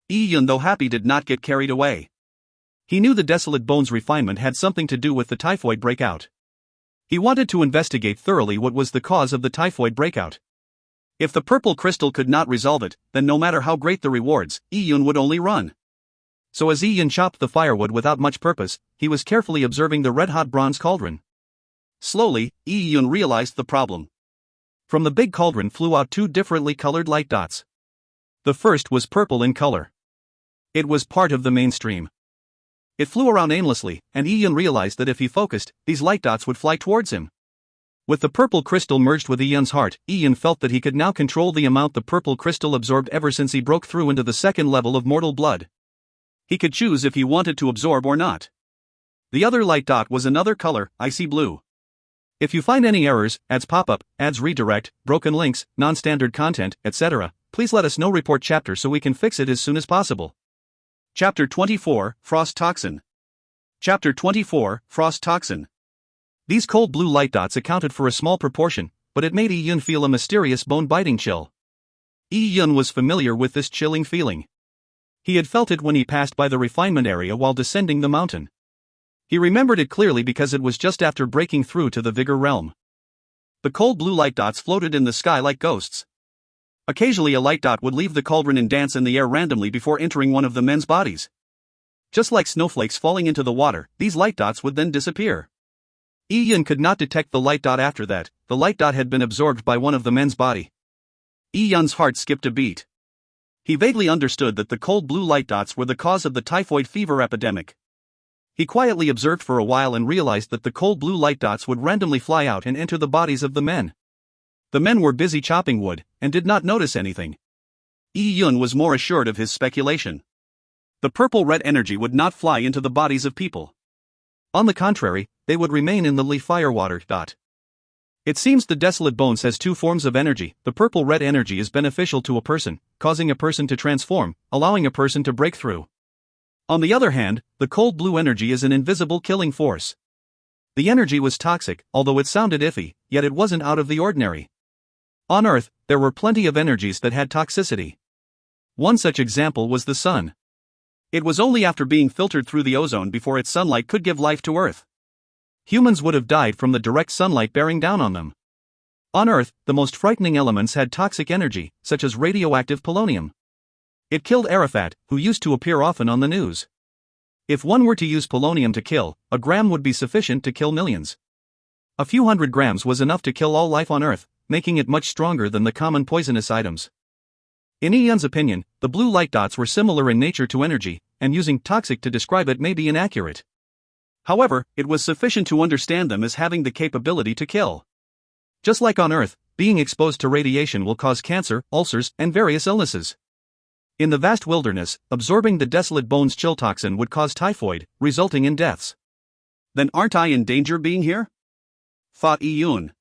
Yi Yun, though happy, did not get carried away. He knew the desolate bones' refinement had something to do with the typhoid breakout. He wanted to investigate thoroughly what was the cause of the typhoid breakout. If the purple crystal could not resolve it, then no matter how great the rewards, Yi Yun would only run. So as Yi Yun chopped the firewood without much purpose, he was carefully observing the red-hot bronze cauldron. Slowly, Yi Yun realized the problem. From the big cauldron flew out two differently colored light dots. The first was purple in color. It was part of the mainstream. It flew around aimlessly, and Yi Yun realized that if he focused, these light dots would fly towards him. With the purple crystal merged with Yi Yun's heart, Yi Yun felt that he could now control the amount the purple crystal absorbed ever since he broke through into the second level of mortal blood. He could choose if he wanted to absorb or not. The other light dot was another color, icy blue. If you find any errors, ads pop-up, ads redirect, broken links, non-standard content, etc., please let us know. Report chapter so we can fix it as soon as possible. Chapter 24, Frost Toxin. Chapter 24, Frost Toxin. These cold blue light dots accounted for a small proportion, but it made Yi Yun feel a mysterious bone-biting chill. Yi Yun was familiar with this chilling feeling. He had felt it when he passed by the refinement area while descending the mountain. He remembered it clearly because it was just after breaking through to the Vigor realm. The cold blue light dots floated in the sky like ghosts. Occasionally a light dot would leave the cauldron and dance in the air randomly before entering one of the men's bodies. Just like snowflakes falling into the water, these light dots would then disappear. Yi Yun could not detect the light dot after that. The light dot had been absorbed by one of the men's body. Yi Yun's heart skipped a beat. He vaguely understood that the cold blue light dots were the cause of the typhoid fever epidemic. He quietly observed for a while and realized that the cold blue light dots would randomly fly out and enter the bodies of the men. The men were busy chopping wood, and did not notice anything. Yi Yun was more assured of his speculation. The purple-red energy would not fly into the bodies of people. On the contrary, they would remain in the firewater. It seems the desolate bones has two forms of energy. The purple-red energy is beneficial to a person, causing a person to transform, allowing a person to break through. On the other hand, the cold blue energy is an invisible killing force. The energy was toxic, although it sounded iffy, yet it wasn't out of the ordinary. On Earth, there were plenty of energies that had toxicity. One such example was the sun. It was only after being filtered through the ozone before its sunlight could give life to Earth. Humans would have died from the direct sunlight bearing down on them. On Earth, the most frightening elements had toxic energy, such as radioactive polonium. It killed Arafat, who used to appear often on the news. If one were to use polonium to kill, a gram would be sufficient to kill millions. A few hundred grams was enough to kill all life on Earth, making it much stronger than the common poisonous items. In Yi Yun's opinion, the blue light dots were similar in nature to energy, and using toxic to describe it may be inaccurate. However, it was sufficient to understand them as having the capability to kill. Just like on Earth, being exposed to radiation will cause cancer, ulcers, and various illnesses. In the vast wilderness, absorbing the desolate bones chill toxin would cause typhoid, resulting in deaths. Then aren't I in danger being here? Thought Yi Yun.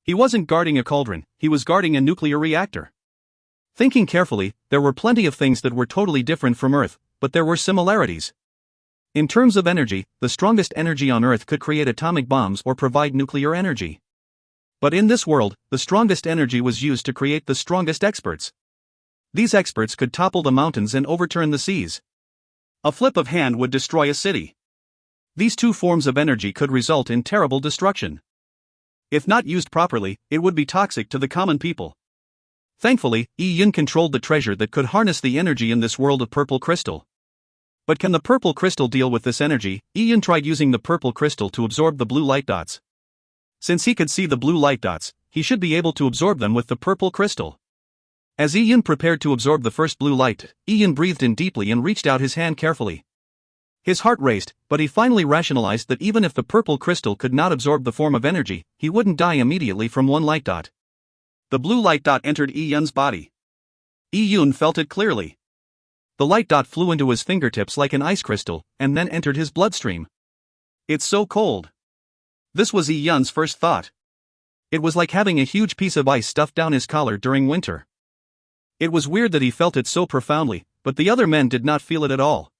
He wasn't guarding a cauldron, he was guarding a nuclear reactor. Thinking carefully, there were plenty of things that were totally different from Earth, but there were similarities. In terms of energy, the strongest energy on Earth could create atomic bombs or provide nuclear energy. But in this world, the strongest energy was used to create the strongest experts. These experts could topple the mountains and overturn the seas. A flip of hand would destroy a city. These two forms of energy could result in terrible destruction. If not used properly, it would be toxic to the common people. Thankfully, Yi-Yun controlled the treasure that could harness the energy in this world of purple crystal. But can the purple crystal deal with this energy? Yi-Yun tried using the purple crystal to absorb the blue light dots. Since he could see the blue light dots, he should be able to absorb them with the purple crystal. As Yi-Yun prepared to absorb the first blue light, Yi-Yun breathed in deeply and reached out his hand carefully. His heart raced, but he finally rationalized that even if the purple crystal could not absorb the form of energy, he wouldn't die immediately from one light dot. The blue light dot entered Yi-Yun's body. Yi-Yun felt it clearly. The light dot flew into his fingertips like an ice crystal, and then entered his bloodstream. It's so cold. This was Yi-Yun's first thought. It was like having a huge piece of ice stuffed down his collar during winter. It was weird that he felt it so profoundly, but the other men did not feel it at all.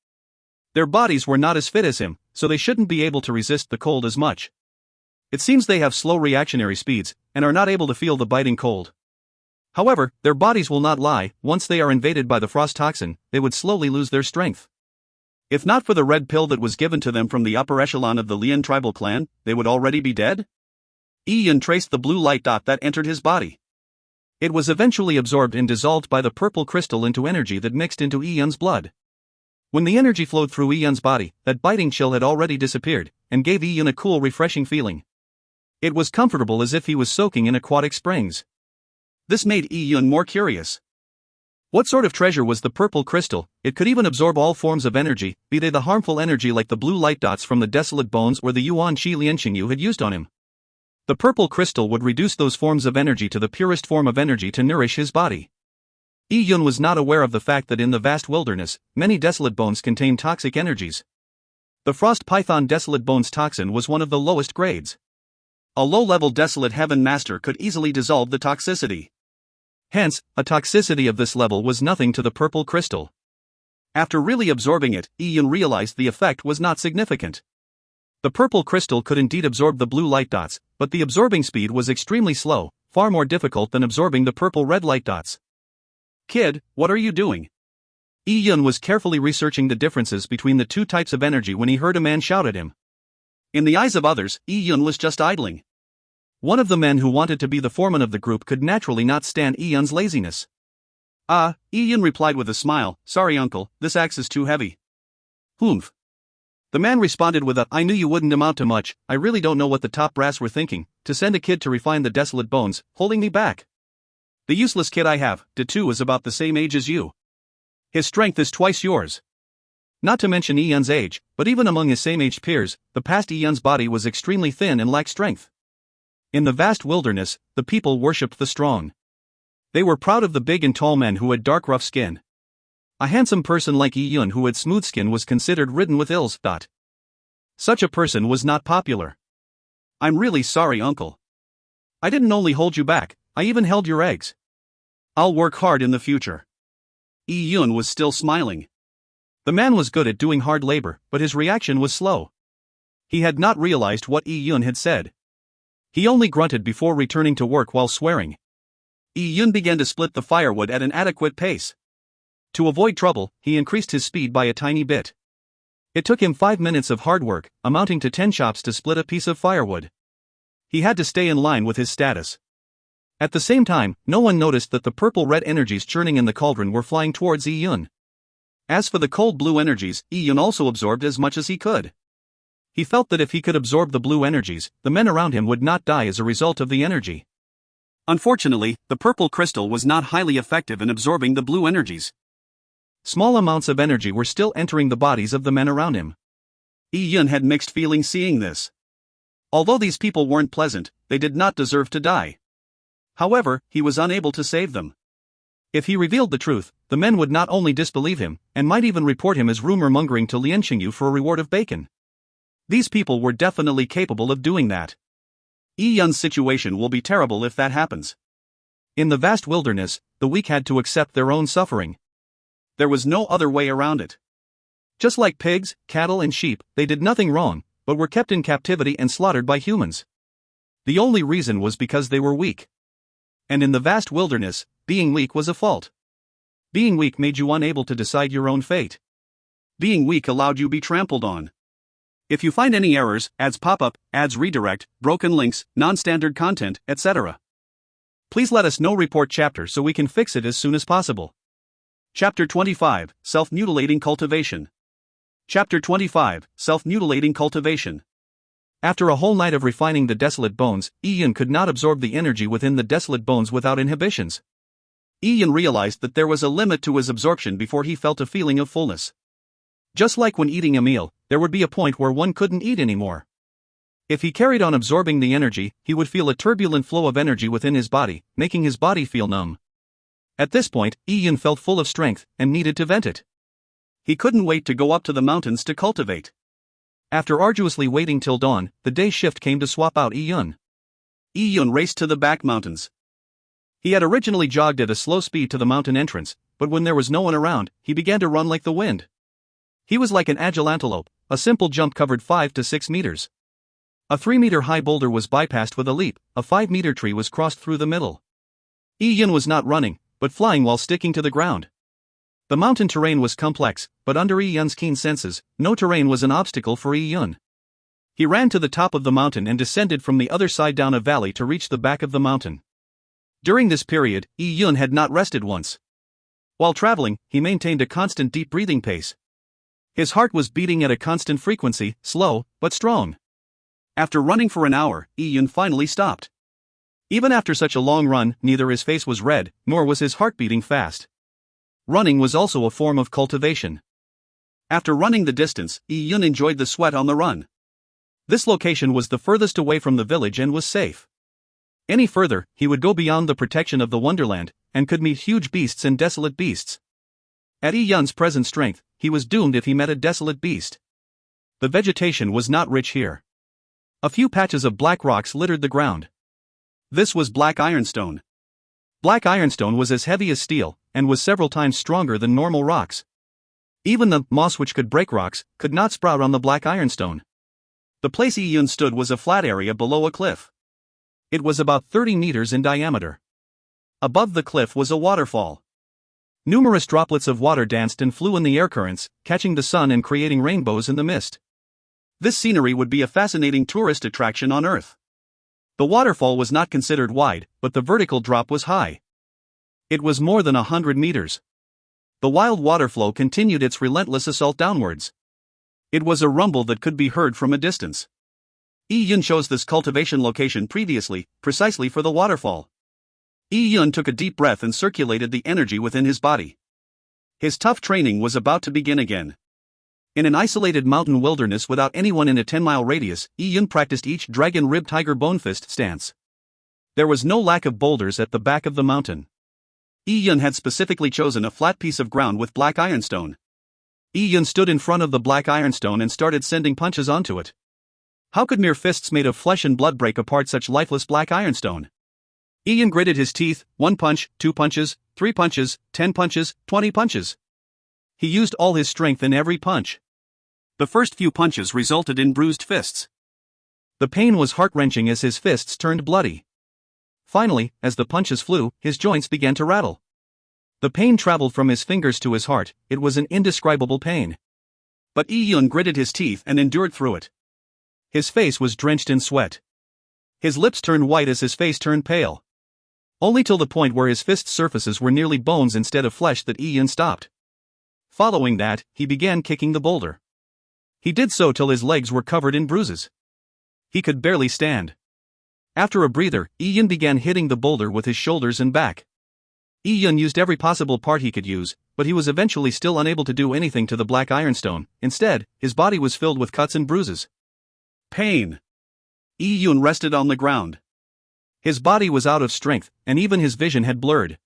Their bodies were not as fit as him, so they shouldn't be able to resist the cold as much. It seems they have slow reactionary speeds, and are not able to feel the biting cold. However, their bodies will not lie. Once they are invaded by the frost toxin, they would slowly lose their strength. If not for the red pill that was given to them from the upper echelon of the Lian tribal clan, they would already be dead? Yi-Yun traced the blue light dot that entered his body. It was eventually absorbed and dissolved by the purple crystal into energy that mixed into Yi-Yun's blood. When the energy flowed through Yi-Yun's body, that biting chill had already disappeared, and gave Yi-Yun a cool, refreshing feeling. It was comfortable as if he was soaking in aquatic springs. This made Yi-Yun more curious. What sort of treasure was the purple crystal? It could even absorb all forms of energy, be they the harmful energy like the blue light dots from the desolate bones or the Yuan Qi Lianqingyu had used on him. The purple crystal would reduce those forms of energy to the purest form of energy to nourish his body. Yi-Yun was not aware of the fact that in the vast wilderness, many desolate bones contain toxic energies. The frost python desolate bones toxin was one of the lowest grades. A low-level desolate heaven master could easily dissolve the toxicity. Hence, a toxicity of this level was nothing to the purple crystal. After really absorbing it, Yi-Yun realized the effect was not significant. The purple crystal could indeed absorb the blue light dots, but the absorbing speed was extremely slow, far more difficult than absorbing the purple-red light dots. Kid, what are you doing? Yi-Yun was carefully researching the differences between the two types of energy when he heard a man shout at him. In the eyes of others, Yi-Yun was just idling. One of the men who wanted to be the foreman of the group could naturally not stand Yi-Yun's laziness. Yi-Yun replied with a smile, sorry uncle, this axe is too heavy. Humph. The man responded with a, I knew you wouldn't amount to much, I really don't know what the top brass were thinking, to send a kid to refine the desolate bones, holding me back. The useless kid I have, Datu, is about the same age as you. His strength is twice yours. Not to mention Yi-Yun's age, but even among his same-age peers, the past Yi-Yun's body was extremely thin and lacked strength. In the vast wilderness, the people worshipped the strong. They were proud of the big and tall men who had dark rough skin. A handsome person like Yi-Yun who had smooth skin was considered ridden with ills. Such a person was not popular. I'm really sorry, uncle. I didn't only hold you back, I even held your eggs. I'll work hard in the future. Yi-Yun was still smiling. The man was good at doing hard labor, but his reaction was slow. He had not realized what Yi-Yun had said. He only grunted before returning to work while swearing. Yi-Yun began to split the firewood at an adequate pace. To avoid trouble, he increased his speed by a tiny bit. It took him 5 minutes of hard work, amounting to 10 chops to split a piece of firewood. He had to stay in line with his status. At the same time, no one noticed that the purple-red energies churning in the cauldron were flying towards Yi-Yun. As for the cold blue energies, Yi-Yun also absorbed as much as he could. He felt that if he could absorb the blue energies, the men around him would not die as a result of the energy. Unfortunately, the purple crystal was not highly effective in absorbing the blue energies. Small amounts of energy were still entering the bodies of the men around him. Yi-Yun had mixed feelings seeing this. Although these people weren't pleasant, they did not deserve to die. However, he was unable to save them. If he revealed the truth, the men would not only disbelieve him, and might even report him as rumor-mongering to Lianqingyu for a reward of bacon. These people were definitely capable of doing that. Yi-Yun's situation will be terrible if that happens. In the vast wilderness, the weak had to accept their own suffering. There was no other way around it. Just like pigs, cattle and sheep, they did nothing wrong, but were kept in captivity and slaughtered by humans. The only reason was because they were weak. And in the vast wilderness, being weak was a fault. Being weak made you unable to decide your own fate. Being weak allowed you be trampled on. If you find any errors, ads pop up, ads redirect, broken links, non-standard content, etc., please let us know. Report chapter so we can fix it as soon as possible. Chapter 25, Self-Mutilating Cultivation. Chapter 25, Self-Mutilating Cultivation. After a whole night of refining the desolate bones, Ian could not absorb the energy within the desolate bones without inhibitions. Ian realized that there was a limit to his absorption before he felt a feeling of fullness. Just like when eating a meal, there would be a point where one couldn't eat anymore. If he carried on absorbing the energy, he would feel a turbulent flow of energy within his body, making his body feel numb. At this point, Ian felt full of strength and needed to vent it. He couldn't wait to go up to the mountains to cultivate. After arduously waiting till dawn, the day shift came to swap out Ian. Ian raced to the back mountains. He had originally jogged at a slow speed to the mountain entrance, but when there was no one around, he began to run like the wind. He was like an agile antelope. A simple jump covered 5 to 6 meters. A 3-meter-high boulder was bypassed with a leap. A 5-meter tree was crossed through the middle. Ian was not running, but flying while sticking to the ground. The mountain terrain was complex, but under Ian's keen senses, no terrain was an obstacle for Ian. He ran to the top of the mountain and descended from the other side down a valley to reach the back of the mountain. During this period, Ian had not rested once. While traveling, he maintained a constant deep breathing pace. His heart was beating at a constant frequency, slow, but strong. After running for an hour, Ian finally stopped. Even after such a long run, neither his face was red, nor was his heart beating fast. Running was also a form of cultivation. After running the distance, Ian enjoyed the sweat on the run. This location was the furthest away from the village and was safe. Any further, he would go beyond the protection of the Wonderland, and could meet huge beasts and desolate beasts. At Ian's present strength, he was doomed if he met a desolate beast. The vegetation was not rich here. A few patches of black rocks littered the ground. This was black ironstone. Black ironstone was as heavy as steel, and was several times stronger than normal rocks. Even the moss which could break rocks could not sprout on the black ironstone. The place Ian stood was a flat area below a cliff. It was about 30 meters in diameter. Above the cliff was a waterfall. Numerous droplets of water danced and flew in the air currents, catching the sun and creating rainbows in the mist. This scenery would be a fascinating tourist attraction on Earth. The waterfall was not considered wide, but the vertical drop was high. It was more than 100 meters. The wild water flow continued its relentless assault downwards. It was a rumble that could be heard from a distance. Ian chose this cultivation location previously, precisely for the waterfall. Ian took a deep breath and circulated the energy within his body. His tough training was about to begin again. In an isolated mountain wilderness without anyone in a 10-mile radius, Ian practiced each dragon rib tiger bone fist stance. There was no lack of boulders at the back of the mountain. Ian had specifically chosen a flat piece of ground with black ironstone. Ian stood in front of the black ironstone and started sending punches onto it. How could mere fists made of flesh and blood break apart such lifeless black ironstone? Ian gritted his teeth. 1 punch, 2 punches, 3 punches, 10 punches, 20 punches. He used all his strength in every punch. The first few punches resulted in bruised fists. The pain was heart-wrenching as his fists turned bloody. Finally, as the punches flew, his joints began to rattle. The pain traveled from his fingers to his heart. It was an indescribable pain. But Ian gritted his teeth and endured through it. His face was drenched in sweat. His lips turned white as his face turned pale. Only till the point where his fist surfaces were nearly bones instead of flesh that Ian stopped. Following that, he began kicking the boulder. He did so till his legs were covered in bruises. He could barely stand. After a breather, Ian began hitting the boulder with his shoulders and back. Ian used every possible part he could use, but he was eventually still unable to do anything to the black ironstone. Instead, his body was filled with cuts and bruises. Pain. Ian rested on the ground. His body was out of strength, and even his vision had blurred.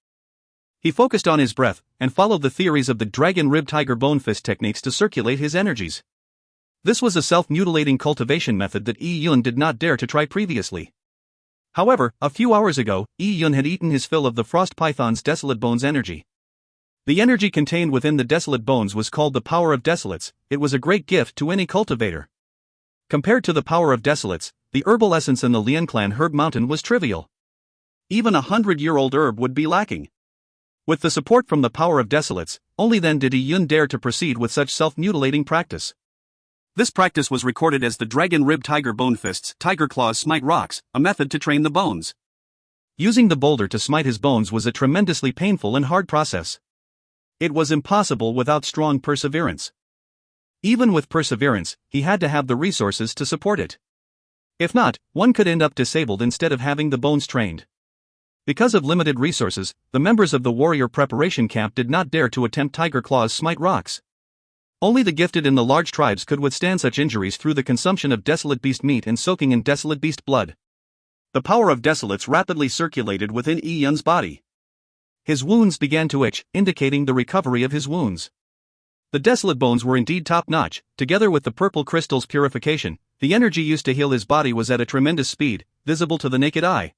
He focused on his breath, and followed the theories of the dragon rib tiger bone fist techniques to circulate his energies. This was a self-mutilating cultivation method that Ian did not dare to try previously. However, a few hours ago, Ian had eaten his fill of the frost python's desolate bones energy. The energy contained within the desolate bones was called the power of desolates. It was a great gift to any cultivator. Compared to the power of desolates, the herbal essence in the Lian clan herb mountain was trivial. Even 100-year-old herb would be lacking. With the support from the power of desolates, only then did Yun dare to proceed with such self-mutilating practice. This practice was recorded as the Dragon Rib Tiger Bone Fists, Tiger Claws Smite Rocks, a method to train the bones. Using the boulder to smite his bones was a tremendously painful and hard process. It was impossible without strong perseverance. Even with perseverance, he had to have the resources to support it. If not, one could end up disabled instead of having the bones trained. Because of limited resources, the members of the warrior preparation camp did not dare to attempt Tiger Claws Smite Rocks. Only the gifted in the large tribes could withstand such injuries through the consumption of desolate beast meat and soaking in desolate beast blood. The power of desolates rapidly circulated within Yun's body. His wounds began to itch, indicating the recovery of his wounds. The desolate bones were indeed top-notch. Together with the purple crystal's purification, the energy used to heal his body was at a tremendous speed, visible to the naked eye.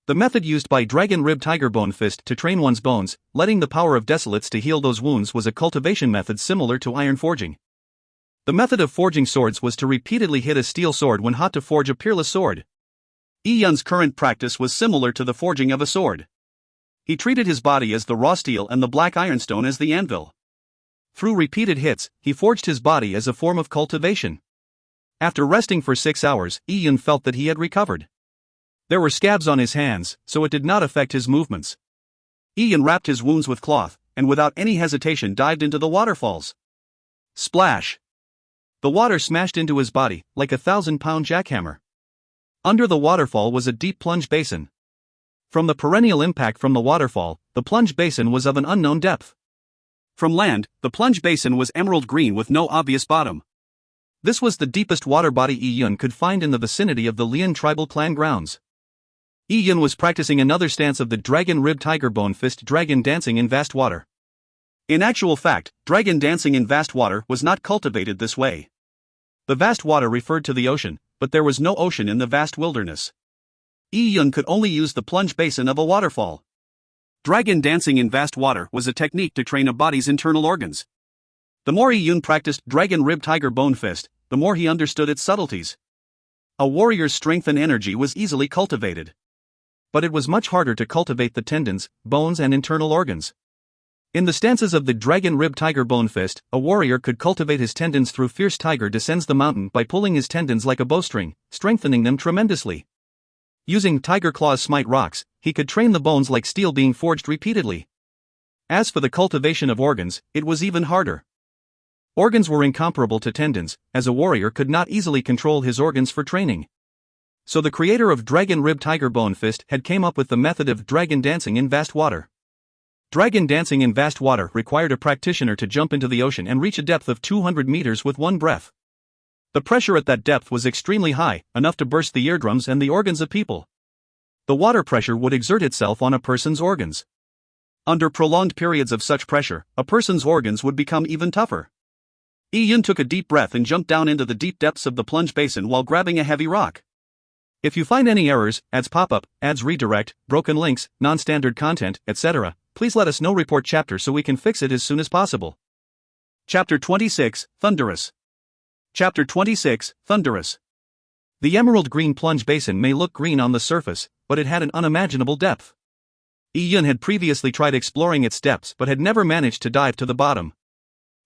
The method used by Dragon Rib Tiger Bone Fist to train one's bones, letting the power of desolates to heal those wounds, was a cultivation method similar to iron forging. The method of forging swords was to repeatedly hit a steel sword when hot to forge a peerless sword. Yun's current practice was similar to the forging of a sword. He treated his body as the raw steel and the black ironstone as the anvil. Through repeated hits, he forged his body as a form of cultivation. After resting for 6 hours, Yun felt that he had recovered. There were scabs on his hands, so it did not affect his movements. Yun wrapped his wounds with cloth, and without any hesitation dived into the waterfalls. Splash! The water smashed into his body, like a 1,000-pound jackhammer. Under the waterfall was a deep plunge basin. From the perennial impact from the waterfall, the plunge basin was of an unknown depth. From land, the plunge basin was emerald green with no obvious bottom. This was the deepest water body Yun could find in the vicinity of the Lian tribal clan grounds. Yun was practicing another stance of the Dragon Rib Tiger Bone Fist dragon dancing in vast water. In actual fact, dragon dancing in vast water was not cultivated this way. The vast water referred to the ocean, but there was no ocean in the vast wilderness. Yun could only use the plunge basin of a waterfall. Dragon dancing in vast water was a technique to train a body's internal organs. The more Yun practiced Dragon Rib Tiger Bone Fist, the more he understood its subtleties. A warrior's strength and energy was easily cultivated. But it was much harder to cultivate the tendons, bones and internal organs. In the stances of the Dragon Rib Tiger Bone Fist, a warrior could cultivate his tendons through Fierce Tiger descends the mountain by pulling his tendons like a bowstring, strengthening them tremendously. Using Tiger Claws Smite Rocks, he could train the bones like steel being forged repeatedly. As for the cultivation of organs, it was even harder. Organs were incomparable to tendons, as a warrior could not easily control his organs for training. So the creator of Dragon Rib Tiger Bone Fist had came up with the method of dragon dancing in vast water. Dragon dancing in vast water required a practitioner to jump into the ocean and reach a depth of 200 meters with one breath. The pressure at that depth was extremely high, enough to burst the eardrums and the organs of people. The water pressure would exert itself on a person's organs. Under prolonged periods of such pressure, a person's organs would become even tougher. Yun took a deep breath and jumped down into the deep depths of the plunge basin while grabbing a heavy rock. If you find any errors, ads pop up, ads redirect, broken links, non-standard content, etc., please let us know. Report chapter so we can fix it as soon as possible. Chapter 26, Thunderous. Chapter 26, Thunderous. The emerald green plunge basin may look green on the surface, but it had an unimaginable depth. Yun had previously tried exploring its depths but had never managed to dive to the bottom.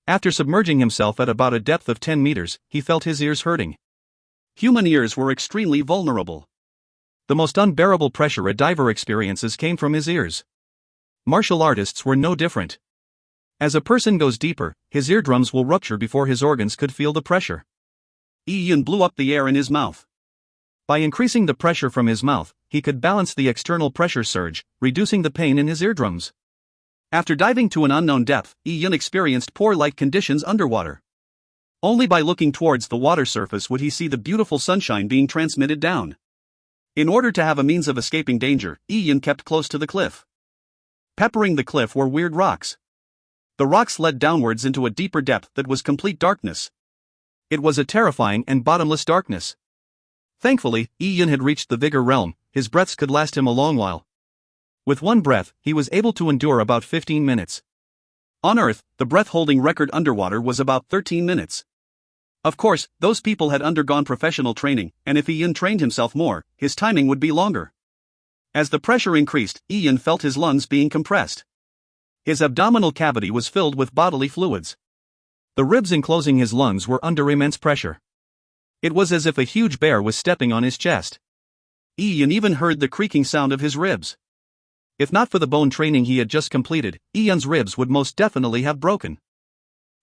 After submerging himself at about a depth of 10 meters, he felt his ears hurting. Human ears were extremely vulnerable. The most unbearable pressure a diver experiences came from his ears. Martial artists were no different. As a person goes deeper, his eardrums will rupture before his organs could feel the pressure. Yun blew up the air in his mouth. By increasing the pressure from his mouth, he could balance the external pressure surge, reducing the pain in his eardrums. After diving to an unknown depth, Yun experienced poor light conditions underwater. Only by looking towards the water surface would he see the beautiful sunshine being transmitted down. In order to have a means of escaping danger, Yun kept close to the cliff. Peppering the cliff were weird rocks. The rocks led downwards into a deeper depth that was complete darkness. It was a terrifying and bottomless darkness. Thankfully, Yun had reached the vigor realm. His breaths could last him a long while. With one breath, he was able to endure about 15 minutes. On Earth, the breath-holding record underwater was about 13 minutes. Of course, those people had undergone professional training, and if Yun trained himself more, his timing would be longer. As the pressure increased, Yun felt his lungs being compressed. His abdominal cavity was filled with bodily fluids. The ribs enclosing his lungs were under immense pressure. It was as if a huge bear was stepping on his chest. Ian even heard the creaking sound of his ribs. If not for the bone training he had just completed, Ian's ribs would most definitely have broken.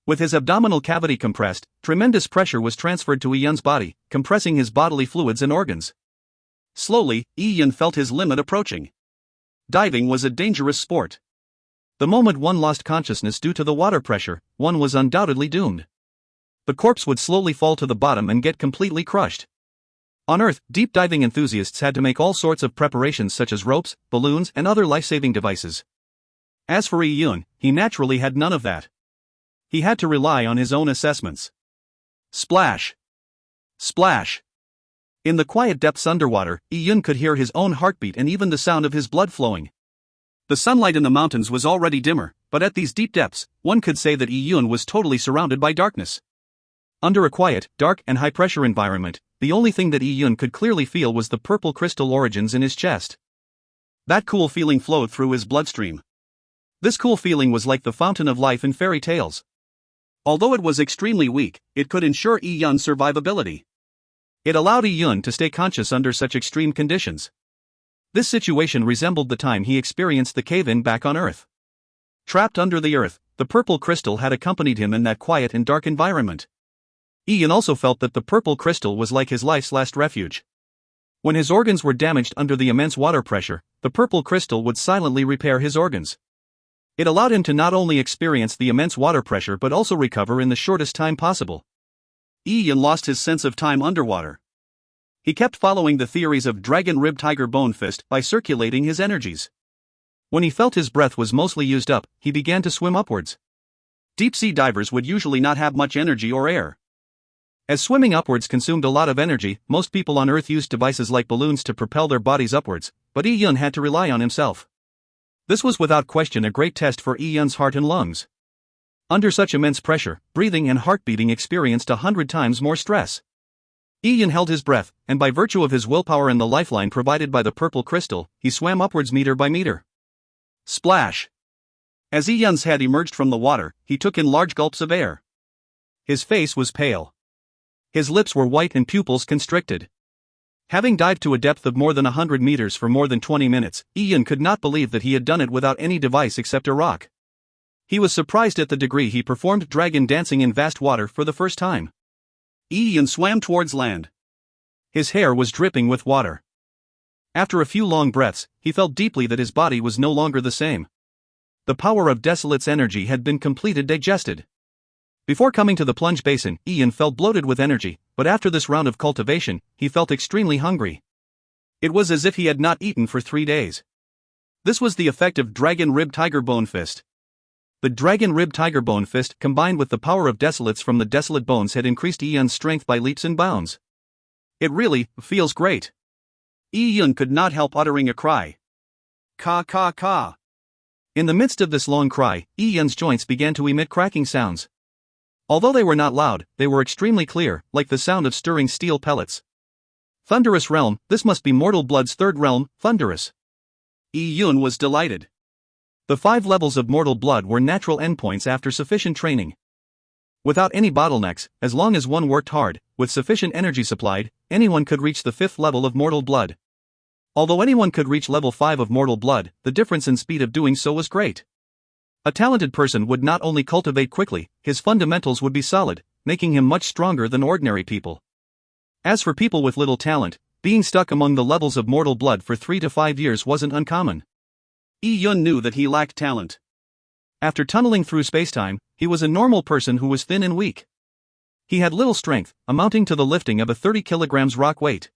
With his abdominal cavity compressed, tremendous pressure was transferred to Ian's body, compressing his bodily fluids and organs. Slowly, Ian felt his limit approaching. Diving was a dangerous sport. The moment one lost consciousness due to the water pressure, one was undoubtedly doomed. The corpse would slowly fall to the bottom and get completely crushed. On Earth, deep diving enthusiasts had to make all sorts of preparations such as ropes, balloons, and other life-saving devices. As for Ian, he naturally had none of that. He had to rely on his own assessments. Splash! Splash! In the quiet depths underwater, Ian could hear his own heartbeat and even the sound of his blood flowing. The sunlight in the mountains was already dimmer, but at these deep depths, one could say that Ian was totally surrounded by darkness. Under a quiet, dark, and high-pressure environment, the only thing that Ian could clearly feel was the purple crystal origins in his chest. That cool feeling flowed through his bloodstream. This cool feeling was like the fountain of life in fairy tales. Although it was extremely weak, it could ensure Ian's survivability. It allowed Ian to stay conscious under such extreme conditions. This situation resembled the time he experienced the cave-in back on Earth. Trapped under the earth, the purple crystal had accompanied him in that quiet and dark environment. Ian also felt that the purple crystal was like his life's last refuge. When his organs were damaged under the immense water pressure, the purple crystal would silently repair his organs. It allowed him to not only experience the immense water pressure but also recover in the shortest time possible. Ian lost his sense of time underwater. He kept following the theories of Dragon Rib Tiger Bone Fist by circulating his energies. When he felt his breath was mostly used up, he began to swim upwards. Deep-sea divers would usually not have much energy or air. As swimming upwards consumed a lot of energy, most people on Earth used devices like balloons to propel their bodies upwards, but Ian had to rely on himself. This was without question a great test for Ian's heart and lungs. Under such immense pressure, breathing and heart beating experienced 100 times more stress. Ian held his breath, and by virtue of his willpower and the lifeline provided by the purple crystal, he swam upwards meter by meter. Splash! As Ian's head emerged from the water, he took in large gulps of air. His face was pale. His lips were white and pupils constricted. Having dived to a depth of more than 100 meters for more than 20 minutes, Ian could not believe that he had done it without any device except a rock. He was surprised at the degree he performed dragon dancing in vast water for the first time. Ian swam towards land. His hair was dripping with water. After a few long breaths, he felt deeply that his body was no longer the same. The power of Desolate's energy had been completely digested. Before coming to the plunge basin, Ian felt bloated with energy, but after this round of cultivation, he felt extremely hungry. It was as if he had not eaten for 3 days. This was the effect of Dragon Rib Tiger Bone Fist. The Dragon Rib Tiger Bone Fist combined with the power of Desolates from the Desolate Bones had increased Ian's strength by leaps and bounds. It really feels great. Ian could not help uttering a cry. Ka ka ka. In the midst of this long cry, Ian's joints began to emit cracking sounds. Although they were not loud, they were extremely clear, like the sound of stirring steel pellets. Thunderous realm, this must be mortal blood's third realm, thunderous. Ian was delighted. The 5 levels of mortal blood were natural endpoints after sufficient training. Without any bottlenecks, as long as one worked hard, with sufficient energy supplied, anyone could reach the 5th level of mortal blood. Although anyone could reach level 5 of mortal blood, the difference in speed of doing so was great. A talented person would not only cultivate quickly, his fundamentals would be solid, making him much stronger than ordinary people. As for people with little talent, being stuck among the levels of mortal blood for 3 to 5 years wasn't uncommon. Ian knew that he lacked talent. After tunneling through spacetime, he was a normal person who was thin and weak. He had little strength, amounting to the lifting of a 30 kilograms rock weight.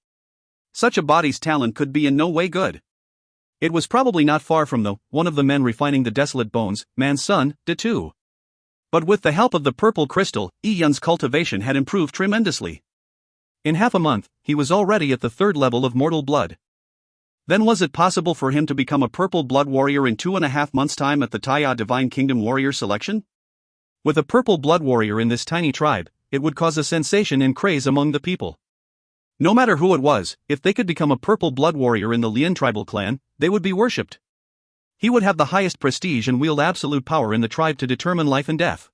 Such a body's talent could be in no way good. It was probably not far from one of the men refining the Desolate Bones, man's son, too. But with the help of the purple crystal, Ian's cultivation had improved tremendously. In half a month, he was already at the 3rd level of mortal blood. Then was it possible for him to become a purple blood warrior in 2.5 months' time at the Taya Divine Kingdom warrior selection? With a purple blood warrior in this tiny tribe, it would cause a sensation and craze among the people. No matter who it was, if they could become a purple blood warrior in the Lian tribal clan, they would be worshipped. He would have the highest prestige and wield absolute power in the tribe to determine life and death.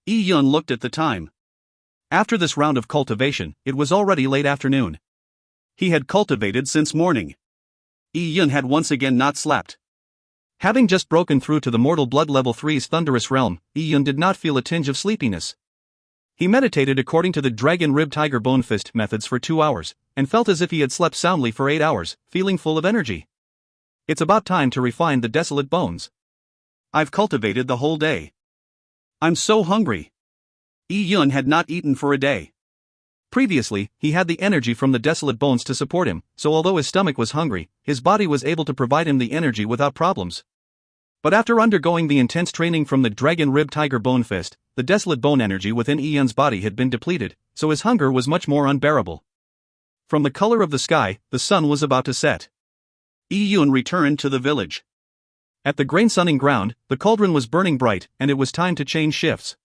Yi-Yun looked at the time. After this round of cultivation, it was already late afternoon. He had cultivated since morning. Yi-Yun had once again not slept. Having just broken through to the mortal blood level 3's thunderous realm, Yi-Yun did not feel a tinge of sleepiness. He meditated according to the dragon rib tiger bone fist methods for 2 hours, and felt as if he had slept soundly for 8 hours, feeling full of energy. It's about time to refine the desolate bones. I've cultivated the whole day. I'm so hungry. Yi-Yun had not eaten for a day. Previously, he had the energy from the desolate bones to support him, so although his stomach was hungry, his body was able to provide him the energy without problems. But after undergoing the intense training from the dragon rib tiger bone fist, the desolate bone energy within Yi-Yun's body had been depleted, so his hunger was much more unbearable. From the color of the sky, the sun was about to set. Yi-Yun returned to the village. At the grain sunning ground, the cauldron was burning bright, and it was time to change shifts.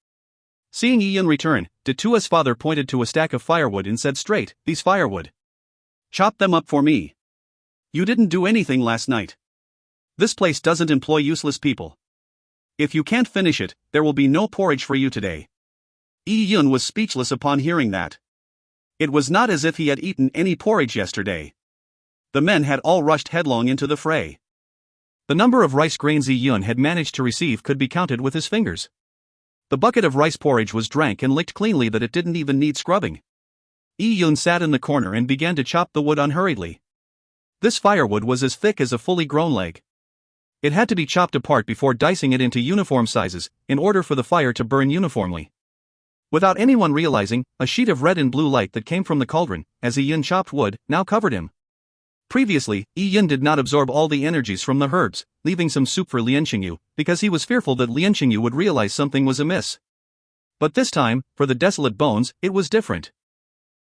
Seeing Yi-Yun return, Datua's father pointed to a stack of firewood and said straight, "These firewood. Chop them up for me. You didn't do anything last night. This place doesn't employ useless people. If you can't finish it, there will be no porridge for you today." Yi-Yun was speechless upon hearing that. It was not as if he had eaten any porridge yesterday. The men had all rushed headlong into the fray. The number of rice grains Yi-Yun had managed to receive could be counted with his fingers. The bucket of rice porridge was drank and licked cleanly that it didn't even need scrubbing. Yi-Yun sat in the corner and began to chop the wood unhurriedly. This firewood was as thick as a fully grown leg. It had to be chopped apart before dicing it into uniform sizes, in order for the fire to burn uniformly. Without anyone realizing, a sheet of red and blue light that came from the cauldron, as Yi-Yun chopped wood, now covered him. Previously, Yi-Yun did not absorb all the energies from the herbs, leaving some soup for Lian Xingyu, because he was fearful that Lian Xingyu would realize something was amiss. But this time, for the desolate bones, it was different.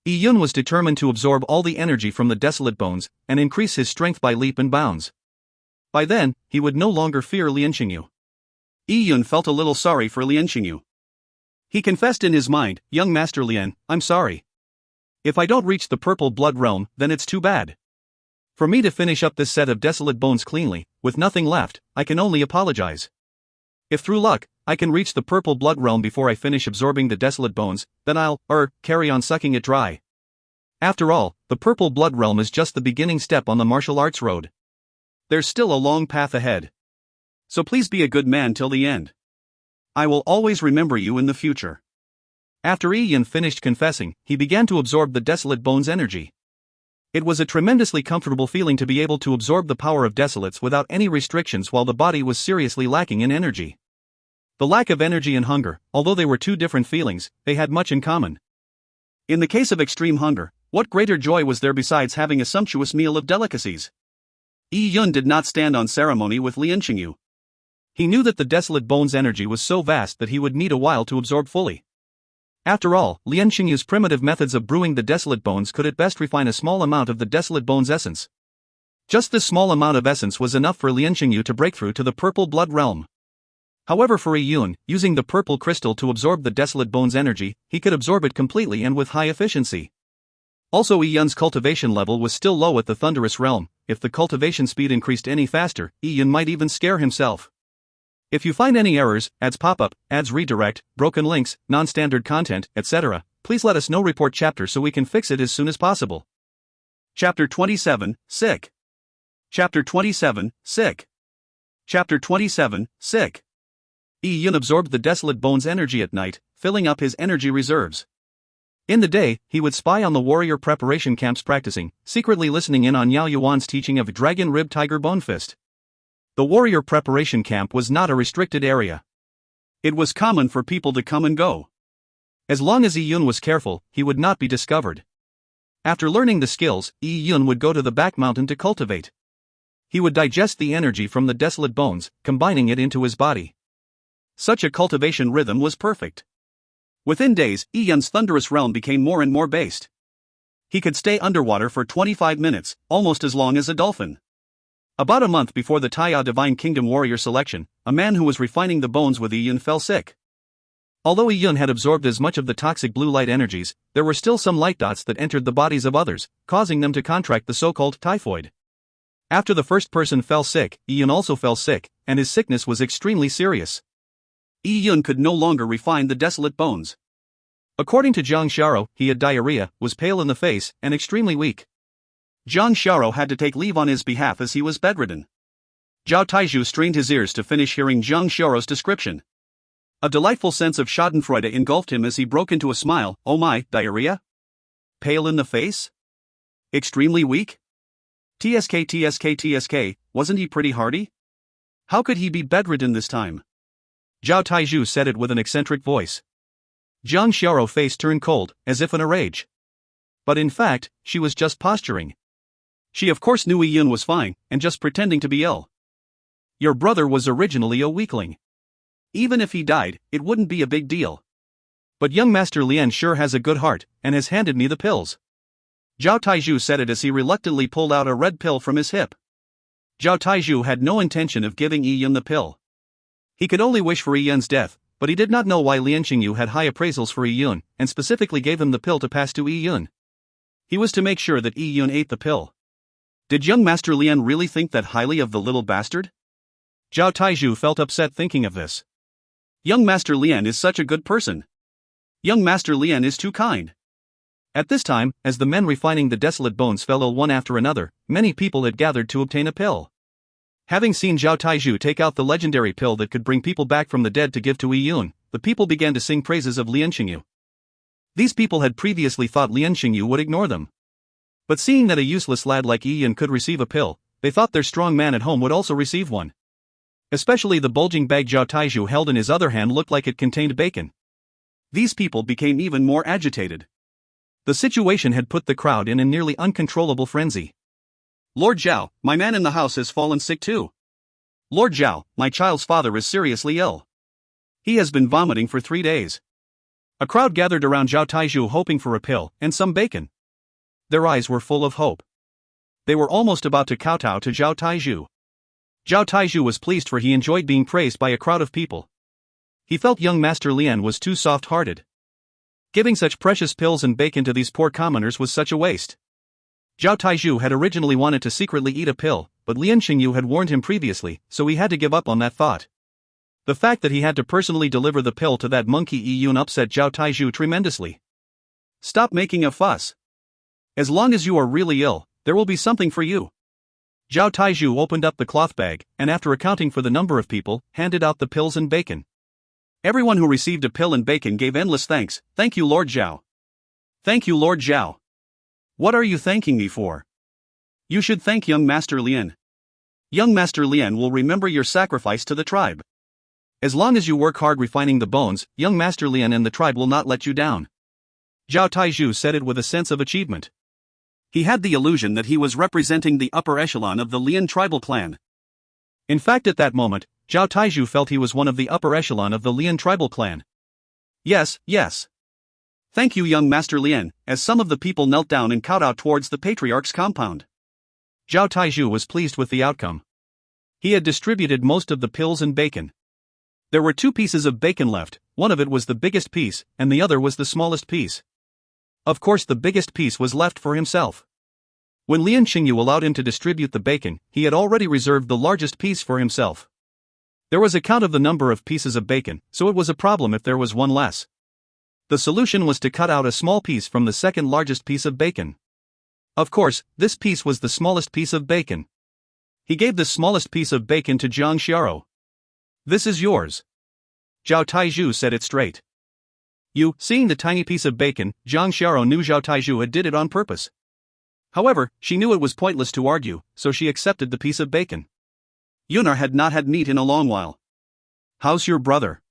Yi-Yun was determined to absorb all the energy from the desolate bones, and increase his strength by leap and bounds. By then, he would no longer fear Lian Xingyu. Yi-Yun felt a little sorry for Lian Xingyu. He confessed in his mind, "Young Master Lian, I'm sorry. If I don't reach the purple blood realm, then it's too bad. For me to finish up this set of desolate bones cleanly, with nothing left, I can only apologize. If through luck, I can reach the purple blood realm before I finish absorbing the desolate bones, then I'll, carry on sucking it dry. After all, the purple blood realm is just the beginning step on the martial arts road. There's still a long path ahead. So please be a good man till the end. I will always remember you in the future." After Yi-Yun finished confessing, he began to absorb the desolate bones' energy. It was a tremendously comfortable feeling to be able to absorb the power of desolates without any restrictions while the body was seriously lacking in energy. The lack of energy and hunger, although they were two different feelings, they had much in common. In the case of extreme hunger, what greater joy was there besides having a sumptuous meal of delicacies? Yi-Yun did not stand on ceremony with Lian Xingyu. He knew that the desolate bones' energy was so vast that he would need a while to absorb fully. After all, Lian Xingyu's primitive methods of brewing the desolate bones could at best refine a small amount of the desolate bones' essence. Just this small amount of essence was enough for Lian Xingyu to break through to the purple blood realm. However, for Yi-Yun, using the purple crystal to absorb the desolate bones' energy, he could absorb it completely and with high efficiency. Also, Yi-Yun's cultivation level was still low at the thunderous realm. If the cultivation speed increased any faster, Yi-Yun might even scare himself. If you find any errors, ads pop up, ads redirect, broken links, non-standard content, etc., please let us know. Report chapter so we can fix it as soon as possible. Chapter 27, Sick. Chapter 27, Sick. Chapter 27, Sick. Yi-Yun absorbed the desolate bones' energy at night, filling up his energy reserves. In the day, he would spy on the warrior preparation camps practicing, secretly listening in on Yao Yuan's teaching of Dragon Rib Tiger Bone Fist. The warrior preparation camp was not a restricted area. It was common for people to come and go. As long as Yi-Yun was careful, he would not be discovered. After learning the skills, Yi-Yun would go to the back mountain to cultivate. He would digest the energy from the desolate bones, combining it into his body. Such a cultivation rhythm was perfect. Within days, Yi-Yun's thunderous realm became more and more based. He could stay underwater for 25 minutes, almost as long as a dolphin. About a month before the Taiya Divine Kingdom warrior selection, a man who was refining the bones with Yi-Yun fell sick. Although Yi-Yun had absorbed as much of the toxic blue light energies, there were still some light dots that entered the bodies of others, causing them to contract the so-called typhoid. After the first person fell sick, Yun also fell sick, and his sickness was extremely serious. Yun could no longer refine the desolate bones. According to Zhang Xiao, he had diarrhea, was pale in the face, and extremely weak. Zhang Xiao had to take leave on his behalf as he was bedridden. Zhao Taizhu strained his ears to finish hearing Zhang Xiao's description. A delightful sense of schadenfreude engulfed him as he broke into a smile. Oh my, diarrhea? Pale in the face? Extremely weak? TSK, wasn't he pretty hardy? How could he be bedridden this time? Zhao Taizhu said it with an eccentric voice. Zhang Xiao's face turned cold, as if in a rage. But in fact, she was just posturing. She of course knew Yun was fine, and just pretending to be ill. Your brother was originally a weakling. Even if he died, it wouldn't be a big deal. But young Master Lian sure has a good heart, and has handed me the pills. Zhao Taizhu said it as he reluctantly pulled out a red pill from his hip. Zhao Taizhu had no intention of giving Yun the pill. He could only wish for Yun's death, but he did not know why Lian Xingyu had high appraisals for Yun, and specifically gave him the pill to pass to Yun. He was to make sure that Yun ate the pill. Did young Master Lian really think that highly of the little bastard? Zhao Taizhu felt upset thinking of this. Young Master Lian is such a good person. Young Master Lian is too kind. At this time, as the men refining the desolate bones fell ill one after another, many people had gathered to obtain a pill. Having seen Zhao Taizhu take out the legendary pill that could bring people back from the dead to give to Yun, the people began to sing praises of Lian Xingyu. These people had previously thought Lian Xingyu would ignore them. But seeing that a useless lad like Yun could receive a pill, they thought their strong man at home would also receive one. Especially the bulging bag Zhao Taizhu held in his other hand looked like it contained bacon. These people became even more agitated. The situation had put the crowd in a nearly uncontrollable frenzy. Lord Zhao, my man in the house has fallen sick too. Lord Zhao, my child's father is seriously ill. He has been vomiting for 3 days. A crowd gathered around Zhao Taizhu hoping for a pill and some bacon. Their eyes were full of hope. They were almost about to kowtow to Zhao Taizhu. Zhao Taizhu was pleased for he enjoyed being praised by a crowd of people. He felt young Master Lian was too soft-hearted. Giving such precious pills and bacon to these poor commoners was such a waste. Zhao Taizhu had originally wanted to secretly eat a pill, but Lian Xingyu had warned him previously, so he had to give up on that thought. The fact that he had to personally deliver the pill to that monkey Yun upset Zhao Taizhu tremendously. Stop making a fuss. As long as you are really ill, there will be something for you. Zhao Taizhu opened up the cloth bag, and after accounting for the number of people, handed out the pills and bacon. Everyone who received a pill and bacon gave endless thanks. Thank you, Lord Zhao. Thank you, Lord Zhao. What are you thanking me for? You should thank young Master Lian. Young Master Lian will remember your sacrifice to the tribe. As long as you work hard refining the bones, young Master Lian and the tribe will not let you down. Zhao Taizhu said it with a sense of achievement. He had the illusion that he was representing the upper echelon of the Lian tribal clan. In fact, at that moment, Zhao Taizhu felt he was one of the upper echelon of the Lian tribal clan. Yes. Thank you, young Master Lian, as some of the people knelt down and kowtowed towards the patriarch's compound. Zhao Taizhu was pleased with the outcome. He had distributed most of the pills and bacon. There were 2 pieces of bacon left, one of it was the biggest piece, and the other was the smallest piece. Of course, the biggest piece was left for himself. When Lian Xingyu allowed him to distribute the bacon, he had already reserved the largest piece for himself. There was a count of the number of pieces of bacon, so it was a problem if there was one less. The solution was to cut out a small piece from the second largest piece of bacon. Of course, this piece was the smallest piece of bacon. He gave the smallest piece of bacon to Zhang Xiao. This is yours. Zhao Taizhu said it straight. Seeing the tiny piece of bacon, Zhang Xiao knew Zhao Taizhu had did it on purpose. However, she knew it was pointless to argue, so she accepted the piece of bacon. Yunar had not had meat in a long while. How's your brother?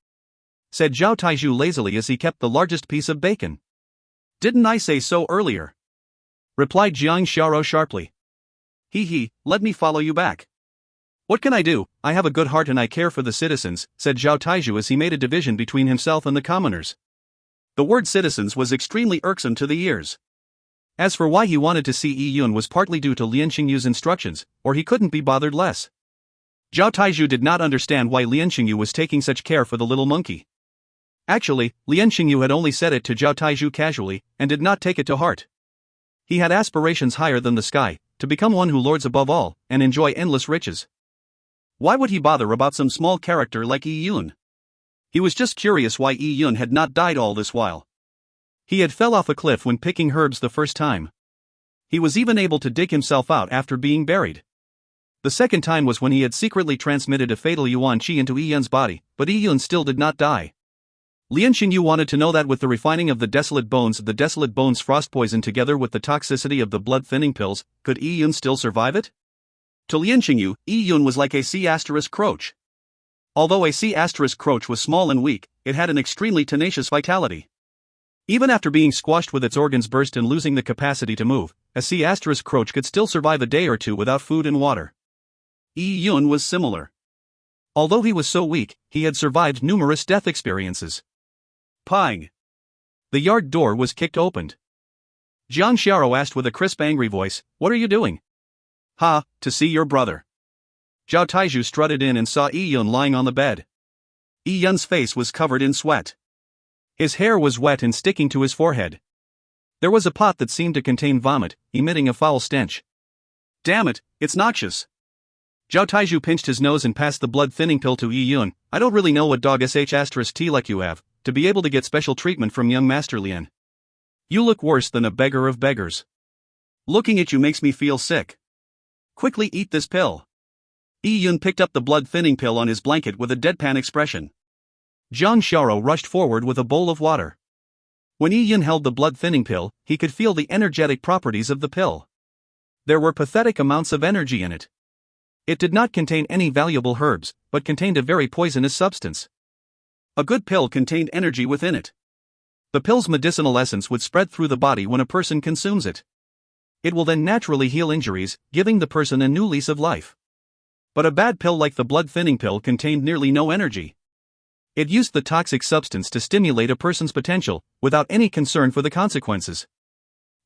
Said Zhao Taizhu lazily as he kept the largest piece of bacon. Didn't I say so earlier? Replied Zhang Xiao sharply. Let me follow you back. What can I do? I have a good heart and I care for the citizens, said Zhao Taizhu as he made a division between himself and the commoners. The word citizens was extremely irksome to the ears. As for why he wanted to see Yun was partly due to Lian Xingyu's instructions, or he couldn't be bothered less. Zhao Taizhu did not understand why Lian Xingyu was taking such care for the little monkey. Actually, Lian Xingyu had only said it to Zhao Taizhu casually, and did not take it to heart. He had aspirations higher than the sky, to become one who lords above all, and enjoy endless riches. Why would he bother about some small character like Yi Yun? He was just curious why Yi Yun had not died all this while. He had fell off a cliff when picking herbs the first time. He was even able to dig himself out after being buried. The second time was when he had secretly transmitted a fatal Yuan Qi into Yi Yun's body, but Yi Yun still did not die. Lian Xingyu wanted to know that with the refining of the desolate bones frost poison together with the toxicity of the blood-thinning pills, could Yi Yun still survive it? To Lian Xingyu, Yi Yun was like a C**croach. Although a C**croach was small and weak, it had an extremely tenacious vitality. Even after being squashed with its organs burst and losing the capacity to move, a C**croach could still survive a day or two without food and water. Yi Yun was similar. Although he was so weak, he had survived numerous death experiences. Pang! The yard door was kicked open. Jiang Xiao asked with a crisp angry voice, "What are you doing?" "Ha, to see your brother." Zhao Taizhu strutted in and saw Yi Yun lying on the bed. Yi Yun's face was covered in sweat. His hair was wet and sticking to his forehead. There was a pot that seemed to contain vomit, emitting a foul stench. "Damn it, it's noxious." Zhao Taizhu pinched his nose and passed the blood-thinning pill to Yi Yun. "I don't really know what dog *T like you have, to be able to get special treatment from young Master Lian. You look worse than a beggar of beggars. Looking at you makes me feel sick. Quickly eat this pill." Yi Yun picked up the blood-thinning pill on his blanket with a deadpan expression. Jiang Xiao rushed forward with a bowl of water. When Yi Yun held the blood-thinning pill, he could feel the energetic properties of the pill. There were pathetic amounts of energy in it. It did not contain any valuable herbs, but contained a very poisonous substance. A good pill contained energy within it. The pill's medicinal essence would spread through the body when a person consumes it. It will then naturally heal injuries, giving the person a new lease of life. But a bad pill like the blood-thinning pill contained nearly no energy. It used the toxic substance to stimulate a person's potential, without any concern for the consequences.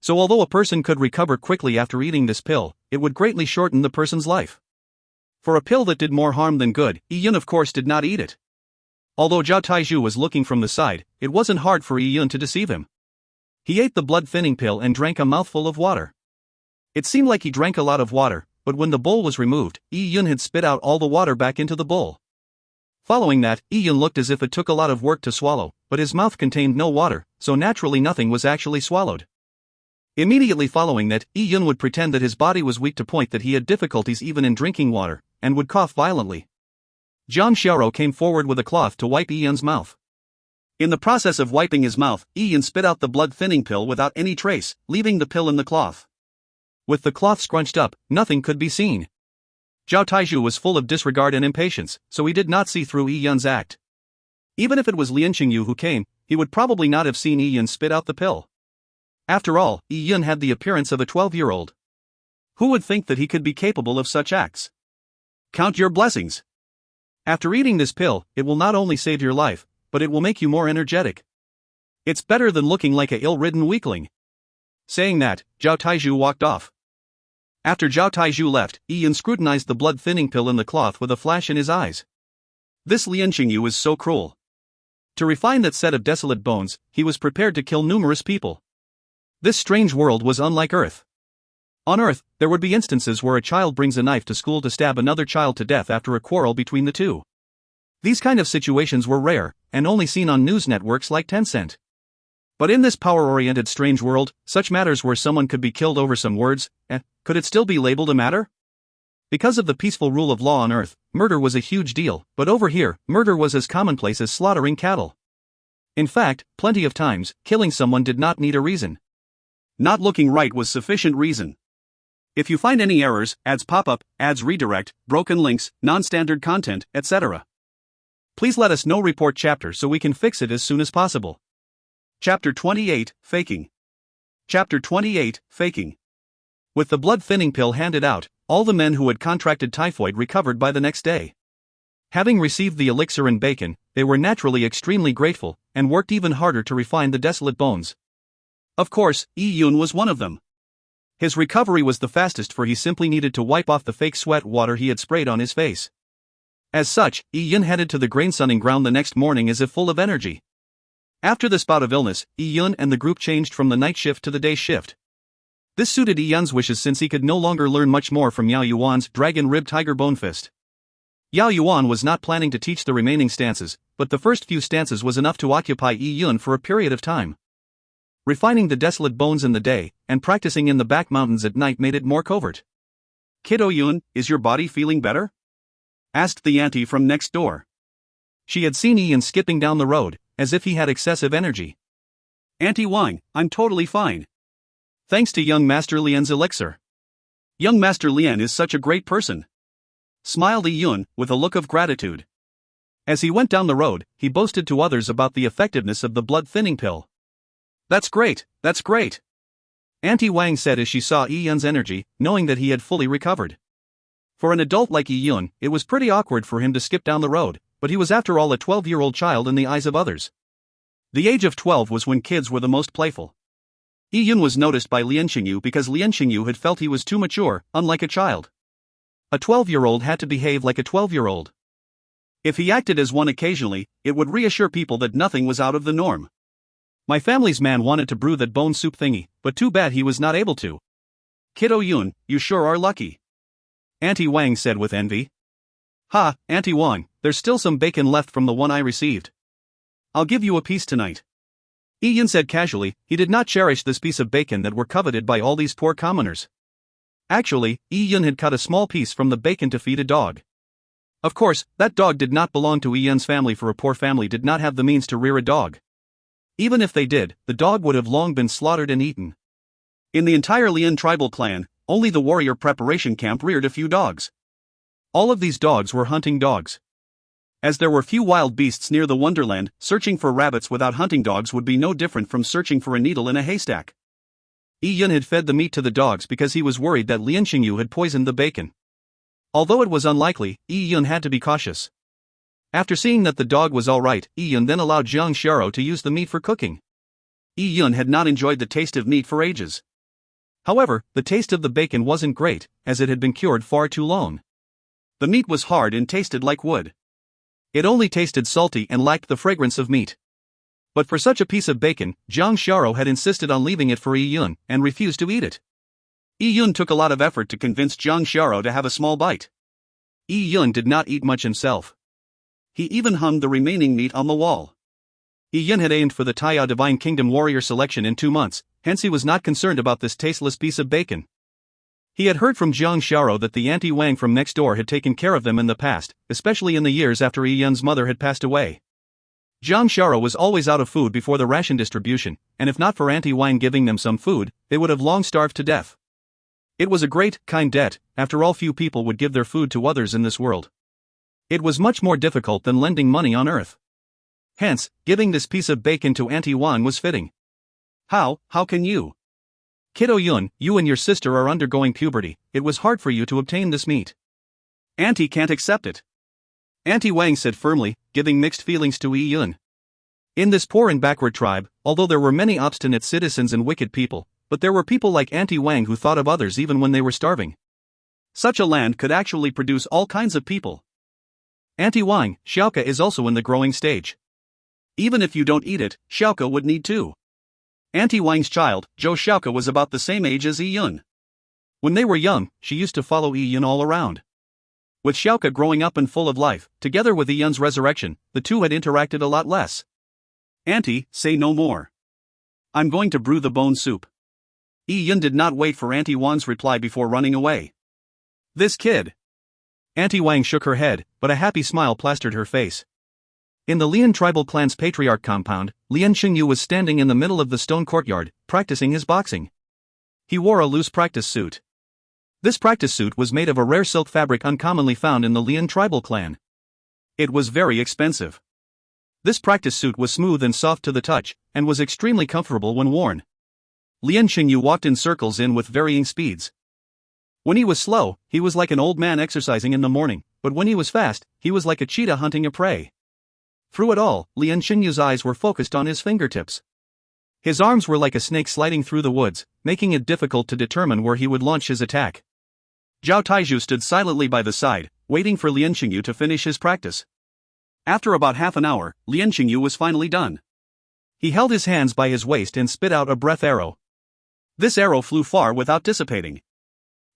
So although a person could recover quickly after eating this pill, it would greatly shorten the person's life. For a pill that did more harm than good, Yi Yun of course did not eat it. Although Zhao Taizhu was looking from the side, it wasn't hard for Yi Yun to deceive him. He ate the blood-thinning pill and drank a mouthful of water. It seemed like he drank a lot of water, but when the bowl was removed, Yi Yun had spit out all the water back into the bowl. Following that, Yi Yun looked as if it took a lot of work to swallow, but his mouth contained no water, so naturally nothing was actually swallowed. Immediately following that, Yi Yun would pretend that his body was weak to point that he had difficulties even in drinking water, and would cough violently. Jiang Xiao came forward with a cloth to wipe Yi Yun's mouth. In the process of wiping his mouth, Yi Yun spit out the blood-thinning pill without any trace, leaving the pill in the cloth. With the cloth scrunched up, nothing could be seen. Zhao Taizhu was full of disregard and impatience, so he did not see through Yi Yun's act. Even if it was Lian Xingyu who came, he would probably not have seen Yi Yun spit out the pill. After all, Yi Yun had the appearance of a 12-year-old. Who would think that he could be capable of such acts? Count your blessings. After eating this pill, it will not only save your life, but it will make you more energetic. It's better than looking like a ill-ridden weakling. Saying that, Zhao Taizhu walked off. After Zhao Taizhu left, Yi Yun scrutinized the blood-thinning pill in the cloth with a flash in his eyes. This Lian Xingyu is so cruel. To refine that set of desolate bones, he was prepared to kill numerous people. This strange world was unlike Earth. On Earth, there would be instances where a child brings a knife to school to stab another child to death after a quarrel between the two. These kind of situations were rare, and only seen on news networks like Tencent. But in this power-oriented strange world, such matters where someone could be killed over some words, could it still be labeled a matter? Because of the peaceful rule of law on Earth, murder was a huge deal, but over here, murder was as commonplace as slaughtering cattle. In fact, plenty of times, killing someone did not need a reason. Not looking right was sufficient reason. If you find any errors, ads pop up, ads redirect, broken links, non-standard content, etc., please let us know. Report chapter so we can fix it as soon as possible. Chapter 28, Faking. Chapter 28, Faking. With the blood-thinning pill handed out, all the men who had contracted typhoid recovered by the next day. Having received the elixir and bacon, they were naturally extremely grateful, and worked even harder to refine the desolate bones. Of course, Yi Yun was one of them. His recovery was the fastest, for he simply needed to wipe off the fake sweat water he had sprayed on his face. As such, Yi Yun headed to the grain sunning ground the next morning as if full of energy. After this bout of illness, Yi Yun and the group changed from the night shift to the day shift. This suited Yi Yun's wishes since he could no longer learn much more from Yao Yuan's dragon-ribbed tiger bone fist. Yao Yuan was not planning to teach the remaining stances, but the first few stances was enough to occupy Yi Yun for a period of time. Refining the desolate bones in the day, and practicing in the back mountains at night made it more covert. "Kiddo Yun, is your body feeling better?" asked the auntie from next door. She had seen Yi Yun skipping down the road, as if he had excessive energy. "Auntie Wang, I'm totally fine. Thanks to young Master Lian's elixir. Young Master Lian is such a great person," smiled Yi Yun, with a look of gratitude. As he went down the road, he boasted to others about the effectiveness of the blood-thinning pill. That's great, that's great," Auntie Wang said as she saw Yi Yun's energy, knowing that he had fully recovered. For an adult like Yi Yun, it was pretty awkward for him to skip down the road, but he was after all a 12-year-old child in the eyes of others. The age of 12 was when kids were the most playful. Yi Yun was noticed by Lian Xingyu because Lian Xingyu had felt he was too mature, unlike a child. A 12-year-old had to behave like a 12-year-old. If he acted as one occasionally, it would reassure people that nothing was out of the norm. "My family's man wanted to brew that bone soup thingy, but too bad he was not able to." "Kiddo Yun, you sure are lucky," Auntie Wang said with envy. "Ha, Auntie Wang, there's still some bacon left from the one I received. I'll give you a piece tonight." Yi Yun said casually. He did not cherish this piece of bacon that were coveted by all these poor commoners. Actually, Yi Yun had cut a small piece from the bacon to feed a dog. Of course, that dog did not belong to Yi Yun's family, for a poor family did not have the means to rear a dog. Even if they did, the dog would have long been slaughtered and eaten. In the entire Lian tribal clan, only the warrior preparation camp reared a few dogs. All of these dogs were hunting dogs. As there were few wild beasts near the Wonderland, searching for rabbits without hunting dogs would be no different from searching for a needle in a haystack. Yi Yun had fed the meat to the dogs because he was worried that Lian Xingyu had poisoned the bacon. Although it was unlikely, Yi Yun had to be cautious. After seeing that the dog was alright, Yi Yun then allowed Jiang Xiao to use the meat for cooking. Yi Yun had not enjoyed the taste of meat for ages. However, the taste of the bacon wasn't great, as it had been cured far too long. The meat was hard and tasted like wood. It only tasted salty and lacked the fragrance of meat. But for such a piece of bacon, Jiang Xiao had insisted on leaving it for Yi Yun, and refused to eat it. Yi Yun took a lot of effort to convince Jiang Xiao to have a small bite. Yi Yun did not eat much himself. He even hung the remaining meat on the wall. Yi Yun had aimed for the Taiyao Divine Kingdom warrior selection in 2 months, hence he was not concerned about this tasteless piece of bacon. He had heard from Jiang Xiao that the Auntie Wang from next door had taken care of them in the past, especially in the years after Yi Yun's mother had passed away. Jiang Xiao was always out of food before the ration distribution, and if not for Auntie Wang giving them some food, they would have long starved to death. It was a great, kind debt. After all, few people would give their food to others in this world. It was much more difficult than lending money on earth. Hence, giving this piece of bacon to Auntie Wang was fitting. How can you? Kiddo Yun, you and your sister are undergoing puberty, it was hard for you to obtain this meat. Auntie can't accept it, Auntie Wang said firmly, giving mixed feelings to Yi Yun. In this poor and backward tribe, although there were many obstinate citizens and wicked people, but there were people like Auntie Wang who thought of others even when they were starving. Such a land could actually produce all kinds of people. Auntie Wang, Xiaoka is also in the growing stage. Even if you don't eat it, Xiaoka would need to. Auntie Wang's child, Zhou Xiaoka, was about the same age as Yi Yun. When they were young, she used to follow Yi Yun all around. With Xiaoka growing up and full of life, together with Yi Yun's resurrection, the two had interacted a lot less. Auntie, say no more. I'm going to brew the bone soup. Yi Yun did not wait for Auntie Wang's reply before running away. This kid. Auntie Wang shook her head, but a happy smile plastered her face. In the Lian tribal clan's patriarch compound, Lian Xingyu was standing in the middle of the stone courtyard, practicing his boxing. He wore a loose practice suit. This practice suit was made of a rare silk fabric uncommonly found in the Lian tribal clan. It was very expensive. This practice suit was smooth and soft to the touch, and was extremely comfortable when worn. Lian Xingyu walked in circles with varying speeds. When he was slow, he was like an old man exercising in the morning, but when he was fast, he was like a cheetah hunting a prey. Through it all, Lian Xingyu's eyes were focused on his fingertips. His arms were like a snake sliding through the woods, making it difficult to determine where he would launch his attack. Zhao Taizhu stood silently by the side, waiting for Lian Xingyu to finish his practice. After about half an hour, Lian Xingyu was finally done. He held his hands by his waist and spit out a breath arrow. This arrow flew far without dissipating.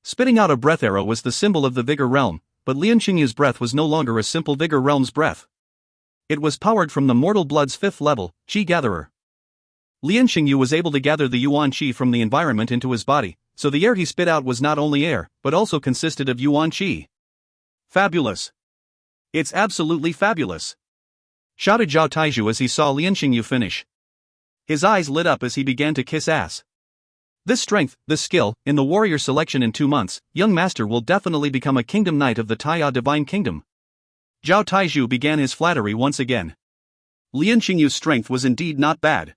Spitting out a breath arrow was the symbol of the Vigor Realm, but Lian Xingyu's breath was no longer a simple Vigor Realm's breath. It was powered from the Mortal Blood's 5th level, Qi Gatherer. Lian Xingyu was able to gather the Yuan Qi from the environment into his body, so the air he spit out was not only air, but also consisted of Yuan Qi. Fabulous! It's absolutely fabulous! Shouted Zhao Taizhu as he saw Lian Xingyu finish. His eyes lit up as he began to kiss ass. This strength, this skill, in the warrior selection in 2 months, young master will definitely become a kingdom knight of the Taiya Divine Kingdom. Zhao Taizhu began his flattery once again. Lian Xingyu's strength was indeed not bad.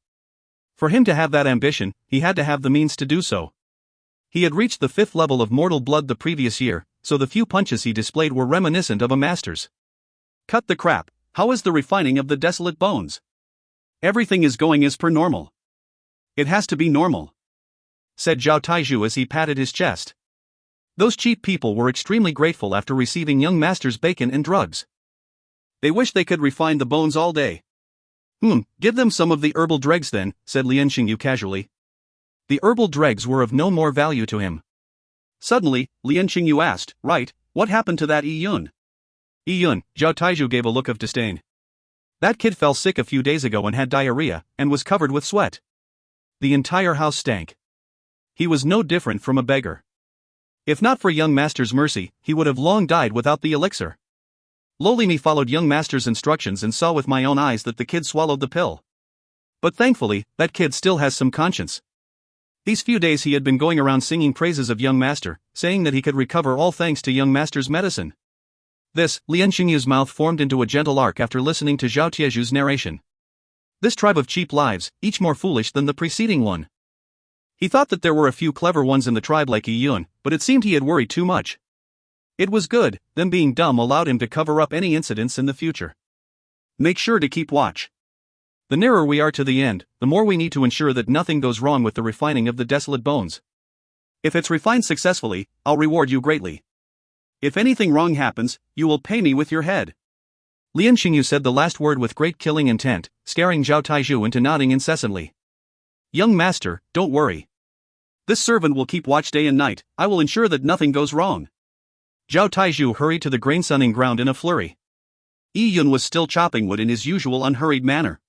For him to have that ambition, he had to have the means to do so. He had reached the 5th level of Mortal Blood the previous year, so the few punches he displayed were reminiscent of a master's. Cut the crap, how is the refining of the desolate bones? Everything is going as per normal. It has to be normal, said Zhao Taizhu as he patted his chest. Those cheap people were extremely grateful after receiving young master's bacon and drugs. They wish they could refine the bones all day. Give them some of the herbal dregs then, said Lian Xingyu casually. The herbal dregs were of no more value to him. Suddenly, Lian Xingyu asked, right, what happened to that Yun? Yun, Zhao Taizhu gave a look of disdain. That kid fell sick a few days ago and had diarrhea, and was covered with sweat. The entire house stank. He was no different from a beggar. If not for young master's mercy, he would have long died without the elixir. Lolimi followed young master's instructions and saw with my own eyes that the kid swallowed the pill. But thankfully, that kid still has some conscience. These few days he had been going around singing praises of young master, saying that he could recover all thanks to young master's medicine. This, Lian Xingyu's mouth formed into a gentle arc after listening to Zhao Tieju's narration. This tribe of cheap lives, each more foolish than the preceding one. He thought that there were a few clever ones in the tribe like Yun, but it seemed he had worried too much. It was good, them being dumb allowed him to cover up any incidents in the future. Make sure to keep watch. The nearer we are to the end, the more we need to ensure that nothing goes wrong with the refining of the desolate bones. If it's refined successfully, I'll reward you greatly. If anything wrong happens, you will pay me with your head. Lian Xingyu said the last word with great killing intent, scaring Zhao Taizhu into nodding incessantly. Young master, don't worry. This servant will keep watch day and night, I will ensure that nothing goes wrong. Zhao Taizhu hurried to the grain-sunning ground in a flurry. Yun was still chopping wood in his usual unhurried manner.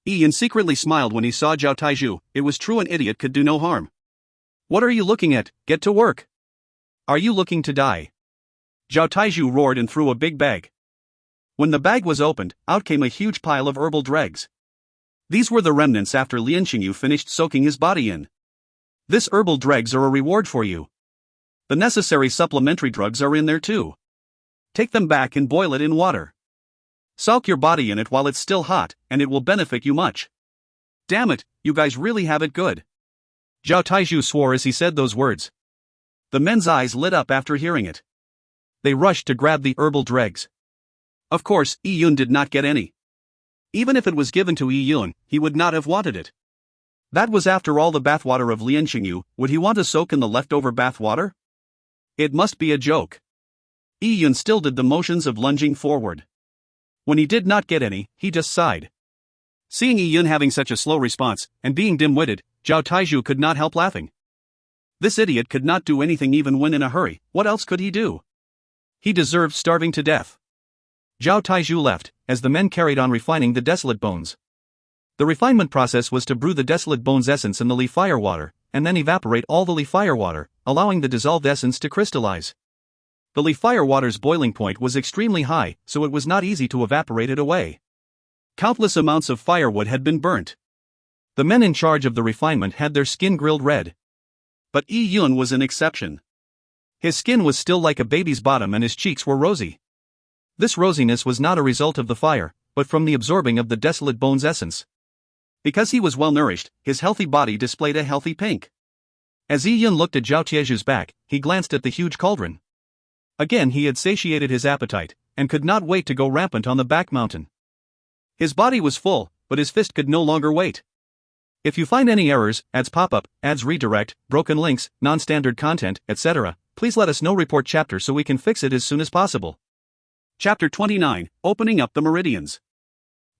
Yun secretly smiled when he saw Zhao Taizhu, it was true an idiot could do no harm. What are you looking at, get to work. Are you looking to die? Zhao Taizhu roared and threw a big bag. When the bag was opened, out came a huge pile of herbal dregs. These were the remnants after Lian Xingyu finished soaking his body in. This herbal dregs are a reward for you. The necessary supplementary drugs are in there too. Take them back and boil it in water. Soak your body in it while it's still hot, and it will benefit you much. Damn it, you guys really have it good. Zhao Taizhu swore as he said those words. The men's eyes lit up after hearing it. They rushed to grab the herbal dregs. Of course, Yun did not get any. Even if it was given to Yun, he would not have wanted it. That was after all the bathwater of Lian Xingyu, would he want to soak in the leftover bathwater? It must be a joke. Yun still did the motions of lunging forward. When he did not get any, he just sighed. Seeing Yun having such a slow response, and being dim-witted, Zhao Taizhu could not help laughing. This idiot could not do anything even when in a hurry, what else could he do? He deserved starving to death. Zhao Taizhu left, as the men carried on refining the desolate bones. The refinement process was to brew the desolate bones essence in the leaf fire water, and then evaporate all the leaf fire water, allowing the dissolved essence to crystallize. The leaf fire water's boiling point was extremely high, so it was not easy to evaporate it away. Countless amounts of firewood had been burnt. The men in charge of the refinement had their skin grilled red. But Yun was an exception. His skin was still like a baby's bottom and his cheeks were rosy. This rosiness was not a result of the fire, but from the absorbing of the desolate bones essence. Because he was well nourished, his healthy body displayed a healthy pink. As Yun looked at Zhao Tieju's back, he glanced at the huge cauldron. Again he had satiated his appetite, and could not wait to go rampant on the back mountain. His body was full, but his fist could no longer wait. If you find any errors, ads pop-up, ads redirect, broken links, non-standard content, etc., please let us know. Report chapter so we can fix it as soon as possible. Chapter 29, Opening Up the Meridians.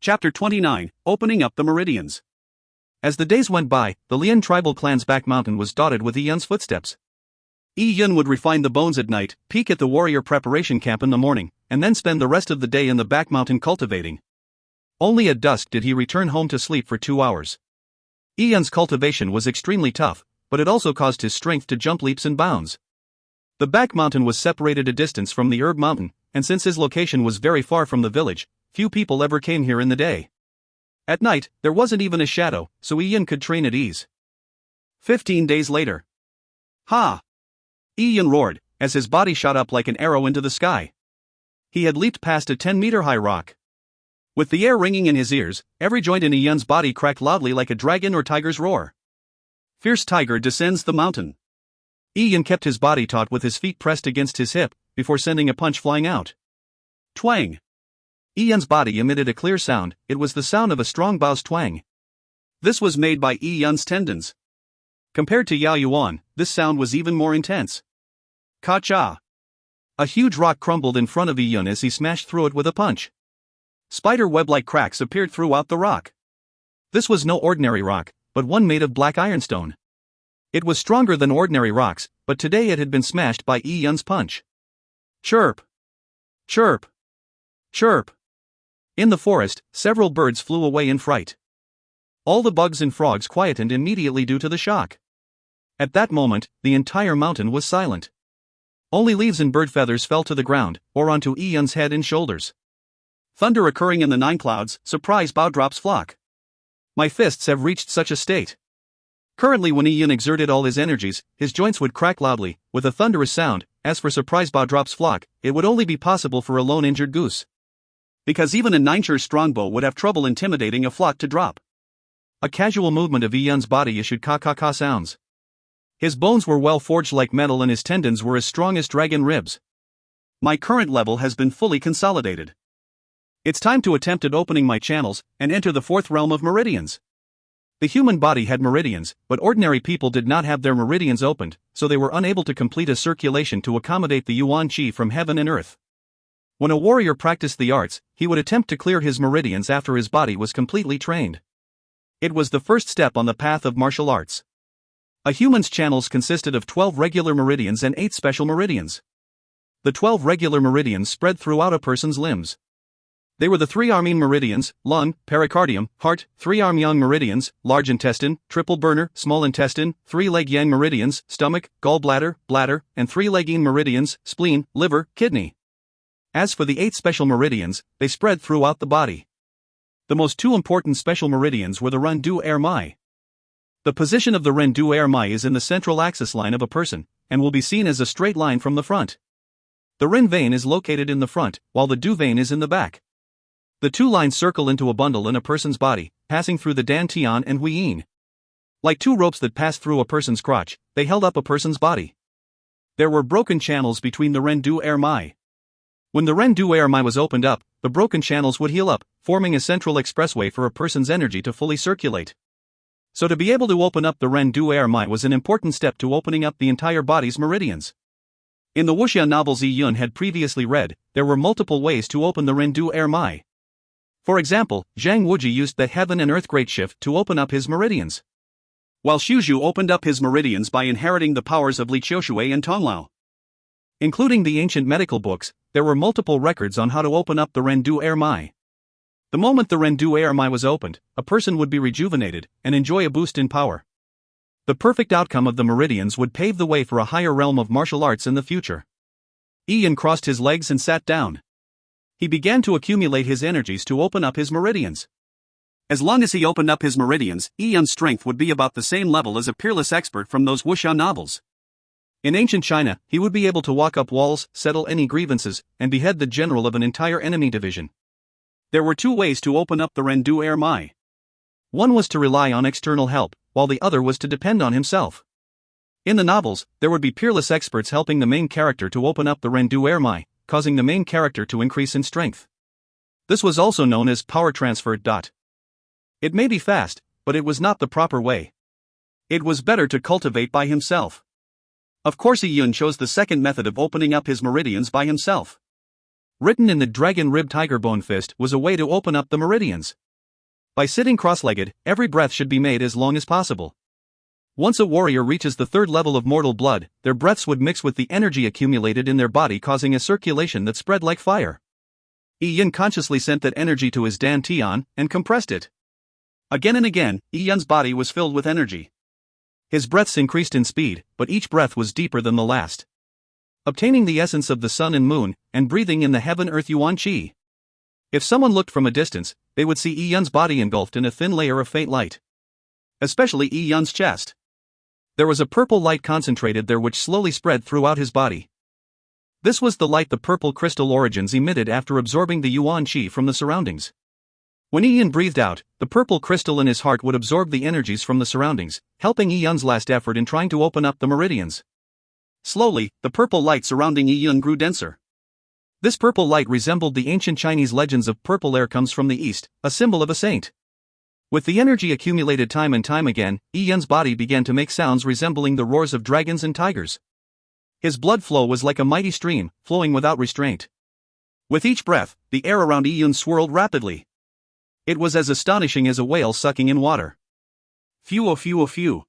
Chapter 29, Opening Up the Meridians. As the days went by, the Lian tribal clan's back mountain was dotted with Yun's footsteps. Yun would refine the bones at night, peek at the warrior preparation camp in the morning, and then spend the rest of the day in the back mountain cultivating. Only at dusk did he return home to sleep for 2 hours. Yun's cultivation was extremely tough, but it also caused his strength to jump leaps and bounds. The back mountain was separated a distance from the herb mountain, and since his location was very far from the village, few people ever came here in the day. At night, there wasn't even a shadow, so Yun could train at ease. 15 days later. Ha! Yun roared, as his body shot up like an arrow into the sky. He had leaped past a 10-meter-high rock. With the air ringing in his ears, every joint in Yun's body cracked loudly like a dragon or tiger's roar. Fierce tiger descends the mountain. Yun kept his body taut with his feet pressed against his hip, before sending a punch flying out. Twang! Yun's body emitted a clear sound. It was the sound of a strong bow's twang. This was made by Yun's tendons. Compared to Yao Yuan, this sound was even more intense. Ka-cha! A huge rock crumbled in front of Yun as he smashed through it with a punch. Spider web-like cracks appeared throughout the rock. This was no ordinary rock, but one made of black ironstone. It was stronger than ordinary rocks, but today it had been smashed by Yun's punch. Chirp! Chirp! Chirp! In the forest, several birds flew away in fright. All the bugs and frogs quietened immediately due to the shock. At that moment, the entire mountain was silent. Only leaves and bird feathers fell to the ground, or onto Yun's head and shoulders. Thunder occurring in the 9 clouds, surprise bowdrops flock. My fists have reached such a state. Currently, when Yun exerted all his energies, his joints would crack loudly, with a thunderous sound. As for surprise bowdrops flock, it would only be possible for a lone injured goose. Because even a 9-sure strongbow would have trouble intimidating a flock to drop. A casual movement of Yun's body issued ka-ka-ka sounds. His bones were well forged like metal and his tendons were as strong as dragon ribs. My current level has been fully consolidated. It's time to attempt at opening my channels and enter the 4th realm of meridians. The human body had meridians, but ordinary people did not have their meridians opened, so they were unable to complete a circulation to accommodate the Yuan Qi from heaven and earth. When a warrior practiced the arts, he would attempt to clear his meridians after his body was completely trained. It was the first step on the path of martial arts. A human's channels consisted of 12 regular meridians and 8 special meridians. The 12 regular meridians spread throughout a person's limbs. They were the 3 armine meridians, lung, pericardium, heart, 3 arm yang meridians, large intestine, triple burner, small intestine, 3 leg yang meridians, stomach, gallbladder, bladder, and 3 leg yin meridians, spleen, liver, kidney. As for the 8 special meridians, they spread throughout the body. The most 2 important special meridians were the Ren Du Er Mai. The position of the Ren Du Er Mai is in the central axis line of a person, and will be seen as a straight line from the front. The Ren vein is located in the front, while the Du vein is in the back. The 2 lines circle into a bundle in a person's body, passing through the Dan Tian and Hui Yin. Like 2 ropes that passed through a person's crotch, they held up a person's body. There were broken channels between the Ren Du Er Mai. When the Ren Du Er Mai was opened up, the broken channels would heal up, forming a central expressway for a person's energy to fully circulate. So to be able to open up the Ren Du Er Mai was an important step to opening up the entire body's meridians. In the wuxia novels Yun had previously read, there were multiple ways to open the Ren Du Er Mai. For example, Zhang Wuji used the Heaven and Earth Great Shift to open up his meridians, while Xuzhu opened up his meridians by inheriting the powers of Li Qiushui and Tonglao. Including the ancient medical books, there were multiple records on how to open up the Ren Du Er Mai. The moment the Ren Du Er Mai was opened, a person would be rejuvenated and enjoy a boost in power. The perfect outcome of the meridians would pave the way for a higher realm of martial arts in the future. Yun crossed his legs and sat down. He began to accumulate his energies to open up his meridians. As long as he opened up his meridians, Yun's strength would be about the same level as a peerless expert from those wuxia novels. In ancient China, he would be able to walk up walls, settle any grievances, and behead the general of an entire enemy division. There were 2 ways to open up the Ren Du Er Mai. One was to rely on external help, while the other was to depend on himself. In the novels, there would be peerless experts helping the main character to open up the Ren Du Er Mai, causing the main character to increase in strength. This was also known as power transfer. It may be fast, but it was not the proper way. It was better to cultivate by himself. Of course, Yun chose the second method of opening up his meridians by himself. Written in the dragon rib tiger bone fist was a way to open up the meridians. By sitting cross-legged, every breath should be made as long as possible. Once a warrior reaches the third level of mortal blood, their breaths would mix with the energy accumulated in their body, causing a circulation that spread like fire. Yi-Yun consciously sent that energy to his dantian and compressed it. Again and again, Yi-Yun's body was filled with energy. His breaths increased in speed, but each breath was deeper than the last. Obtaining the essence of the sun and moon, and breathing in the heaven-earth yuan qi. If someone looked from a distance, they would see Yi-Yun's body engulfed in a thin layer of faint light. Especially Yi-Yun's chest. There was a purple light concentrated there which slowly spread throughout his body. This was the light the purple crystal origins emitted after absorbing the yuan qi from the surroundings. When Yi-Yun breathed out, the purple crystal in his heart would absorb the energies from the surroundings, helping Yi-Yun's last effort in trying to open up the meridians. Slowly, the purple light surrounding Yi-Yun grew denser. This purple light resembled the ancient Chinese legends of purple air comes from the east, a symbol of a saint. With the energy accumulated time and time again, Yi-Yun's body began to make sounds resembling the roars of dragons and tigers. His blood flow was like a mighty stream, flowing without restraint. With each breath, the air around Yi-Yun swirled rapidly. It was as astonishing as a whale sucking in water. Phew, phew, phew.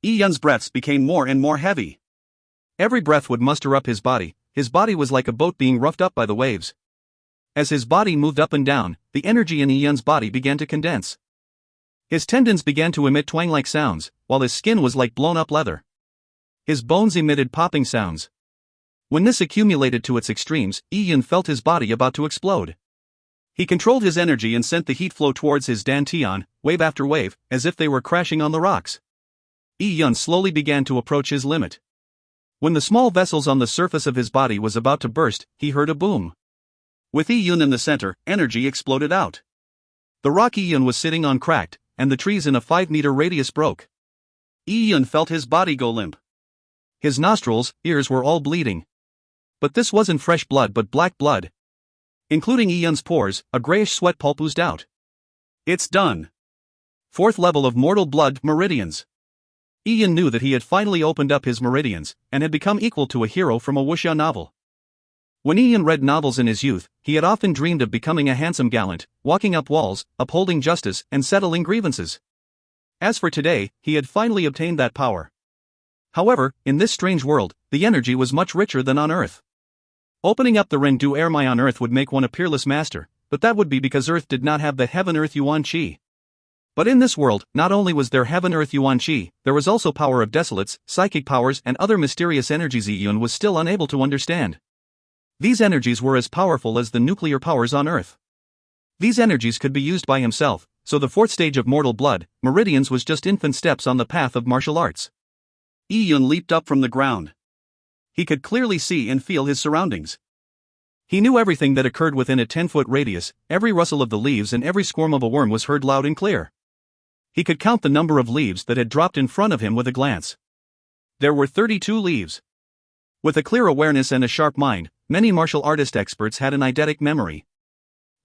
Yi-Yun's breaths became more and more heavy. Every breath would muster up his body was like a boat being roughed up by the waves. As his body moved up and down, the energy in Yi-Yun's body began to condense. His tendons began to emit twang-like sounds, while his skin was like blown-up leather. His bones emitted popping sounds. When this accumulated to its extremes, Yi-Yun felt his body about to explode. He controlled his energy and sent the heat flow towards his dantian, wave after wave, as if they were crashing on the rocks. Yi-Yun slowly began to approach his limit. When the small vessels on the surface of his body was about to burst, he heard a boom. With Yi-Yun in the center, energy exploded out. The rock Yi-Yun was sitting on cracked, and the trees in a 5-meter radius broke. Yi-Yun felt his body go limp. His nostrils, ears were all bleeding. But this wasn't fresh blood but black blood. Including Yi-Yun's pores, a grayish sweat pulp oozed out. It's done. 4th level of mortal blood meridians. Yi-Yun knew that he had finally opened up his meridians, and had become equal to a hero from a wuxia novel. When Yi-Yun read novels in his youth, he had often dreamed of becoming a handsome gallant, walking up walls, upholding justice, and settling grievances. As for today, he had finally obtained that power. However, in this strange world, the energy was much richer than on Earth. Opening up the Ren Du Ermai on Earth would make one a peerless master, but that would be because Earth did not have the heaven-earth yuan qi. But in this world, not only was there heaven-earth yuan qi, there was also power of desolates, psychic powers and other mysterious energies Yi-Yun was still unable to understand. These energies were as powerful as the nuclear powers on Earth. These energies could be used by himself, so the 4th stage of mortal blood, meridians, was just infant steps on the path of martial arts. Yi-Yun leaped up from the ground. He could clearly see and feel his surroundings. He knew everything that occurred within a 10-foot radius, every rustle of the leaves and every squirm of a worm was heard loud and clear. He could count the number of leaves that had dropped in front of him with a glance. There were 32 leaves. With a clear awareness and a sharp mind, many martial artist experts had an eidetic memory.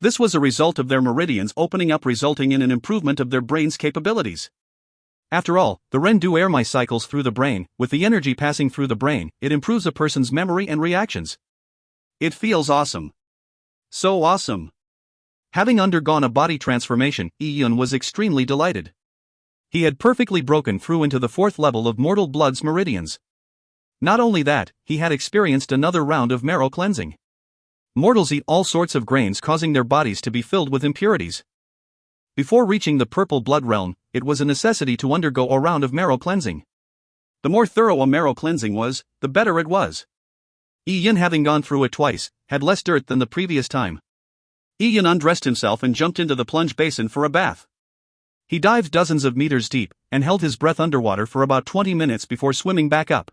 This was a result of their meridians opening up, resulting in an improvement of their brain's capabilities. After all, the Ren Du Ermai cycles through the brain. With the energy passing through the brain, it improves a person's memory and reactions. It feels awesome. So awesome. Having undergone a body transformation, Yi-Yun was extremely delighted. He had perfectly broken through into the 4th level of mortal blood's meridians. Not only that, he had experienced another round of marrow cleansing. Mortals eat all sorts of grains, causing their bodies to be filled with impurities. Before reaching the purple blood realm, it was a necessity to undergo a round of marrow cleansing. The more thorough a marrow cleansing was, the better it was. Yi-Yun, having gone through it twice, had less dirt than the previous time. Yi-Yun undressed himself and jumped into the plunge basin for a bath. He dived dozens of meters deep, and held his breath underwater for about 20 minutes before swimming back up.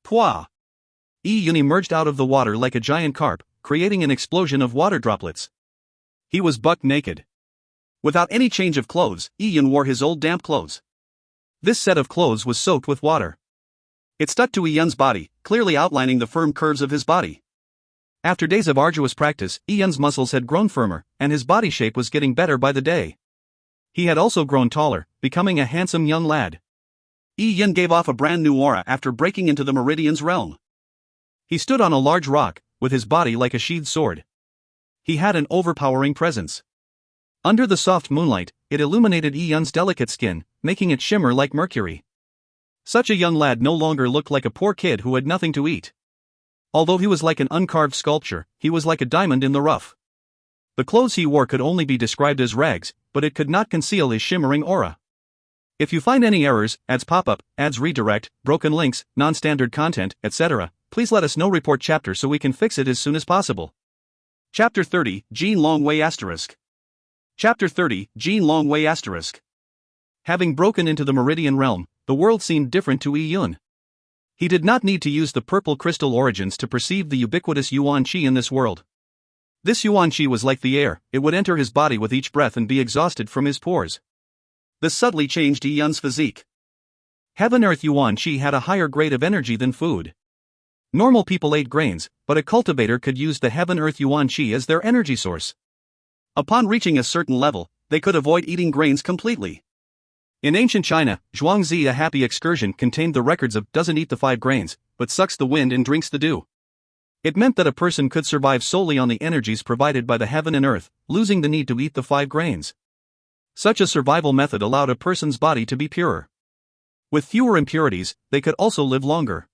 Pwah! Yi-Yun emerged out of the water like a giant carp, creating an explosion of water droplets. He was buck naked. Without any change of clothes, Yi-Yun wore his old damp clothes. This set of clothes was soaked with water. It stuck to Yi-Yun's body, clearly outlining the firm curves of his body. After days of arduous practice, Yi-Yun's muscles had grown firmer, and his body shape was getting better by the day. He had also grown taller, becoming a handsome young lad. Yi-Yun gave off a brand new aura after breaking into the Meridian's realm. He stood on a large rock, with his body like a sheathed sword. He had an overpowering presence. Under the soft moonlight, it illuminated Yun's delicate skin, making it shimmer like mercury. Such a young lad no longer looked like a poor kid who had nothing to eat. Although he was like an uncarved sculpture, he was like a diamond in the rough. The clothes he wore could only be described as rags, but it could not conceal his shimmering aura. If you find any errors, ads pop up, ads redirect, broken links, non-standard content, etc., please let us know. Report chapter so we can fix it as soon as possible. Chapter 30, Gene Longway *. Chapter 30, Gene Longway *. Having broken into the Meridian realm, the world seemed different to Yun. He did not need to use the purple crystal origins to perceive the ubiquitous Yuan Qi in this world. This Yuan Qi was like the air, it would enter his body with each breath and be exhausted from his pores. This subtly changed Yun's physique. Heaven-Earth Yuan Qi had a higher grade of energy than food. Normal people ate grains, but a cultivator could use the Heaven-Earth Yuan Qi as their energy source. Upon reaching a certain level, they could avoid eating grains completely. In ancient China, Zhuangzi, a happy excursion, contained the records of doesn't eat the 5 grains, but sucks the wind and drinks the dew. It meant that a person could survive solely on the energies provided by the heaven and earth, losing the need to eat the 5 grains. Such a survival method allowed a person's body to be purer. With fewer impurities, they could also live longer.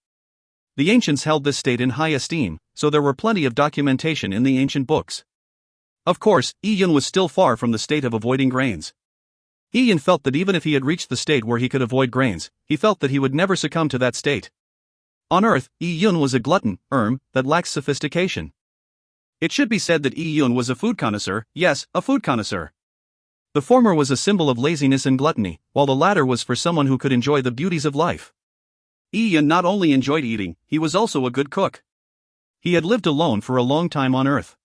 The ancients held this state in high esteem, so there were plenty of documentation in the ancient books. Of course, Yun was still far from the state of avoiding grains. Yun felt that even if he had reached the state where he could avoid grains, he felt that he would never succumb to that state. On Earth, Yun was a glutton, that lacks sophistication. It should be said that Yun was a food connoisseur, yes, a food connoisseur. The former was a symbol of laziness and gluttony, while the latter was for someone who could enjoy the beauties of life. Yun not only enjoyed eating, he was also a good cook. He had lived alone for a long time on Earth.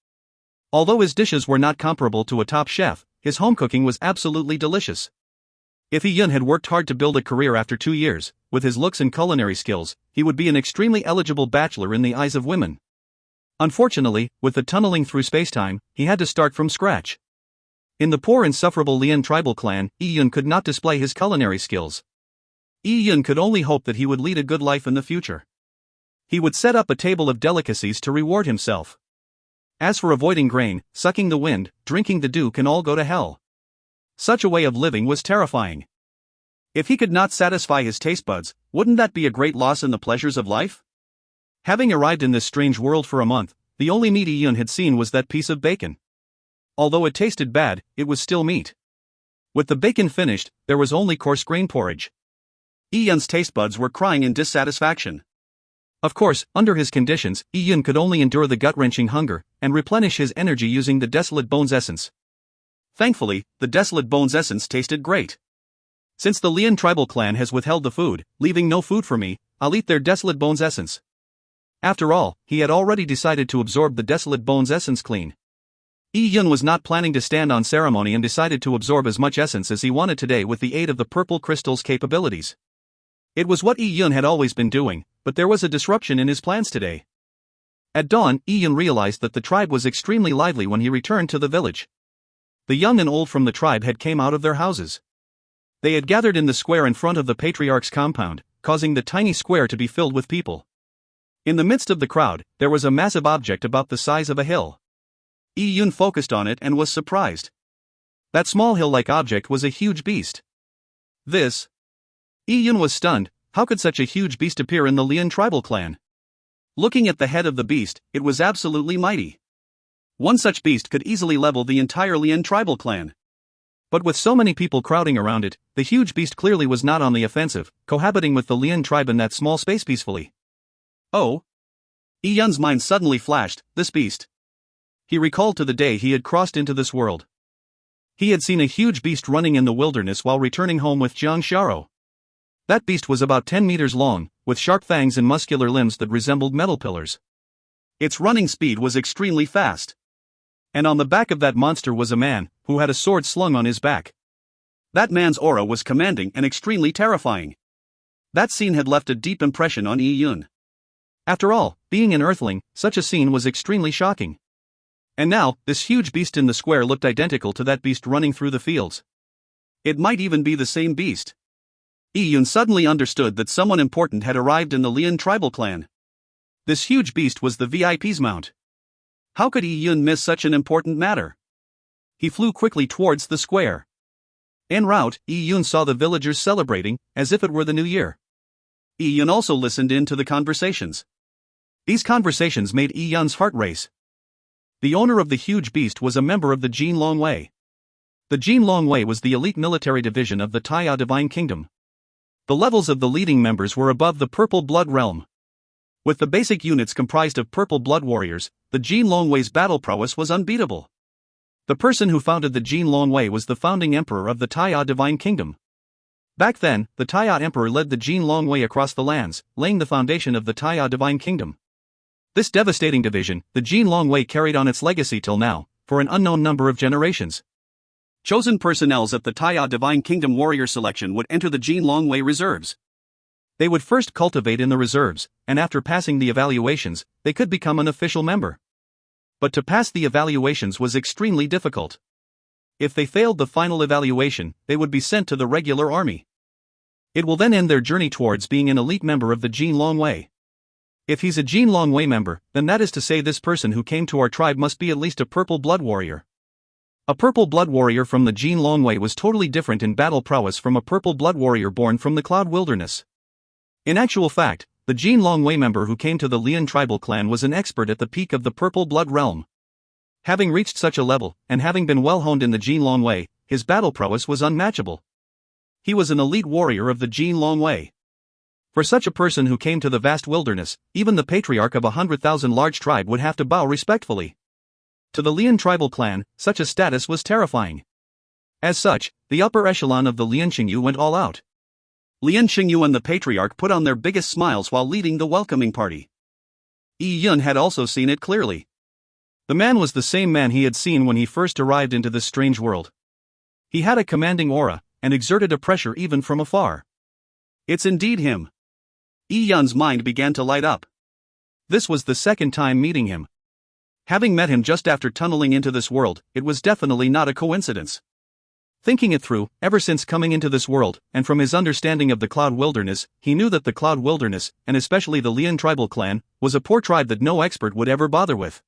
Although his dishes were not comparable to a top chef, his home cooking was absolutely delicious. If Yun had worked hard to build a career after 2 years, with his looks and culinary skills, he would be an extremely eligible bachelor in the eyes of women. Unfortunately, with the tunneling through spacetime, he had to start from scratch. In the poor insufferable Lian tribal clan, Yun could not display his culinary skills. Yun could only hope that he would lead a good life in the future. He would set up a table of delicacies to reward himself. As for avoiding grain, sucking the wind, drinking the dew can all go to hell. Such a way of living was terrifying. If he could not satisfy his taste buds, wouldn't that be a great loss in the pleasures of life? Having arrived in this strange world for a month, the only meat Yun had seen was that piece of bacon. Although it tasted bad, it was still meat. With the bacon finished, there was only coarse grain porridge. Yun's taste buds were crying in dissatisfaction. Of course, under his conditions, Yun could only endure the gut-wrenching hunger, and replenish his energy using the Desolate Bones essence. Thankfully, the Desolate Bones essence tasted great. Since the Lian tribal clan has withheld the food, leaving no food for me, I'll eat their Desolate Bones essence. After all, he had already decided to absorb the Desolate Bones essence clean. Yun was not planning to stand on ceremony and decided to absorb as much essence as he wanted today with the aid of the purple crystal's capabilities. It was what Yun had always been doing, but there was a disruption in his plans today. At dawn, Yun realized that the tribe was extremely lively when he returned to the village. The young and old from the tribe had came out of their houses. They had gathered in the square in front of the patriarch's compound, causing the tiny square to be filled with people. In the midst of the crowd, there was a massive object about the size of a hill. Yun focused on it and was surprised. That small hill-like object was a huge beast. Yun was stunned. How could such a huge beast appear in the Lian tribal clan? Looking at the head of the beast, it was absolutely mighty. One such beast could easily level the entire Lian tribal clan. But with so many people crowding around it, the huge beast clearly was not on the offensive, cohabiting with the Lian tribe in that small space peacefully. Oh! Yun's mind suddenly flashed, this beast. He recalled to the day he had crossed into this world. He had seen a huge beast running in the wilderness while returning home with Jiang Xiao. That beast was about 10 meters long, with sharp fangs and muscular limbs that resembled metal pillars. Its running speed was extremely fast. And on the back of that monster was a man, who had a sword slung on his back. That man's aura was commanding and extremely terrifying. That scene had left a deep impression on Yun. After all, being an earthling, such a scene was extremely shocking. And now, this huge beast in the square looked identical to that beast running through the fields. It might even be the same beast. Yun suddenly understood that someone important had arrived in the Lian tribal clan. This huge beast was the VIP's mount. How could Yun miss such an important matter? He flew quickly towards the square. En route, Yi-Yun saw the villagers celebrating, as if it were the new year. Yi-Yun also listened in to the conversations. These conversations made Yi-Yun's heart race. The owner of the huge beast was a member of the Jin Longwei. The Jin Longwei was the elite military division of the Taiya Divine Kingdom. The levels of the leading members were above the Purple Blood realm. With the basic units comprised of Purple Blood warriors, the Jin Longwei's battle prowess was unbeatable. The person who founded the Jin Longwei was the founding emperor of the Taiya Divine Kingdom. Back then, the Taiya emperor led the Jin Longwei across the lands, laying the foundation of the Taiya Divine Kingdom. This devastating division, the Jin Longwei carried on its legacy till now, for an unknown number of generations. Chosen personnels at the Taiya Divine Kingdom warrior selection would enter the Jin Longwei reserves. They would first cultivate in the reserves, and after passing the evaluations, they could become an official member. But to pass the evaluations was extremely difficult. If they failed the final evaluation, they would be sent to the regular army. It will then end their journey towards being an elite member of the Jin Longwei. If he's a Jin Longwei member, then that is to say this person who came to our tribe must be at least a Purple Blood warrior. A Purple Blood warrior from the Jin Longwei was totally different in battle prowess from a Purple Blood warrior born from the Cloud Wilderness. In actual fact, the Jin Longwei member who came to the Lian tribal clan was an expert at the peak of the Purple Blood realm. Having reached such a level, and having been well honed in the Jin Longwei, his battle prowess was unmatchable. He was an elite warrior of the Jin Longwei. For such a person who came to the vast wilderness, even the patriarch of 100,000 large tribe would have to bow respectfully. To the Lian tribal clan, such a status was terrifying. As such, the upper echelon of the Lian Qingyu went all out. Lian Qingyu and the patriarch put on their biggest smiles while leading the welcoming party. Yi-Yun had also seen it clearly. The man was the same man he had seen when he first arrived into this strange world. He had a commanding aura, and exerted a pressure even from afar. It's indeed him. Yi-Yun's mind began to light up. This was the second time meeting him. Having met him just after tunneling into this world, it was definitely not a coincidence. Thinking it through, ever since coming into this world, and from his understanding of the Cloud Wilderness, he knew that the Cloud Wilderness, and especially the Lian tribal clan, was a poor tribe that no expert would ever bother with.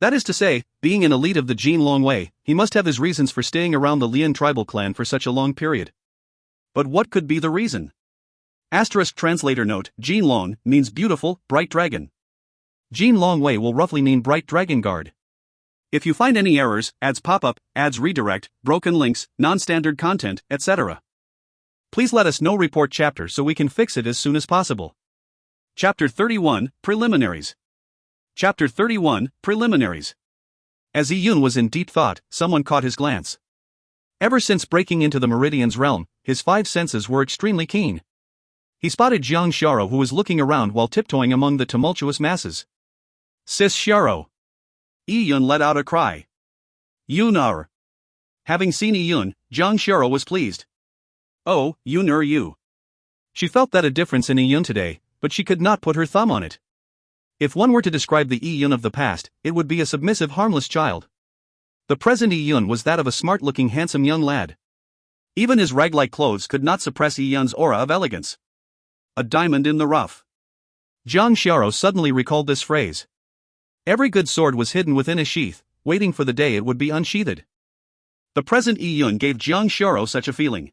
That is to say, being an elite of the Jin Longwei, he must have his reasons for staying around the Lian tribal clan for such a long period. But what could be the reason? Asterisk translator note: Jin Long means beautiful, bright dragon. Jin Longwei will roughly mean bright dragon guard. If you find any errors, ads pop up, ads redirect, broken links, non-standard content, etc., please let us know. Report chapter so we can fix it as soon as possible. Chapter 31, Preliminaries. Chapter 31, Preliminaries. As Yi-Yun was in deep thought, someone caught his glance. Ever since breaking into the Meridian's realm, his five senses were extremely keen. He spotted Jiang Xiaro, who was looking around while tiptoeing among the tumultuous masses. Sis Xiaro. Yi-Yun let out a cry. Yunar. Having seen Yi-Yun, Jiang Xiaro was pleased. Oh, Yunar you. She felt that a difference in Yi-Yun today, but she could not put her thumb on it. If one were to describe the Yi-Yun of the past, it would be a submissive, harmless child. The present Yi-Yun was that of a smart-looking, handsome young lad. Even his rag-like clothes could not suppress Yi-Yun's aura of elegance. A diamond in the rough. Jiang Xiaro suddenly recalled this phrase. Every good sword was hidden within a sheath, waiting for the day it would be unsheathed. The present Yi-Yun gave Jiang Xiaro such a feeling.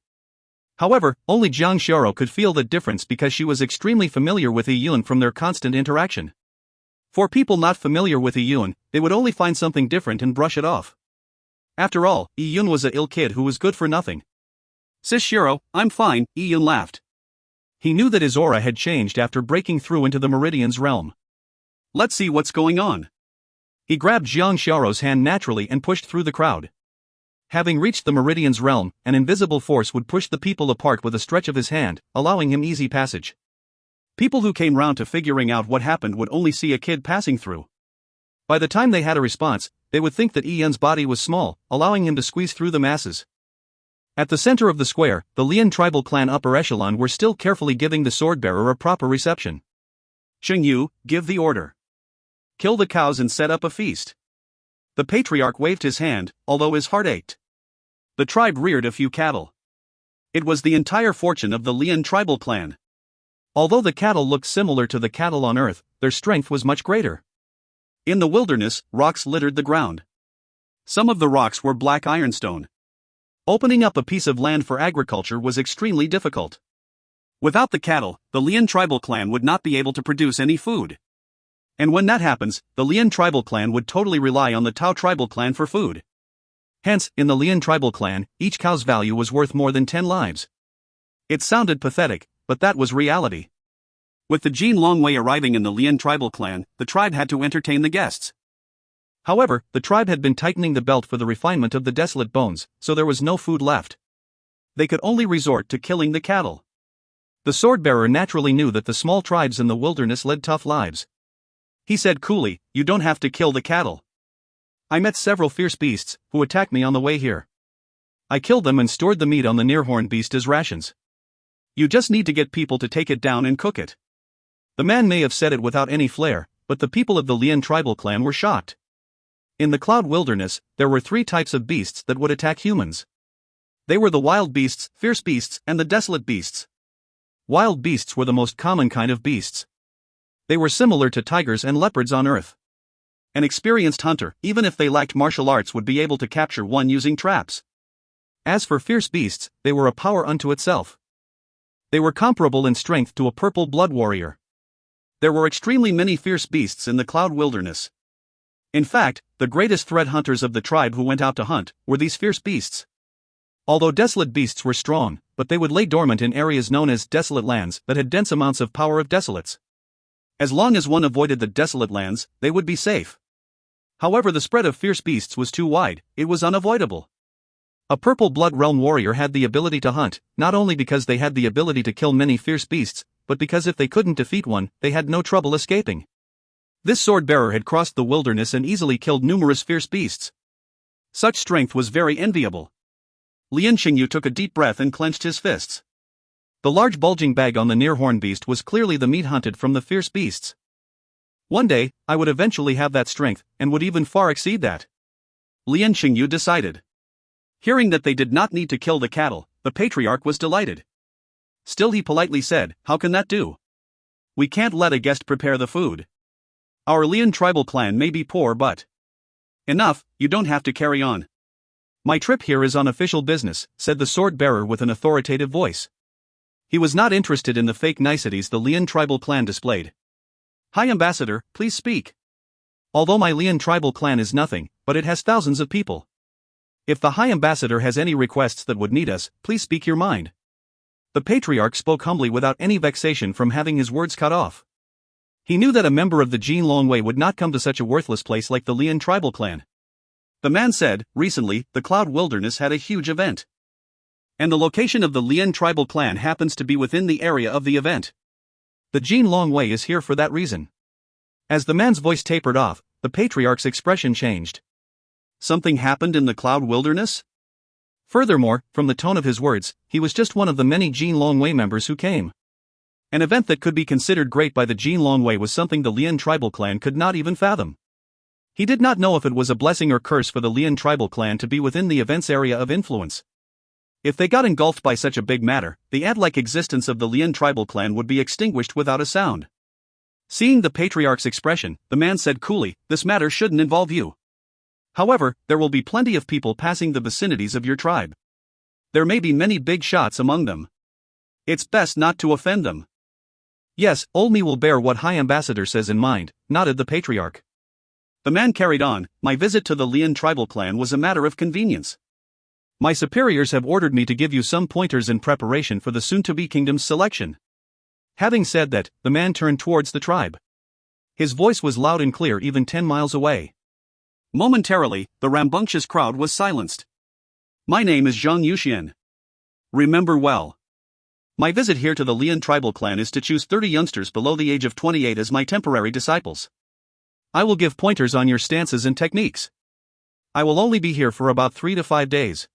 However, only Jiang Xiaro could feel the difference because she was extremely familiar with Yi-Yun from their constant interaction. For people not familiar with Yi-Yun, they would only find something different and brush it off. After all, Yi-Yun was a ill kid who was good for nothing. Sis Xiaro, I'm fine, Yi-Yun laughed. He knew that his aura had changed after breaking through into the Meridian's realm. Let's see what's going on. He grabbed Jiang Xiao's hand naturally and pushed through the crowd. Having reached the Meridian's realm, an invisible force would push the people apart with a stretch of his hand, allowing him easy passage. People who came round to figuring out what happened would only see a kid passing through. By the time they had a response, they would think that Yi-Yun's body was small, allowing him to squeeze through the masses. At the center of the square, the Lian tribal clan upper echelon were still carefully giving the sword-bearer a proper reception. Qingyu, give the order. Kill the cows and set up a feast. The patriarch waved his hand, although his heart ached. The tribe reared a few cattle. It was the entire fortune of the Lian tribal clan. Although the cattle looked similar to the cattle on Earth, their strength was much greater. In the wilderness, rocks littered the ground. Some of the rocks were black ironstone. Opening up a piece of land for agriculture was extremely difficult. Without the cattle, the Lian tribal clan would not be able to produce any food. And when that happens, the Lian tribal clan would totally rely on the Tao tribal clan for food. Hence, in the Lian tribal clan, each cow's value was worth more than 10 lives. It sounded pathetic, but that was reality. With the Jin Longwei arriving in the Lian tribal clan, the tribe had to entertain the guests. However, the tribe had been tightening the belt for the refinement of the desolate bones, so there was no food left. They could only resort to killing the cattle. The sword-bearer naturally knew that the small tribes in the wilderness led tough lives. He said coolly, "You don't have to kill the cattle. I met several fierce beasts, who attacked me on the way here. I killed them and stored the meat on the near-horn beast as rations. You just need to get people to take it down and cook it." The man may have said it without any flair, but the people of the Lian tribal clan were shocked. In the cloud wilderness, there were 3 types of beasts that would attack humans. They were the wild beasts, fierce beasts, and the desolate beasts. Wild beasts were the most common kind of beasts. They were similar to tigers and leopards on Earth. An experienced hunter, even if they lacked martial arts, would be able to capture one using traps. As for fierce beasts, they were a power unto itself. They were comparable in strength to a purple blood warrior. There were extremely many fierce beasts in the cloud wilderness. In fact, the greatest threat hunters of the tribe who went out to hunt were these fierce beasts. Although desolate beasts were strong, but they would lay dormant in areas known as desolate lands that had dense amounts of power of desolates. As long as one avoided the desolate lands, they would be safe. However, the spread of fierce beasts was too wide, it was unavoidable. A purple blood realm warrior had the ability to hunt, not only because they had the ability to kill many fierce beasts, but because if they couldn't defeat one, they had no trouble escaping. This sword-bearer had crossed the wilderness and easily killed numerous fierce beasts. Such strength was very enviable. Lian Xingyu took a deep breath and clenched his fists. The large bulging bag on the near-horn beast was clearly the meat hunted from the fierce beasts. One day, I would eventually have that strength, and would even far exceed that. Lian Xingyu decided. Hearing that they did not need to kill the cattle, the patriarch was delighted. Still, he politely said, "How can that do? We can't let a guest prepare the food. Our Lian tribal clan may be poor, but..." "Enough, you don't have to carry on. My trip here is on official business," said the sword-bearer with an authoritative voice. He was not interested in the fake niceties the Lian tribal clan displayed. "High Ambassador, please speak. Although my Lian tribal clan is nothing, but it has thousands of people. If the High Ambassador has any requests that would need us, please speak your mind." The patriarch spoke humbly without any vexation from having his words cut off. He knew that a member of the Jin Longwei would not come to such a worthless place like the Lian tribal clan. The man said, "Recently, the Cloud Wilderness had a huge event. And the location of the Lian tribal clan happens to be within the area of the event. The Jin Longwei is here for that reason." As the man's voice tapered off, the patriarch's expression changed. Something happened in the Cloud Wilderness? Furthermore, from the tone of his words, he was just one of the many Jin Longwei members who came. An event that could be considered great by the Jin Longwei was something the Lian tribal clan could not even fathom. He did not know if it was a blessing or curse for the Lian tribal clan to be within the event's area of influence. If they got engulfed by such a big matter, the ant-like existence of the Lian tribal clan would be extinguished without a sound. Seeing the patriarch's expression, the man said coolly, "This matter shouldn't involve you. However, there will be plenty of people passing the vicinities of your tribe. There may be many big shots among them. It's best not to offend them." "Yes, old me will bear what High Ambassador says in mind," nodded the patriarch. The man carried on, "My visit to the Lian tribal clan was a matter of convenience. My superiors have ordered me to give you some pointers in preparation for the soon-to-be kingdom's selection." Having said that, the man turned towards the tribe. His voice was loud and clear even 10 miles away. Momentarily, the rambunctious crowd was silenced. "My name is Zhang Yuxian. Remember well. My visit here to the Lian tribal clan is to choose 30 youngsters below the age of 28 as my temporary disciples. I will give pointers on your stances and techniques. I will only be here for about 3 to 5 days.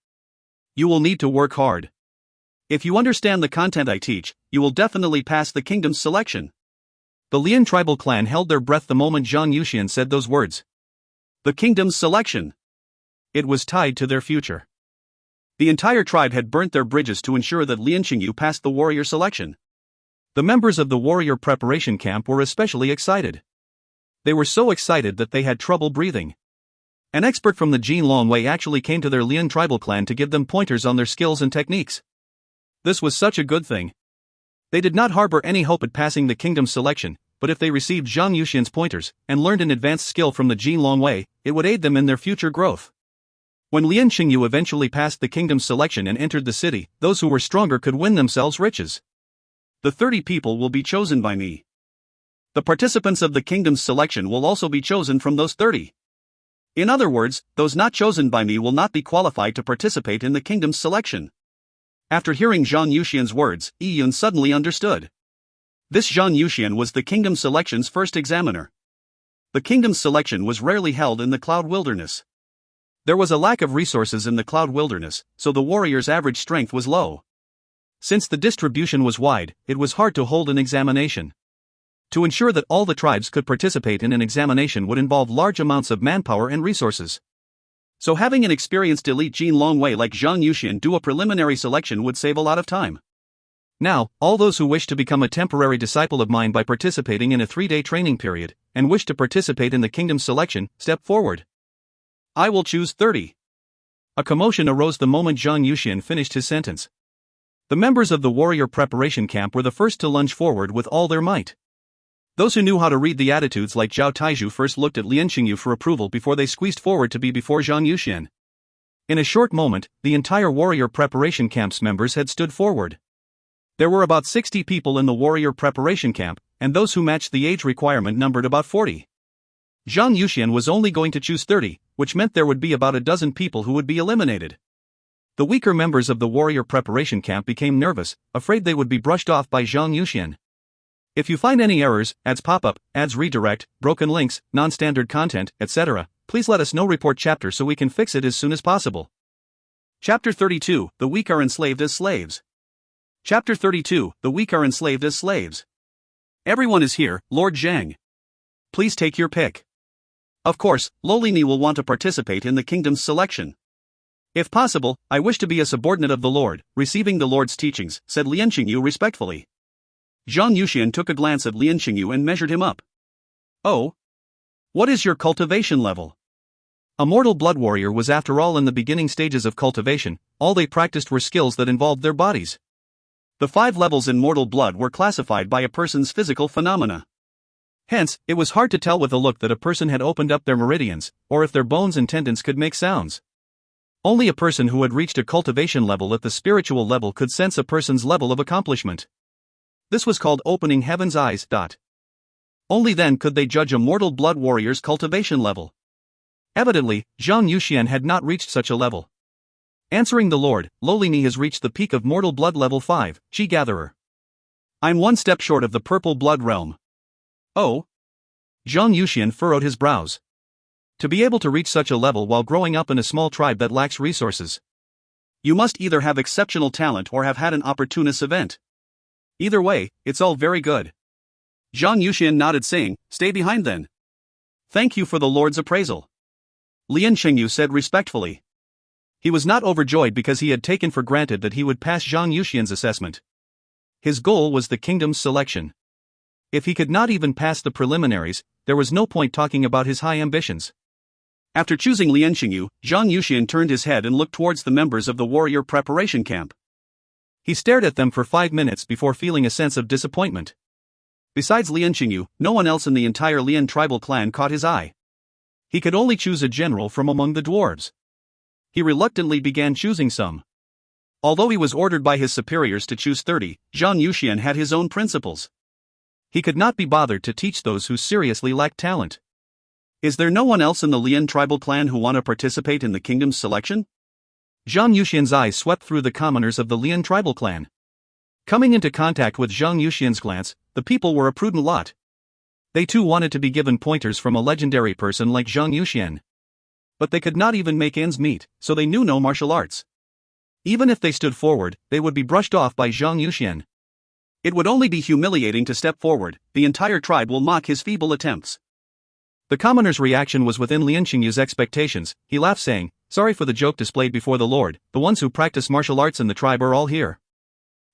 You will need to work hard. If you understand the content I teach, you will definitely pass the kingdom's selection." The Lian tribal clan held their breath the moment Zhang Yuxian said those words. The kingdom's selection. It was tied to their future. The entire tribe had burnt their bridges to ensure that Lian Xingyu passed the warrior selection. The members of the warrior preparation camp were especially excited. They were so excited that they had trouble breathing. An expert from the Jin Long Wei actually came to their Lian tribal clan to give them pointers on their skills and techniques. This was such a good thing. They did not harbor any hope at passing the kingdom's selection, but if they received Zhang Yuxian's pointers and learned an advanced skill from the Jin Long Wei, it would aid them in their future growth. When Lian Qingyu eventually passed the kingdom's selection and entered the city, those who were stronger could win themselves riches. The 30 people will be chosen by me. The participants of the kingdom's selection will also be chosen from those 30. In other words, those not chosen by me will not be qualified to participate in the kingdom's selection. After hearing Zhang Yuxian's words, Yi Yun suddenly understood. This Zhang Yuxian was the kingdom's selection's first examiner. The kingdom's selection was rarely held in the Cloud Wilderness. There was a lack of resources in the Cloud Wilderness, so the warrior's average strength was low. Since the distribution was wide, it was hard to hold an examination. To ensure that all the tribes could participate in an examination would involve large amounts of manpower and resources. So having an experienced elite Jin Long Wei like Zhang Yuxian do a preliminary selection would save a lot of time. Now, all those who wish to become a temporary disciple of mine by participating in a 3-day training period, and wish to participate in the kingdom's selection, step forward. I will choose 30. A commotion arose the moment Zhang Yuxian finished his sentence. The members of the warrior preparation camp were the first to lunge forward with all their might. Those who knew how to read the attitudes like Zhao Taizhu first looked at Lian Qingyu for approval before they squeezed forward to be before Zhang Yuxian. In a short moment, the entire warrior preparation camp's members had stood forward. There were about 60 people in the warrior preparation camp, and those who matched the age requirement numbered about 40. Zhang Yuxian was only going to choose 30, which meant there would be about a dozen people who would be eliminated. The weaker members of the warrior preparation camp became nervous, afraid they would be brushed off by Zhang Yuxian. If you find any errors, ads pop up, ads redirect, broken links, non-standard content, etc., please let us know. Report chapter so we can fix it as soon as possible. Chapter 32, The Weak are enslaved as slaves. Chapter 32, The Weak are enslaved as slaves. Everyone is here, Lord Zhang. Please take your pick. Of course, Lolini will want to participate in the kingdom's selection. If possible, I wish to be a subordinate of the Lord, receiving the Lord's teachings, said Lian Qingyu respectfully. Zhang Yuxian took a glance at Lian Qingyu and measured him up. Oh? What is your cultivation level? A mortal blood warrior was after all in the beginning stages of cultivation, all they practiced were skills that involved their bodies. The 5 levels in mortal blood were classified by a person's physical phenomena. Hence, it was hard to tell with a look that a person had opened up their meridians, or if their bones and tendons could make sounds. Only a person who had reached a cultivation level at the spiritual level could sense a person's level of accomplishment. This was called opening heaven's eyes. Only then could they judge a mortal blood warrior's cultivation level. Evidently, Zhang Yuxian had not reached such a level. Answering the Lord, Lolini has reached the peak of mortal blood level 5, Chi Gatherer. I'm one step short of the purple blood realm. Oh? Zhang Yuxian furrowed his brows. To be able to reach such a level while growing up in a small tribe that lacks resources. You must either have exceptional talent or have had an opportunist event. Either way, it's all very good. Zhang Yuxian nodded, saying, Stay behind then. Thank you for the Lord's appraisal. Lian Qingyu said respectfully. He was not overjoyed because he had taken for granted that he would pass Zhang Yuxian's assessment. His goal was the kingdom's selection. If he could not even pass the preliminaries, there was no point talking about his high ambitions. After choosing Lian Qingyu, Zhang Yuxian turned his head and looked towards the members of the warrior preparation camp. He stared at them for 5 minutes before feeling a sense of disappointment. Besides Lian Qingyu, no one else in the entire Lian tribal clan caught his eye. He could only choose a general from among the dwarves. He reluctantly began choosing some. Although he was ordered by his superiors to choose 30, Zhang Yuxian had his own principles. He could not be bothered to teach those who seriously lacked talent. Is there no one else in the Lian tribal clan who want to participate in the kingdom's selection? Zhang Yuxian's eyes swept through the commoners of the Lian tribal clan. Coming into contact with Zhang Yuxian's glance, the people were a prudent lot. They too wanted to be given pointers from a legendary person like Zhang Yuxian. But they could not even make ends meet, so they knew no martial arts. Even if they stood forward, they would be brushed off by Zhang Yuxian. It would only be humiliating to step forward, the entire tribe will mock his feeble attempts. The commoner's reaction was within Lian Qingyu's expectations. He laughed, saying, Sorry for the joke displayed before the Lord, the ones who practice martial arts in the tribe are all here.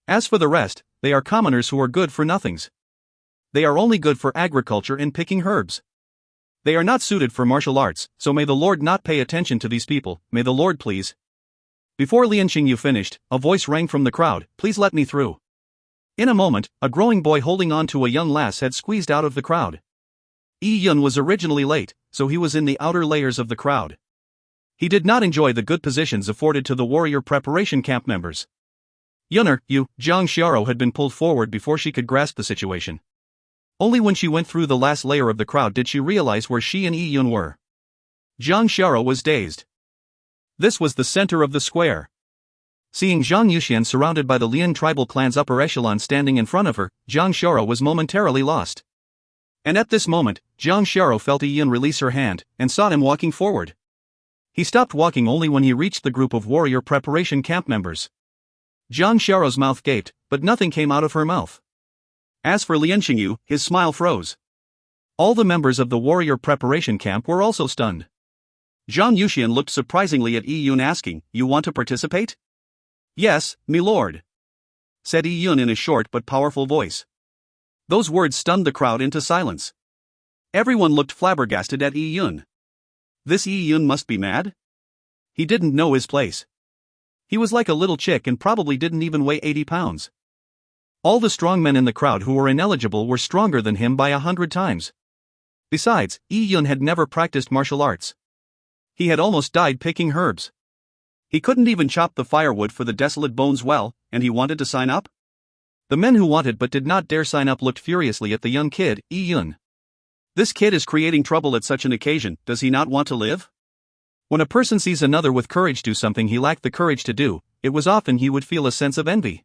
As for the rest, they are commoners who are good for nothings. They are only good for agriculture and picking herbs. They are not suited for martial arts, so may the Lord not pay attention to these people, may the Lord please. Before Lian Xingyu finished, a voice rang from the crowd, please let me through. In a moment, a growing boy holding on to a young lass had squeezed out of the crowd. Yi Yun was originally late, so he was in the outer layers of the crowd. He did not enjoy the good positions afforded to the warrior preparation camp members. Yunner, Jiang Xiao had been pulled forward before she could grasp the situation. Only when she went through the last layer of the crowd did she realize where she and Yi Yun were. Jiang Xiao was dazed. This was the center of the square. Seeing Zhang Yuxian surrounded by the Lian tribal clan's upper echelon standing in front of her, Jiang Xiao was momentarily lost. And at this moment, Jiang Xiao felt Yi Yun release her hand, and saw him walking forward. He stopped walking only when he reached the group of warrior preparation camp members. Jiang Xiao's mouth gaped, but nothing came out of her mouth. As for Lian Xingyu, his smile froze. All the members of the warrior preparation camp were also stunned. Zhang Yuxian looked surprisingly at Yi Yun asking, you want to participate? Yes, my lord, said Yi Yun in a short but powerful voice. Those words stunned the crowd into silence. Everyone looked flabbergasted at Yi Yun. This Yi Yun must be mad? He didn't know his place. He was like a little chick and probably didn't even weigh 80 pounds. All the strong men in the crowd who were ineligible were stronger than him by 100 times. Besides, Yi Yun had never practiced martial arts. He had almost died picking herbs. He couldn't even chop the firewood for the desolate bones well, and he wanted to sign up? The men who wanted but did not dare sign up looked furiously at the young kid, Yi Yun. This kid is creating trouble at such an occasion, does he not want to live? When a person sees another with courage do something he lacked the courage to do, it was often he would feel a sense of envy.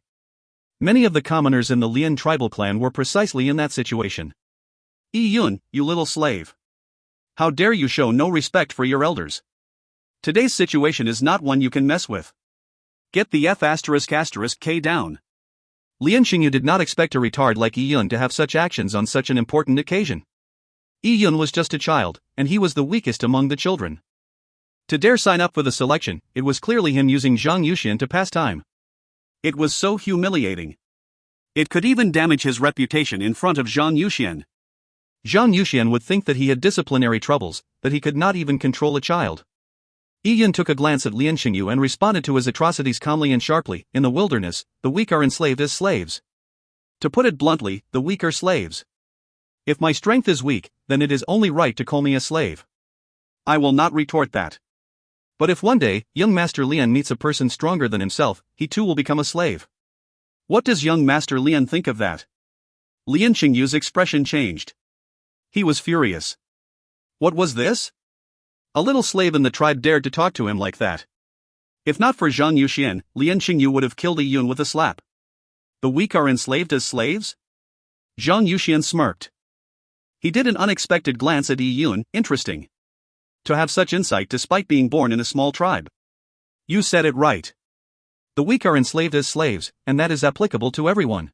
Many of the commoners in the Lian tribal clan were precisely in that situation. Yi Yun, you little slave. How dare you show no respect for your elders? Today's situation is not one you can mess with. Get the F***K down. Lian Xingyu did not expect a retard like Yi Yun to have such actions on such an important occasion. Yi Yun was just a child, and he was the weakest among the children. To dare sign up for the selection, it was clearly him using Zhang Yuxian to pass time. It was so humiliating. It could even damage his reputation in front of Zhang Yuxian. Zhang Yuxian would think that he had disciplinary troubles, that he could not even control a child. Yi Yun took a glance at Lian Xingyu and responded to his atrocities calmly and sharply, in the wilderness, the weak are enslaved as slaves. To put it bluntly, the weak are slaves. If my strength is weak, then it is only right to call me a slave. I will not retort that. But if one day, young Master Lian meets a person stronger than himself, he too will become a slave. What does young Master Lian think of that? Lian Xingyu's expression changed. He was furious. What was this? A little slave in the tribe dared to talk to him like that. If not for Zhang Yuxian, Lian Xingyu would have killed Yi Yun with a slap. The weak are enslaved as slaves? Zhang Yuxian smirked. He did an unexpected glance at Yi Yun, interesting. To have such insight despite being born in a small tribe. You said it right. The weak are enslaved as slaves, and that is applicable to everyone.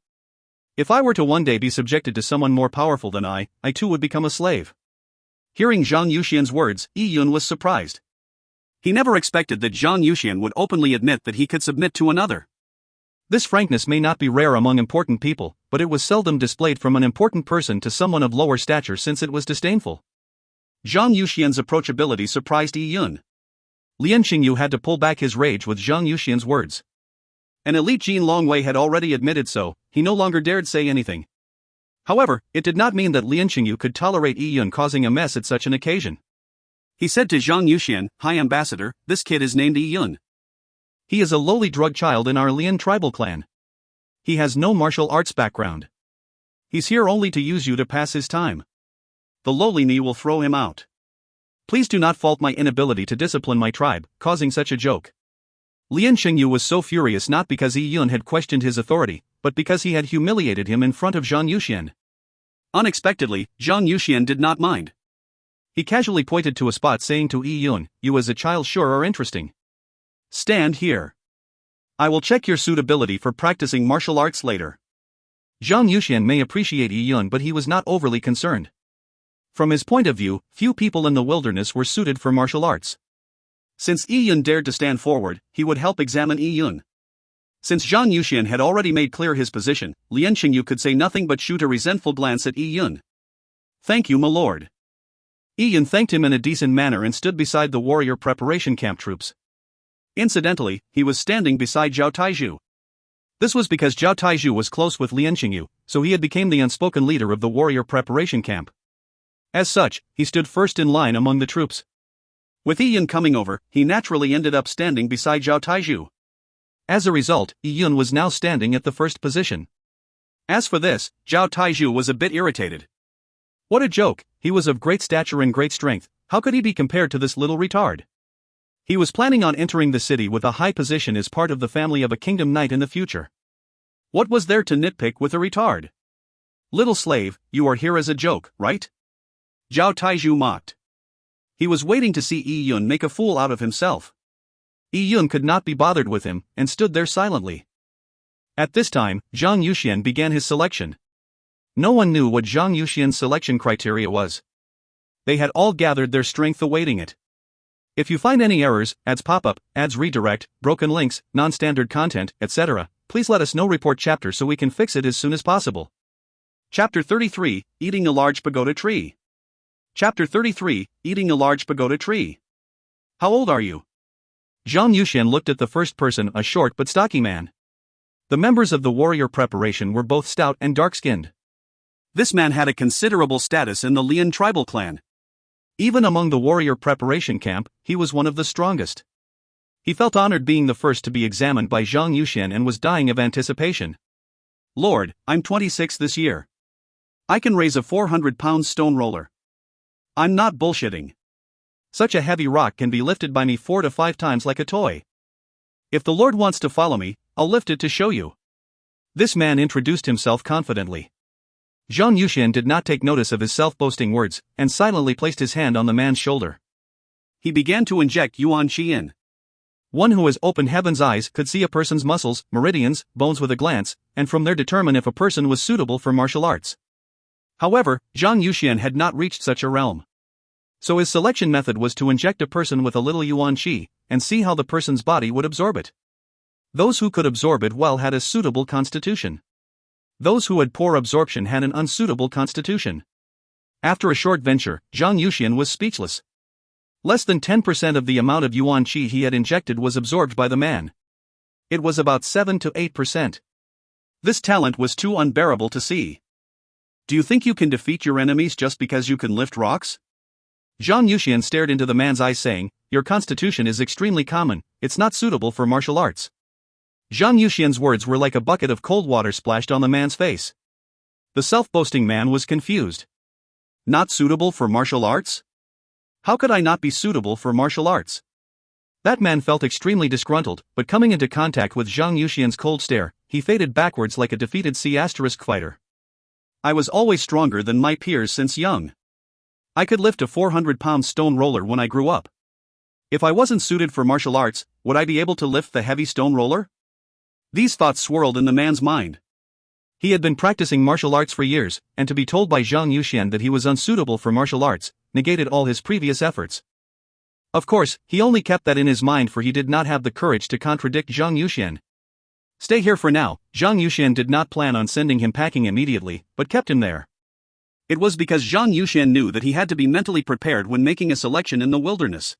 If I were to one day be subjected to someone more powerful than I too would become a slave. Hearing Zhang Yuxian's words, Yi Yun was surprised. He never expected that Zhang Yuxian would openly admit that he could submit to another. This frankness may not be rare among important people, but it was seldom displayed from an important person to someone of lower stature since it was disdainful. Zhang Yuxian's approachability surprised Yi Yun. Lian Xingyu had to pull back his rage with Zhang Yuxian's words. An elite Jin Longwei had already admitted so, he no longer dared say anything. However, it did not mean that Lian Xingyu could tolerate Yi Yun causing a mess at such an occasion. He said to Zhang Yuxian, "Hi Ambassador, this kid is named Yi Yun. He is a lowly drug child in our Lian tribal clan. He has no martial arts background. He's here only to use you to pass his time. The lowly knee will throw him out. Please do not fault my inability to discipline my tribe, causing such a joke." Lian Xingyu was so furious not because Yi Yun had questioned his authority, but because he had humiliated him in front of Zhang Yuxian. Unexpectedly, Zhang Yuxian did not mind. He casually pointed to a spot saying to Yi Yun, "You as a child sure are interesting. Stand here. I will check your suitability for practicing martial arts later." Zhang Yuxian may appreciate Yi Yun, but he was not overly concerned. From his point of view, few people in the wilderness were suited for martial arts. Since Yi Yun dared to stand forward, he would help examine Yi Yun. Since Zhang Yuxian had already made clear his position, Lian Xingyu could say nothing but shoot a resentful glance at Yi Yun. "Thank you, my lord." Yi thanked him in a decent manner and stood beside the warrior preparation camp troops. Incidentally, he was standing beside Zhao Taizhu. This was because Zhao Taizhu was close with Lian Qingyu, so he had become the unspoken leader of the warrior preparation camp. As such, he stood first in line among the troops. With Yi coming over, he naturally ended up standing beside Zhao Taizhu. As a result, Yi was now standing at the first position. As for this, Zhao Taizhu was a bit irritated. What a joke, he was of great stature and great strength, how could he be compared to this little retard? He was planning on entering the city with a high position as part of the family of a kingdom knight in the future. What was there to nitpick with a retard? Little slave, you are here as a joke, right? Zhao Taizhu mocked. He was waiting to see Yi make a fool out of himself. Yi could not be bothered with him, and stood there silently. At this time, Zhang Yuxian began his selection. No one knew what Zhang Yuxian's selection criteria was. They had all gathered their strength awaiting it. If you find any errors, ads pop up, ads redirect, broken links, non-standard content, etc., please let us know. Report chapter so we can fix it as soon as possible. Chapter 33, Eating a Large Pagoda Tree. Chapter 33, Eating a Large Pagoda Tree. How old are you? Zhang Yuxian looked at the first person, a short but stocky man. The members of the warrior preparation were both stout and dark-skinned. This man had a considerable status in the Lian tribal clan. Even among the warrior preparation camp, he was one of the strongest. He felt honored being the first to be examined by Zhang Yuxian and was dying of anticipation. Lord, I'm 26 this year. I can raise a 400-pound stone roller. I'm not bullshitting. Such a heavy rock can be lifted by me 4 to 5 times like a toy. If the Lord wants to follow me, I'll lift it to show you. This man introduced himself confidently. Zhang Yuxian did not take notice of his self-boasting words, and silently placed his hand on the man's shoulder. He began to inject yuan qi in. One who has opened heaven's eyes could see a person's muscles, meridians, bones with a glance, and from there determine if a person was suitable for martial arts. However, Zhang Yuxian had not reached such a realm. So his selection method was to inject a person with a little yuan qi, and see how the person's body would absorb it. Those who could absorb it well had a suitable constitution. Those who had poor absorption had an unsuitable constitution. After a short venture, Zhang Yuxian was speechless. Less than 10% of the amount of yuan qi he had injected was absorbed by the man. It was about 7 to 8%. This talent was too unbearable to see. Do you think you can defeat your enemies just because you can lift rocks? Zhang Yuxian stared into the man's eyes saying, your constitution is extremely common, it's not suitable for martial arts. Zhang Yuxian's words were like a bucket of cold water splashed on the man's face. The self-boasting man was confused. Not suitable for martial arts? How could I not be suitable for martial arts? That man felt extremely disgruntled, but coming into contact with Zhang Yuxian's cold stare, he faded backwards like a defeated C** fighter. I was always stronger than my peers since young. I could lift a 400-pound stone roller when I grew up. If I wasn't suited for martial arts, would I be able to lift the heavy stone roller? These thoughts swirled in the man's mind. He had been practicing martial arts for years, and to be told by Zhang Yuxian that he was unsuitable for martial arts, negated all his previous efforts. Of course, he only kept that in his mind, for he did not have the courage to contradict Zhang Yuxian. Stay here for now. Zhang Yuxian did not plan on sending him packing immediately, but kept him there. It was because Zhang Yuxian knew that he had to be mentally prepared when making a selection in the wilderness.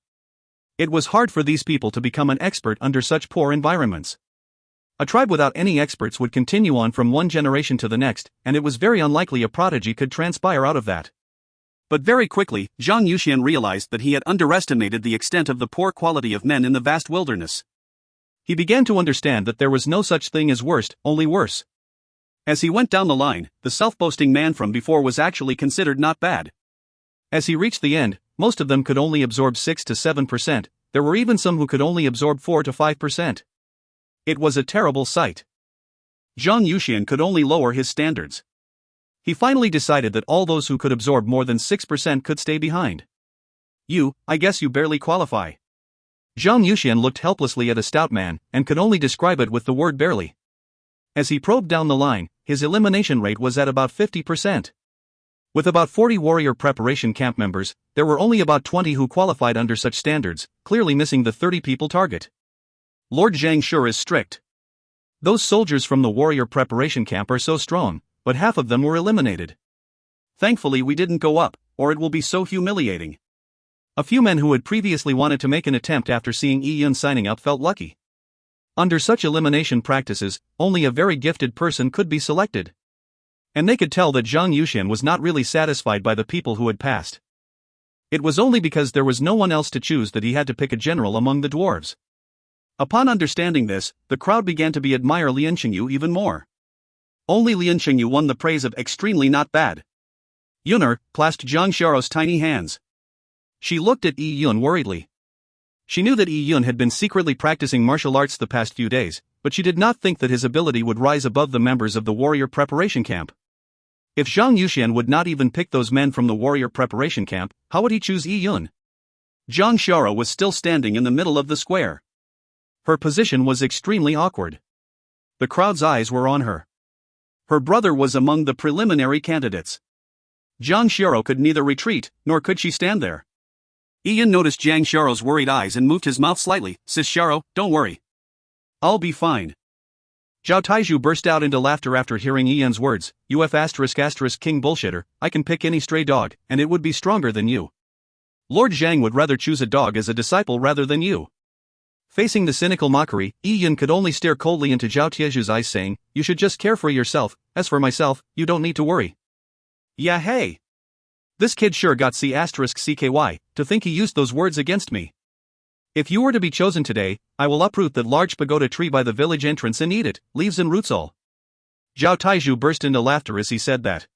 It was hard for these people to become an expert under such poor environments. A tribe without any experts would continue on from one generation to the next, and it was very unlikely a prodigy could transpire out of that. But very quickly, Zhang Yuxian realized that he had underestimated the extent of the poor quality of men in the vast wilderness. He began to understand that there was no such thing as worst, only worse. As he went down the line, the self-boasting man from before was actually considered not bad. As he reached the end, most of them could only absorb 6 to 7%, there were even some who could only absorb 4 to 5%. It was a terrible sight. Zhang Yuxian could only lower his standards. He finally decided that all those who could absorb more than 6% could stay behind. I guess you barely qualify. Zhang Yuxian looked helplessly at a stout man, and could only describe it with the word barely. As he probed down the line, his elimination rate was at about 50%. With about 40 warrior preparation camp members, there were only about 20 who qualified under such standards, clearly missing the 30 people target. Lord Zhang sure is strict. Those soldiers from the warrior preparation camp are so strong, but half of them were eliminated. Thankfully we didn't go up, or it will be so humiliating. A few men who had previously wanted to make an attempt after seeing Yi Yun signing up felt lucky. Under such elimination practices, only a very gifted person could be selected. And they could tell that Zhang Yuxian was not really satisfied by the people who had passed. It was only because there was no one else to choose that he had to pick a general among the dwarves. Upon understanding this, the crowd began to admire Lian Qingyu even more. Only Lian Qingyu won the praise of extremely not bad. Yun'er clasped Zhang Xiao's tiny hands. She looked at Yi Yun worriedly. She knew that Yi Yun had been secretly practicing martial arts the past few days, but she did not think that his ability would rise above the members of the warrior preparation camp. If Zhang Yuxian would not even pick those men from the warrior preparation camp, how would he choose Yi Yun? Zhang Xiao was still standing in the middle of the square. Her position was extremely awkward. The crowd's eyes were on her. Her brother was among the preliminary candidates. Zhang Xiao could neither retreat, nor could she stand there. Yi Yun noticed Zhang Xiao's worried eyes and moved his mouth slightly. Sis Xiao, don't worry. I'll be fine. Zhao Taizhu burst out into laughter after hearing Yi Yun's words. UF *** king bullshitter, I can pick any stray dog, and it would be stronger than you. Lord Zhang would rather choose a dog as a disciple rather than you. Facing the cynical mockery, Yi Yun could only stare coldly into Zhao Taizhu's eyes saying, you should just care for yourself, as for myself, you don't need to worry. Yeah hey. This kid sure got C***CKY, to think he used those words against me. If you were to be chosen today, I will uproot that large pagoda tree by the village entrance and eat it, leaves and roots all. Zhao Taizhu burst into laughter as he said that.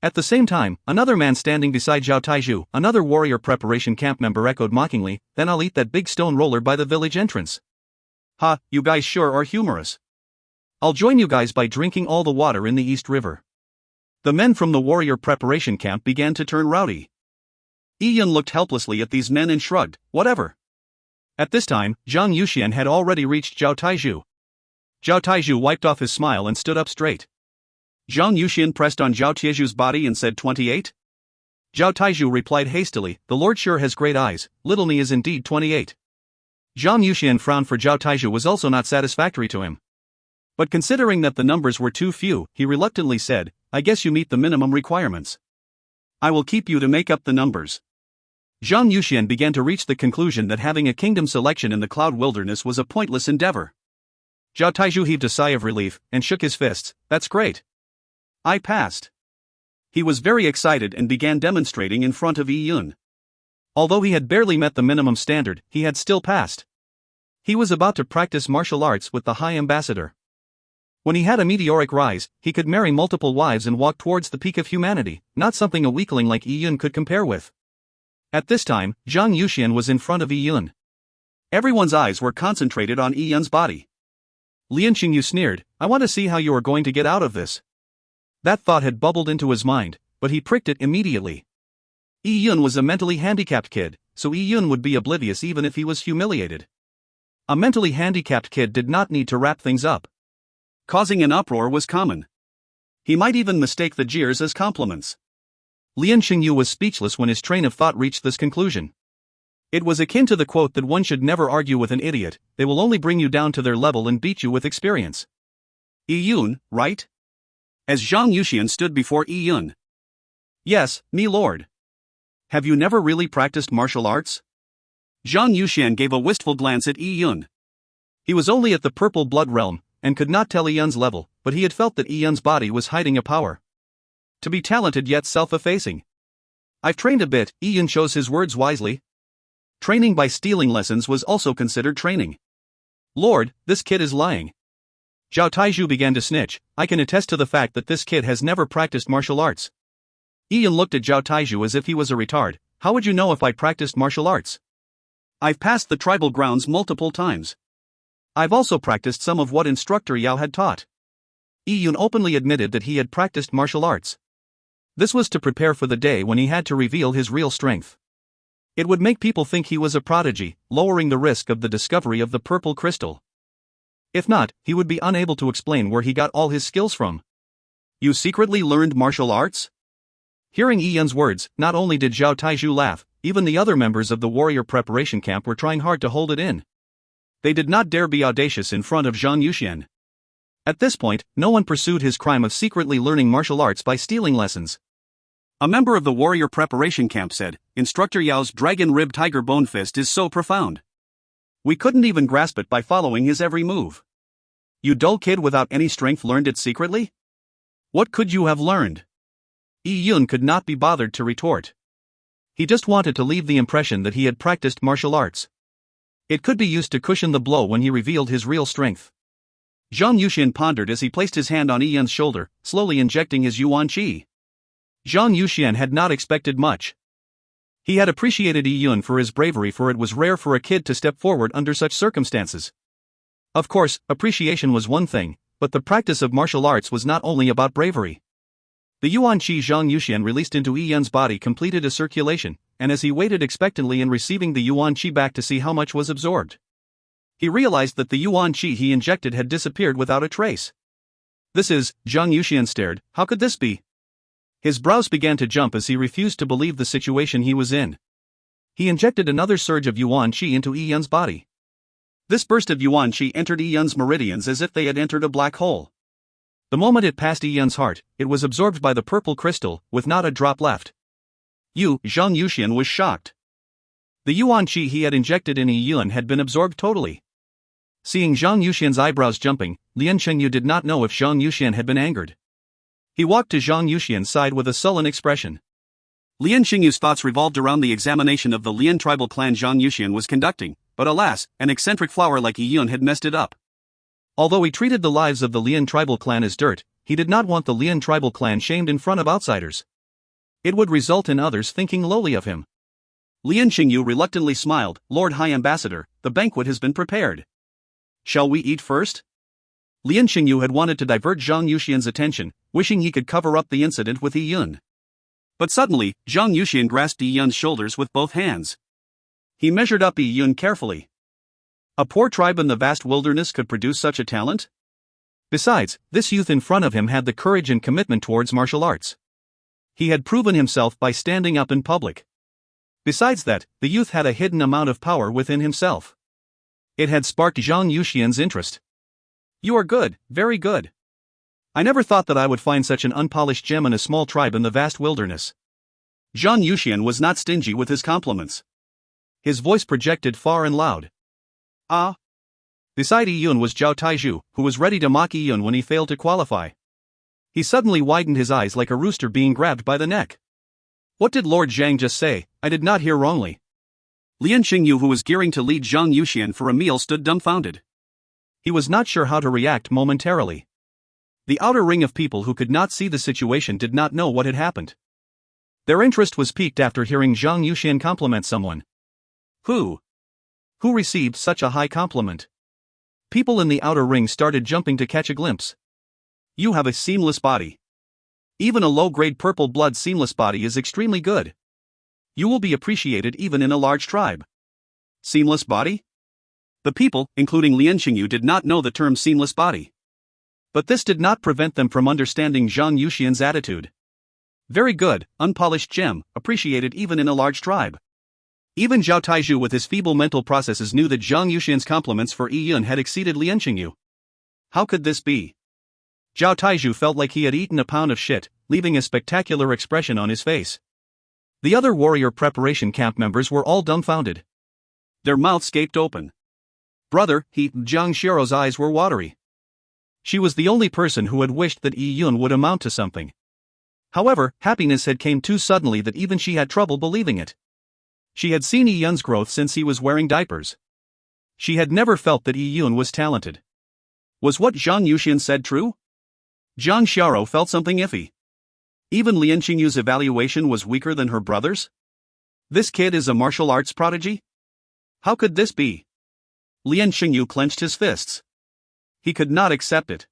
At the same time, another man standing beside Zhao Taizhu, another warrior preparation camp member echoed mockingly, then I'll eat that big stone roller by the village entrance. Ha, you guys sure are humorous. I'll join you guys by drinking all the water in the East River. The men from the warrior preparation camp began to turn rowdy. Yi Yun looked helplessly at these men and shrugged, whatever. At this time, Zhang Yuxian had already reached Zhao Taizhu. Zhao Taizhu wiped off his smile and stood up straight. Zhang Yuxian pressed on Zhao Taizhu's body and said 28? Zhao Taizhu replied hastily, the Lord sure has great eyes, little me is indeed 28. Zhang Yuxian frowned for Zhao Taizhu was also not satisfactory to him. But considering that the numbers were too few, he reluctantly said, I guess you meet the minimum requirements. I will keep you to make up the numbers. Zhang Yuxian began to reach the conclusion that having a kingdom selection in the cloud wilderness was a pointless endeavor. Zhao Taizhu heaved a sigh of relief and shook his fists. That's great. I passed. He was very excited and began demonstrating in front of Yi Yun. Although he had barely met the minimum standard, he had still passed. He was about to practice martial arts with the High Ambassador. When he had a meteoric rise, he could marry multiple wives and walk towards the peak of humanity, not something a weakling like Yi Yun could compare with. At this time, Zhang Yuxian was in front of Yi Yun. Everyone's eyes were concentrated on Yi Yun's body. Lian Qingyu sneered, I want to see how you are going to get out of this. That thought had bubbled into his mind, but he pricked it immediately. Yi Yun was a mentally handicapped kid, so Yi Yun would be oblivious even if he was humiliated. A mentally handicapped kid did not need to wrap things up. Causing an uproar was common. He might even mistake the jeers as compliments. Lian Qingyu was speechless when his train of thought reached this conclusion. It was akin to the quote that one should never argue with an idiot, they will only bring you down to their level and beat you with experience. Yi Yun, right? As Zhang Yuxian stood before Yi Yun. Yes, me lord. Have you never really practiced martial arts? Zhang Yuxian gave a wistful glance at Yi Yun. He was only at the purple blood realm, and could not tell Yi Yun's level, but he had felt that Yi Yun's body was hiding a power. To be talented yet self-effacing. I've trained a bit, Yi Yun chose his words wisely. Training by stealing lessons was also considered training. Lord, this kid is lying. Zhao Taizhu began to snitch, I can attest to the fact that this kid has never practiced martial arts. Yi Yun looked at Zhao Taizhu as if he was a retard, how would you know if I practiced martial arts? I've passed the tribal grounds multiple times. I've also practiced some of what instructor Yao had taught. Yi Yun openly admitted that he had practiced martial arts. This was to prepare for the day when he had to reveal his real strength. It would make people think he was a prodigy, lowering the risk of the discovery of the purple crystal. If not, he would be unable to explain where he got all his skills from. You secretly learned martial arts? Hearing Yi Yun's words, not only did Zhao Taizhu laugh, even the other members of the warrior preparation camp were trying hard to hold it in. They did not dare be audacious in front of Zhang Yuxian. At this point, no one pursued his crime of secretly learning martial arts by stealing lessons. A member of the warrior preparation camp said, Instructor Yao's dragon rib tiger bone fist is so profound. We couldn't even grasp it by following his every move. You dull kid without any strength learned it secretly? What could you have learned? Yi Yun could not be bothered to retort. He just wanted to leave the impression that he had practiced martial arts. It could be used to cushion the blow when he revealed his real strength. Zhang Yuxian pondered as he placed his hand on Yi Yun's shoulder, slowly injecting his yuan qi. Zhang Yuxian had not expected much. He had appreciated Yi Yun for his bravery, for it was rare for a kid to step forward under such circumstances. Of course, appreciation was one thing, but the practice of martial arts was not only about bravery. The yuan qi Zhang Yuxian released into Yi Yun's body completed a circulation, and as he waited expectantly in receiving the yuan qi back to see how much was absorbed, he realized that the yuan qi he injected had disappeared without a trace. Zhang Yuxian stared, how could this be? His brows began to jump as he refused to believe the situation he was in. He injected another surge of yuan qi into Yi Yun's body. This burst of yuan qi entered Yi Yun's meridians as if they had entered a black hole. The moment it passed Yi Yun's heart, it was absorbed by the purple crystal, with not a drop left. Zhang Yuxian was shocked. The yuan qi he had injected in Yi Yun had been absorbed totally. Seeing Zhang Yuxian's eyebrows jumping, Lian Chengyu did not know if Zhang Yuxian had been angered. He walked to Zhang Yuxian's side with a sullen expression. Lian Xingyu's thoughts revolved around the examination of the Lian tribal clan Zhang Yuxian was conducting, but alas, an eccentric flower like Yi Yun had messed it up. Although he treated the lives of the Lian tribal clan as dirt, he did not want the Lian tribal clan shamed in front of outsiders. It would result in others thinking lowly of him. Lian Xingyu reluctantly smiled, Lord High Ambassador, the banquet has been prepared. Shall we eat first? Lian Xingyu had wanted to divert Zhang Yuxian's attention, wishing he could cover up the incident with Yi Yun. But suddenly, Zhang Yuxian grasped Yi Yun's shoulders with both hands. He measured up Yi Yun carefully. A poor tribe in the vast wilderness could produce such a talent? Besides, this youth in front of him had the courage and commitment towards martial arts. He had proven himself by standing up in public. Besides that, the youth had a hidden amount of power within himself. It had sparked Zhang Yuxian's interest. You are good, very good. I never thought that I would find such an unpolished gem in a small tribe in the vast wilderness. Zhang Yuxian was not stingy with his compliments. His voice projected far and loud. Ah. Beside Yi Yun was Zhao Taizhu, who was ready to mock Yi Yun when he failed to qualify. He suddenly widened his eyes like a rooster being grabbed by the neck. What did Lord Zhang just say? I did not hear wrongly. Lian Xingyu, who was gearing to lead Zhang Yuxian for a meal, stood dumbfounded. He was not sure how to react momentarily. The outer ring of people who could not see the situation did not know what had happened. Their interest was piqued after hearing Zhang Yuxian compliment someone. Who received such a high compliment? People in the outer ring started jumping to catch a glimpse. You have a seamless body. Even a low-grade purple blood seamless body is extremely good. You will be appreciated even in a large tribe. Seamless body? The people, including Lian Xingyu, did not know the term seamless body. But this did not prevent them from understanding Zhang Yuxian's attitude. Very good, unpolished gem, appreciated even in a large tribe. Even Zhao Taizhu with his feeble mental processes knew that Zhang Yuxian's compliments for Yi Yun had exceeded Lian Xingyu. How could this be? Zhao Taizhu felt like he had eaten a pound of shit, leaving a spectacular expression on his face. The other warrior preparation camp members were all dumbfounded. Their mouths gaped open. Brother, Zhang Xiao's eyes were watery. She was the only person who had wished that Yi Yun would amount to something. However, happiness had come too suddenly that even she had trouble believing it. She had seen Yi Yun's growth since he was wearing diapers. She had never felt that Yi Yun was talented. Was what Zhang Yuxian said true? Zhang Xiao felt something iffy. Even Lian Xingyu's evaluation was weaker than her brother's? This kid is a martial arts prodigy? How could this be? Lian Xingyu clenched his fists. He could not accept it.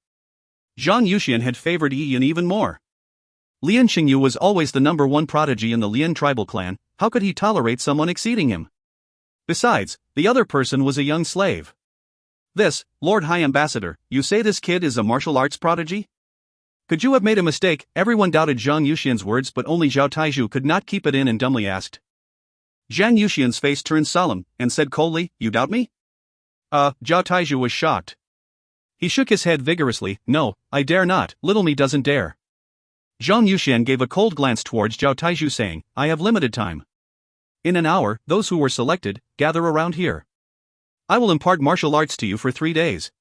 Zhang Yuxian had favored Yi Yun even more. Lian Xingyu was always the number one prodigy in the Lian tribal clan. How could he tolerate someone exceeding him? Besides, the other person was a young slave. Lord High Ambassador, you say this kid is a martial arts prodigy? Could you have made a mistake? Everyone doubted Zhang Yuxian's words, but only Zhao Taizhu could not keep it in and dumbly asked. Zhang Yuxian's face turned solemn, and said coldly, You doubt me? Zhao Taizhu was shocked. He shook his head vigorously, No, I dare not, little me doesn't dare. Zhang Yuxian gave a cold glance towards Zhao Taizhu saying, I have limited time. In an hour, those who were selected, gather around here. I will impart martial arts to you for 3 days.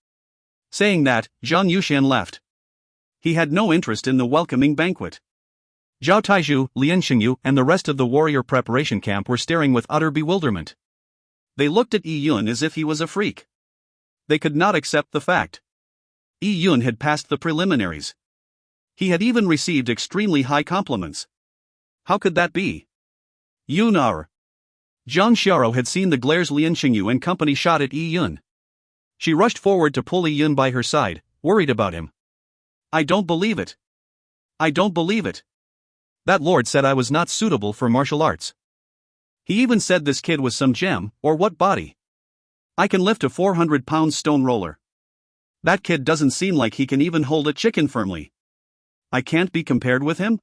Saying that, Zhang Yuxian left. He had no interest in the welcoming banquet. Zhao Taizhu, Lian Xingyu, and the rest of the warrior preparation camp were staring with utter bewilderment. They looked at Yi Yun as if he was a freak. They could not accept the fact. Yi Yun had passed the preliminaries. He had even received extremely high compliments. How could that be? Yun er. Zhang Xiao had seen the glares Lian Xingyu and company shot at Yi Yun. She rushed forward to pull Yi Yun by her side, worried about him. I don't believe it. I don't believe it. That lord said I was not suitable for martial arts. He even said this kid was some gem, or what body. I can lift a 400-pound stone roller. That kid doesn't seem like he can even hold a chicken firmly. I can't be compared with him?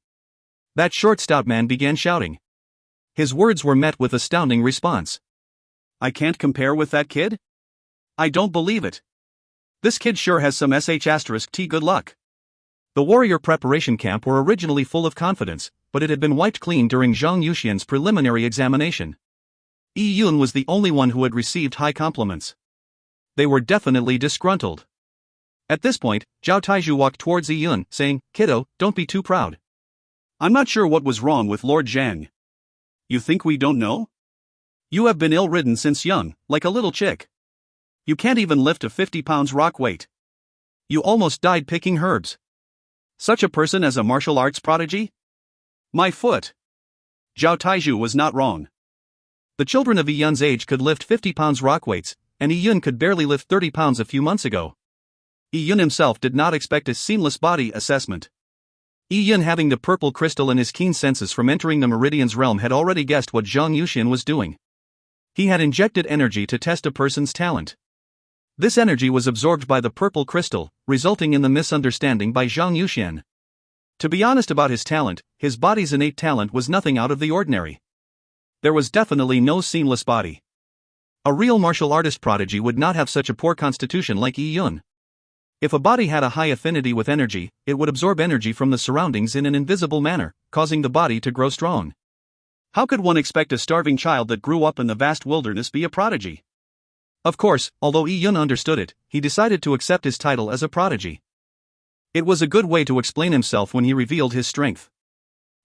That short stout man began shouting. His words were met with astounding response. I can't compare with that kid? I don't believe it. This kid sure has some sh*t good luck. The warrior preparation camp were originally full of confidence, but it had been wiped clean during Zhang Yuxian's preliminary examination. Yi Yun was the only one who had received high compliments. They were definitely disgruntled. At this point, Zhao Taizhu walked towards Yi Yun, saying, Kiddo, don't be too proud. I'm not sure what was wrong with Lord Zhang. You think we don't know? You have been ill-ridden since young, like a little chick. You can't even lift a 50 pounds rock weight. You almost died picking herbs. Such a person as a martial arts prodigy? My foot. Zhao Taizhu was not wrong. The children of Yi Yun's age could lift 50 pounds rock weights, and Yi Yun could barely lift 30 pounds a few months ago. Yi Yun himself did not expect a seamless body assessment. Yi Yun, having the purple crystal and his keen senses from entering the Meridian's realm, had already guessed what Zhang Yuxian was doing. He had injected energy to test a person's talent. This energy was absorbed by the purple crystal, resulting in the misunderstanding by Zhang Yuxian. To be honest about his talent, his body's innate talent was nothing out of the ordinary. There was definitely no seamless body. A real martial artist prodigy would not have such a poor constitution like Yi Yun. If a body had a high affinity with energy, it would absorb energy from the surroundings in an invisible manner, causing the body to grow strong. How could one expect a starving child that grew up in the vast wilderness be a prodigy? Of course, although Yi Yun understood it, he decided to accept his title as a prodigy. It was a good way to explain himself when he revealed his strength.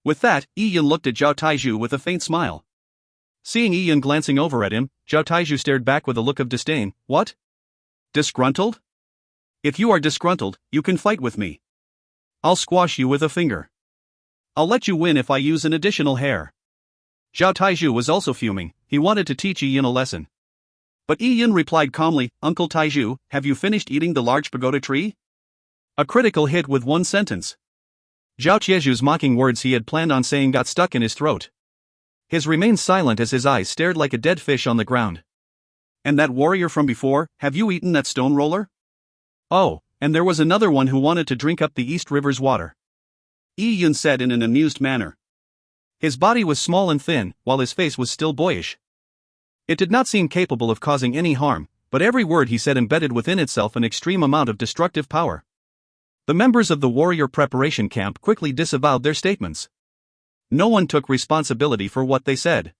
With that, Yi Yun looked at Zhao Taizhu with a faint smile. Seeing Yi Yun glancing over at him, Zhao Taizhu stared back with a look of disdain. What? Disgruntled? If you are disgruntled, you can fight with me. I'll squash you with a finger. I'll let you win if I use an additional hair. Zhao Taizhu was also fuming. He wanted to teach Yi Yun a lesson. But Yi Yun replied calmly, Uncle Taizhu, have you finished eating the large pagoda tree? A critical hit with one sentence. Zhao Taizhu's mocking words he had planned on saying got stuck in his throat. His remained silent as his eyes stared like a dead fish on the ground. And that warrior from before, have you eaten that stone roller? Oh, and there was another one who wanted to drink up the East River's water. Yi Yun said in an amused manner. His body was small and thin, while his face was still boyish. It did not seem capable of causing any harm, but every word he said embedded within itself an extreme amount of destructive power. The members of the warrior preparation camp quickly disavowed their statements. No one took responsibility for what they said.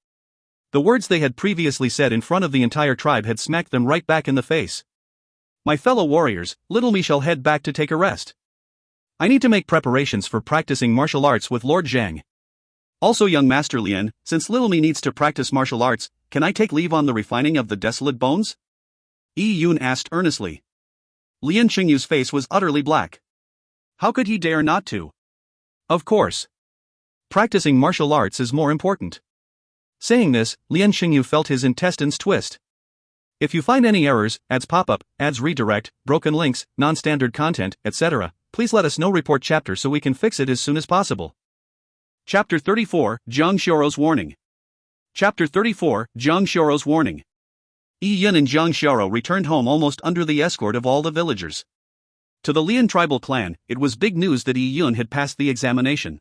The words they had previously said in front of the entire tribe had smacked them right back in the face. My fellow warriors, little me shall head back to take a rest. I need to make preparations for practicing martial arts with Lord Zhang. Also, young Master Lian, since little me needs to practice martial arts, can I take leave on the refining of the desolate bones? Yi Yun asked earnestly. Lian Xingyu's face was utterly black. How could he dare not to? Of course. Practicing martial arts is more important. Saying this, Lian Xingyu felt his intestines twist. If you find any errors, ads pop up, ads redirect, broken links, non-standard content, etc., please let us know. Report chapter so we can fix it as soon as possible. Chapter 34, Zhang Xiaoro's Warning. Chapter 34, Zhang Xiaoro's Warning. Yi Yun and Zhang Xiaoro returned home almost under the escort of all the villagers. To the Lian tribal clan, it was big news that Yi Yun had passed the examination.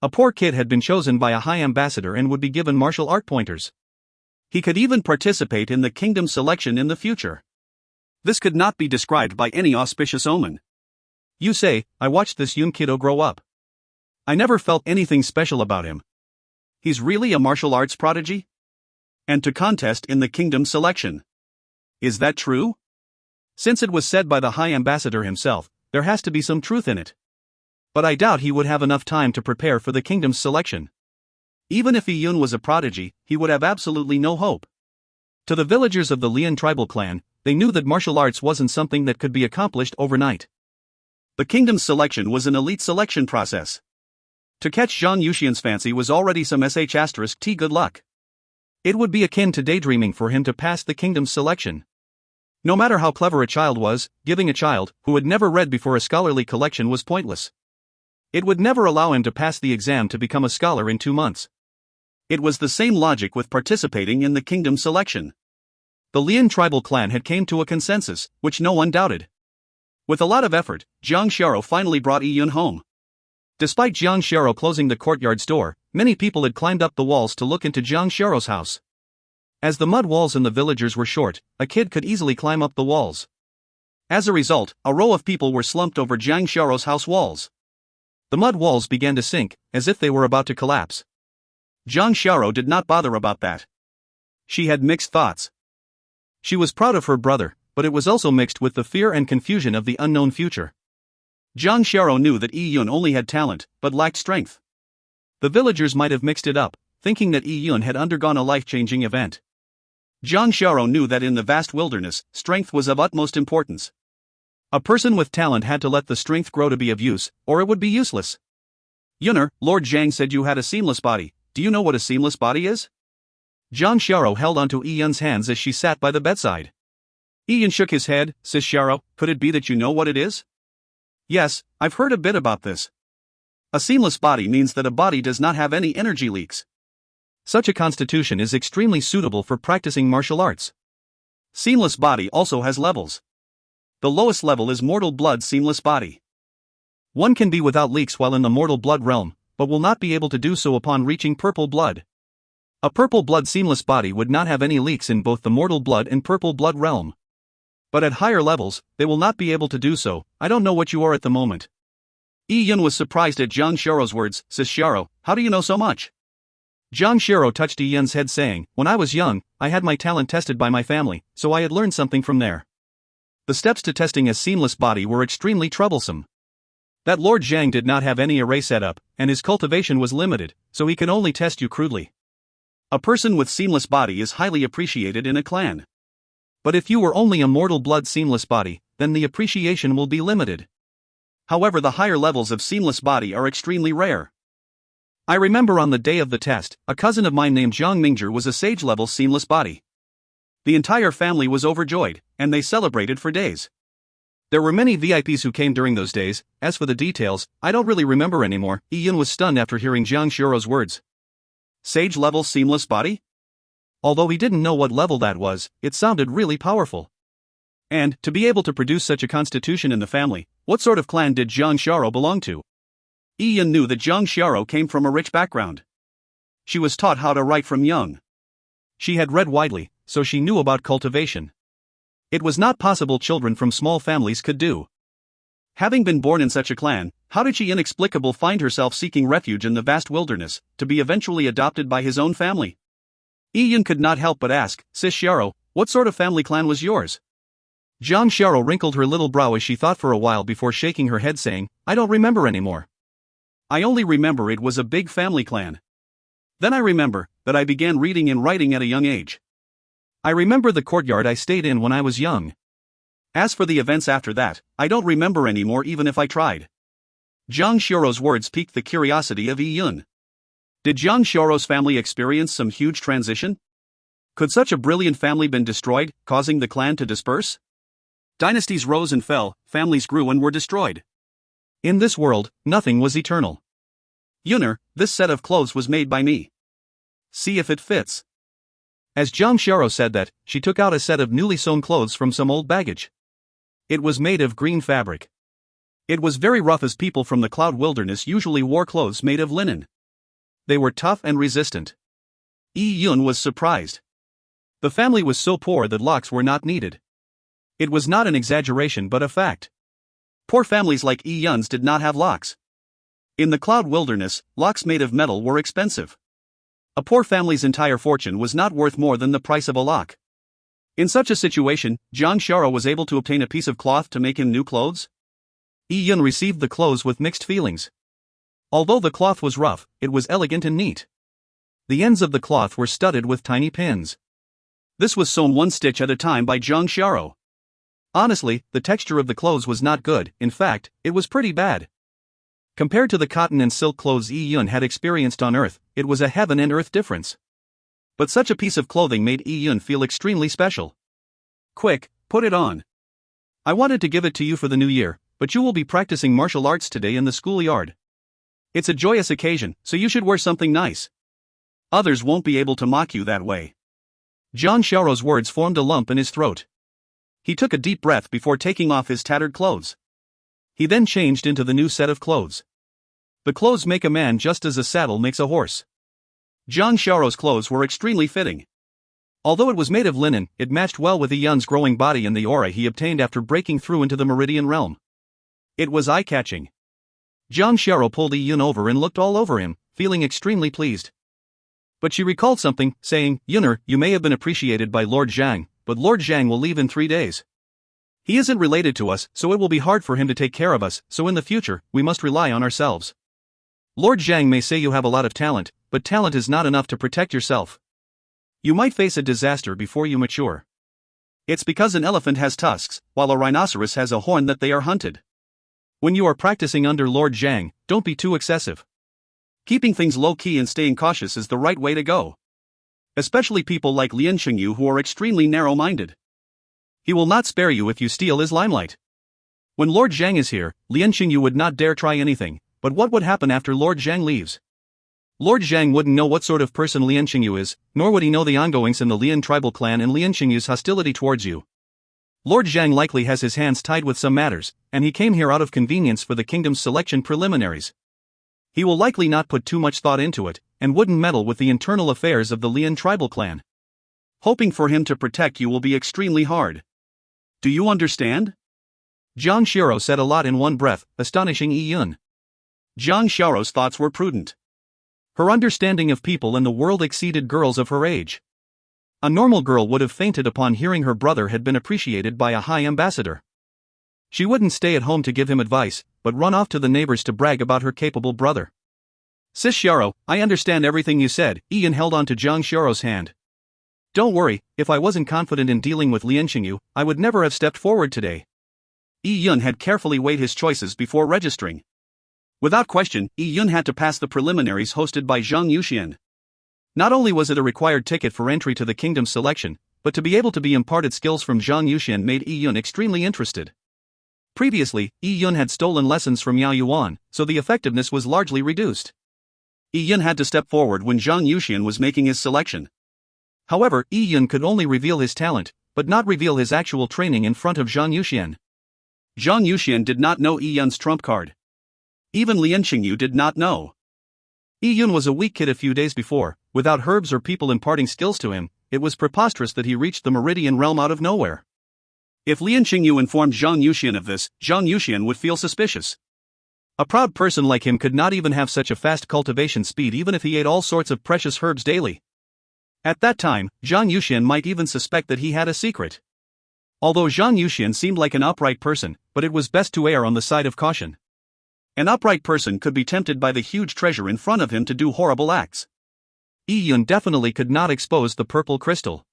A poor kid had been chosen by a high ambassador and would be given martial art pointers. He could even participate in the kingdom selection in the future. This could not be described by any auspicious omen. You say, I watched this young kiddo grow up. I never felt anything special about him. He's really a martial arts prodigy? And to contest in the kingdom selection. Is that true? Since it was said by the High Ambassador himself, there has to be some truth in it. But I doubt he would have enough time to prepare for the kingdom's selection. Even if Iyun was a prodigy, he would have absolutely no hope. To the villagers of the Lian tribal clan, they knew that martial arts wasn't something that could be accomplished overnight. The kingdom's selection was an elite selection process. To catch Zhang Yuxian's fancy was already some *T good luck. It would be akin to daydreaming for him to pass the kingdom's selection. No matter how clever a child was, giving a child who had never read before a scholarly collection was pointless. It would never allow him to pass the exam to become a scholar in 2 months. It was the same logic with participating in the kingdom selection. The Lian tribal clan had came to a consensus, which no one doubted. With a lot of effort, Jiang Xiao finally brought Iyun home. Despite Jiang Xiao closing the courtyard's door, many people had climbed up the walls to look into Jiang Xiao's house. As the mud walls in the villagers were short, a kid could easily climb up the walls. As a result, a row of people were slumped over Jiang Xiao's house walls. The mud walls began to sink, as if they were about to collapse. Jiang Xiao did not bother about that. She had mixed thoughts. She was proud of her brother, but it was also mixed with the fear and confusion of the unknown future. Jiang Xiao knew that Iyun only had talent, but lacked strength. The villagers might have mixed it up, thinking that Iyun had undergone a life-changing event. Jiang Xiao knew that in the vast wilderness, strength was of utmost importance. A person with talent had to let the strength grow to be of use, or it would be useless. Yuner, Lord Zhang said you had a seamless body. Do you know what a seamless body is? Jiang Xiao held onto Iyun's hands as she sat by the bedside. Iyun shook his head. Sis Xiao, could it be that you know what it is? Yes, I've heard a bit about this. A seamless body means that a body does not have any energy leaks. Such a constitution is extremely suitable for practicing martial arts. Seamless body also has levels. The lowest level is mortal blood seamless body. One can be without leaks while in the mortal blood realm, but will not be able to do so upon reaching purple blood. A purple blood seamless body would not have any leaks in both the mortal blood and purple blood realm. But at higher levels, they will not be able to do so. I don't know what you are at the moment. Iyun was surprised at Jiang Xiao's words. Sis Xiao, how do you know so much? Jiang Xiao touched Iyun's head saying, when I was young, I had my talent tested by my family, so I had learned something from there. The steps to testing a seamless body were extremely troublesome. That Lord Zhang did not have any array set up, and his cultivation was limited, so he can only test you crudely. A person with seamless body is highly appreciated in a clan. But if you were only a mortal blood seamless body, then the appreciation will be limited. However, the higher levels of seamless body are extremely rare. I remember on the day of the test, a cousin of mine named Zhang Mingzhi was a sage-level seamless body. The entire family was overjoyed, and they celebrated for days. There were many VIPs who came during those days. As for the details, I don't really remember anymore. Iyun was stunned after hearing Jiang Xiao's words. Sage-level seamless body? Although he didn't know what level that was, it sounded really powerful. And, to be able to produce such a constitution in the family, what sort of clan did Jiang Xiao belong to? Iyun knew that Jiang Xiao came from a rich background. She was taught how to write from young. She had read widely, so she knew about cultivation. It was not possible children from small families could do. Having been born in such a clan, how did she inexplicably find herself seeking refuge in the vast wilderness, to be eventually adopted by his own family? Iyun could not help but ask, Sis Xiao, what sort of family clan was yours? Jiang Xiao wrinkled her little brow as she thought for a while before shaking her head saying, I don't remember anymore. I only remember it was a big family clan. Then I remember that I began reading and writing at a young age. I remember the courtyard I stayed in when I was young. As for the events after that, I don't remember anymore even if I tried. Jiang Xiao's words piqued the curiosity of Iyun. Did Jiang Xiao's family experience some huge transition? Could such a brilliant family been destroyed, causing the clan to disperse? Dynasties rose and fell, families grew and were destroyed. In this world, nothing was eternal. Yuner, this set of clothes was made by me. See if it fits. As Jiang Xiao said that, she took out a set of newly sewn clothes from some old baggage. It was made of green fabric. It was very rough as people from the cloud wilderness usually wore clothes made of linen. They were tough and resistant. Iyun was surprised. The family was so poor that locks were not needed. It was not an exaggeration but a fact. Poor families like Iyun's did not have locks. In the cloud wilderness, locks made of metal were expensive. A poor family's entire fortune was not worth more than the price of a lock. In such a situation, Zhang Xiao was able to obtain a piece of cloth to make him new clothes. Yi Yun received the clothes with mixed feelings. Although the cloth was rough, it was elegant and neat. The ends of the cloth were studded with tiny pins. This was sewn one stitch at a time by Zhang Xiao. Honestly, the texture of the clothes was not good, in fact, it was pretty bad. Compared to the cotton and silk clothes Yi Yun had experienced on Earth, it was a heaven and earth difference. But such a piece of clothing made Yi Yun feel extremely special. Quick, put it on. I wanted to give it to you for the new year, but you will be practicing martial arts today in the schoolyard. It's a joyous occasion, so you should wear something nice. Others won't be able to mock you that way. Zhang Xiao's words formed a lump in his throat. He took a deep breath before taking off his tattered clothes. He then changed into the new set of clothes. The clothes make a man just as a saddle makes a horse. Zhang Xiao's clothes were extremely fitting. Although it was made of linen, it matched well with Yi Yun's growing body and the aura he obtained after breaking through into the Meridian realm. It was eye-catching. Zhang Xiao pulled Yi Yun over and looked all over him, feeling extremely pleased. But she recalled something, saying, "Yuner, you may have been appreciated by Lord Zhang, but Lord Zhang will leave in 3 days. He isn't related to us, so it will be hard for him to take care of us, so in the future, we must rely on ourselves. Lord Zhang may say you have a lot of talent, but talent is not enough to protect yourself. You might face a disaster before you mature. It's because an elephant has tusks, while a rhinoceros has a horn that they are hunted. When you are practicing under Lord Zhang, don't be too excessive. Keeping things low-key and staying cautious is the right way to go. Especially people like Lian Xingyu who are extremely narrow-minded. He will not spare you if you steal his limelight. When Lord Zhang is here, Lian Xingyu would not dare try anything, but what would happen after Lord Zhang leaves? Lord Zhang wouldn't know what sort of person Lian Xingyu is, nor would he know the ongoings in the Lian tribal clan and Lian Xingyu's hostility towards you. Lord Zhang likely has his hands tied with some matters, and he came here out of convenience for the kingdom's selection preliminaries. He will likely not put too much thought into it, and wouldn't meddle with the internal affairs of the Lian tribal clan. Hoping for him to protect you will be extremely hard. Do you understand? Zhang Xiao said a lot in one breath, astonishing Yi Yun. Zhang Xiao's thoughts were prudent. Her understanding of people and the world exceeded girls of her age. A normal girl would have fainted upon hearing her brother had been appreciated by a high ambassador. She wouldn't stay at home to give him advice, but run off to the neighbors to brag about her capable brother. Sis Xiao, I understand everything you said. Yi Yun held on to Zhang Xiao's hand. Don't worry, if I wasn't confident in dealing with Lian Xingyu, I would never have stepped forward today. Yi Yun had carefully weighed his choices before registering. Without question, Yi Yun had to pass the preliminaries hosted by Zhang Yuxian. Not only was it a required ticket for entry to the kingdom's selection, but to be able to be imparted skills from Zhang Yuxian made Yi Yun extremely interested. Previously, Yi Yun had stolen lessons from Yao Yuan, so the effectiveness was largely reduced. Yi Yun had to step forward when Zhang Yuxian was making his selection. However, Yi Yun could only reveal his talent, but not reveal his actual training in front of Zhang Yuxian. Zhang Yuxian did not know Yi Yun's trump card. Even Lian Xingyu did not know. Yi Yun was a weak kid a few days before, without herbs or people imparting skills to him. It was preposterous that he reached the Meridian realm out of nowhere. If Lian Xingyu informed Zhang Yuxian of this, Zhang Yuxian would feel suspicious. A proud person like him could not even have such a fast cultivation speed even if he ate all sorts of precious herbs daily. At that time, Zhang Yuxian might even suspect that he had a secret. Although Zhang Yuxian seemed like an upright person, but it was best to err on the side of caution. An upright person could be tempted by the huge treasure in front of him to do horrible acts. Yi Yun definitely could not expose the purple crystal.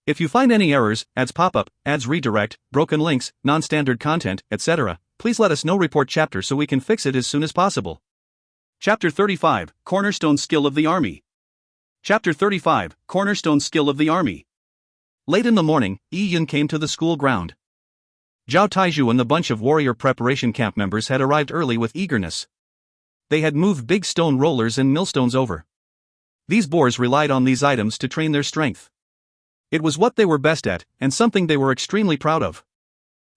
If you find any errors, ads pop-up, ads redirect, broken links, non-standard content, etc., please let us know. Report chapter so we can fix it as soon as possible. Chapter 35, Cornerstone Skill of the Army. Chapter 35, Cornerstone Skill of the Army. Late in the morning, Yi Yun came to the school ground. Zhao Taizhu and the bunch of warrior preparation camp members had arrived early with eagerness. They had moved big stone rollers and millstones over. These boars relied on these items to train their strength. It was what they were best at, and something they were extremely proud of.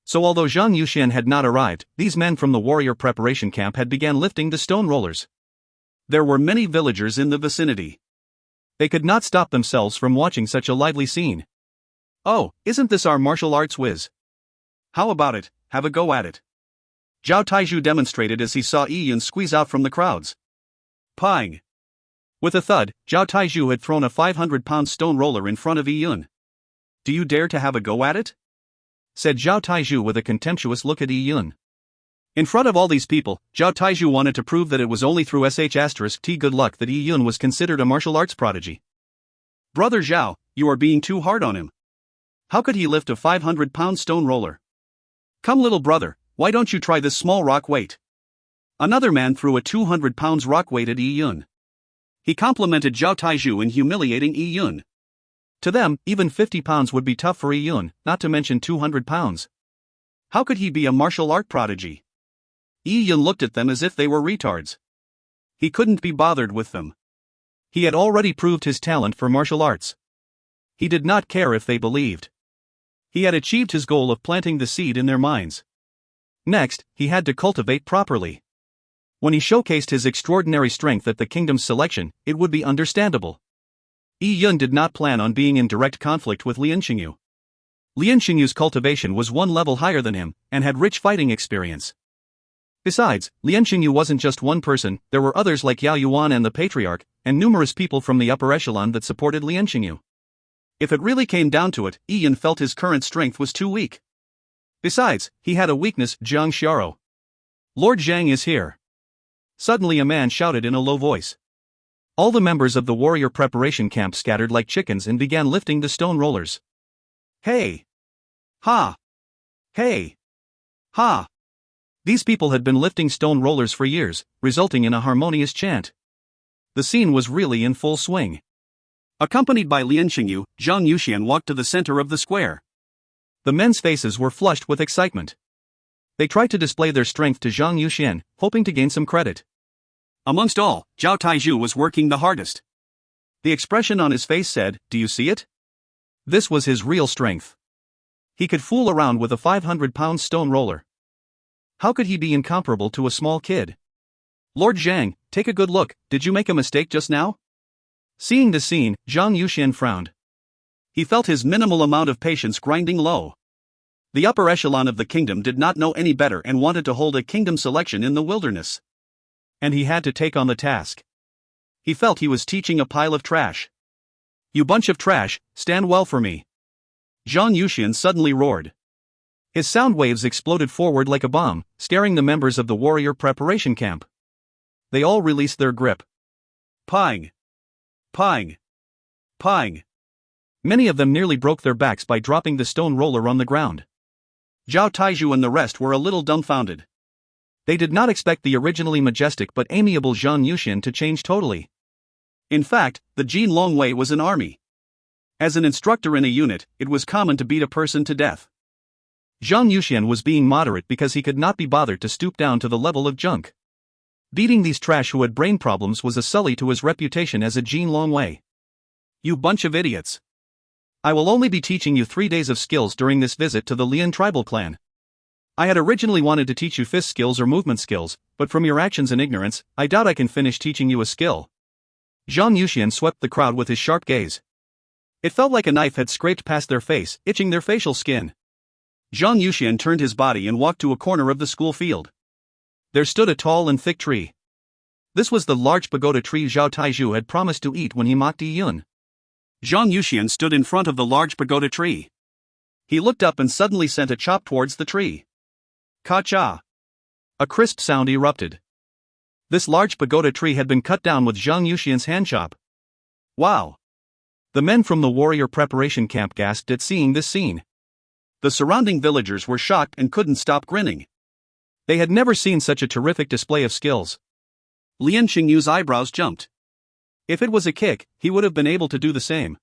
So although Zhang Yuxian had not arrived, these men from the warrior preparation camp had begun lifting the stone rollers. There were many villagers in the vicinity. They could not stop themselves from watching such a lively scene. Oh, isn't this our martial arts whiz? How about it, have a go at it? Zhao Taizhu demonstrated as he saw Yi Yun squeeze out from the crowds. Pang! With a thud, Zhao Taizhu had thrown a 500-pound stone roller in front of Yi Yun. Do you dare to have a go at it? Said Zhao Taizhu with a contemptuous look at Yi Yun. In front of all these people, Zhao Taizhu wanted to prove that it was only through *T good luck that Yi Yun was considered a martial arts prodigy. Brother Zhao, you are being too hard on him. How could he lift a 500-pound stone roller? Come little brother, why don't you try this small rock weight? Another man threw a 200 pounds rock weight at Yi Yun. He complimented Zhao Taizhu in humiliating Yi Yun. To them, even 50 pounds would be tough for Yi Yun, not to mention 200 pounds. How could he be a martial art prodigy? Yi Yun looked at them as if they were retards. He couldn't be bothered with them. He had already proved his talent for martial arts. He did not care if they believed. He had achieved his goal of planting the seed in their minds. Next, he had to cultivate properly. When he showcased his extraordinary strength at the kingdom's selection, it would be understandable. Yi Yun did not plan on being in direct conflict with Lian Xingyu. Lian Xingyu's cultivation was one level higher than him, and had rich fighting experience. Besides, Lian Xingyu wasn't just one person, there were others like Yao Yuan and the Patriarch, and numerous people from the upper echelon that supported Lian Xingyu. If it really came down to it, Yi Yun felt his current strength was too weak. Besides, he had a weakness, Jiang Xiaro. Lord Zhang is here. Suddenly a man shouted in a low voice. All the members of the warrior preparation camp scattered like chickens and began lifting the stone rollers. Hey! Ha! Hey! Ha! These people had been lifting stone rollers for years, resulting in a harmonious chant. The scene was really in full swing. Accompanied by Lian Xingyu, Zhang Yuxian walked to the center of the square. The men's faces were flushed with excitement. They tried to display their strength to Zhang Yuxian, hoping to gain some credit. Amongst all, Zhao Taizhu was working the hardest. The expression on his face said, "Do you see it?" This was his real strength. He could fool around with a 500-pound stone roller. How could he be incomparable to a small kid? Lord Zhang, take a good look, did you make a mistake just now? Seeing the scene, Zhang Yuxian frowned. He felt his minimal amount of patience grinding low. The upper echelon of the kingdom did not know any better and wanted to hold a kingdom selection in the wilderness. And he had to take on the task. He felt he was teaching a pile of trash. You bunch of trash, stand well for me. Zhang Yuxian suddenly roared. His sound waves exploded forward like a bomb, scaring the members of the warrior preparation camp. They all released their grip. Pang! Pang! Pang! Many of them nearly broke their backs by dropping the stone roller on the ground. Zhao Taizhu and the rest were a little dumbfounded. They did not expect the originally majestic but amiable Zhang Yuxian to change totally. In fact, the Jin Longwei was an army. As an instructor in a unit, it was common to beat a person to death. Zhang Yuxian was being moderate because he could not be bothered to stoop down to the level of junk. Beating these trash who had brain problems was a sully to his reputation as a Jin Longwei. You bunch of idiots. I will only be teaching you 3 days of skills during this visit to the Lian tribal clan. I had originally wanted to teach you fist skills or movement skills, but from your actions and ignorance, I doubt I can finish teaching you a skill. Zhang Yuxian swept the crowd with his sharp gaze. It felt like a knife had scraped past their face, itching their facial skin. Zhang Yuxian turned his body and walked to a corner of the school field. There stood a tall and thick tree. This was the large pagoda tree Zhao Taizhu had promised to eat when he mocked Yi Yun. Zhang Yuxian stood in front of the large pagoda tree. He looked up and suddenly sent a chop towards the tree. Ka-cha! A crisp sound erupted. This large pagoda tree had been cut down with Zhang Yuxian's hand chop. Wow! The men from the warrior preparation camp gasped at seeing this scene. The surrounding villagers were shocked and couldn't stop grinning. They had never seen such a terrific display of skills. Lian Xingyu's eyebrows jumped. If it was a kick, he would have been able to do the same.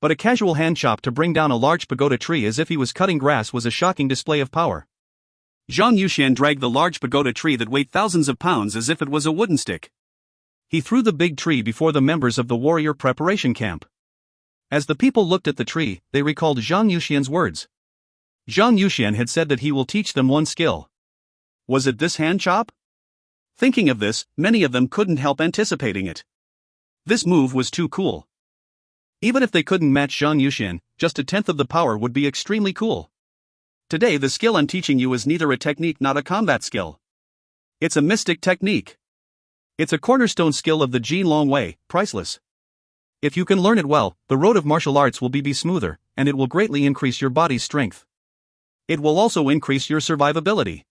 But a casual hand chop to bring down a large pagoda tree as if he was cutting grass was a shocking display of power. Zhang Yuxian dragged the large pagoda tree that weighed thousands of pounds as if it was a wooden stick. He threw the big tree before the members of the warrior preparation camp. As the people looked at the tree, they recalled Zhang Yuxian's words. Zhang Yuxian had said that he will teach them one skill. Was it this hand chop? Thinking of this, many of them couldn't help anticipating it. This move was too cool. Even if they couldn't match Zhang Yuxian, just a tenth of the power would be extremely cool. Today the skill I'm teaching you is neither a technique nor a combat skill. It's a mystic technique. It's a cornerstone skill of the Jin Long Wei, priceless. If you can learn it well, the road of martial arts will be smoother, and it will greatly increase your body's strength. It will also increase your survivability.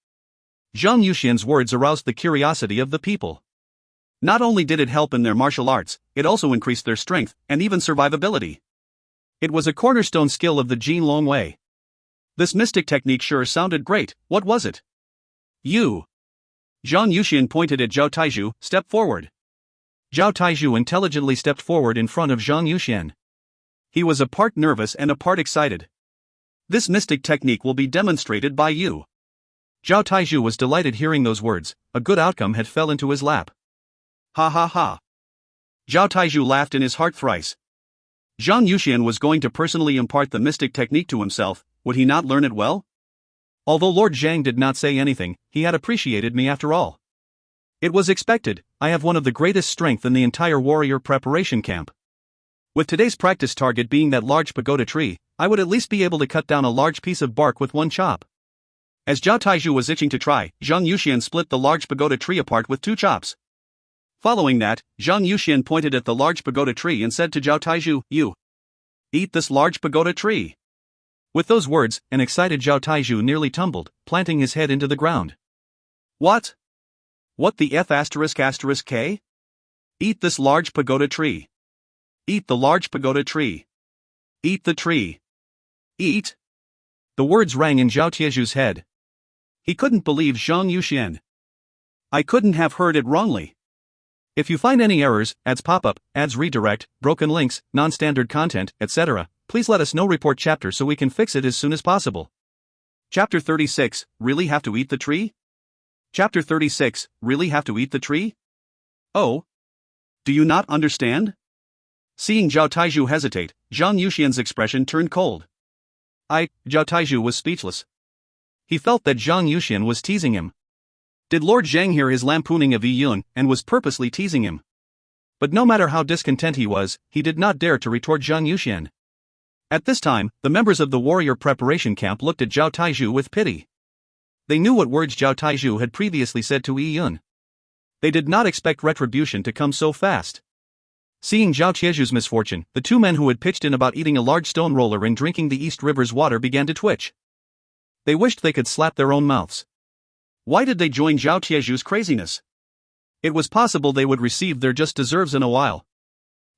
Zhang Yuxian's words aroused the curiosity of the people. Not only did it help in their martial arts, it also increased their strength and even survivability. It was a cornerstone skill of the Jin Long Wei. This mystic technique sure sounded great. What was it? You. Zhang Yuxian pointed at Zhao Taizhu. Step forward. Zhao Taizhu intelligently stepped forward in front of Zhang Yuxian. He was a part nervous and a part excited. This mystic technique will be demonstrated by you. Zhao Taizhu was delighted hearing those words. A good outcome had fell into his lap. Ha ha ha. Zhao Taizhu laughed in his heart thrice. Zhang Yuxian was going to personally impart the mystic technique to himself. Would he not learn it well? Although Lord Zhang did not say anything, he had appreciated me after all. It was expected. I have one of the greatest strength in the entire warrior preparation camp. With today's practice target being that large pagoda tree, I would at least be able to cut down a large piece of bark with one chop. As Zhao Taizhu was itching to try, Zhang Yuxian split the large pagoda tree apart with 2 chops. Following that, Zhang Yuxian pointed at the large pagoda tree and said to Zhao Taizhu, "You eat this large pagoda tree." With those words, an excited Zhao Taizhu nearly tumbled, planting his head into the ground. What? What the F***K? Eat this large pagoda tree. Eat the large pagoda tree. Eat the tree. Eat? The words rang in Zhao Taizhu's head. He couldn't believe Zhang Yuxian. I couldn't have heard it wrongly. If you find any errors, ads pop-up, ads redirect, broken links, non-standard content, etc., please let us know. Report chapter so we can fix it as soon as possible. Chapter 36, Really Have to Eat the Tree? Chapter 36, Really Have to Eat the Tree? Oh? Do you not understand? Seeing Zhao Taizhu hesitate, Zhang Yuxian's expression turned cold. Zhao Taizhu was speechless. He felt that Zhang Yuxian was teasing him. Did Lord Zhang hear his lampooning of Yi Yun and was purposely teasing him? But no matter how discontent he was, he did not dare to retort Zhang Yuxian. At this time, the members of the warrior preparation camp looked at Zhao Taizhu with pity. They knew what words Zhao Taizhu had previously said to Yi Yun. They did not expect retribution to come so fast. Seeing Zhao Taizhu's misfortune, the 2 men who had pitched in about eating a large stone roller and drinking the East River's water began to twitch. They wished they could slap their own mouths. Why did they join Zhao Taizhu's craziness? It was possible they would receive their just deserves in a while.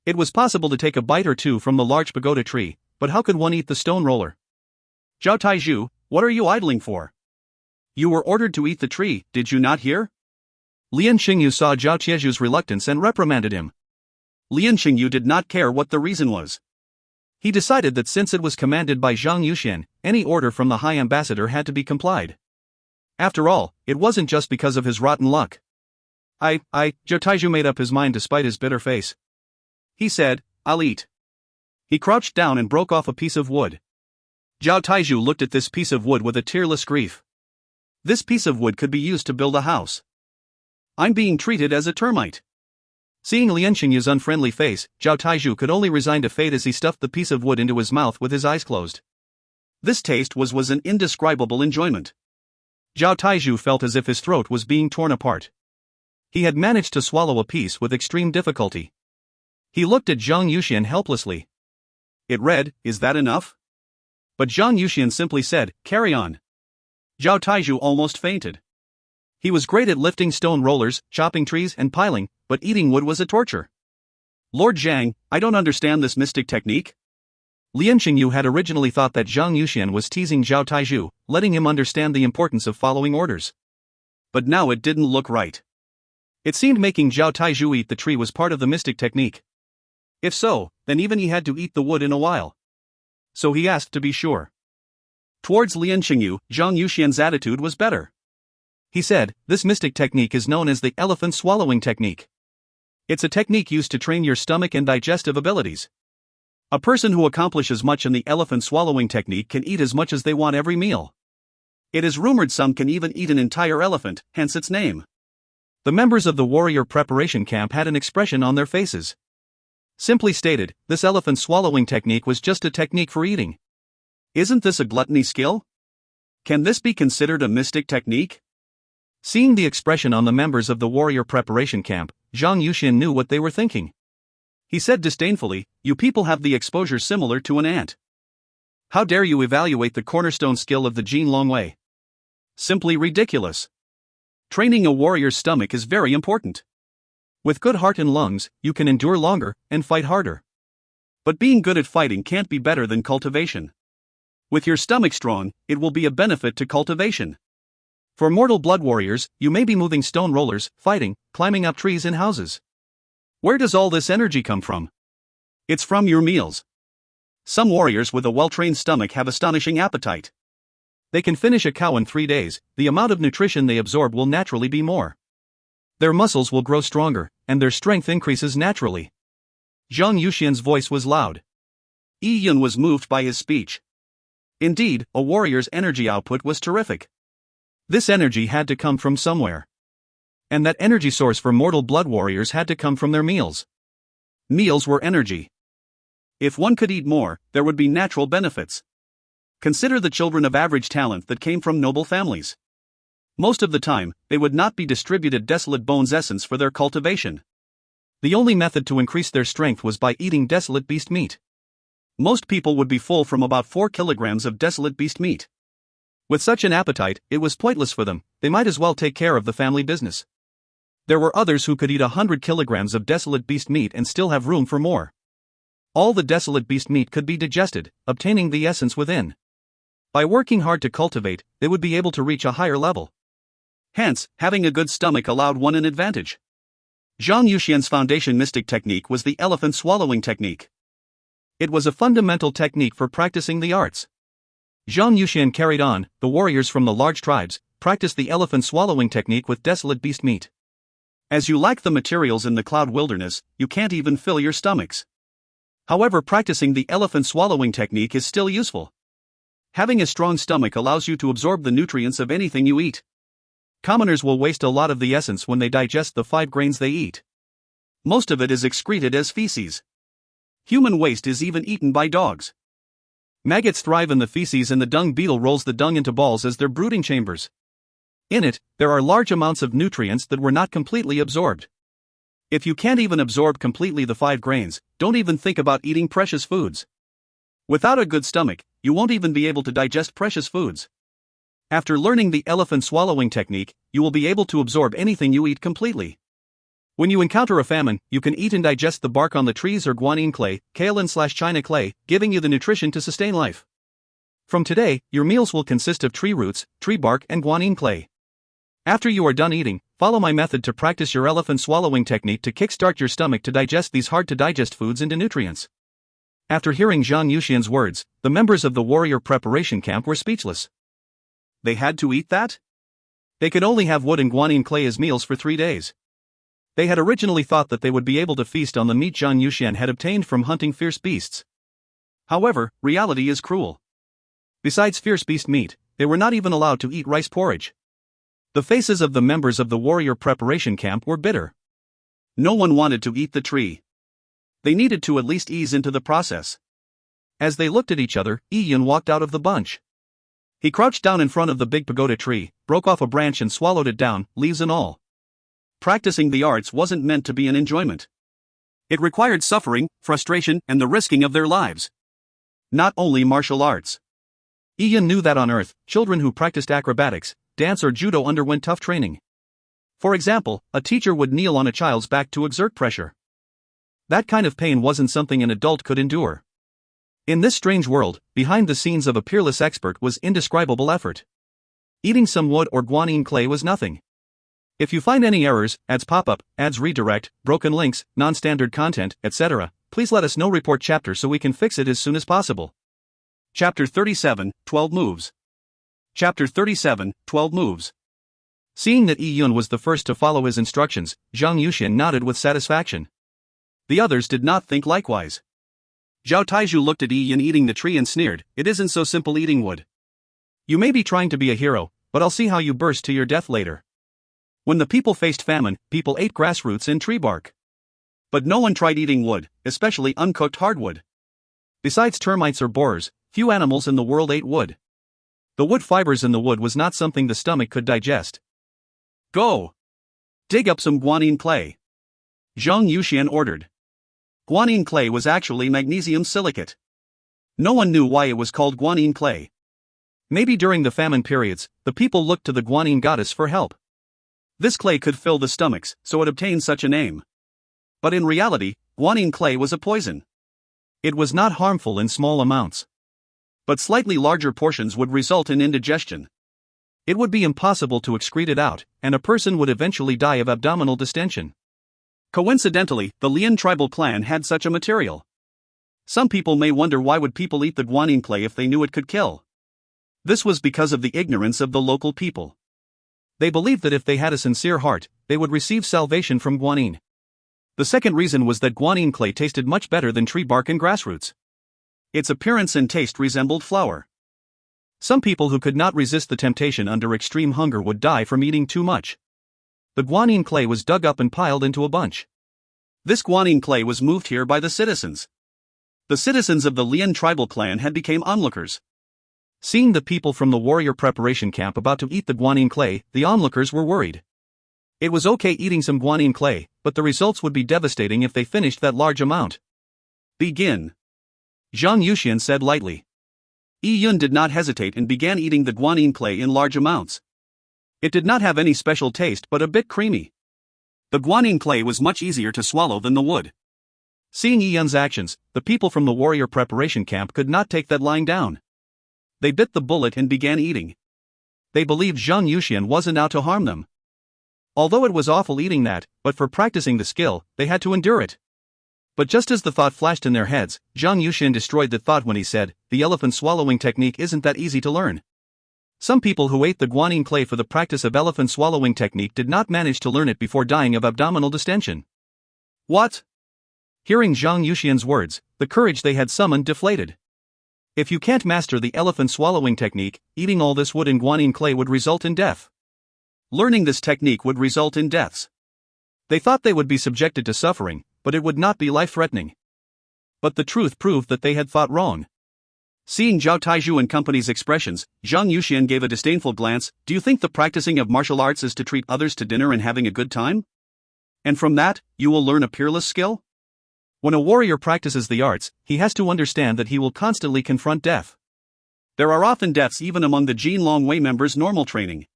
It was possible to take a bite or two from the large pagoda tree, but how could one eat the stone roller? Zhao Taizhu, what are you idling for? You were ordered to eat the tree, did you not hear? Lian Xingyu saw Zhao Taizhu's reluctance and reprimanded him. Lian Xingyu did not care what the reason was. He decided that since it was commanded by Zhang Yuxian, any order from the High Ambassador had to be complied. After all, it wasn't just because of his rotten luck. Zhao Taizhu made up his mind despite his bitter face. He said, I'll eat. He crouched down and broke off a piece of wood. Zhao Taizhu looked at this piece of wood with a tearless grief. This piece of wood could be used to build a house. I'm being treated as a termite. Seeing Lian Xingyu's unfriendly face, Zhao Taizhu could only resign to fate as he stuffed the piece of wood into his mouth with his eyes closed. This taste was an indescribable enjoyment. Zhao Taizhu felt as if his throat was being torn apart. He had managed to swallow a piece with extreme difficulty. He looked at Zhang Yuxian helplessly. It read, is that enough? But Zhang Yuxian simply said, carry on. Zhao Taizhu almost fainted. He was great at lifting stone rollers, chopping trees and piling, but eating wood was a torture. Lord Zhang, I don't understand this mystic technique. Lian Xingyu had originally thought that Zhang Yuxian was teasing Zhao Taizhu, letting him understand the importance of following orders. But now it didn't look right. It seemed making Zhao Taizhu eat the tree was part of the mystic technique. If so, then even he had to eat the wood in a while. So he asked to be sure. Towards Lian Xingyu, Zhang Yuxian's attitude was better. He said, this mystic technique is known as the elephant swallowing technique. It's a technique used to train your stomach and digestive abilities. A person who accomplishes much in the elephant swallowing technique can eat as much as they want every meal. It is rumored some can even eat an entire elephant, hence its name. The members of the warrior preparation camp had an expression on their faces. Simply stated, this elephant swallowing technique was just a technique for eating. Isn't this a gluttony skill? Can this be considered a mystic technique? Seeing the expression on the members of the warrior preparation camp, Zhang Yuxian knew what they were thinking. He said disdainfully, "You people have the exposure similar to an ant. How dare you evaluate the cornerstone skill of the Jin Longwei? Simply ridiculous. Training a warrior's stomach is very important. With good heart and lungs, you can endure longer and fight harder. But being good at fighting can't be better than cultivation. With your stomach strong, it will be a benefit to cultivation. For mortal blood warriors, you may be moving stone rollers, fighting, climbing up trees and houses. Where does all this energy come from? It's from your meals. Some warriors with a well-trained stomach have astonishing appetite. They can finish a cow in 3 days. The amount of nutrition they absorb will naturally be more. Their muscles will grow stronger, and their strength increases naturally." Zhang Yuxian's voice was loud. Yi Yun was moved by his speech. Indeed, a warrior's energy output was terrific. This energy had to come from somewhere. And that energy source for mortal blood warriors had to come from their meals. Meals were energy. If one could eat more, there would be natural benefits. Consider the children of average talent that came from noble families. Most of the time, they would not be distributed desolate bones essence for their cultivation. The only method to increase their strength was by eating desolate beast meat. Most people would be full from about 4 kilograms of desolate beast meat. With such an appetite, it was pointless for them. They might as well take care of the family business. There were others who could eat 100 kilograms of desolate beast meat and still have room for more. All the desolate beast meat could be digested, obtaining the essence within. By working hard to cultivate, they would be able to reach a higher level. Hence, having a good stomach allowed one an advantage. Zhang Yuxian's foundation mystic technique was the elephant swallowing technique. It was a fundamental technique for practicing the arts. Zhang Yuxian carried on. The warriors from the large tribes practiced the elephant swallowing technique with desolate beast meat. As you lack the materials in the cloud wilderness, you can't even fill your stomachs. However, practicing the elephant swallowing technique is still useful. Having a strong stomach allows you to absorb the nutrients of anything you eat. Commoners will waste a lot of the essence when they digest the 5 grains they eat. Most of it is excreted as feces. Human waste is even eaten by dogs. Maggots thrive in the feces and the dung beetle rolls the dung into balls as their brooding chambers. In it, there are large amounts of nutrients that were not completely absorbed. If you can't even absorb completely the 5 grains, don't even think about eating precious foods. Without a good stomach, you won't even be able to digest precious foods. After learning the elephant swallowing technique, you will be able to absorb anything you eat completely. When you encounter a famine, you can eat and digest the bark on the trees or guanine clay, kaolin/china clay, giving you the nutrition to sustain life. From today, your meals will consist of tree roots, tree bark, and guanine clay. After you are done eating, follow my method to practice your elephant swallowing technique to kickstart your stomach to digest these hard-to-digest foods into nutrients. After hearing Zhang Yuxian's words, the members of the warrior preparation camp were speechless. They had to eat that? They could only have wood and guanine clay as meals for 3 days. They had originally thought that they would be able to feast on the meat Zhang Yuxian had obtained from hunting fierce beasts. However, reality is cruel. Besides fierce beast meat, they were not even allowed to eat rice porridge. The faces of the members of the warrior preparation camp were bitter. No one wanted to eat the tree. They needed to at least ease into the process. As they looked at each other, Yi Yun walked out of the bunch. He crouched down in front of the big pagoda tree, broke off a branch and swallowed it down, leaves and all. Practicing the arts wasn't meant to be an enjoyment. It required suffering, frustration, and the risking of their lives. Not only martial arts. Yi Yun knew that on Earth, children who practiced acrobatics, dance or judo underwent tough training. For example, a teacher would kneel on a child's back to exert pressure. That kind of pain wasn't something an adult could endure. In this strange world, behind the scenes of a peerless expert was indescribable effort. Eating some wood or guanine clay was nothing. If you find any errors, ads pop up, ads redirect, broken links, non-standard content, etc., please let us know. Report chapter so we can fix it as soon as possible. Chapter 37, 12 Moves. Chapter 37, 12 Moves. Seeing that Yi Yun was the first to follow his instructions, Zhang Yuxian nodded with satisfaction. The others did not think likewise. Zhao Taizhu looked at Yi Yun eating the tree and sneered, "It isn't so simple eating wood. You may be trying to be a hero, but I'll see how you burst to your death later." When the people faced famine, people ate grass roots and tree bark. But no one tried eating wood, especially uncooked hardwood. Besides termites or borers, few animals in the world ate wood. The wood fibers in the wood was not something the stomach could digest. Go! Dig up some guanine clay. Zhang Yuxian ordered. Guanine clay was actually magnesium silicate. No one knew why it was called guanine clay. Maybe during the famine periods, the people looked to the guanine goddess for help. This clay could fill the stomachs, so it obtained such a name. But in reality, guanine clay was a poison. It was not harmful in small amounts. But slightly larger portions would result in indigestion. It would be impossible to excrete it out, and a person would eventually die of abdominal distension. Coincidentally, the Lian tribal clan had such a material. Some people may wonder why would people eat the guanine clay if they knew it could kill. This was because of the ignorance of the local people. They believed that if they had a sincere heart, they would receive salvation from guanine. The second reason was that guanine clay tasted much better than tree bark and grass roots. Its appearance and taste resembled flour. Some people who could not resist the temptation under extreme hunger would die from eating too much. The guanine clay was dug up and piled into a bunch. This guanine clay was moved here by the citizens. The citizens of the Lian tribal clan had become onlookers. Seeing the people from the warrior preparation camp about to eat the guanine clay, the onlookers were worried. It was okay eating some guanine clay, but the results would be devastating if they finished that large amount. Begin. Zhang Yuxian said lightly. Yi Yun did not hesitate and began eating the guanine clay in large amounts. It did not have any special taste but a bit creamy. The guanine clay was much easier to swallow than the wood. Seeing Yi Yun's actions, the people from the warrior preparation camp could not take that lying down. They bit the bullet and began eating. They believed Zhang Yuxian wasn't out to harm them. Although it was awful eating that, but for practicing the skill, they had to endure it. But just as the thought flashed in their heads, Zhang Yuxian destroyed the thought when he said, "The elephant swallowing technique isn't that easy to learn." Some people who ate the guanine clay for the practice of elephant swallowing technique did not manage to learn it before dying of abdominal distension. What? Hearing Zhang Yuxian's words, the courage they had summoned deflated. If you can't master the elephant swallowing technique, eating all this wood and guanine clay would result in death. Learning this technique would result in deaths. They thought they would be subjected to suffering, but it would not be life-threatening. But the truth proved that they had thought wrong. Seeing Zhao Taizhu and company's expressions, Zhang Yuxian gave a disdainful glance. Do you think the practicing of martial arts is to treat others to dinner and having a good time? And from that, you will learn a peerless skill? When a warrior practices the arts, he has to understand that he will constantly confront death. There are often deaths even among the Jin Long Wei members' normal training.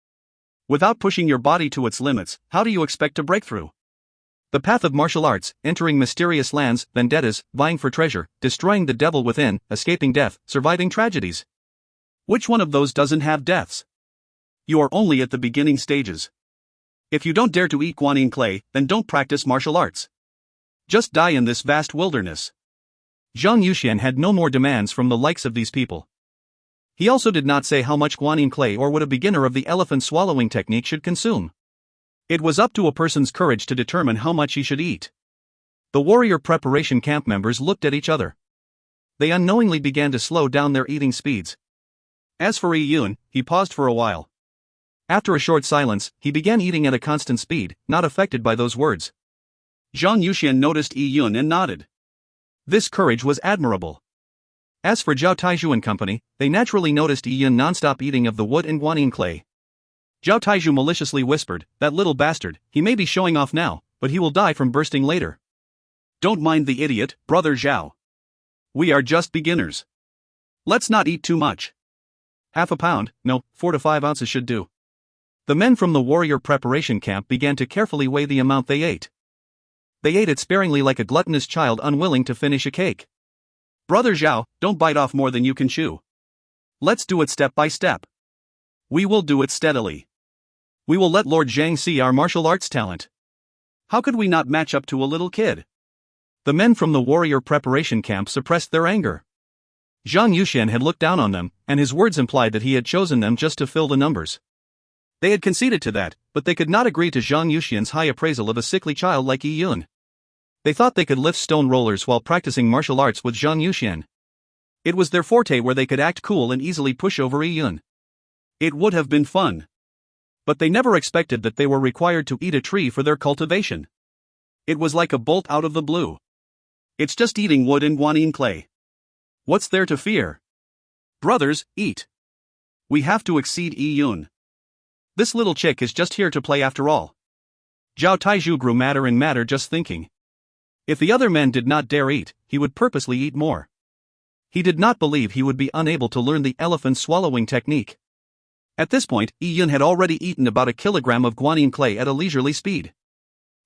Without pushing your body to its limits, how do you expect to break through? The path of martial arts, entering mysterious lands, vendettas, vying for treasure, destroying the devil within, escaping death, surviving tragedies. Which one of those doesn't have deaths? You are only at the beginning stages. If you don't dare to eat guanine clay, then don't practice martial arts. Just die in this vast wilderness. Zhang Yuxian had no more demands from the likes of these people. He also did not say how much guanine clay or what a beginner of the elephant swallowing technique should consume. It was up to a person's courage to determine how much he should eat. The warrior preparation camp members looked at each other. They unknowingly began to slow down their eating speeds. As for Yi Yun, he paused for a while. After a short silence, he began eating at a constant speed, not affected by those words. Zhang Yuxian noticed Yi Yun and nodded. This courage was admirable. As for Zhao Taizhu and company, they naturally noticed Yi Yun non-stop eating of the wood and guanine clay. Zhao Taizhu maliciously whispered, "That little bastard, he may be showing off now, but he will die from bursting later." Don't mind the idiot, brother Zhao. We are just beginners. Let's not eat too much. Half a pound, no, 4 to 5 ounces should do. The men from the warrior preparation camp began to carefully weigh the amount they ate. They ate it sparingly like a gluttonous child unwilling to finish a cake. Brother Zhao, don't bite off more than you can chew. Let's do it step by step. We will do it steadily. We will let Lord Zhang see our martial arts talent. How could we not match up to a little kid? The men from the warrior preparation camp suppressed their anger. Zhang Yuxian had looked down on them, and his words implied that he had chosen them just to fill the numbers. They had conceded to that, but they could not agree to Zhang Yuxian's high appraisal of a sickly child like Yi Yun. They thought they could lift stone rollers while practicing martial arts with Zhang Yuxian. It was their forte where they could act cool and easily push over Yi Yun. It would have been fun. But they never expected that they were required to eat a tree for their cultivation. It was like a bolt out of the blue. It's just eating wood and guanine clay. What's there to fear? Brothers, eat. We have to exceed Yi Yun. This little chick is just here to play after all. Zhao Taizhu grew madder and madder just thinking. If the other men did not dare eat, he would purposely eat more. He did not believe he would be unable to learn the elephant swallowing technique. At this point, Yi Yun had already eaten about a kilogram of guanine clay at a leisurely speed.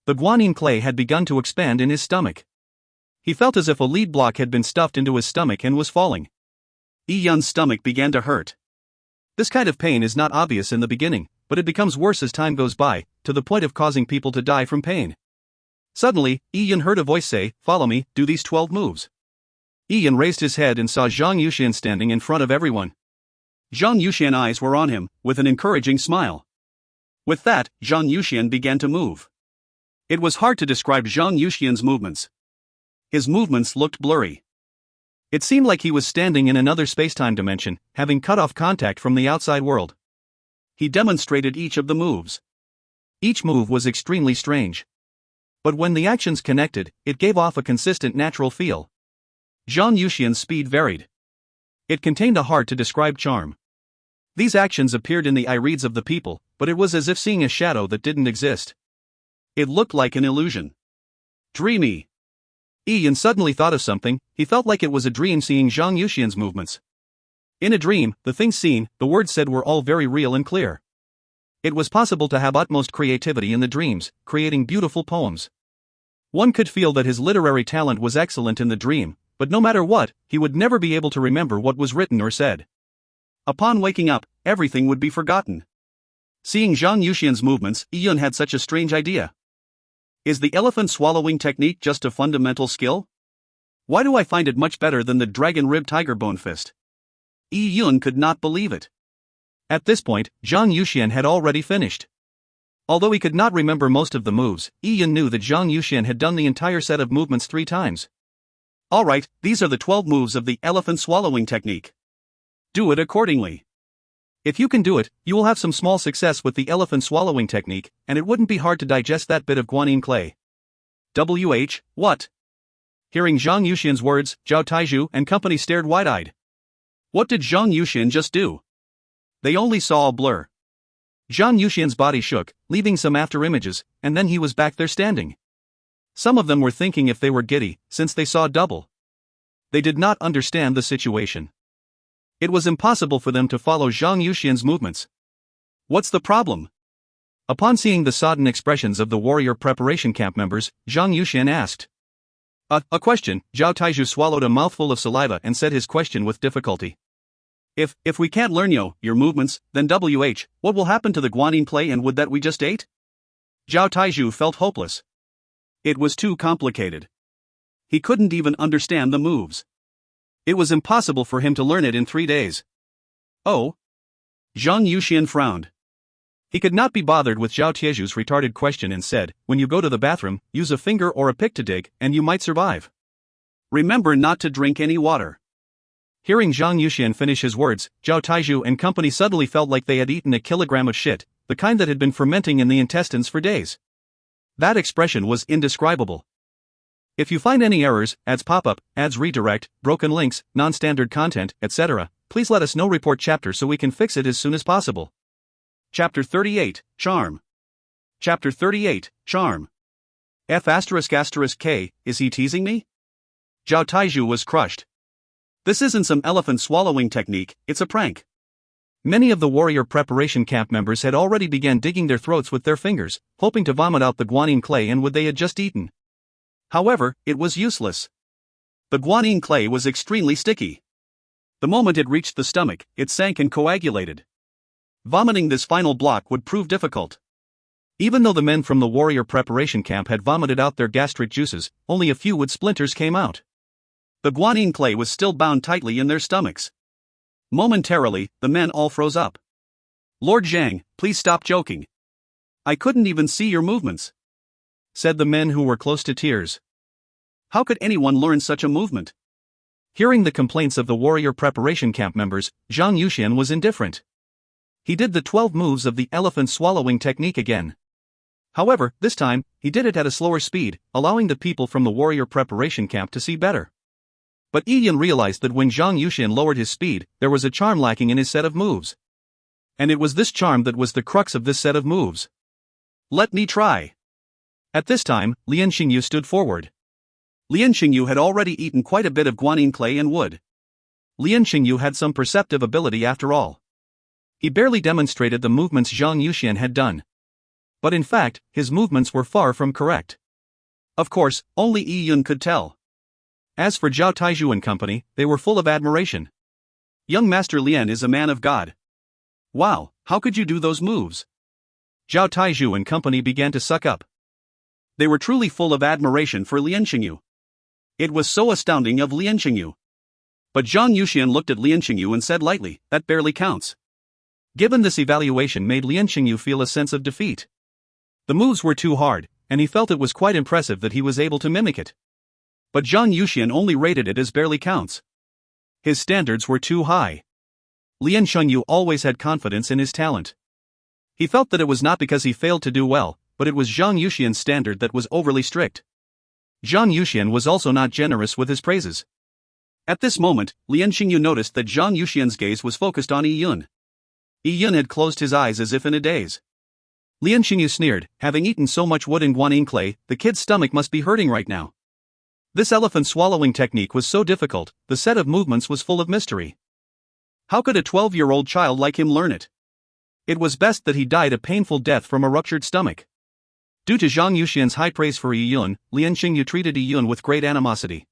The guanine clay had begun to expand in his stomach. He felt as if a lead block had been stuffed into his stomach and was falling. Yi Yun's stomach began to hurt. This kind of pain is not obvious in the beginning, but it becomes worse as time goes by, to the point of causing people to die from pain. Suddenly, Yi Yun heard a voice say, "Follow me, do these 12 moves." Yi Yun raised his head and saw Zhang Yuxian standing in front of everyone. Zhang Yuxian's eyes were on him, with an encouraging smile. With that, Zhang Yuxian began to move. It was hard to describe Zhang Yuxian's movements. His movements looked blurry. It seemed like he was standing in another space-time dimension, having cut off contact from the outside world. He demonstrated each of the moves. Each move was extremely strange. But when the actions connected, it gave off a consistent natural feel. Zhang Yuxian's speed varied. It contained a hard-to-describe charm. These actions appeared in the irides of the people, but it was as if seeing a shadow that didn't exist. It looked like an illusion. Dreamy. Yi Yun suddenly thought of something. He felt like it was a dream seeing Zhang Yuxian's movements. In a dream, the things seen, the words said were all very real and clear. It was possible to have utmost creativity in the dreams, creating beautiful poems. One could feel that his literary talent was excellent in the dream, but no matter what, he would never be able to remember what was written or said. Upon waking up, everything would be forgotten. Seeing Zhang Yuxian's movements, Yi Yun had such a strange idea. Is the elephant swallowing technique just a fundamental skill? Why do I find it much better than the dragon rib tiger bone fist? Yi Yun could not believe it. At this point, Zhang Yuxian had already finished. Although he could not remember most of the moves, Yi Yun knew that Zhang Yuxian had done the entire set of movements 3 times. Alright, these are the 12 moves of the elephant swallowing technique. Do it accordingly. If you can do it, you will have some small success with the elephant swallowing technique, and it wouldn't be hard to digest that bit of guanine clay. What? Hearing Zhang Yuxian's words, Zhao Taizhu and company stared wide-eyed. What did Zhang Yuxian just do? They only saw a blur. Zhang Yuxian's body shook, leaving some after-images, and then he was back there standing. Some of them were thinking if they were giddy, since they saw double. They did not understand the situation. It was impossible for them to follow Zhang Yuxian's movements. What's the problem? Upon seeing the sodden expressions of the warrior preparation camp members, Zhang Yuxian asked. A question. Zhao Taizhu swallowed a mouthful of saliva and said his question with difficulty. If we can't learn your movements, then what will happen to the guanine clay and wood that we just ate? Zhao Taizhu felt hopeless. It was too complicated. He couldn't even understand the moves. It was impossible for him to learn it in 3 days. Oh? Zhang Yuxian frowned. He could not be bothered with Zhao Taizhu's retarded question and said, when you go to the bathroom, use a finger or a pick to dig, and you might survive. Remember not to drink any water. Hearing Zhang Yuxian finish his words, Zhao Taizhu and company suddenly felt like they had eaten a kilogram of shit, the kind that had been fermenting in the intestines for days. That expression was indescribable. If you find any errors, ads pop up, ads redirect, broken links, non-standard content, etc., please let us know. Report chapter so we can fix it as soon as possible. Chapter 38, Charm. Chapter 38, Charm. F***K, is he teasing me? Zhao Taizhu was crushed. This isn't some elephant swallowing technique, it's a prank. Many of the warrior preparation camp members had already begun digging their throats with their fingers, hoping to vomit out the guanine clay and wood they had just eaten. However, it was useless. The guanine clay was extremely sticky. The moment it reached the stomach, it sank and coagulated. Vomiting this final block would prove difficult. Even though the men from the warrior preparation camp had vomited out their gastric juices, only a few wood splinters came out. The guanine clay was still bound tightly in their stomachs. Momentarily, the men all froze up. Lord Zhang, please stop joking. I couldn't even see your movements, said the men who were close to tears. How could anyone learn such a movement? Hearing the complaints of the warrior preparation camp members, Zhang Yuxian was indifferent. He did the 12 moves of the elephant swallowing technique again. However, this time, he did it at a slower speed, allowing the people from the warrior preparation camp to see better. But Yi Yun realized that when Zhang Yuxian lowered his speed, there was a charm lacking in his set of moves. And it was this charm that was the crux of this set of moves. Let me try. At this time, Lian Xingyu stood forward. Lian Xingyu had already eaten quite a bit of guanyin clay and wood. Lian Xingyu had some perceptive ability after all. He barely demonstrated the movements Zhang Yuxian had done. But in fact, his movements were far from correct. Of course, only Yi Yun could tell. As for Zhao Taizhu and company, they were full of admiration. Young Master Lian is a man of God. Wow, how could you do those moves? Zhao Taizhu and company began to suck up. They were truly full of admiration for Lian Xingyu. It was so astounding of Lian Xingyu. But Zhang Yuxian looked at Lian Xingyu and said lightly, that barely counts. Given this evaluation made Lian Xingyu feel a sense of defeat. The moves were too hard, and he felt it was quite impressive that he was able to mimic it. But Zhang Yuxian only rated it as barely counts. His standards were too high. Lian Xingyu always had confidence in his talent. He felt that it was not because he failed to do well, but it was Zhang Yuxian's standard that was overly strict. Zhang Yuxian was also not generous with his praises. At this moment, Lian Xingyu noticed that Zhang Yuxian's gaze was focused on Yi Yun. Yi Yun had closed his eyes as if in a daze. Lian Xingyu sneered, having eaten so much wood and guanyin clay, the kid's stomach must be hurting right now. This elephant swallowing technique was so difficult, the set of movements was full of mystery. How could a 12-year-old child like him learn it? It was best that he died a painful death from a ruptured stomach. Due to Zhang Yuxian's high praise for Yi Yun, Lian Xingyu treated Yi Yun with great animosity.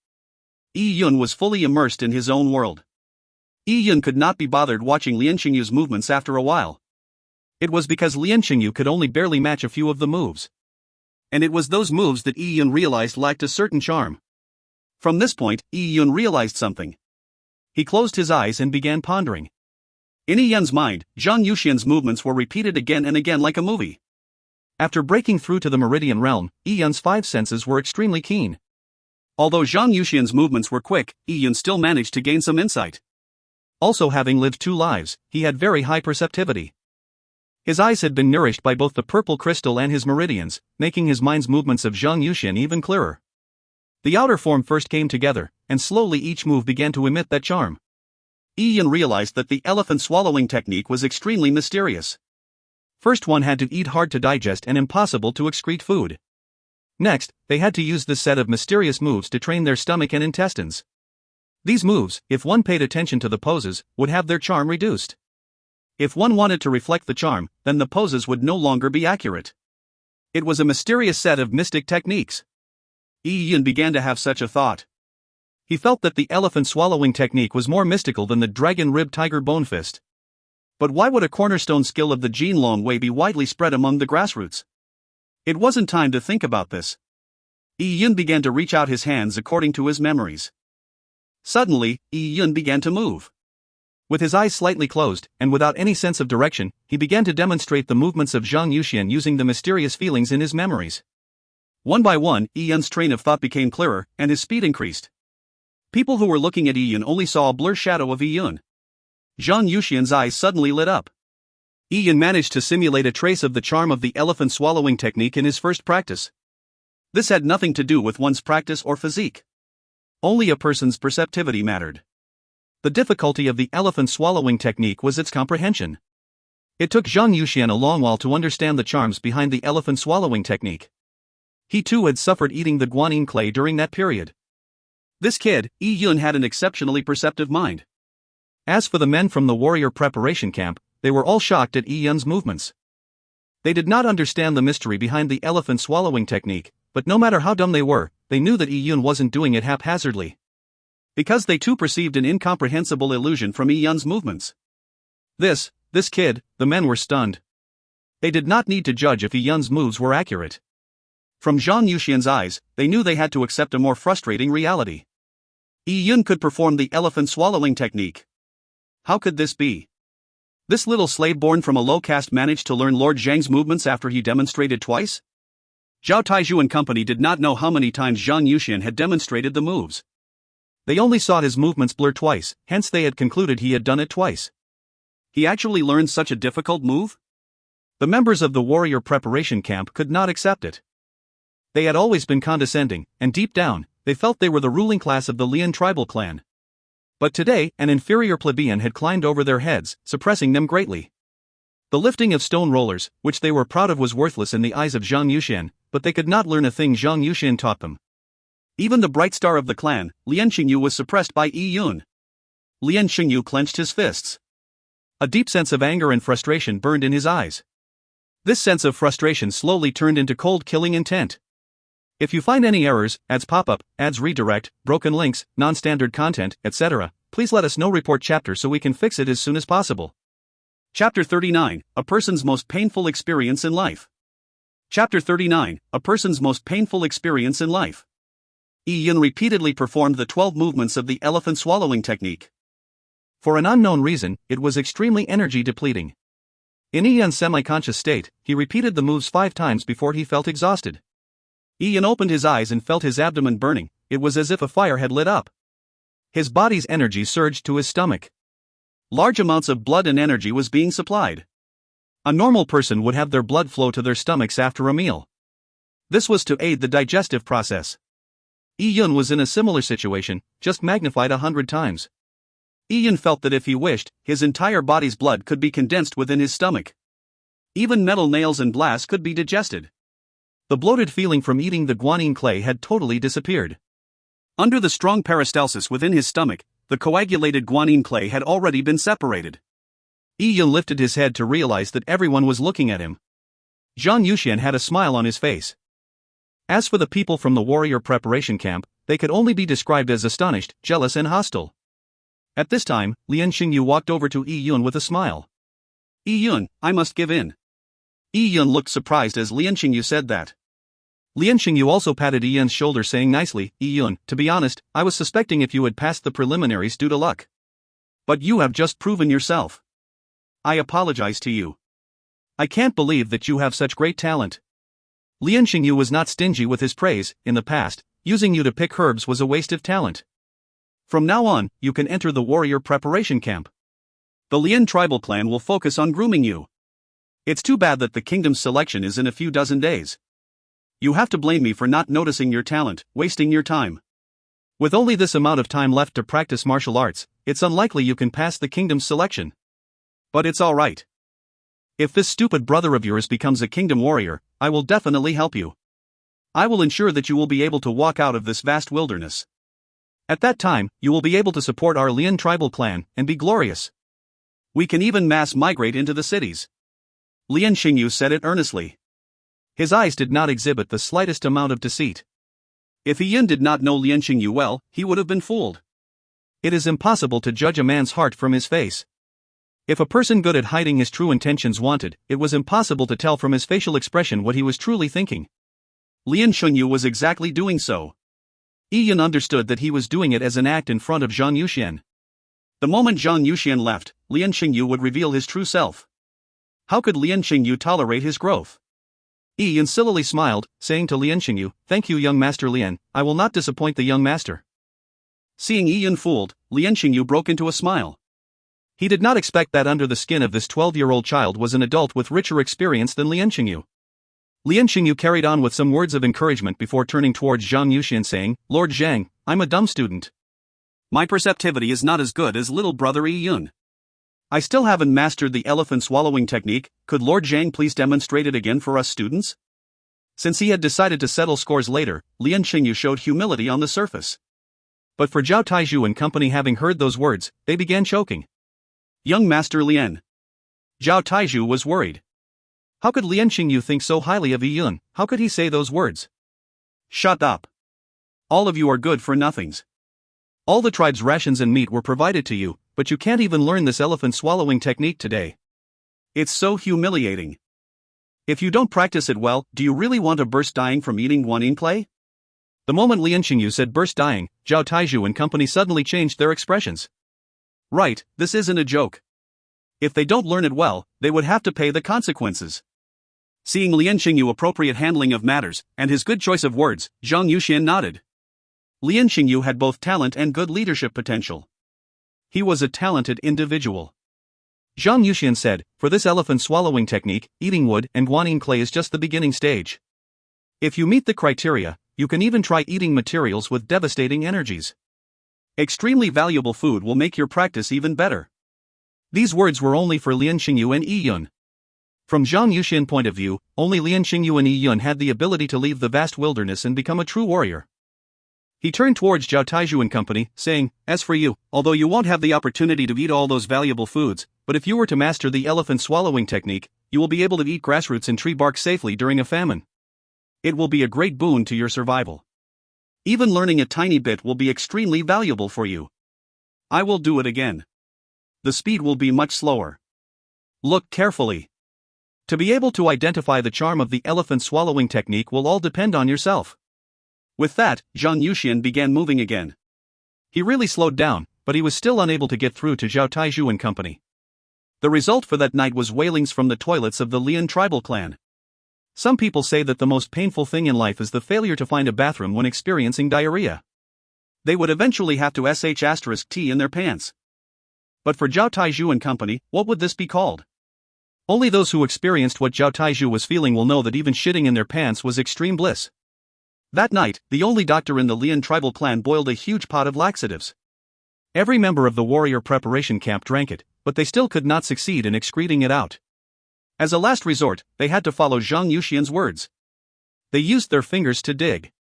Yi Yun was fully immersed in his own world. Yi Yun could not be bothered watching Lian Xingyu's movements after a while. It was because Lian Xingyu could only barely match a few of the moves. And it was those moves that Yi Yun realized lacked a certain charm. From this point, Yi Yun realized something. He closed his eyes and began pondering. In Yi Yun's mind, Zhang Yuxian's movements were repeated again and again like a movie. After breaking through to the Meridian realm, Yi Yun's five senses were extremely keen. Although Zhang Yuxian's movements were quick, Yi Yun still managed to gain some insight. Also, having lived 2 lives, he had very high perceptivity. His eyes had been nourished by both the purple crystal and his meridians, making his mind's movements of Zhang Yuxian even clearer. The outer form first came together, and slowly each move began to emit that charm. Yi Yun realized that the elephant swallowing technique was extremely mysterious. First, one had to eat hard to digest and impossible to excrete food. Next, they had to use this set of mysterious moves to train their stomach and intestines. These moves, if one paid attention to the poses, would have their charm reduced. If one wanted to reflect the charm, then the poses would no longer be accurate. It was a mysterious set of mystic techniques. Yi Yun began to have such a thought. He felt that the elephant swallowing technique was more mystical than the dragon rib tiger bone fist. But why would a cornerstone skill of the Jin Long Wei be widely spread among the grassroots? It wasn't time to think about this. Yi Yun began to reach out his hands according to his memories. Suddenly, Yi Yun began to move. With his eyes slightly closed, and without any sense of direction, he began to demonstrate the movements of Zhang Yuxian using the mysterious feelings in his memories. One by one, Yi Yun's train of thought became clearer, and his speed increased. People who were looking at Yi Yun only saw a blur shadow of Yi Yun. Zhang Yuxian's eyes suddenly lit up. Yi Yun managed to simulate a trace of the charm of the elephant swallowing technique in his first practice. This had nothing to do with one's practice or physique. Only a person's perceptivity mattered. The difficulty of the elephant swallowing technique was its comprehension. It took Zhang Yuxian a long while to understand the charms behind the elephant swallowing technique. He too had suffered eating the guanyin clay during that period. This kid, Yi Yun, had an exceptionally perceptive mind. As for the men from the warrior preparation camp, they were all shocked at Yi Yun's movements. They did not understand the mystery behind the elephant swallowing technique, but no matter how dumb they were, they knew that Yi Yun wasn't doing it haphazardly. Because they too perceived an incomprehensible illusion from Yi Yun's movements. This kid, the men were stunned. They did not need to judge if Yi Yun's moves were accurate. From Zhang Yuxian's eyes, they knew they had to accept a more frustrating reality. Yi Yun could perform the elephant swallowing technique. How could this be? This little slave born from a low caste managed to learn Lord Zhang's movements after he demonstrated twice? Zhao Taizhu and company did not know how many times Zhang Yuxian had demonstrated the moves. They only saw his movements blur twice, hence they had concluded he had done it twice. He actually learned such a difficult move? The members of the warrior preparation camp could not accept it. They had always been condescending, and deep down, they felt they were the ruling class of the Lian tribal clan. But today, an inferior plebeian had climbed over their heads, suppressing them greatly. The lifting of stone rollers, which they were proud of, was worthless in the eyes of Zhang Yuxian, but they could not learn a thing Zhang Yuxian taught them. Even the bright star of the clan, Lian Xingyu, was suppressed by Yi Yun. Lian Xingyu clenched his fists. A deep sense of anger and frustration burned in his eyes. This sense of frustration slowly turned into cold killing intent. If you find any errors, ads pop up, ads redirect, broken links, non-standard content, etc., please let us know. Report chapter so we can fix it as soon as possible. Chapter 39, A Person's Most Painful Experience in Life. Chapter 39, A Person's Most Painful Experience in Life. Yi Yun repeatedly performed the 12 movements of the elephant swallowing technique. For an unknown reason, it was extremely energy depleting. In Yi Yun's semi-conscious state, he repeated the moves 5 times before he felt exhausted. Yi Yun opened his eyes and felt his abdomen burning. It was as if a fire had lit up. His body's energy surged to his stomach. Large amounts of blood and energy was being supplied. A normal person would have their blood flow to their stomachs after a meal. This was to aid the digestive process. Yi Yun was in a similar situation, just magnified 100 times. Yi Yun felt that if he wished, his entire body's blood could be condensed within his stomach. Even metal nails and glass could be digested. The bloated feeling from eating the guanine clay had totally disappeared. Under the strong peristalsis within his stomach, the coagulated guanine clay had already been separated. Yi Yun lifted his head to realize that everyone was looking at him. Zhang Yuxian had a smile on his face. As for the people from the warrior preparation camp, they could only be described as astonished, jealous and hostile. At this time, Lian Xingyu walked over to Yi Yun with a smile. Yi Yun, I must give in. Yi Yun looked surprised as Lian Xingyu said that. Lian Xingyu also patted Yi Yun's shoulder, saying nicely, Yi Yun, to be honest, I was suspecting if you had passed the preliminaries due to luck. But you have just proven yourself. I apologize to you. I can't believe that you have such great talent. Lian Xingyu was not stingy with his praise. In the past, using you to pick herbs was a waste of talent. From now on, you can enter the warrior preparation camp. The Lian tribal clan will focus on grooming you. It's too bad that the kingdom's selection is in a few dozen days. You have to blame me for not noticing your talent, wasting your time. With only this amount of time left to practice martial arts, it's unlikely you can pass the kingdom's selection. But it's alright. If this stupid brother of yours becomes a kingdom warrior, I will definitely help you. I will ensure that you will be able to walk out of this vast wilderness. At that time, you will be able to support our Lian tribal clan and be glorious. We can even mass migrate into the cities. Lian Xingyu said it earnestly. His eyes did not exhibit the slightest amount of deceit. If Yi Yun did not know Lian Xingyu well, he would have been fooled. It is impossible to judge a man's heart from his face. If a person good at hiding his true intentions wanted, it was impossible to tell from his facial expression what he was truly thinking. Lian Xingyu was exactly doing so. Yi Yun understood that he was doing it as an act in front of Zhang Yuxian. The moment Zhang Yuxian left, Lian Xingyu would reveal his true self. How could Lian Xingyu tolerate his growth? Yi Yun sillily smiled, saying to Lian Xingyu, "Thank you, young master Lian, I will not disappoint the young master." Seeing Yi Yun fooled, Lian Xingyu broke into a smile. He did not expect that under the skin of this 12-year-old child was an adult with richer experience than Lian Xingyu. Lian Xingyu carried on with some words of encouragement before turning towards Zhang Yuxian, saying, "Lord Zhang, I'm a dumb student. My perceptivity is not as good as little brother Yi Yun. I still haven't mastered the elephant swallowing technique. Could Lord Zhang please demonstrate it again for us students?" Since he had decided to settle scores later, Lian Xingyu showed humility on the surface. But for Zhao Taizhu and company, having heard those words, they began choking. Young Master Lian. Zhao Taizhu was worried. How could Lian Xingyu think so highly of Yi Yun? How could he say those words? Shut up. All of you are good for nothings. All the tribe's rations and meat were provided to you, but you can't even learn this elephant swallowing technique today. It's so humiliating. If you don't practice it well, do you really want to burst dying from eating guanine clay? The moment Lian Xingyu said burst dying, Zhao Taizhu and company suddenly changed their expressions. Right, this isn't a joke. If they don't learn it well, they would have to pay the consequences. Seeing Lian Xingyu appropriate handling of matters, and his good choice of words, Zhang Yuxian nodded. Lian Xingyu had both talent and good leadership potential. He was a talented individual. Zhang Yuxian said, "For this elephant swallowing technique, eating wood and guanine clay is just the beginning stage. If you meet the criteria, you can even try eating materials with devastating energies. Extremely valuable food will make your practice even better." These words were only for Lian Xingyu and Yi Yun. From Zhang Yuxian's point of view, only Lian Xingyu and Yi Yun had the ability to leave the vast wilderness and become a true warrior. He turned towards Zhao Taizhu and company, saying, "As for you, although you won't have the opportunity to eat all those valuable foods, but if you were to master the elephant swallowing technique, you will be able to eat grassroots and tree bark safely during a famine. It will be a great boon to your survival. Even learning a tiny bit will be extremely valuable for you. I will do it again. The speed will be much slower. Look carefully. To be able to identify the charm of the elephant swallowing technique will all depend on yourself." With that, Zhang Yuxian began moving again. He really slowed down, but he was still unable to get through to Zhao Taizhu and company. The result for that night was wailings from the toilets of the Lian tribal clan. Some people say that the most painful thing in life is the failure to find a bathroom when experiencing diarrhea. They would eventually have to sh*t in their pants. But for Zhao Taizhu and company, what would this be called? Only those who experienced what Zhao Taizhu was feeling will know that even shitting in their pants was extreme bliss. That night, the only doctor in the Lian tribal clan boiled a huge pot of laxatives. Every member of the warrior preparation camp drank it, but they still could not succeed in excreting it out. As a last resort, they had to follow Zhang Yuxian's words. They used their fingers to dig.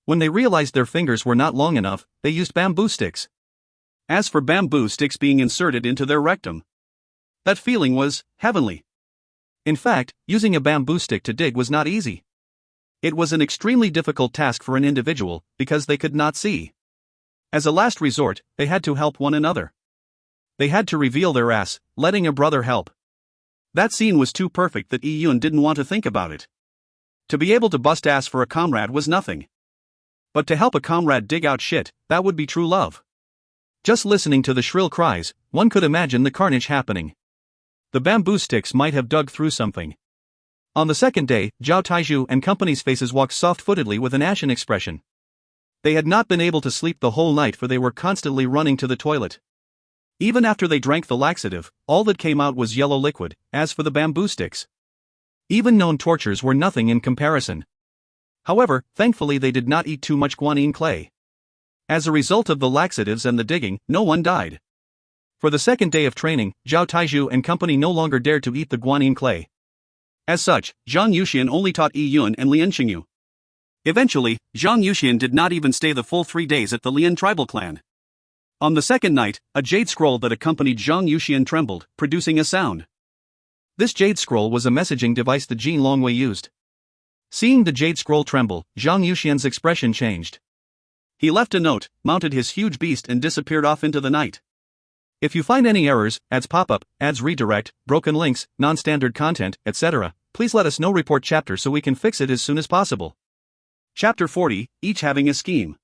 When they realized their fingers were not long enough, they used bamboo sticks. As for bamboo sticks being inserted into their rectum, that feeling was heavenly. In fact, using a bamboo stick to dig was not easy. It was an extremely difficult task for an individual, because they could not see. As a last resort, they had to help one another. They had to reveal their ass, letting a brother help. That scene was too perfect that Yi Yun didn't want to think about it. To be able to bust ass for a comrade was nothing. But to help a comrade dig out shit, that would be true love. Just listening to the shrill cries, one could imagine the carnage happening. The bamboo sticks might have dug through something. On the second day, Zhao Taizhu and company's faces walked soft-footedly with an ashen expression. They had not been able to sleep the whole night for they were constantly running to the toilet. Even after they drank the laxative, all that came out was yellow liquid. As for the bamboo sticks, even known tortures were nothing in comparison. However, thankfully they did not eat too much guanine clay. As a result of the laxatives and the digging, no one died. For the second day of training, Zhao Taizhu and company no longer dared to eat the guanine clay. As such, Zhang Yuxian only taught Yi Yun and Lian Xingyu. Eventually, Zhang Yuxian did not even stay the full 3 days at the Lian tribal clan. On the second night, a jade scroll that accompanied Zhang Yuxian trembled, producing a sound. This jade scroll was a messaging device that Jin Longwei used. Seeing the jade scroll tremble, Zhang Yuxian's expression changed. He left a note, mounted his huge beast and disappeared off into the night. If you find any errors, ads pop-up, ads redirect, broken links, non-standard content, etc., please let us know. Report chapter so we can fix it as soon as possible. Chapter 40, Each Having a Scheme.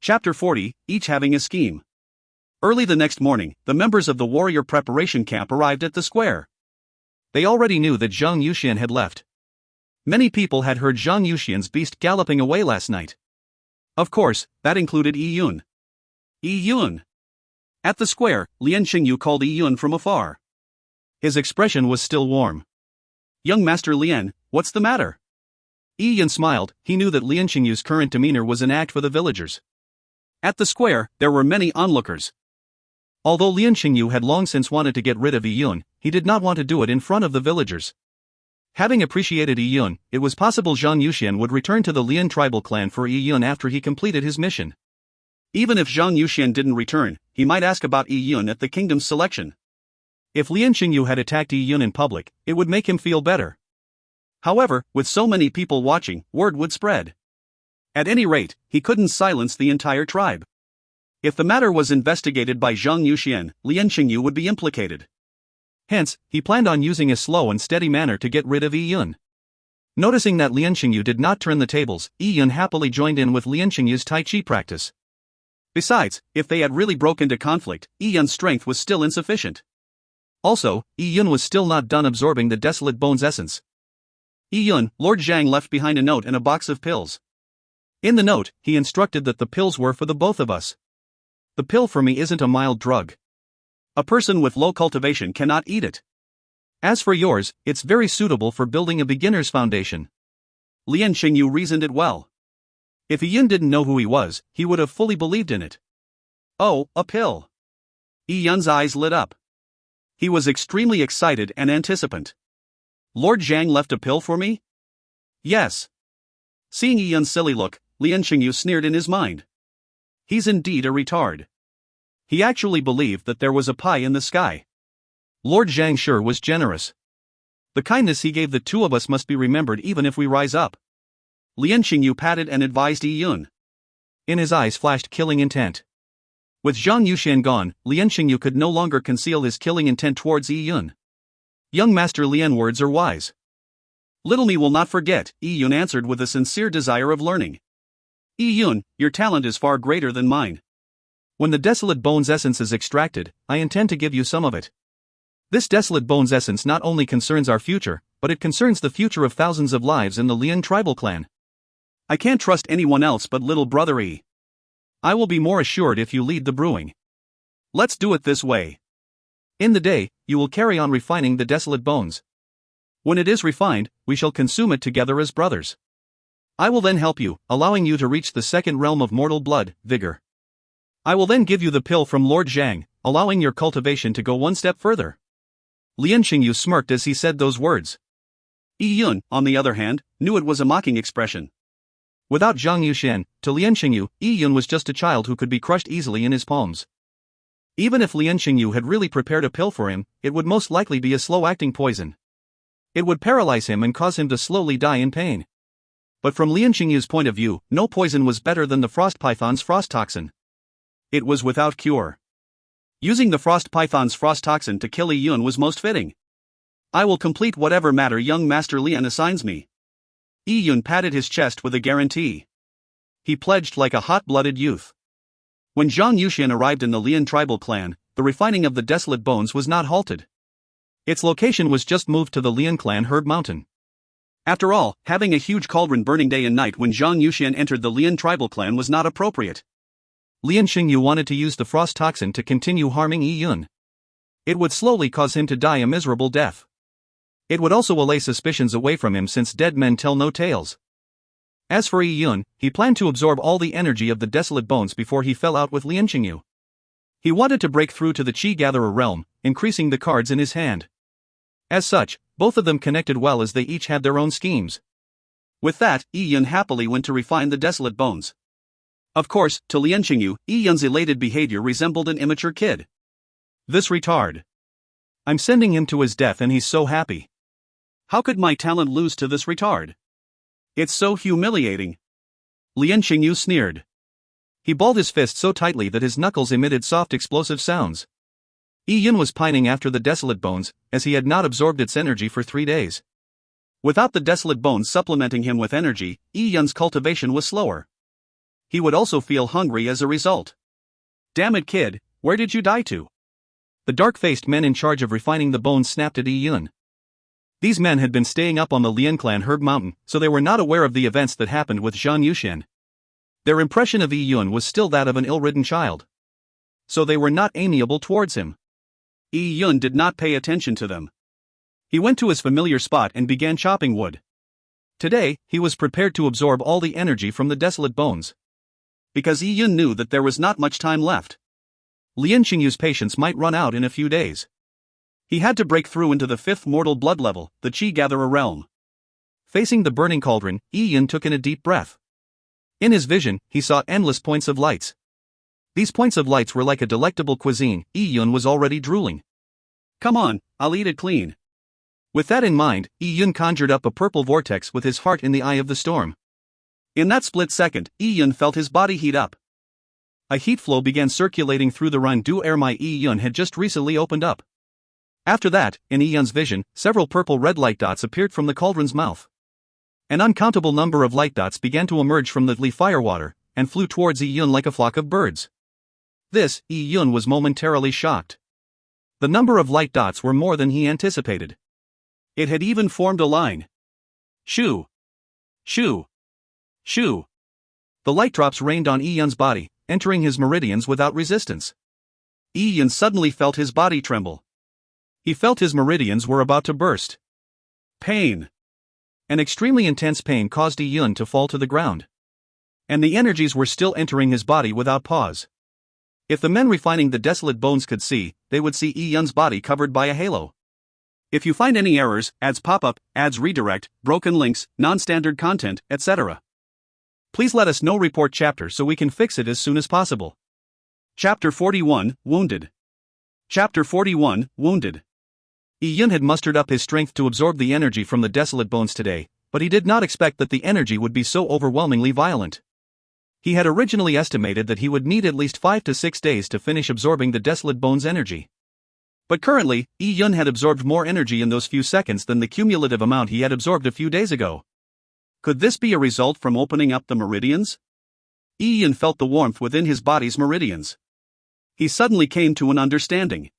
Chapter 40, Each Having a Scheme. Early the next morning, the members of the warrior preparation camp arrived at the square. They already knew that Zhang Yuxian had left. Many people had heard Zhang Yuxian's beast galloping away last night. Of course, that included Yi Yun. Yi Yun. At the square, Lian Xingyu called Yi Yun from afar. His expression was still warm. "Young Master Lian, what's the matter?" Yi Yun smiled. He knew that Lian Xingyu's current demeanor was an act for the villagers. At the square, there were many onlookers. Although Lian Xingyu had long since wanted to get rid of Yi Yun, he did not want to do it in front of the villagers. Having appreciated Yi Yun, it was possible Zhang Yuxian would return to the Lian tribal clan for Yi Yun after he completed his mission. Even if Zhang Yuxian didn't return, he might ask about Yi Yun at the kingdom's selection. If Lian Xingyu had attacked Yi Yun in public, it would make him feel better. However, with so many people watching, word would spread. At any rate, he couldn't silence the entire tribe. If the matter was investigated by Zhang Yuxian, Lian Xingyu would be implicated. Hence, he planned on using a slow and steady manner to get rid of Yi Yun. Noticing that Lian Xingyu did not turn the tables, Yi Yun happily joined in with Lian Xingyu's Tai Chi practice. Besides, if they had really broken into conflict, Yi Yun's strength was still insufficient. Also, Yi Yun was still not done absorbing the desolate bone's essence. Yi Yun, Lord Zhang left behind a note and a box of pills. In the note, he instructed that the pills were for the both of us. The pill for me isn't a mild drug. A person with low cultivation cannot eat it. As for yours, it's very suitable for building a beginner's foundation. Lian Xingyu reasoned it well. If Yi Yun didn't know who he was, he would have fully believed in it. Oh, a pill. Yi Yun's eyes lit up. He was extremely excited and anticipant. Lord Zhang left a pill for me? Yes. Seeing Yi Yun's silly look, Lian Xingyu sneered in his mind. He's indeed a retard. He actually believed that there was a pie in the sky. Lord Zhang sure was generous. The kindness he gave the two of us must be remembered even if we rise up. Lian Xingyu patted and advised Yi Yun. In his eyes flashed killing intent. With Zhang Yushan gone, Lian Xingyu could no longer conceal his killing intent towards Yi Yun. Young Master Lian words are wise. Little me will not forget, Yi Yun answered with a sincere desire of learning. Yi Yun, your talent is far greater than mine. When the Desolate Bones essence is extracted, I intend to give you some of it. This Desolate Bones essence not only concerns our future, but it concerns the future of thousands of lives in the Lian tribal clan. I can't trust anyone else but little brother Yi. I will be more assured if you lead the brewing. Let's do it this way. In the day, you will carry on refining the Desolate Bones. When it is refined, we shall consume it together as brothers. I will then help you, allowing you to reach the second realm of mortal blood, vigor. I will then give you the pill from Lord Zhang, allowing your cultivation to go one step further. Lian Xingyu smirked as he said those words. Yi Yun, on the other hand, knew it was a mocking expression. Without Zhang Yushan, to Lian Xingyu, Yi Yun was just a child who could be crushed easily in his palms. Even if Lian Xingyu had really prepared a pill for him, it would most likely be a slow-acting poison. It would paralyze him and cause him to slowly die in pain. But from Lian Xingyu's point of view, no poison was better than the frost python's frost toxin. It was without cure. Using the frost python's frost toxin to kill Yi Yun was most fitting. I will complete whatever matter young Master Lian assigns me. Yi Yun patted his chest with a guarantee. He pledged like a hot-blooded youth. When Zhang Yushan arrived in the Lian tribal clan, the refining of the Desolate Bones was not halted. Its location was just moved to the Lian clan Herb Mountain. After all, having a huge cauldron burning day and night when Zhang Yushan entered the Lian tribal clan was not appropriate. Lian Xingyu wanted to use the frost toxin to continue harming Yi Yun. It would slowly cause him to die a miserable death. It would also allay suspicions away from him since dead men tell no tales. As for Yi Yun, he planned to absorb all the energy of the Desolate Bones before he fell out with Lian Xingyu. He wanted to break through to the Qi Gatherer realm, increasing the cards in his hand. As such, both of them connected well as they each had their own schemes. With that, Yi Yun happily went to refine the Desolate Bones. Of course, to Lian Xingyu, Yi Yun's elated behavior resembled an immature kid. This retard. I'm sending him to his death and he's so happy. How could my talent lose to this retard? It's so humiliating. Lian Xingyu sneered. He balled his fist so tightly that his knuckles emitted soft explosive sounds. Yi Yun was pining after the Desolate Bones, as he had not absorbed its energy for 3 days. Without the Desolate Bones supplementing him with energy, Yi Yun's cultivation was slower. He would also feel hungry as a result. Damn it, kid, where did you die to? The dark-faced men in charge of refining the bones snapped at Yi Yun. These men had been staying up on the Lian clan Herb Mountain, so they were not aware of the events that happened with Zhang Yushan. Their impression of Yi Yun was still that of an ill-ridden child. So they were not amiable towards him. Yi Yun did not pay attention to them. He went to his familiar spot and began chopping wood. Today, he was prepared to absorb all the energy from the Desolate Bones. Because Yi Yun knew that there was not much time left. Lian Xingyu's patience might run out in a few days. He had to break through into the 5th mortal blood level, the Qi Gatherer realm. Facing the burning cauldron, Yi Yun took in a deep breath. In his vision, he saw endless points of lights. These points of lights were like a delectable cuisine. Yi Yun was already drooling. Come on, I'll eat it clean. With that in mind, Yi Yun conjured up a purple vortex with his heart in the eye of the storm. In that split second, Yi Yun felt his body heat up. A heat flow began circulating through the Rhin du air Yi Yun had just recently opened up. After that, in Yi Yun's vision, several purple-red light dots appeared from the cauldron's mouth. An uncountable number of light dots began to emerge from the firewater, and flew towards Yi Yun like a flock of birds. This, Yi Yun was momentarily shocked. The number of light dots were more than he anticipated. It had even formed a line. Shoo! Shoo! Shoo! The light drops rained on Yi Yun's body, entering his meridians without resistance. Yi Yun suddenly felt his body tremble. He felt his meridians were about to burst. Pain. An extremely intense pain caused Yi Yun to fall to the ground. And the energies were still entering his body without pause. If the men refining the Desolate Bones could see, they would see Yi Yun's body covered by a halo. If you find any errors, ads pop up, ads redirect, broken links, non-standard content, etc., please let us know. Report chapter so we can fix it as soon as possible. Chapter 41, Wounded. Chapter 41, Wounded. Yun had mustered up his strength to absorb the energy from the desolate bones today, but he did not expect that the energy would be so overwhelmingly violent. He had originally estimated that he would need at least 5 to 6 days to finish absorbing the desolate bones' energy. But currently, Yun had absorbed more energy in those few seconds than the cumulative amount he had absorbed a few days ago. Could this be a result from opening up the meridians? Yun felt the warmth within his body's meridians. He suddenly came to an understanding.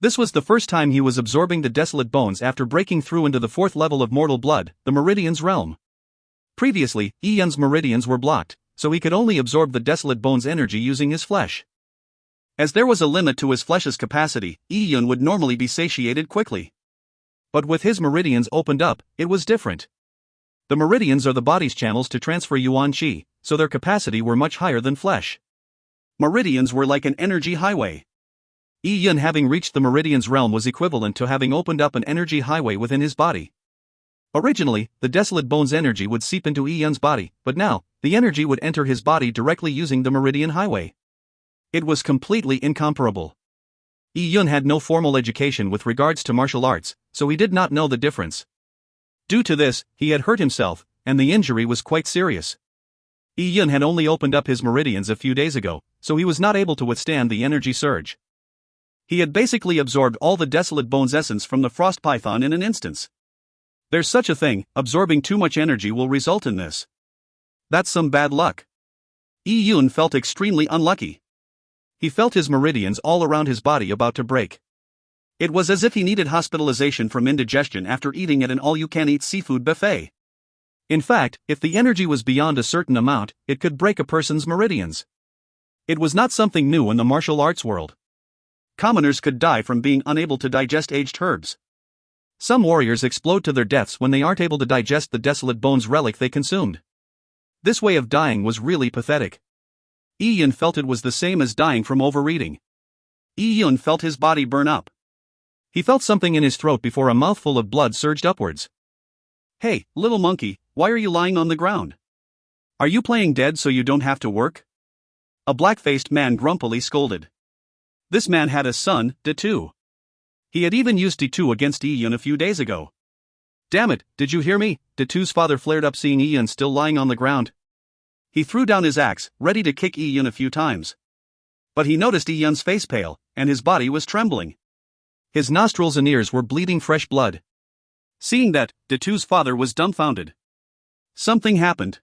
This was the first time he was absorbing the desolate bones after breaking through into the 4th level of mortal blood, the meridians realm. Previously, Yun's meridians were blocked, so he could only absorb the desolate bones' energy using his flesh. As there was a limit to his flesh's capacity, Yun would normally be satiated quickly. But with his meridians opened up, it was different. The meridians are the body's channels to transfer yuan qi, so their capacity were much higher than flesh. Meridians were like an energy highway. Yun having reached the meridians realm was equivalent to having opened up an energy highway within his body. Originally, the desolate bones' energy would seep into Yun's body, but now, the energy would enter his body directly using the meridian highway. It was completely incomparable. Yun had no formal education with regards to martial arts, so he did not know the difference. Due to this, he had hurt himself, and the injury was quite serious. Yun had only opened up his meridians a few days ago, so he was not able to withstand the energy surge. He had basically absorbed all the desolate bones' essence from the frost python in an instance. There's such a thing, absorbing too much energy will result in this. That's some bad luck. Yun felt extremely unlucky. He felt his meridians all around his body about to break. It was as if he needed hospitalization from indigestion after eating at an all-you-can-eat seafood buffet. In fact, if the energy was beyond a certain amount, it could break a person's meridians. It was not something new in the martial arts world. Commoners could die from being unable to digest aged herbs. Some warriors explode to their deaths when they aren't able to digest the desolate bones relic they consumed. This way of dying was really pathetic. Yun felt it was the same as dying from overeating. Yun felt his body burn up. He felt something in his throat before a mouthful of blood surged upwards. "Hey, little monkey, why are you lying on the ground? Are you playing dead so you don't have to work?" A black-faced man grumpily scolded. This man had a son, Detu. He had even used Detu against Yun a few days ago. "Damn it, did you hear me?" Detu's father flared up seeing Yun still lying on the ground. He threw down his axe, ready to kick Yun a few times. But he noticed Yun's face pale, and his body was trembling. His nostrils and ears were bleeding fresh blood. Seeing that, Detu's father was dumbfounded. Something happened.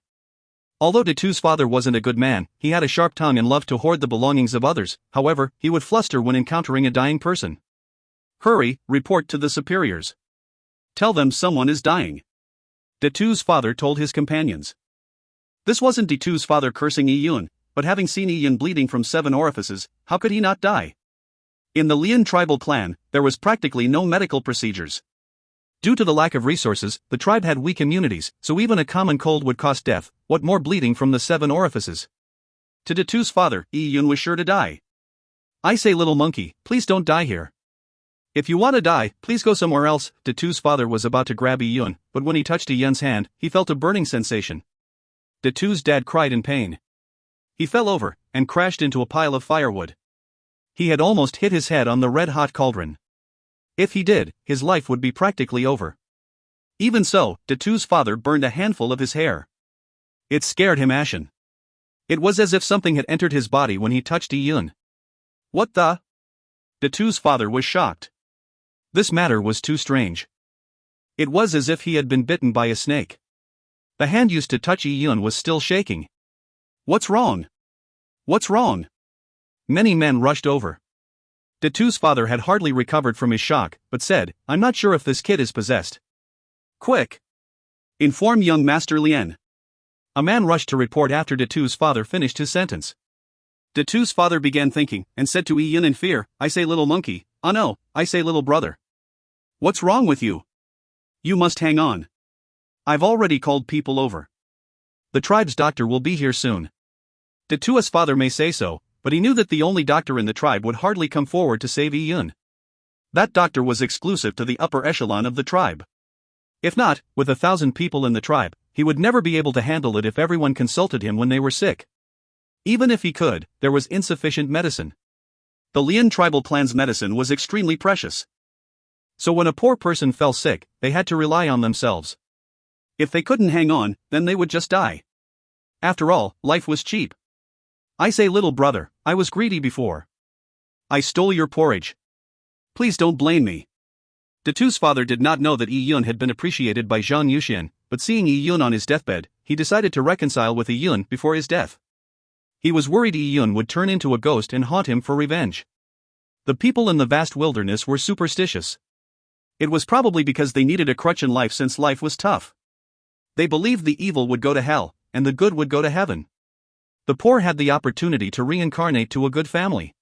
Although Detu's father wasn't a good man, he had a sharp tongue and loved to hoard the belongings of others. However, he would fluster when encountering a dying person. "Hurry, report to the superiors. Tell them someone is dying," Detu's father told his companions. This wasn't Detu's father cursing Yun, but having seen Yun bleeding from 7 orifices, how could he not die? In the Lian tribal clan, there was practically no medical procedures. Due to the lack of resources, the tribe had weak immunities, so even a common cold would cause death, what more bleeding from the 7 orifices. To Detu's father, Yun was sure to die. "I say, little monkey, please don't die here. If you want to die, please go somewhere else." Detu's father was about to grab Yun, but when he touched Yun's hand, he felt a burning sensation. Detu's dad cried in pain. He fell over, and crashed into a pile of firewood. He had almost hit his head on the red-hot cauldron. If he did, his life would be practically over. Even so, Detu's father burned a handful of his hair. It scared him ashen. It was as if something had entered his body when he touched Yun. "What the?" Detu's father was shocked. This matter was too strange. It was as if he had been bitten by a snake. The hand used to touch Yun was still shaking. "What's wrong? What's wrong?" Many men rushed over. Detu's father had hardly recovered from his shock, but said, "I'm not sure if this kid is possessed." "Quick! Inform young Master Lian." A man rushed to report after Detu's father finished his sentence. Detu's father began thinking, and said to Yun in fear, "I say, little monkey." "Ah no, I say, little brother. What's wrong with you? You must hang on. I've already called people over. The tribe's doctor will be here soon." Detu's father may say so, but he knew that the only doctor in the tribe would hardly come forward to save Yun. That doctor was exclusive to the upper echelon of the tribe. If not, with 1,000 people in the tribe, he would never be able to handle it if everyone consulted him when they were sick. Even if he could, there was insufficient medicine. The Lian tribal clan's medicine was extremely precious. So when a poor person fell sick, they had to rely on themselves. If they couldn't hang on, then they would just die. After all, life was cheap. I say, little brother, I was greedy before. I stole your porridge. Please don't blame me. Datu's father did not know that Yi Yun had been appreciated by Zhang Yuxian, but seeing Yi Yun on his deathbed, he decided to reconcile with Yi Yun before his death. He was worried Yi Yun would turn into a ghost and haunt him for revenge. The people in the vast wilderness were superstitious. It was probably because they needed a crutch in life since life was tough. They believed the evil would go to hell, and the good would go to heaven. The poor had the opportunity to reincarnate to a good family.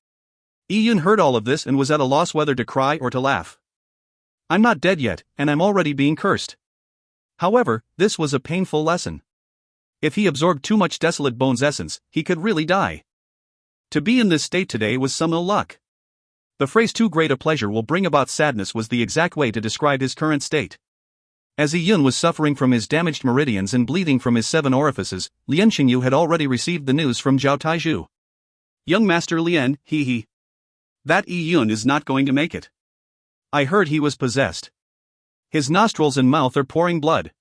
Yi Yun heard all of this and was at a loss whether to cry or to laugh. I'm not dead yet, and I'm already being cursed. However, this was a painful lesson. If he absorbed too much Desolate Bone's essence, he could really die. To be in this state today was some ill luck. The phrase too great a pleasure will bring about sadness was the exact way to describe his current state. As Yi Yun was suffering from his damaged meridians and bleeding from his 7 orifices, Lian Xingyu had already received the news from Zhao Taizhu. Young Master Lian, he. That Yi Yun is not going to make it. I heard he was possessed. His nostrils and mouth are pouring blood.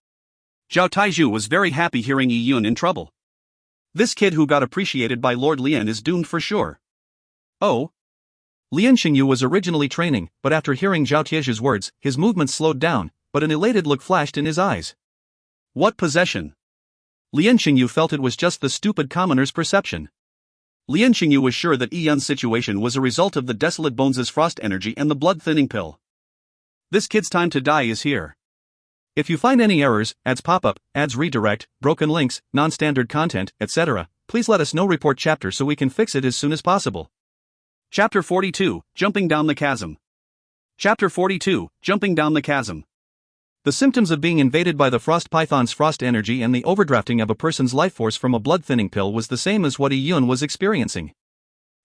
Zhao Taizhu was very happy hearing Yi Yun in trouble. This kid who got appreciated by Lord Lian is doomed for sure. Oh. Lian Xingyu was originally training, but after hearing Zhao Taizhu's words, his movements slowed down, but an elated look flashed in his eyes. What possession? Lian Xingyu felt it was just the stupid commoner's perception. Lian Xingyu was sure that Yi Yun's situation was a result of the Desolate Bones' frost energy and the blood-thinning pill. This kid's time to die is here. If you find any errors, ads pop up, ads redirect, broken links, non-standard content, etc., please let us know. Report chapter so we can fix it as soon as possible. Chapter 42, Jumping Down the Chasm. Chapter 42, Jumping Down the Chasm. The symptoms of being invaded by the frost python's frost energy and the overdrafting of a person's life force from a blood-thinning pill was the same as what Yi Yun was experiencing.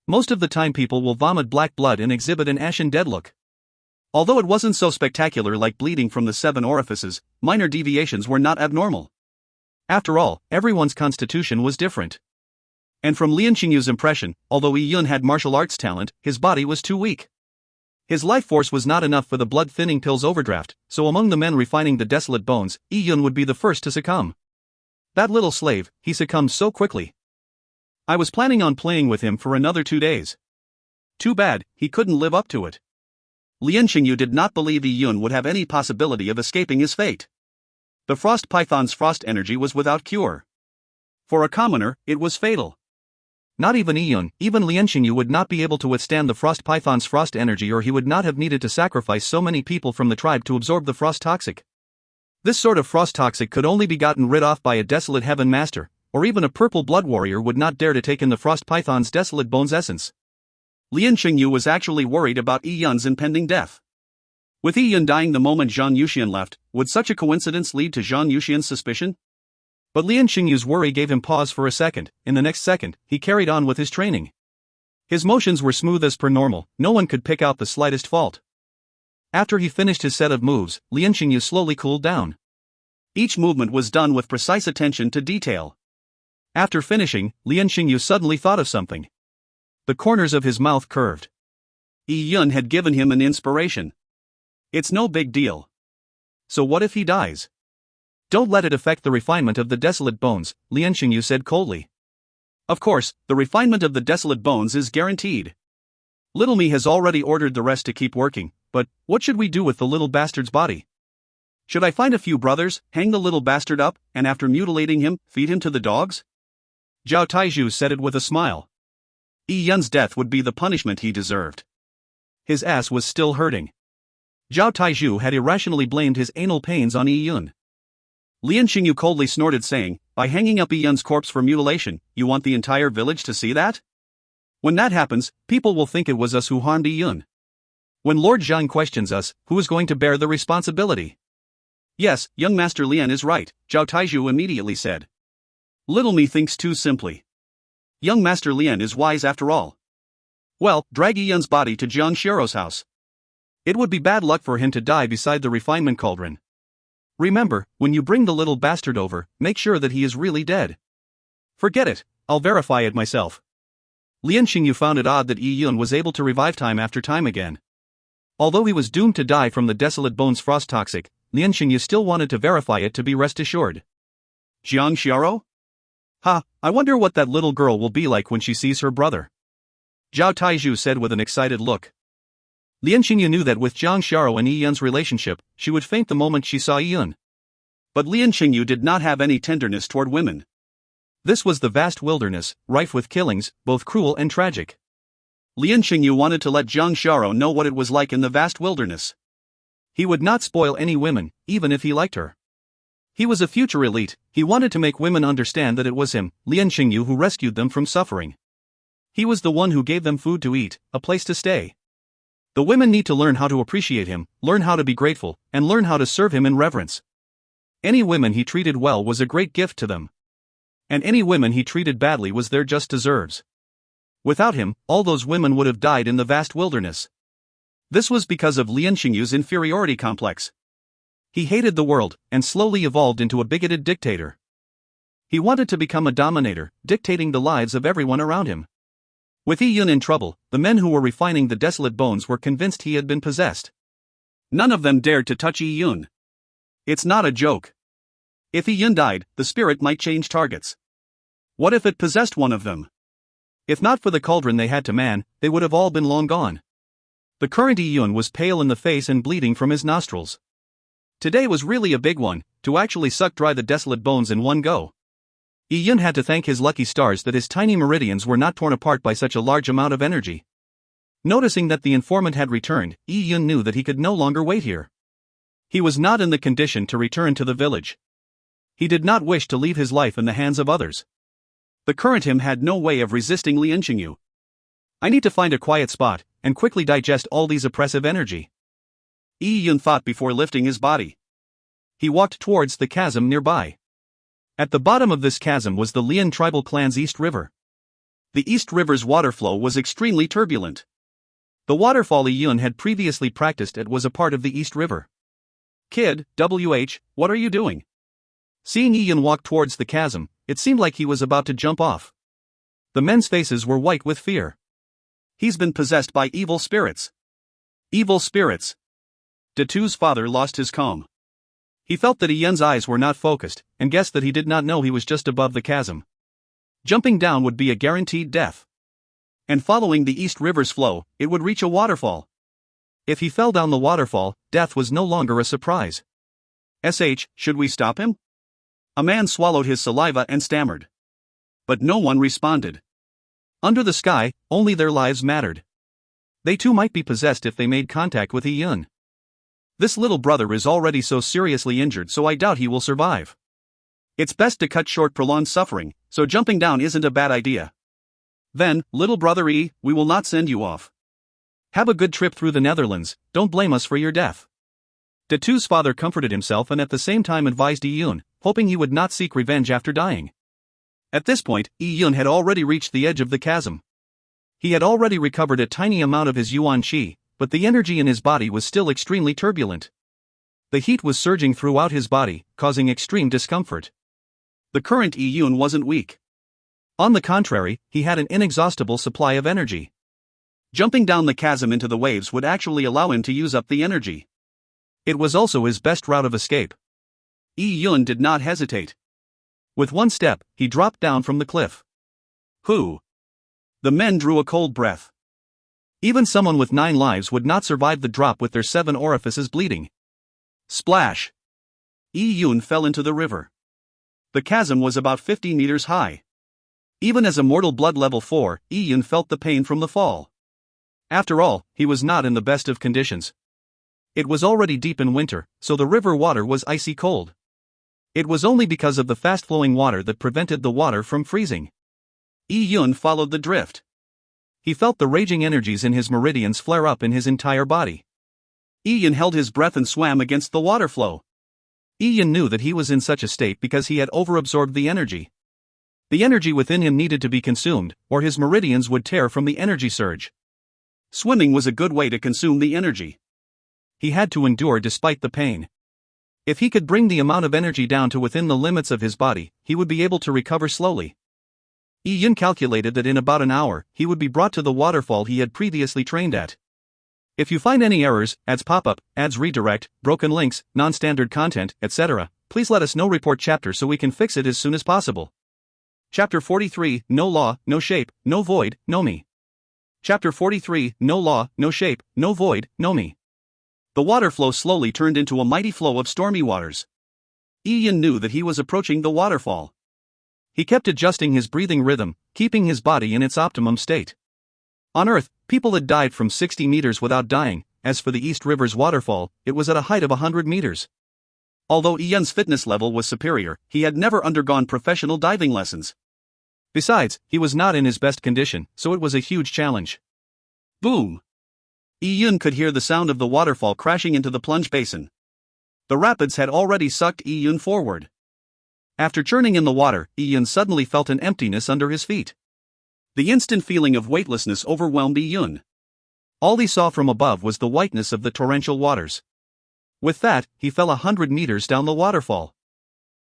Most of the time people will vomit black blood and exhibit an ashen dead look. Although it wasn't so spectacular like bleeding from the 7 orifices, minor deviations were not abnormal. After all, everyone's constitution was different. And from Lian Xingyu's impression, although Yi Yun had martial arts talent, his body was too weak. His life force was not enough for the blood-thinning pill's overdraft, so among the men refining the Desolate Bones, Yi Yun would be the first to succumb. That little slave, he succumbed so quickly. I was planning on playing with him for another 2 days. Too bad, he couldn't live up to it. Lian Xingyu did not believe Yi Yun would have any possibility of escaping his fate. The frost python's frost energy was without cure. For a commoner, it was fatal. Not even Yi Yun, even Lian Xingyu would not be able to withstand the frost python's frost energy, or he would not have needed to sacrifice so many people from the tribe to absorb the frost toxic. This sort of frost toxic could only be gotten rid of by a desolate heaven master, or even a purple blood warrior would not dare to take in the frost python's Desolate Bones essence. Lian Xingyu was actually worried about Yi Yun's impending death. With Yi Yun dying the moment Zhang Yuxian left, would such a coincidence lead to Zhang Yuxian's suspicion? But Lian Xingyu's worry gave him pause for a second. In the next second, he carried on with his training. His motions were smooth as per normal, no one could pick out the slightest fault. After he finished his set of moves, Lian Xingyu slowly cooled down. Each movement was done with precise attention to detail. After finishing, Lian Xingyu suddenly thought of something. The corners of his mouth curved. Yi Yun had given him an inspiration. It's no big deal. So what if he dies? Don't let it affect the refinement of the Desolate Bones, Lian Xingyu said coldly. Of course, the refinement of the Desolate Bones is guaranteed. Little me has already ordered the rest to keep working, but what should we do with the little bastard's body? Should I find a few brothers, hang the little bastard up, and after mutilating him, feed him to the dogs? Zhao Taizhu said it with a smile. Yi Yun's death would be the punishment he deserved. His ass was still hurting. Zhao Taizhu had irrationally blamed his anal pains on Yi Yun. Lian Xingyu coldly snorted, saying, by hanging up Yi Yun's corpse for mutilation, you want the entire village to see that? When that happens, people will think it was us who harmed Yi Yun. When Lord Zhang questions us, who is going to bear the responsibility? Yes, young Master Lian is right, Zhao Taizhu immediately said. Little me thinks too simply. Young Master Lian is wise after all. Well, drag Yi Yun's body to Jiang Xiro's house. It would be bad luck for him to die beside the refinement cauldron. Remember, when you bring the little bastard over, make sure that he is really dead. Forget it, I'll verify it myself. Lian Xingyu found it odd that Yi Yun was able to revive time after time again. Although he was doomed to die from the Desolate Bones frost toxic, Lian Xingyu still wanted to verify it to be rest assured. Jiang Xiao? Ha, I wonder what that little girl will be like when she sees her brother. Zhao Taizhu said with an excited look. Lian Xingyu knew that with Jiang Xiao and Yi Yun's relationship, she would faint the moment she saw Yi Yun. But Lian Xingyu did not have any tenderness toward women. This was the vast wilderness, rife with killings, both cruel and tragic. Lian Xingyu wanted to let Jiang Xiao know what it was like in the vast wilderness. He would not spoil any women, even if he liked her. He was a future elite, he wanted to make women understand that it was him, Lian Xingyu, who rescued them from suffering. He was the one who gave them food to eat, a place to stay. The women need to learn how to appreciate him, learn how to be grateful, and learn how to serve him in reverence. Any women he treated well was a great gift to them. And any women he treated badly was their just deserves. Without him, all those women would have died in the vast wilderness. This was because of Lian Xingyu's inferiority complex. He hated the world, and slowly evolved into a bigoted dictator. He wanted to become a dominator, dictating the lives of everyone around him. With Yi Yun in trouble, the men who were refining the Desolate Bones were convinced he had been possessed. None of them dared to touch Yi Yun. It's not a joke. If Yi Yun died, the spirit might change targets. What if it possessed one of them? If not for the cauldron they had to man, they would have all been long gone. The current Yi Yun was pale in the face and bleeding from his nostrils. Today was really a big one, to actually suck dry the Desolate Bones in one go. Yi Yun had to thank his lucky stars that his tiny meridians were not torn apart by such a large amount of energy. Noticing that the informant had returned, Yi Yun knew that he could no longer wait here. He was not in the condition to return to the village. He did not wish to leave his life in the hands of others. The current him had no way of resisting Lian Xingyu. I need to find a quiet spot, and quickly digest all these oppressive energy. Yi Yun thought before lifting his body. He walked towards the chasm nearby. At the bottom of this chasm was the Lian tribal clan's East River. The East River's water flow was extremely turbulent. The waterfall Yi Yun had previously practiced at was a part of the East River. Kid, what are you doing? Seeing Yi Yun walk towards the chasm, it seemed like he was about to jump off. The men's faces were white with fear. He's been possessed by evil spirits. Evil spirits. Datu's father lost his calm. He felt that Yi Yun's eyes were not focused, and guessed that he did not know he was just above the chasm. Jumping down would be a guaranteed death. And following the East River's flow, it would reach a waterfall. If he fell down the waterfall, death was no longer a surprise. Should we stop him? A man swallowed his saliva and stammered. But no one responded. Under the sky, only their lives mattered. They too might be possessed if they made contact with Yi Yun. This little brother is already so seriously injured, so I doubt he will survive. It's best to cut short prolonged suffering, so jumping down isn't a bad idea. Then, little brother E, we will not send you off. Have a good trip through the Netherlands, don't blame us for your death. Datu's father comforted himself and at the same time advised Yi Yun, hoping he would not seek revenge after dying. At this point, Yi Yun had already reached the edge of the chasm. He had already recovered a tiny amount of his Yuan Qi, but the energy in his body was still extremely turbulent. The heat was surging throughout his body, causing extreme discomfort. The current Yi Yun wasn't weak. On the contrary, he had an inexhaustible supply of energy. Jumping down the chasm into the waves would actually allow him to use up the energy. It was also his best route of escape. Yi Yun did not hesitate. With one step, he dropped down from the cliff. Who? The men drew a cold breath. Even someone with 9 lives would not survive the drop with their 7 orifices bleeding. Splash! Yi Yun fell into the river. The chasm was about 50 meters high. Even as a mortal blood level 4, Yi Yun felt the pain from the fall. After all, he was not in the best of conditions. It was already deep in winter, so the river water was icy cold. It was only because of the fast-flowing water that prevented the water from freezing. Yi Yun followed the drift. He felt the raging energies in his meridians flare up in his entire body. Yi Yun held his breath and swam against the water flow. Yi Yun knew that he was in such a state because he had overabsorbed the energy. The energy within him needed to be consumed, or his meridians would tear from the energy surge. Swimming was a good way to consume the energy. He had to endure despite the pain. If he could bring the amount of energy down to within the limits of his body, he would be able to recover slowly. Yi-Yun calculated that in about an hour, he would be brought to the waterfall he had previously trained at. If you find any errors, ads pop up, ads redirect, broken links, non-standard content, etc., please let us know. Report chapter so we can fix it as soon as possible. Chapter 43, No Law, No Shape, No Void, No Me. Chapter 43, No Law, No Shape, No Void, No Me. The water flow slowly turned into a mighty flow of stormy waters. Yi-Yun knew that he was approaching the waterfall. He kept adjusting his breathing rhythm, keeping his body in its optimum state. On Earth, people had dived from 60 meters without dying. As for the East River's waterfall, it was at a height of 100 meters. Although Yi-Yun's fitness level was superior, he had never undergone professional diving lessons. Besides, he was not in his best condition, so it was a huge challenge. Boom! Yi-Yun could hear the sound of the waterfall crashing into the plunge basin. The rapids had already sucked Yi-Yun forward. After churning in the water, Yi-Yun suddenly felt an emptiness under his feet. The instant feeling of weightlessness overwhelmed Yi-Yun. All he saw from above was the whiteness of the torrential waters. With that, he fell 100 meters down the waterfall.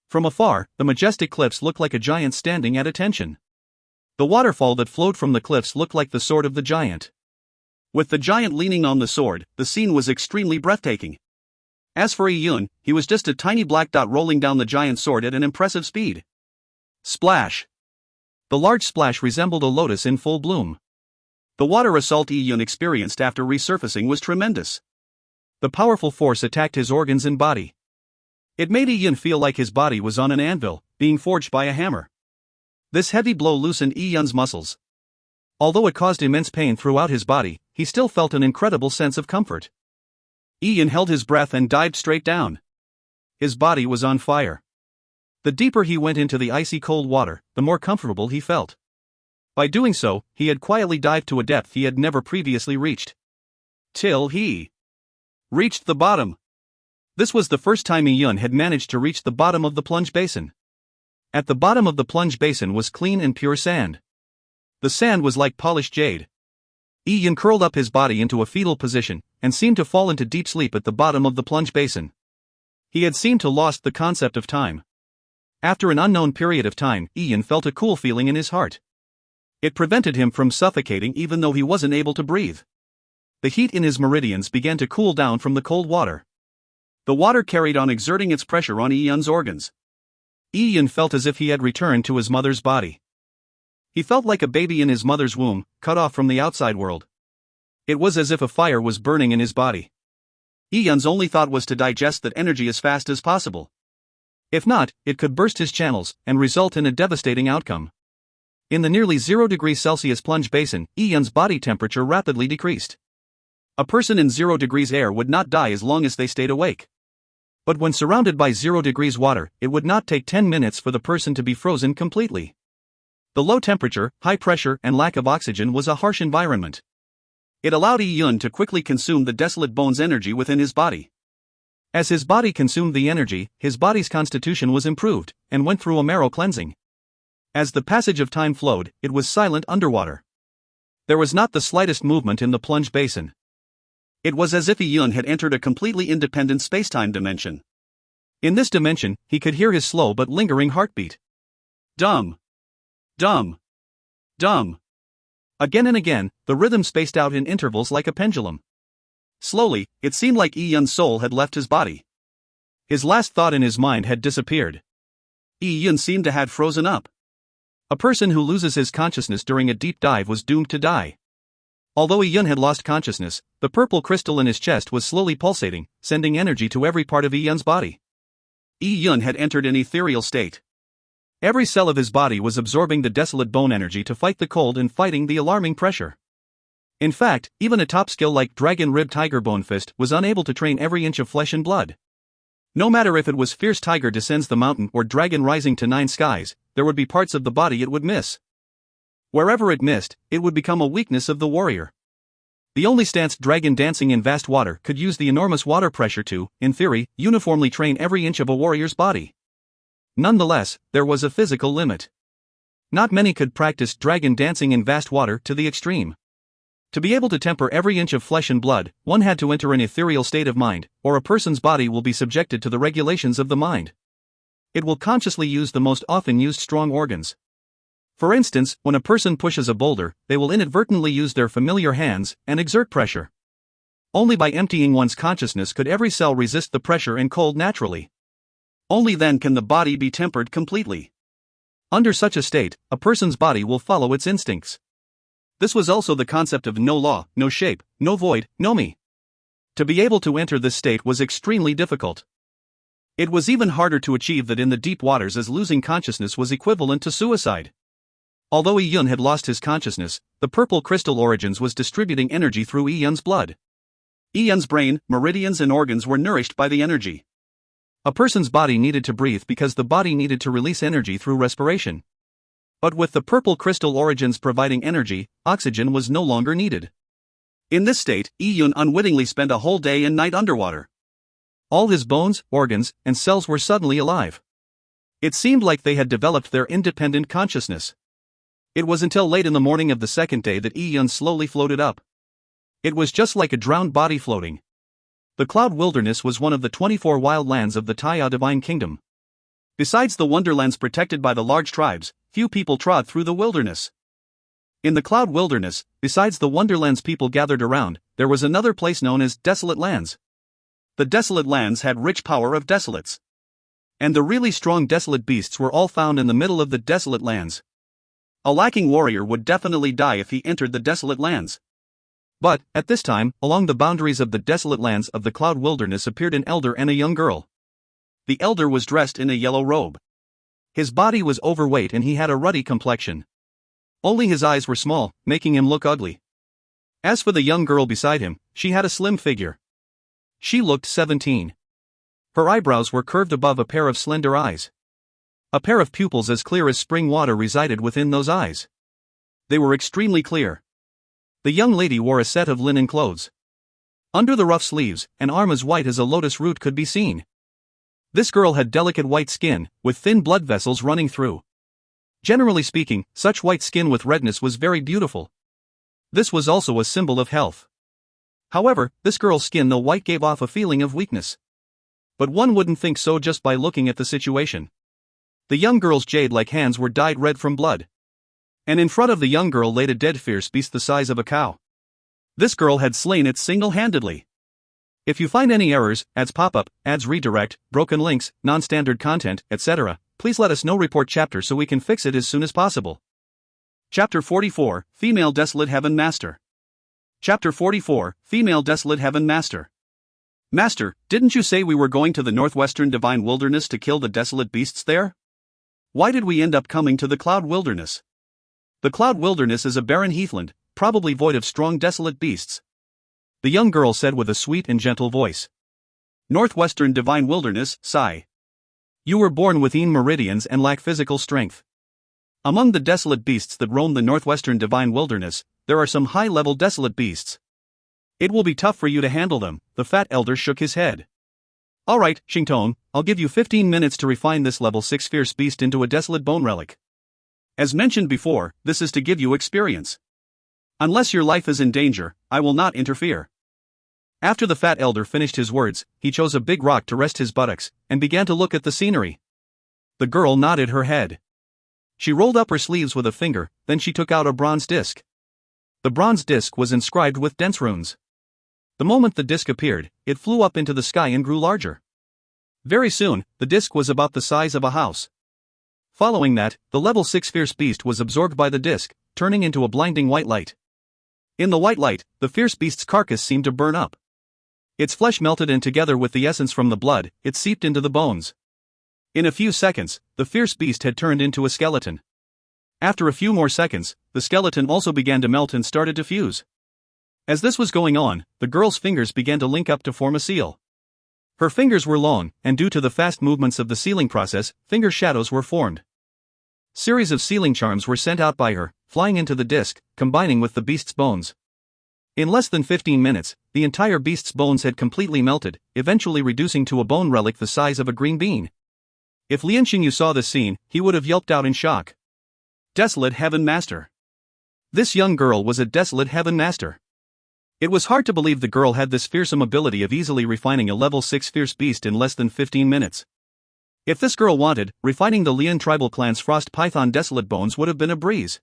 From afar, the majestic cliffs looked like a giant standing at attention. The waterfall that flowed from the cliffs looked like the sword of the giant. With the giant leaning on the sword, the scene was extremely breathtaking. As for Yi-Yun, he was just a tiny black dot rolling down the giant sword at an impressive speed. Splash! The large splash resembled a lotus in full bloom. The water assault Yi-Yun experienced after resurfacing was tremendous. The powerful force attacked his organs and body. It made Yi-Yun feel like his body was on an anvil, being forged by a hammer. This heavy blow loosened Yi-Yun's muscles. Although it caused immense pain throughout his body, he still felt an incredible sense of comfort. Yi-Yun held his breath and dived straight down. His body was on fire. The deeper he went into the icy cold water, the more comfortable he felt. By doing so, he had quietly dived to a depth he had never previously reached. Till he reached the bottom. This was the first time Yi-Yun had managed to reach the bottom of the plunge basin. At the bottom of the plunge basin was clean and pure sand. The sand was like polished jade. Yi-Yun curled up his body into a fetal position, and seemed to fall into deep sleep at the bottom of the plunge basin. He had seemed to lost the concept of time. After an unknown period of time, Yi-Yun felt a cool feeling in his heart. It prevented him from suffocating even though he wasn't able to breathe. The heat in his meridians began to cool down from the cold water. The water carried on exerting its pressure on Yi-Yun's organs. Yi-Yun felt as if he had returned to his mother's body. He felt like a baby in his mother's womb, cut off from the outside world. It was as if a fire was burning in his body. Yi-Yun's only thought was to digest that energy as fast as possible. If not, it could burst his channels, and result in a devastating outcome. In the nearly 0 degrees Celsius plunge basin, Yi-Yun's body temperature rapidly decreased. A person in 0 degrees air would not die as long as they stayed awake. But when surrounded by 0 degrees water, it would not take 10 minutes for the person to be frozen completely. The low temperature, high pressure, and lack of oxygen was a harsh environment. It allowed Yi-Yun to quickly consume the desolate bones' energy within his body. As his body consumed the energy, his body's constitution was improved, and went through a marrow cleansing. As the passage of time flowed, it was silent underwater. There was not the slightest movement in the plunge basin. It was as if Yi-Yun had entered a completely independent spacetime dimension. In this dimension, he could hear his slow but lingering heartbeat. Dum. Dum. Dum. Again and again, the rhythm spaced out in intervals like a pendulum. Slowly, it seemed like Yi-Yun's soul had left his body. His last thought in his mind had disappeared. Yi-Yun seemed to have frozen up. A person who loses his consciousness during a deep dive was doomed to die. Although Yi-Yun had lost consciousness, the purple crystal in his chest was slowly pulsating, sending energy to every part of Yi-Yun's body. Yi-Yun had entered an ethereal state. Every cell of his body was absorbing the desolate bone energy to fight the cold and fighting the alarming pressure. In fact, even a top skill like Dragon Rib Tiger Bone Fist was unable to train every inch of flesh and blood. No matter if it was Fierce Tiger Descends the Mountain or Dragon Rising to 9 Skies, there would be parts of the body it would miss. Wherever it missed, it would become a weakness of the warrior. The only stance Dragon Dancing in Vast Water could use the enormous water pressure to, in theory, uniformly train every inch of a warrior's body. Nonetheless, there was a physical limit. Not many could practice Dragon Dancing in Vast Water to the extreme. To be able to temper every inch of flesh and blood, one had to enter an ethereal state of mind, or a person's body will be subjected to the regulations of the mind. It will consciously use the most often used strong organs. For instance, when a person pushes a boulder, they will inadvertently use their familiar hands and exert pressure. Only by emptying one's consciousness could every cell resist the pressure and cold naturally. Only then can the body be tempered completely. Under such a state, a person's body will follow its instincts. This was also the concept of no law, no shape, no void, no me. To be able to enter this state was extremely difficult. It was even harder to achieve that in the deep waters, as losing consciousness was equivalent to suicide. Although Iyun had lost his consciousness, the purple crystal origins was distributing energy through Iyun's blood. Iyun's brain, meridians and organs were nourished by the energy. A person's body needed to breathe because the body needed to release energy through respiration. But with the purple crystal origins providing energy, oxygen was no longer needed. In this state, Iyun unwittingly spent a whole day and night underwater. All his bones, organs, and cells were suddenly alive. It seemed like they had developed their independent consciousness. It was until late in the morning of the second day that Iyun slowly floated up. It was just like a drowned body floating. The Cloud Wilderness was one of the 24 wild lands of the Taya Divine Kingdom. Besides the wonderlands protected by the large tribes, few people trod through the wilderness. In the Cloud Wilderness, besides the wonderlands people gathered around, there was another place known as Desolate Lands. The Desolate Lands had rich power of desolates. And the really strong desolate beasts were all found in the middle of the Desolate Lands. A lacking warrior would definitely die if he entered the Desolate Lands. But, at this time, along the boundaries of the Desolate Lands of the Cloud Wilderness appeared an elder and a young girl. The elder was dressed in a yellow robe. His body was overweight and he had a ruddy complexion. Only his eyes were small, making him look ugly. As for the young girl beside him, she had a slim figure. She looked 17. Her eyebrows were curved above a pair of slender eyes. A pair of pupils as clear as spring water resided within those eyes. They were extremely clear. The young lady wore a set of linen clothes. Under the rough sleeves, an arm as white as a lotus root could be seen. This girl had delicate white skin, with thin blood vessels running through. Generally speaking, such white skin with redness was very beautiful. This was also a symbol of health. However, this girl's skin though white gave off a feeling of weakness. But one wouldn't think so just by looking at the situation. The young girl's jade-like hands were dyed red from blood. And in front of the young girl laid a dead fierce beast the size of a cow. This girl had slain it single-handedly. If you find any errors, ads pop up, ads redirect, broken links, non-standard content, etc., please let us know. Report chapter so we can fix it as soon as possible. Chapter 44, Female Desolate Heaven Master. Chapter 44, Female Desolate Heaven Master. Master, didn't you say we were going to the northwestern divine wilderness to kill the desolate beasts there? Why did we end up coming to the Cloud Wilderness? The Cloud Wilderness is a barren heathland, probably void of strong desolate beasts. The young girl said with a sweet and gentle voice. Northwestern divine wilderness, sigh. You were born within meridians and lack physical strength. Among the desolate beasts that roam the northwestern divine wilderness, there are some high-level desolate beasts. It will be tough for you to handle them, the fat elder shook his head. Alright, Xingtong, I'll give you 15 minutes to refine this level 6 fierce beast into a desolate bone relic. As mentioned before, this is to give you experience. Unless your life is in danger, I will not interfere. After the fat elder finished his words, he chose a big rock to rest his buttocks, and began to look at the scenery. The girl nodded her head. She rolled up her sleeves with a finger, then she took out a bronze disc. The bronze disc was inscribed with dense runes. The moment the disc appeared, it flew up into the sky and grew larger. Very soon, the disc was about the size of a house. Following that, the level 6 fierce beast was absorbed by the disc, turning into a blinding white light. In the white light, the fierce beast's carcass seemed to burn up. Its flesh melted and together with the essence from the blood, it seeped into the bones. In a few seconds, the fierce beast had turned into a skeleton. After a few more seconds, the skeleton also began to melt and started to fuse. As this was going on, the girl's fingers began to link up to form a seal. Her fingers were long, and due to the fast movements of the sealing process, finger shadows were formed. Series of sealing charms were sent out by her, flying into the disc, combining with the beast's bones. In less than 15 minutes, the entire beast's bones had completely melted, eventually reducing to a bone relic the size of a green bean. If Lian Xingyu saw this scene, he would have yelped out in shock. Desolate Heaven Master. This young girl was a Desolate Heaven Master. It was hard to believe the girl had this fearsome ability of easily refining a level 6 fierce beast in less than 15 minutes. If this girl wanted, refining the Lian tribal clan's frost python desolate bones would have been a breeze.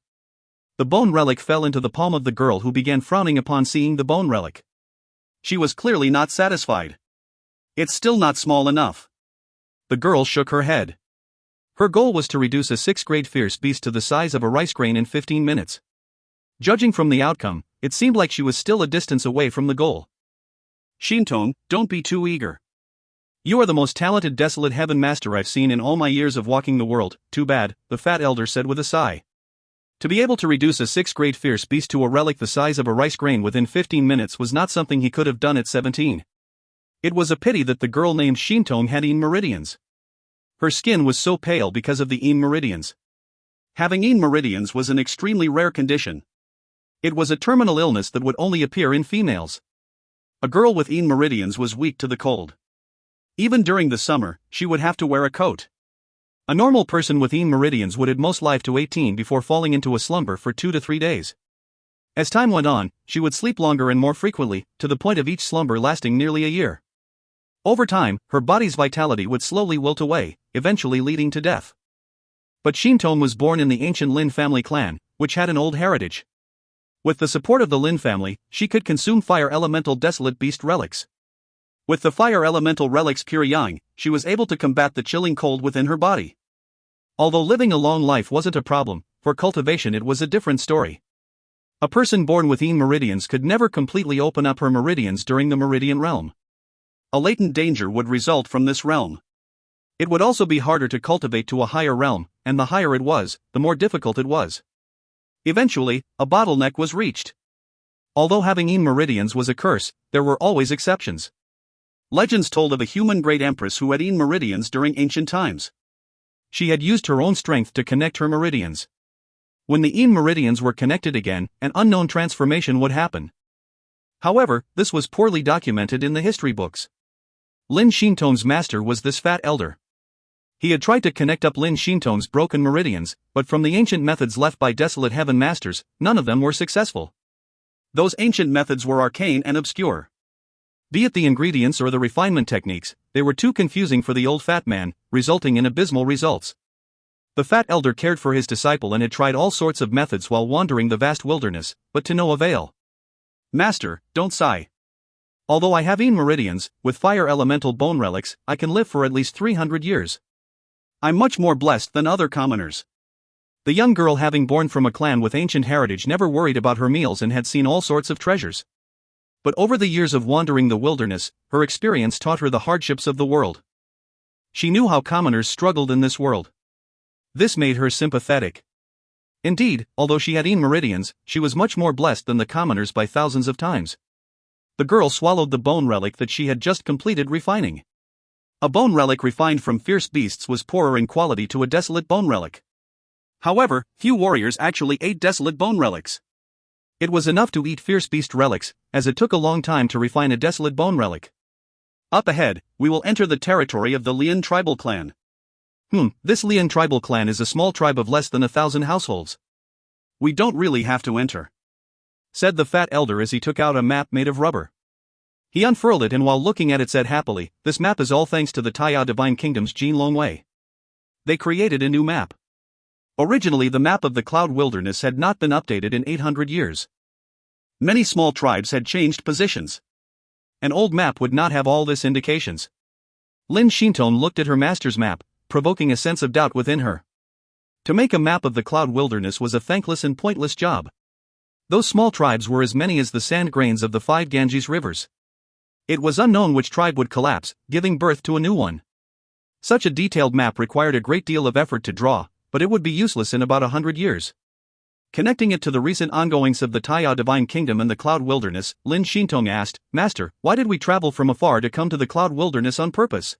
The bone relic fell into the palm of the girl, who began frowning upon seeing the bone relic. She was clearly not satisfied. It's still not small enough. The girl shook her head. Her goal was to reduce a 6th grade fierce beast to the size of a rice grain in 15 minutes. Judging from the outcome, it seemed like she was still a distance away from the goal. Shintong, don't be too eager. You are the most talented desolate heaven master I've seen in all my years of walking the world. Too bad, the fat elder said with a sigh. To be able to reduce a 6th grade fierce beast to a relic the size of a rice grain within 15 minutes was not something he could have done at 17. It was a pity that the girl named Shintong had Yin meridians. Her skin was so pale because of the Yin meridians. Having Yin meridians was an extremely rare condition. It was a terminal illness that would only appear in females. A girl with Yin meridians was weak to the cold. Even during the summer, she would have to wear a coat. A normal person with Yin meridians would at most live to 18 before falling into a slumber for 2 to 3 days. As time went on, she would sleep longer and more frequently, to the point of each slumber lasting nearly a year. Over time, her body's vitality would slowly wilt away, eventually leading to death. But Shintong was born in the ancient Lin family clan, which had an old heritage. With the support of the Lin family, she could consume fire elemental desolate beast relics. With the fire elemental relic's pure yang, she was able to combat the chilling cold within her body. Although living a long life wasn't a problem, for cultivation it was a different story. A person born with Yin meridians could never completely open up her meridians during the meridian realm. A latent danger would result from this realm. It would also be harder to cultivate to a higher realm, and the higher it was, the more difficult it was. Eventually, a bottleneck was reached. Although having Yin meridians was a curse, there were always exceptions. Legends told of a human great empress who had Yin meridians during ancient times. She had used her own strength to connect her meridians. When the Yin meridians were connected again, an unknown transformation would happen. However, this was poorly documented in the history books. Lin Shintong's master was this fat elder. He had tried to connect up Lin Shintong's broken meridians, but from the ancient methods left by desolate heaven masters, none of them were successful. Those ancient methods were arcane and obscure. Be it the ingredients or the refinement techniques, they were too confusing for the old fat man, resulting in abysmal results. The fat elder cared for his disciple and had tried all sorts of methods while wandering the vast wilderness, but to no avail. Master, don't sigh. Although I have Yin meridians, with fire elemental bone relics, I can live for at least 300 years. I'm much more blessed than other commoners. The young girl, having born from a clan with ancient heritage, never worried about her meals and had seen all sorts of treasures. But over the years of wandering the wilderness, her experience taught her the hardships of the world. She knew how commoners struggled in this world. This made her sympathetic. Indeed, although she had Yin meridians, she was much more blessed than the commoners by thousands of times. The girl swallowed the bone relic that she had just completed refining. A bone relic refined from fierce beasts was poorer in quality to a desolate bone relic. However, few warriors actually ate desolate bone relics. It was enough to eat fierce beast relics, as it took a long time to refine a desolate bone relic. Up ahead, we will enter the territory of the Lian tribal clan. This Lian tribal clan is a small tribe of less than 1,000 households. We don't really have to enter, said the fat elder as he took out a map made of rubber. He unfurled it and while looking at it said happily, "This map is all thanks to the Taiya Divine Kingdom's Jin Longwei. They created a new map. Originally the map of the Cloud Wilderness had not been updated in 800 years. Many small tribes had changed positions. An old map would not have all this indications." Lin Shintong looked at her master's map, provoking a sense of doubt within her. To make a map of the Cloud Wilderness was a thankless and pointless job. Those small tribes were as many as the sand grains of the 5 Ganges rivers. It was unknown which tribe would collapse, giving birth to a new one. Such a detailed map required a great deal of effort to draw, but it would be useless in about 100 years. Connecting it to the recent ongoings of the Taiya Divine Kingdom and the Cloud Wilderness, Lin Shintong asked, "Master, why did we travel from afar to come to the Cloud Wilderness on purpose?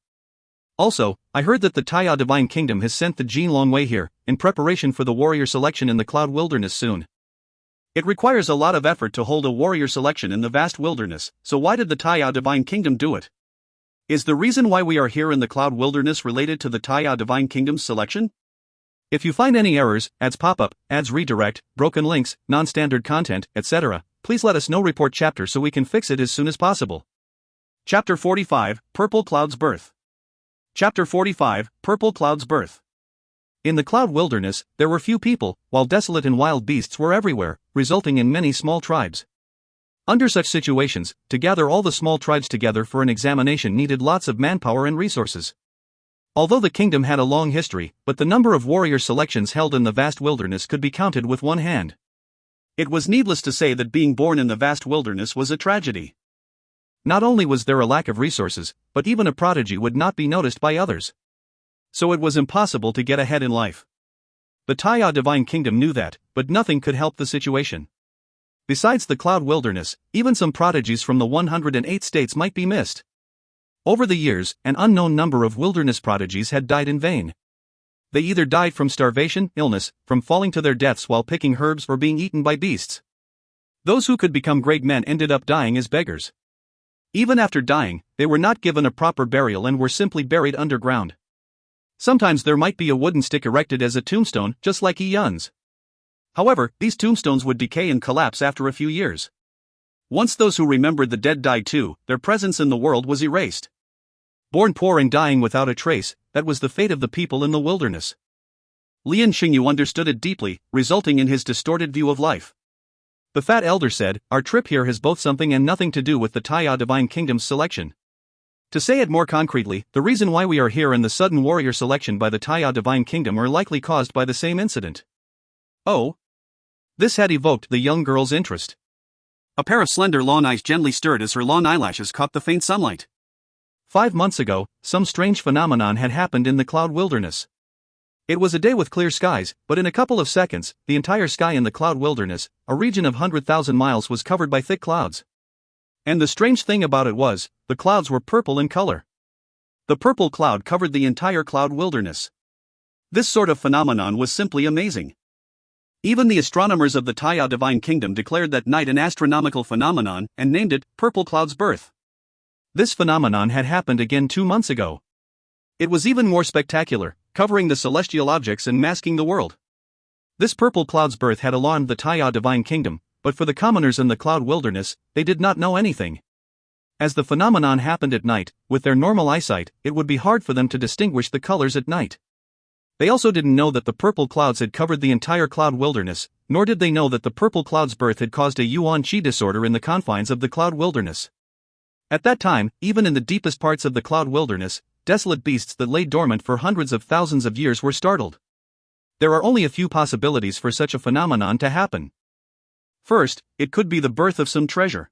Also, I heard that the Taiya Divine Kingdom has sent the Jin Longwei here, in preparation for the warrior selection in the Cloud Wilderness soon. It requires a lot of effort to hold a warrior selection in the vast wilderness, so why did the Taiya Divine Kingdom do it? Is the reason why we are here in the Cloud Wilderness related to the Taiya Divine Kingdom's selection? If you find any errors, ads pop up, ads redirect, broken links, non-standard content, etc., please let us know report chapter so we can fix it as soon as possible. Chapter 45, Purple Cloud's Birth. Chapter 45, Purple Cloud's Birth. In the cloud wilderness, there were few people, while desolate and wild beasts were everywhere, resulting in many small tribes. Under such situations, to gather all the small tribes together for an examination needed lots of manpower and resources. Although the kingdom had a long history, but the number of warrior selections held in the vast wilderness could be counted with one hand. It was needless to say that being born in the vast wilderness was a tragedy. Not only was there a lack of resources, but even a prodigy would not be noticed by others. So it was impossible to get ahead in life. The Taya divine kingdom knew that, but nothing could help the situation. Besides the cloud wilderness, even some prodigies from the 108 states might be missed. Over the years, an unknown number of wilderness prodigies had died in vain. They either died from starvation, illness, from falling to their deaths while picking herbs, or being eaten by beasts. Those who could become great men ended up dying as beggars. Even after dying, they were not given a proper burial and were simply buried underground. Sometimes there might be a wooden stick erected as a tombstone, just like Eon's. However, these tombstones would decay and collapse after a few years. Once those who remembered the dead died too, their presence in the world was erased. Born poor and dying without a trace, that was the fate of the people in the wilderness. Lian Xingyu understood it deeply, resulting in his distorted view of life. The fat elder said, "Our trip here has both something and nothing to do with the Taya Divine Kingdom's selection. To say it more concretely, the reason why we are here and the sudden warrior selection by the Taya Divine Kingdom are likely caused by the same incident." Oh? This had evoked the young girl's interest. A pair of slender long eyes gently stirred as her long eyelashes caught the faint sunlight. 5 months ago, some strange phenomenon had happened in the cloud wilderness. It was a day with clear skies, but in a couple of seconds, the entire sky in the cloud wilderness, a region of 100,000 miles, was covered by thick clouds. And the strange thing about it was, the clouds were purple in color. The purple cloud covered the entire cloud wilderness. This sort of phenomenon was simply amazing. Even the astronomers of the Taya Divine Kingdom declared that night an astronomical phenomenon and named it Purple Cloud's Birth. This phenomenon had happened again 2 months ago. It was even more spectacular, covering the celestial objects and masking the world. This Purple Cloud's birth had alarmed the Taya Divine Kingdom, but for the commoners in the cloud wilderness, they did not know anything. As the phenomenon happened at night, with their normal eyesight, it would be hard for them to distinguish the colors at night. They also didn't know that the purple clouds had covered the entire cloud wilderness, nor did they know that the purple cloud's birth had caused a yuan qi disorder in the confines of the cloud wilderness. At that time, even in the deepest parts of the cloud wilderness, desolate beasts that lay dormant for hundreds of thousands of years were startled. There are only a few possibilities for such a phenomenon to happen. First, it could be the birth of some treasure.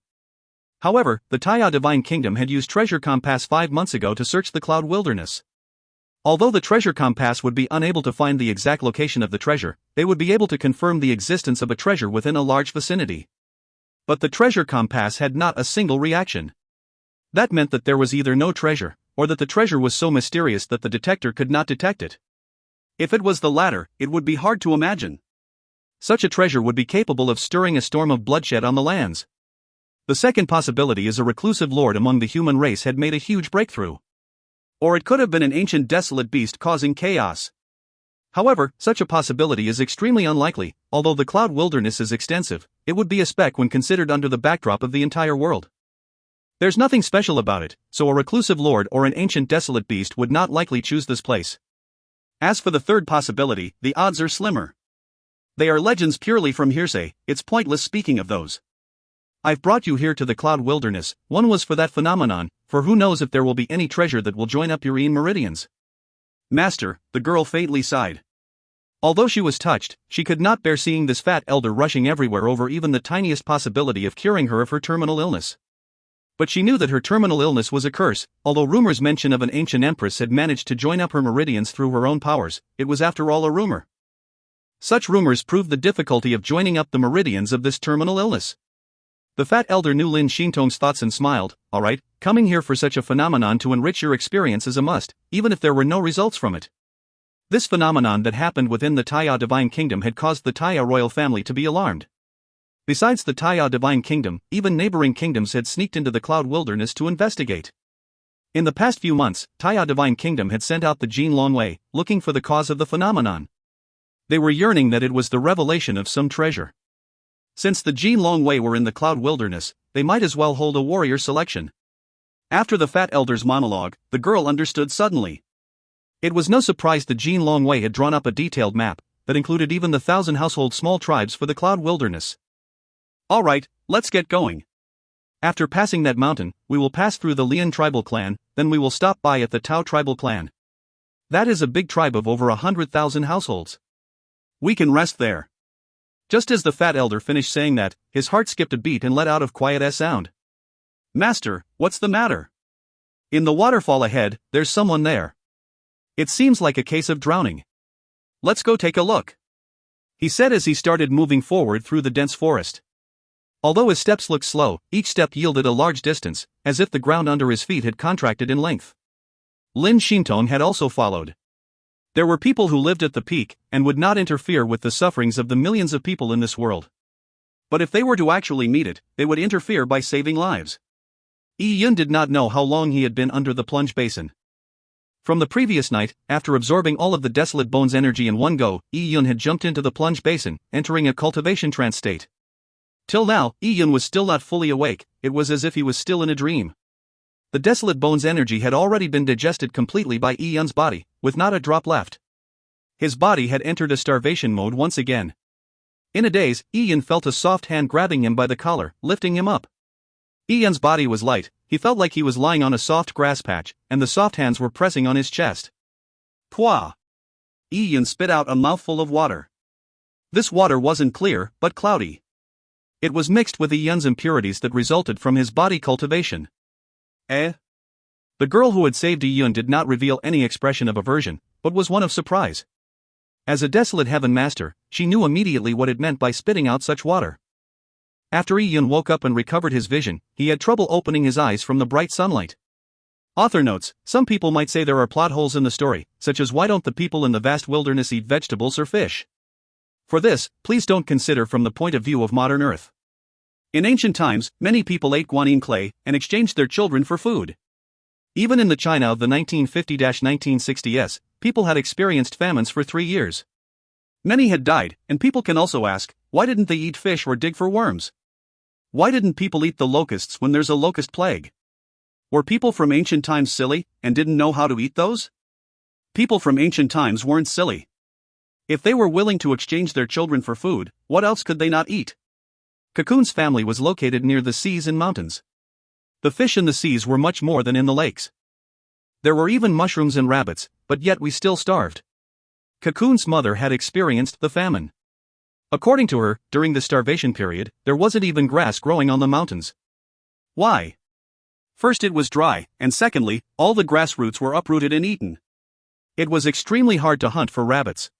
However, the Taya Divine Kingdom had used Treasure Compass 5 months ago to search the cloud wilderness. Although the Treasure Compass would be unable to find the exact location of the treasure, they would be able to confirm the existence of a treasure within a large vicinity. But the Treasure Compass had not a single reaction. That meant that there was either no treasure, or that the treasure was so mysterious that the detector could not detect it. If it was the latter, it would be hard to imagine. Such a treasure would be capable of stirring a storm of bloodshed on the lands. The second possibility is a reclusive lord among the human race had made a huge breakthrough. Or it could have been an ancient desolate beast causing chaos. However, such a possibility is extremely unlikely. Although the cloud wilderness is extensive, it would be a speck when considered under the backdrop of the entire world. There's nothing special about it, so a reclusive lord or an ancient desolate beast would not likely choose this place. As for the third possibility, the odds are slimmer. They are legends purely from hearsay, it's pointless speaking of those. I've brought you here to the cloud wilderness, one was for that phenomenon, for who knows if there will be any treasure that will join up your meridians. Master, the girl faintly sighed. Although she was touched, she could not bear seeing this fat elder rushing everywhere over even the tiniest possibility of curing her of her terminal illness. But she knew that her terminal illness was a curse. Although rumors mention of an ancient empress had managed to join up her meridians through her own powers, it was after all a rumor. Such rumors proved the difficulty of joining up the meridians of this terminal illness. The fat elder knew Lin Xintong's thoughts and smiled. All right, coming here for such a phenomenon to enrich your experience is a must, even if there were no results from it. This phenomenon that happened within the Taya Divine Kingdom had caused the Taya royal family to be alarmed. Besides the Taya Divine Kingdom, even neighboring kingdoms had sneaked into the cloud wilderness to investigate. In the past few months, Taya Divine Kingdom had sent out the Jin Longwei, looking for the cause of the phenomenon. They were yearning that it was the revelation of some treasure. Since the Jin Longwei were in the cloud wilderness, they might as well hold a warrior selection. After the fat elder's monologue, the girl understood suddenly. It was no surprise that Jin Longwei had drawn up a detailed map that included even the 1,000 household small tribes for the cloud wilderness. Alright, let's get going. After passing that mountain, we will pass through the Lian tribal clan, then we will stop by at the Tao tribal clan. That is a big tribe of over 100,000 households. We can rest there. Just as the fat elder finished saying that, his heart skipped a beat and let out a quiet sound. Master, what's the matter? In the waterfall ahead, there's someone there. It seems like a case of drowning. Let's go take a look. He said as he started moving forward through the dense forest. Although his steps looked slow, each step yielded a large distance, as if the ground under his feet had contracted in length. Lin Xintong had also followed. There were people who lived at the peak and would not interfere with the sufferings of the millions of people in this world. But if they were to actually meet it, they would interfere by saving lives. Yi Yun did not know how long he had been under the plunge basin. From the previous night, after absorbing all of the desolate bones energy in one go, Yi Yun had jumped into the plunge basin, entering a cultivation trance state. Till now, Yi Yun was still not fully awake. It was as if he was still in a dream. The desolate bones energy had already been digested completely by Yi Yun's body, with not a drop left. His body had entered a starvation mode once again. In a daze, Yi Yun felt a soft hand grabbing him by the collar, lifting him up. Yi Yun's body was light. He felt like he was lying on a soft grass patch, and the soft hands were pressing on his chest. Pwah! Yi Yun spit out a mouthful of water. This water wasn't clear, but cloudy. It was mixed with Yi Yun's impurities that resulted from his body cultivation. The girl who had saved Yi Yun did not reveal any expression of aversion, but was one of surprise. As a desolate heaven master, she knew immediately what it meant by spitting out such water. After Yi Yun woke up and recovered his vision, he had trouble opening his eyes from the bright sunlight. Author notes, some people might say there are plot holes in the story, such as why don't the people in the vast wilderness eat vegetables or fish? For this, please don't consider from the point of view of modern Earth. In ancient times, many people ate guanyin clay and exchanged their children for food. Even in the China of the 1950-1960s, people had experienced famines for 3 years. Many had died, and people can also ask, why didn't they eat fish or dig for worms? Why didn't people eat the locusts when there's a locust plague? Were people from ancient times silly and didn't know how to eat those? People from ancient times weren't silly. If they were willing to exchange their children for food, what else could they not eat? Cocoon's family was located near the seas and mountains. The fish in the seas were much more than in the lakes. There were even mushrooms and rabbits, but yet we still starved. Cocoon's mother had experienced the famine. According to her, during the starvation period, there wasn't even grass growing on the mountains. Why? First, it was dry, and secondly, all the grass roots were uprooted and eaten. It was extremely hard to hunt for rabbits.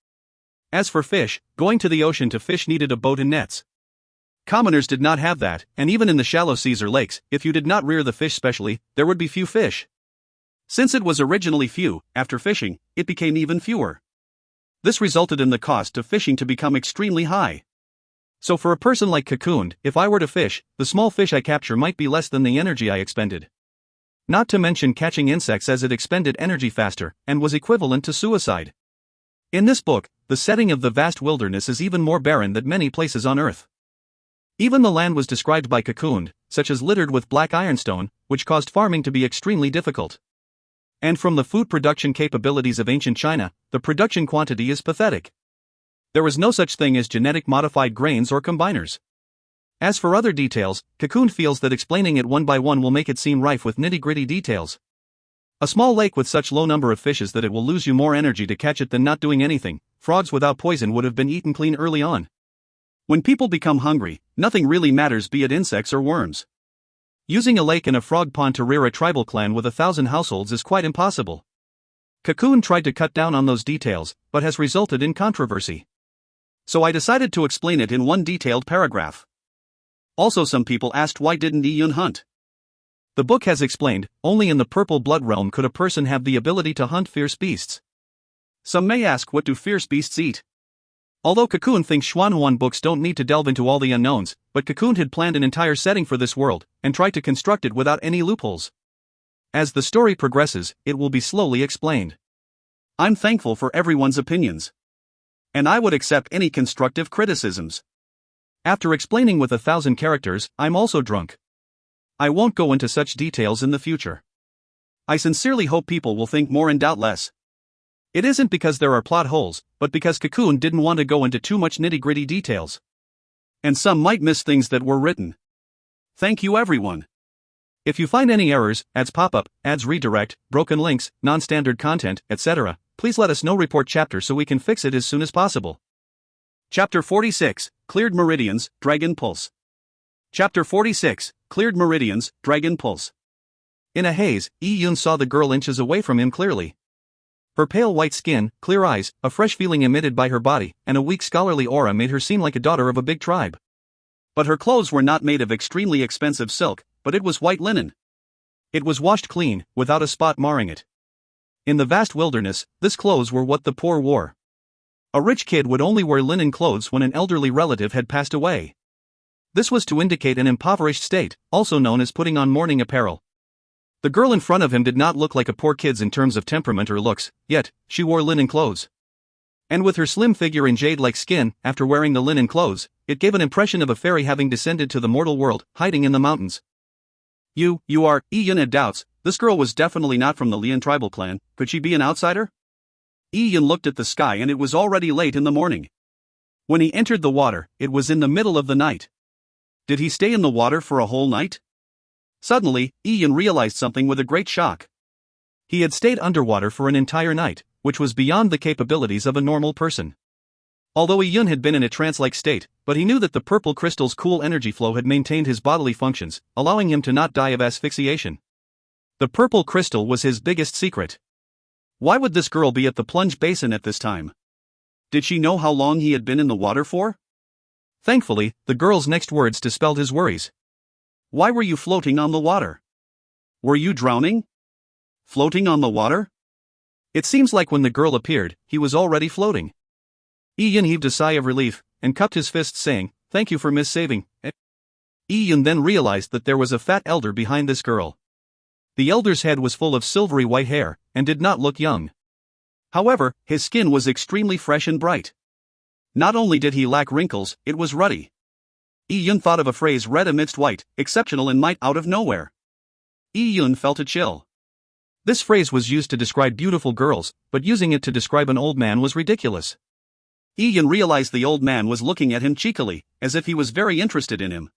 As for fish, going to the ocean to fish needed a boat and nets. Commoners did not have that, and even in the shallow seas or lakes, if you did not rear the fish specially, there would be few fish. Since it was originally few, after fishing, it became even fewer. This resulted in the cost of fishing to become extremely high. So for a person like Cocoon, if I were to fish, the small fish I capture might be less than the energy I expended. Not to mention catching insects, as it expended energy faster, and was equivalent to suicide. In this book, the setting of the vast wilderness is even more barren than many places on Earth. Even the land was described by Cocoon, such as littered with black ironstone, which caused farming to be extremely difficult. And from the food production capabilities of ancient China, the production quantity is pathetic. There was no such thing as genetic modified grains or combiners. As for other details, Cocoon feels that explaining it one by one will make it seem rife with nitty-gritty details. A small lake with such low number of fishes that it will lose you more energy to catch it than not doing anything. Frogs without poison would have been eaten clean early on. When people become hungry, nothing really matters, be it insects or worms. Using a lake and a frog pond to rear a tribal clan with 1,000 households is quite impossible. Cocoon tried to cut down on those details, but has resulted in controversy. So I decided to explain it in one detailed paragraph. Also, some people asked why didn't Yi Yun hunt? The book has explained, only in the purple blood realm could a person have the ability to hunt fierce beasts. Some may ask, what do fierce beasts eat? Although Cocoon thinks Xuanhuan books don't need to delve into all the unknowns, but Cocoon had planned an entire setting for this world, and tried to construct it without any loopholes. As the story progresses, it will be slowly explained. I'm thankful for everyone's opinions. And I would accept any constructive criticisms. After explaining with 1,000 characters, I'm also drunk. I won't go into such details in the future. I sincerely hope people will think more and doubt less. It isn't because there are plot holes, but because Cocoon didn't want to go into too much nitty-gritty details. And some might miss things that were written. Thank you everyone. If you find any errors, ads pop up, ads redirect, broken links, non-standard content, etc., please let us know. Report chapter so we can fix it as soon as possible. Chapter 46, Cleared Meridians, Dragon Pulse. Chapter 46, Cleared Meridians, Dragon Pulse. In a haze, Yi-Yun saw the girl inches away from him clearly. Her pale white skin, clear eyes, a fresh feeling emitted by her body, and a weak scholarly aura made her seem like a daughter of a big tribe. But her clothes were not made of extremely expensive silk, but it was white linen. It was washed clean, without a spot marring it. In the vast wilderness, these clothes were what the poor wore. A rich kid would only wear linen clothes when an elderly relative had passed away. This was to indicate an impoverished state, also known as putting on mourning apparel. The girl in front of him did not look like a poor kid's in terms of temperament or looks, yet, she wore linen clothes. And with her slim figure and jade-like skin, after wearing the linen clothes, it gave an impression of a fairy having descended to the mortal world, hiding in the mountains. You are, Yi-Yun had doubts. This girl was definitely not from the Lian tribal clan. Could she be an outsider? Yi-Yun looked at the sky and it was already late in the morning. When he entered the water, it was in the middle of the night. Did he stay in the water for a whole night? Suddenly, Yi-Yun realized something with a great shock. He had stayed underwater for an entire night, which was beyond the capabilities of a normal person. Although Yi-Yun had been in a trance-like state, but he knew that the purple crystal's cool energy flow had maintained his bodily functions, allowing him to not die of asphyxiation. The purple crystal was his biggest secret. Why would this girl be at the plunge basin at this time? Did she know how long he had been in the water for? Thankfully, the girl's next words dispelled his worries. Why were you floating on the water? Were you drowning? Floating on the water? It seems like when the girl appeared, he was already floating. Yi-Yun heaved a sigh of relief, and cupped his fists saying, "Thank you for saving." Yi-Yun then realized that there was a fat elder behind this girl. The elder's head was full of silvery white hair, and did not look young. However, his skin was extremely fresh and bright. Not only did he lack wrinkles, it was ruddy. Yi-Yun thought of a phrase red amidst white, exceptional in might out of nowhere. Yi-Yun felt a chill. This phrase was used to describe beautiful girls, but using it to describe an old man was ridiculous. Yi-Yun realized the old man was looking at him cheekily, as if he was very interested in him.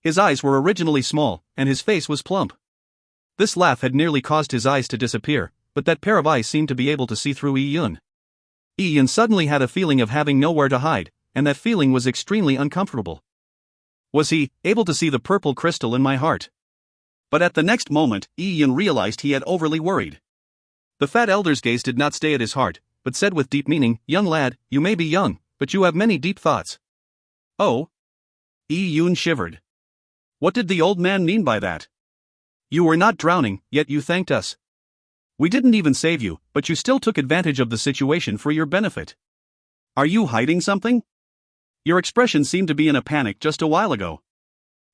His eyes were originally small, and his face was plump. This laugh had nearly caused his eyes to disappear, but that pair of eyes seemed to be able to see through Yi-Yun. Yi-Yun suddenly had a feeling of having nowhere to hide, and that feeling was extremely uncomfortable. Was he able to see the purple crystal in my heart? But at the next moment, Yi-Yun realized he had overly worried. The fat elder's gaze did not stay at his heart, but said with deep meaning, "Young lad, you may be young, but you have many deep thoughts." Oh? Yi-Yun shivered. What did the old man mean by that? You were not drowning, yet you thanked us. We didn't even save you, but you still took advantage of the situation for your benefit. Are you hiding something? Your expression seemed to be in a panic just a while ago.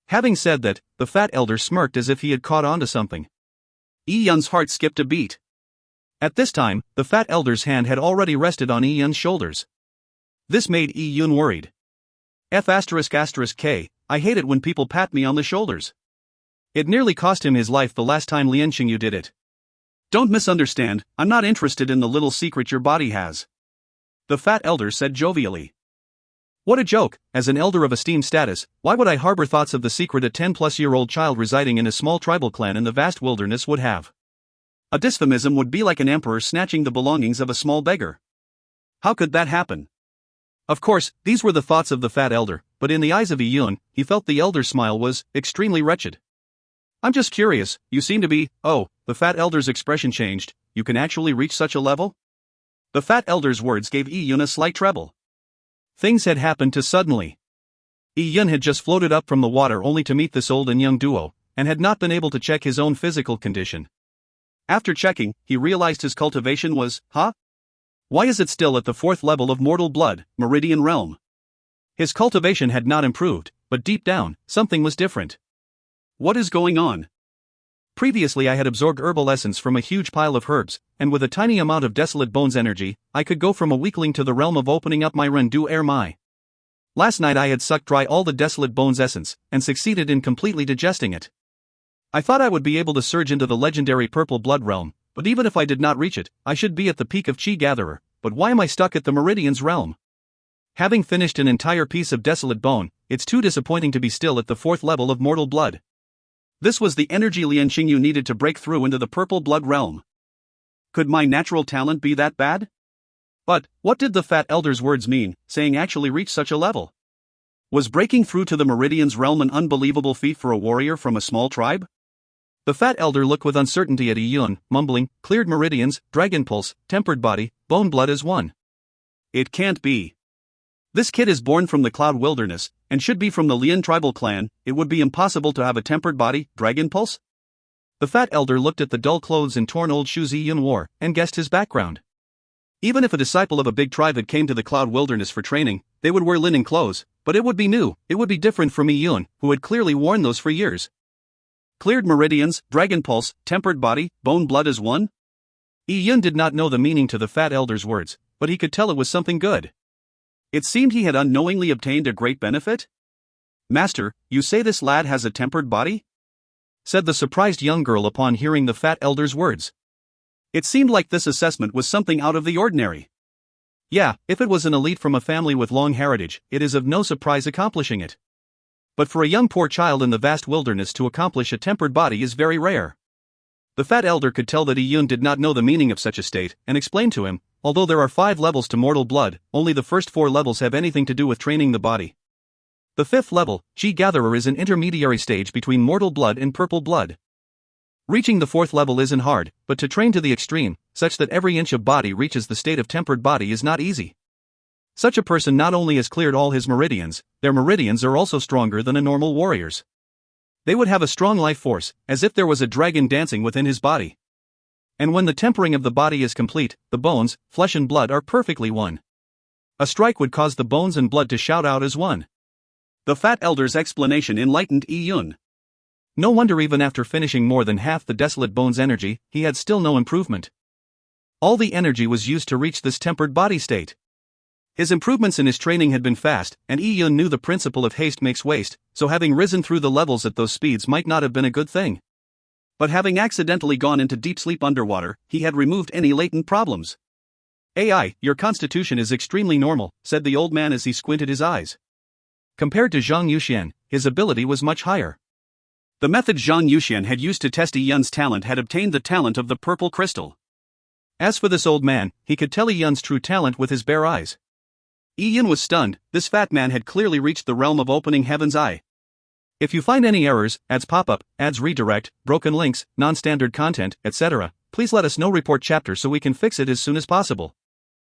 Having said that, the fat elder smirked as if he had caught on to something. Yi-Yun's heart skipped a beat. At this time, the fat elder's hand had already rested on Yi-Yun's shoulders. This made Yi-Yun worried. F***K, I hate it when people pat me on the shoulders. It nearly cost him his life the last time Lian Xingyu did it. Don't misunderstand, I'm not interested in the little secret your body has. The fat elder said jovially. What a joke, as an elder of esteemed status, why would I harbor thoughts of the secret a 10-plus-year-old child residing in a small tribal clan in the vast wilderness would have? A dysphemism would be like an emperor snatching the belongings of a small beggar. How could that happen? Of course, these were the thoughts of the fat elder, but in the eyes of Yi-Yun, he felt the elder's smile was extremely wretched. I'm just curious, you seem to be, the fat elder's expression changed, you can actually reach such a level? The fat elder's words gave Yi-Yun a slight treble. Things had happened too suddenly. Yi-Yun had just floated up from the water only to meet this old and young duo, and had not been able to check his own physical condition. After checking, he realized his cultivation was, Why is it still at the 4th level of mortal blood, Meridian Realm? His cultivation had not improved, but deep down, something was different. What is going on? Previously I had absorbed herbal essence from a huge pile of herbs, and with a tiny amount of desolate bones energy, I could go from a weakling to the realm of opening up my Rendu Air Mai. Last night I had sucked dry all the desolate bones essence, and succeeded in completely digesting it. I thought I would be able to surge into the legendary purple blood realm, but even if I did not reach it, I should be at the peak of Chi Gatherer, but why am I stuck at the Meridian's realm? Having finished an entire piece of desolate bone, it's too disappointing to be still at the 4th level of mortal blood. This was the energy Lian Xingyu needed to break through into the purple blood realm. Could my natural talent be that bad? But, what did the Fat Elder's words mean, saying actually reach such a level? Was breaking through to the Meridian's realm an unbelievable feat for a warrior from a small tribe? The Fat Elder looked with uncertainty at Yi Yun, mumbling, cleared meridians, dragon pulse, tempered body, bone blood as one. It can't be. This kid is born from the Cloud Wilderness, and should be from the Lian tribal clan. It would be impossible to have a tempered body, dragon pulse? The Fat Elder looked at the dull clothes and torn old shoes Yi Yun wore, and guessed his background. Even if a disciple of a big tribe had came to the Cloud Wilderness for training, they would wear linen clothes, but it would be new, it would be different from Yi Yun, who had clearly worn those for years. Cleared meridians, dragon pulse, tempered body, bone blood as one? Yi Yun did not know the meaning to the Fat Elder's words, but he could tell it was something good. It seemed he had unknowingly obtained a great benefit. Master, you say this lad has a tempered body? Said the surprised young girl upon hearing the Fat Elder's words. It seemed like this assessment was something out of the ordinary. Yeah, if it was an elite from a family with long heritage, it is of no surprise accomplishing it. But for a young poor child in the vast wilderness to accomplish a tempered body is very rare. The Fat Elder could tell that Yi Yun did not know the meaning of such a state, and explained to him, although there are 5 levels to mortal blood, only the first 4 levels have anything to do with training the body. The 5th level, Chi Gatherer, is an intermediary stage between mortal blood and purple blood. Reaching the 4th level isn't hard, but to train to the extreme, such that every inch of body reaches the state of tempered body, is not easy. Such a person not only has cleared all his meridians, their meridians are also stronger than a normal warrior's. They would have a strong life force, as if there was a dragon dancing within his body. And when the tempering of the body is complete, the bones, flesh and blood are perfectly one. A strike would cause the bones and blood to shout out as one. The Fat Elder's explanation enlightened Yi Yun. No wonder even after finishing more than half the desolate bone's energy, he had still no improvement. All the energy was used to reach this tempered body state. His improvements in his training had been fast, and Yi Yun knew the principle of haste makes waste, so having risen through the levels at those speeds might not have been a good thing. But having accidentally gone into deep sleep underwater, he had removed any latent problems. "AI, your constitution is extremely normal," said the old man as he squinted his eyes. Compared to Zhang Yuxian, his ability was much higher. The method Zhang Yuxian had used to test Yi Yun's talent had obtained the talent of the purple crystal. As for this old man, he could tell Yi Yun's true talent with his bare eyes. Yi Yun was stunned. This fat man had clearly reached the realm of opening heaven's eye. If you find any errors, ads pop-up, ads redirect, broken links, non-standard content, etc., please let us know. Report chapter so we can fix it as soon as possible.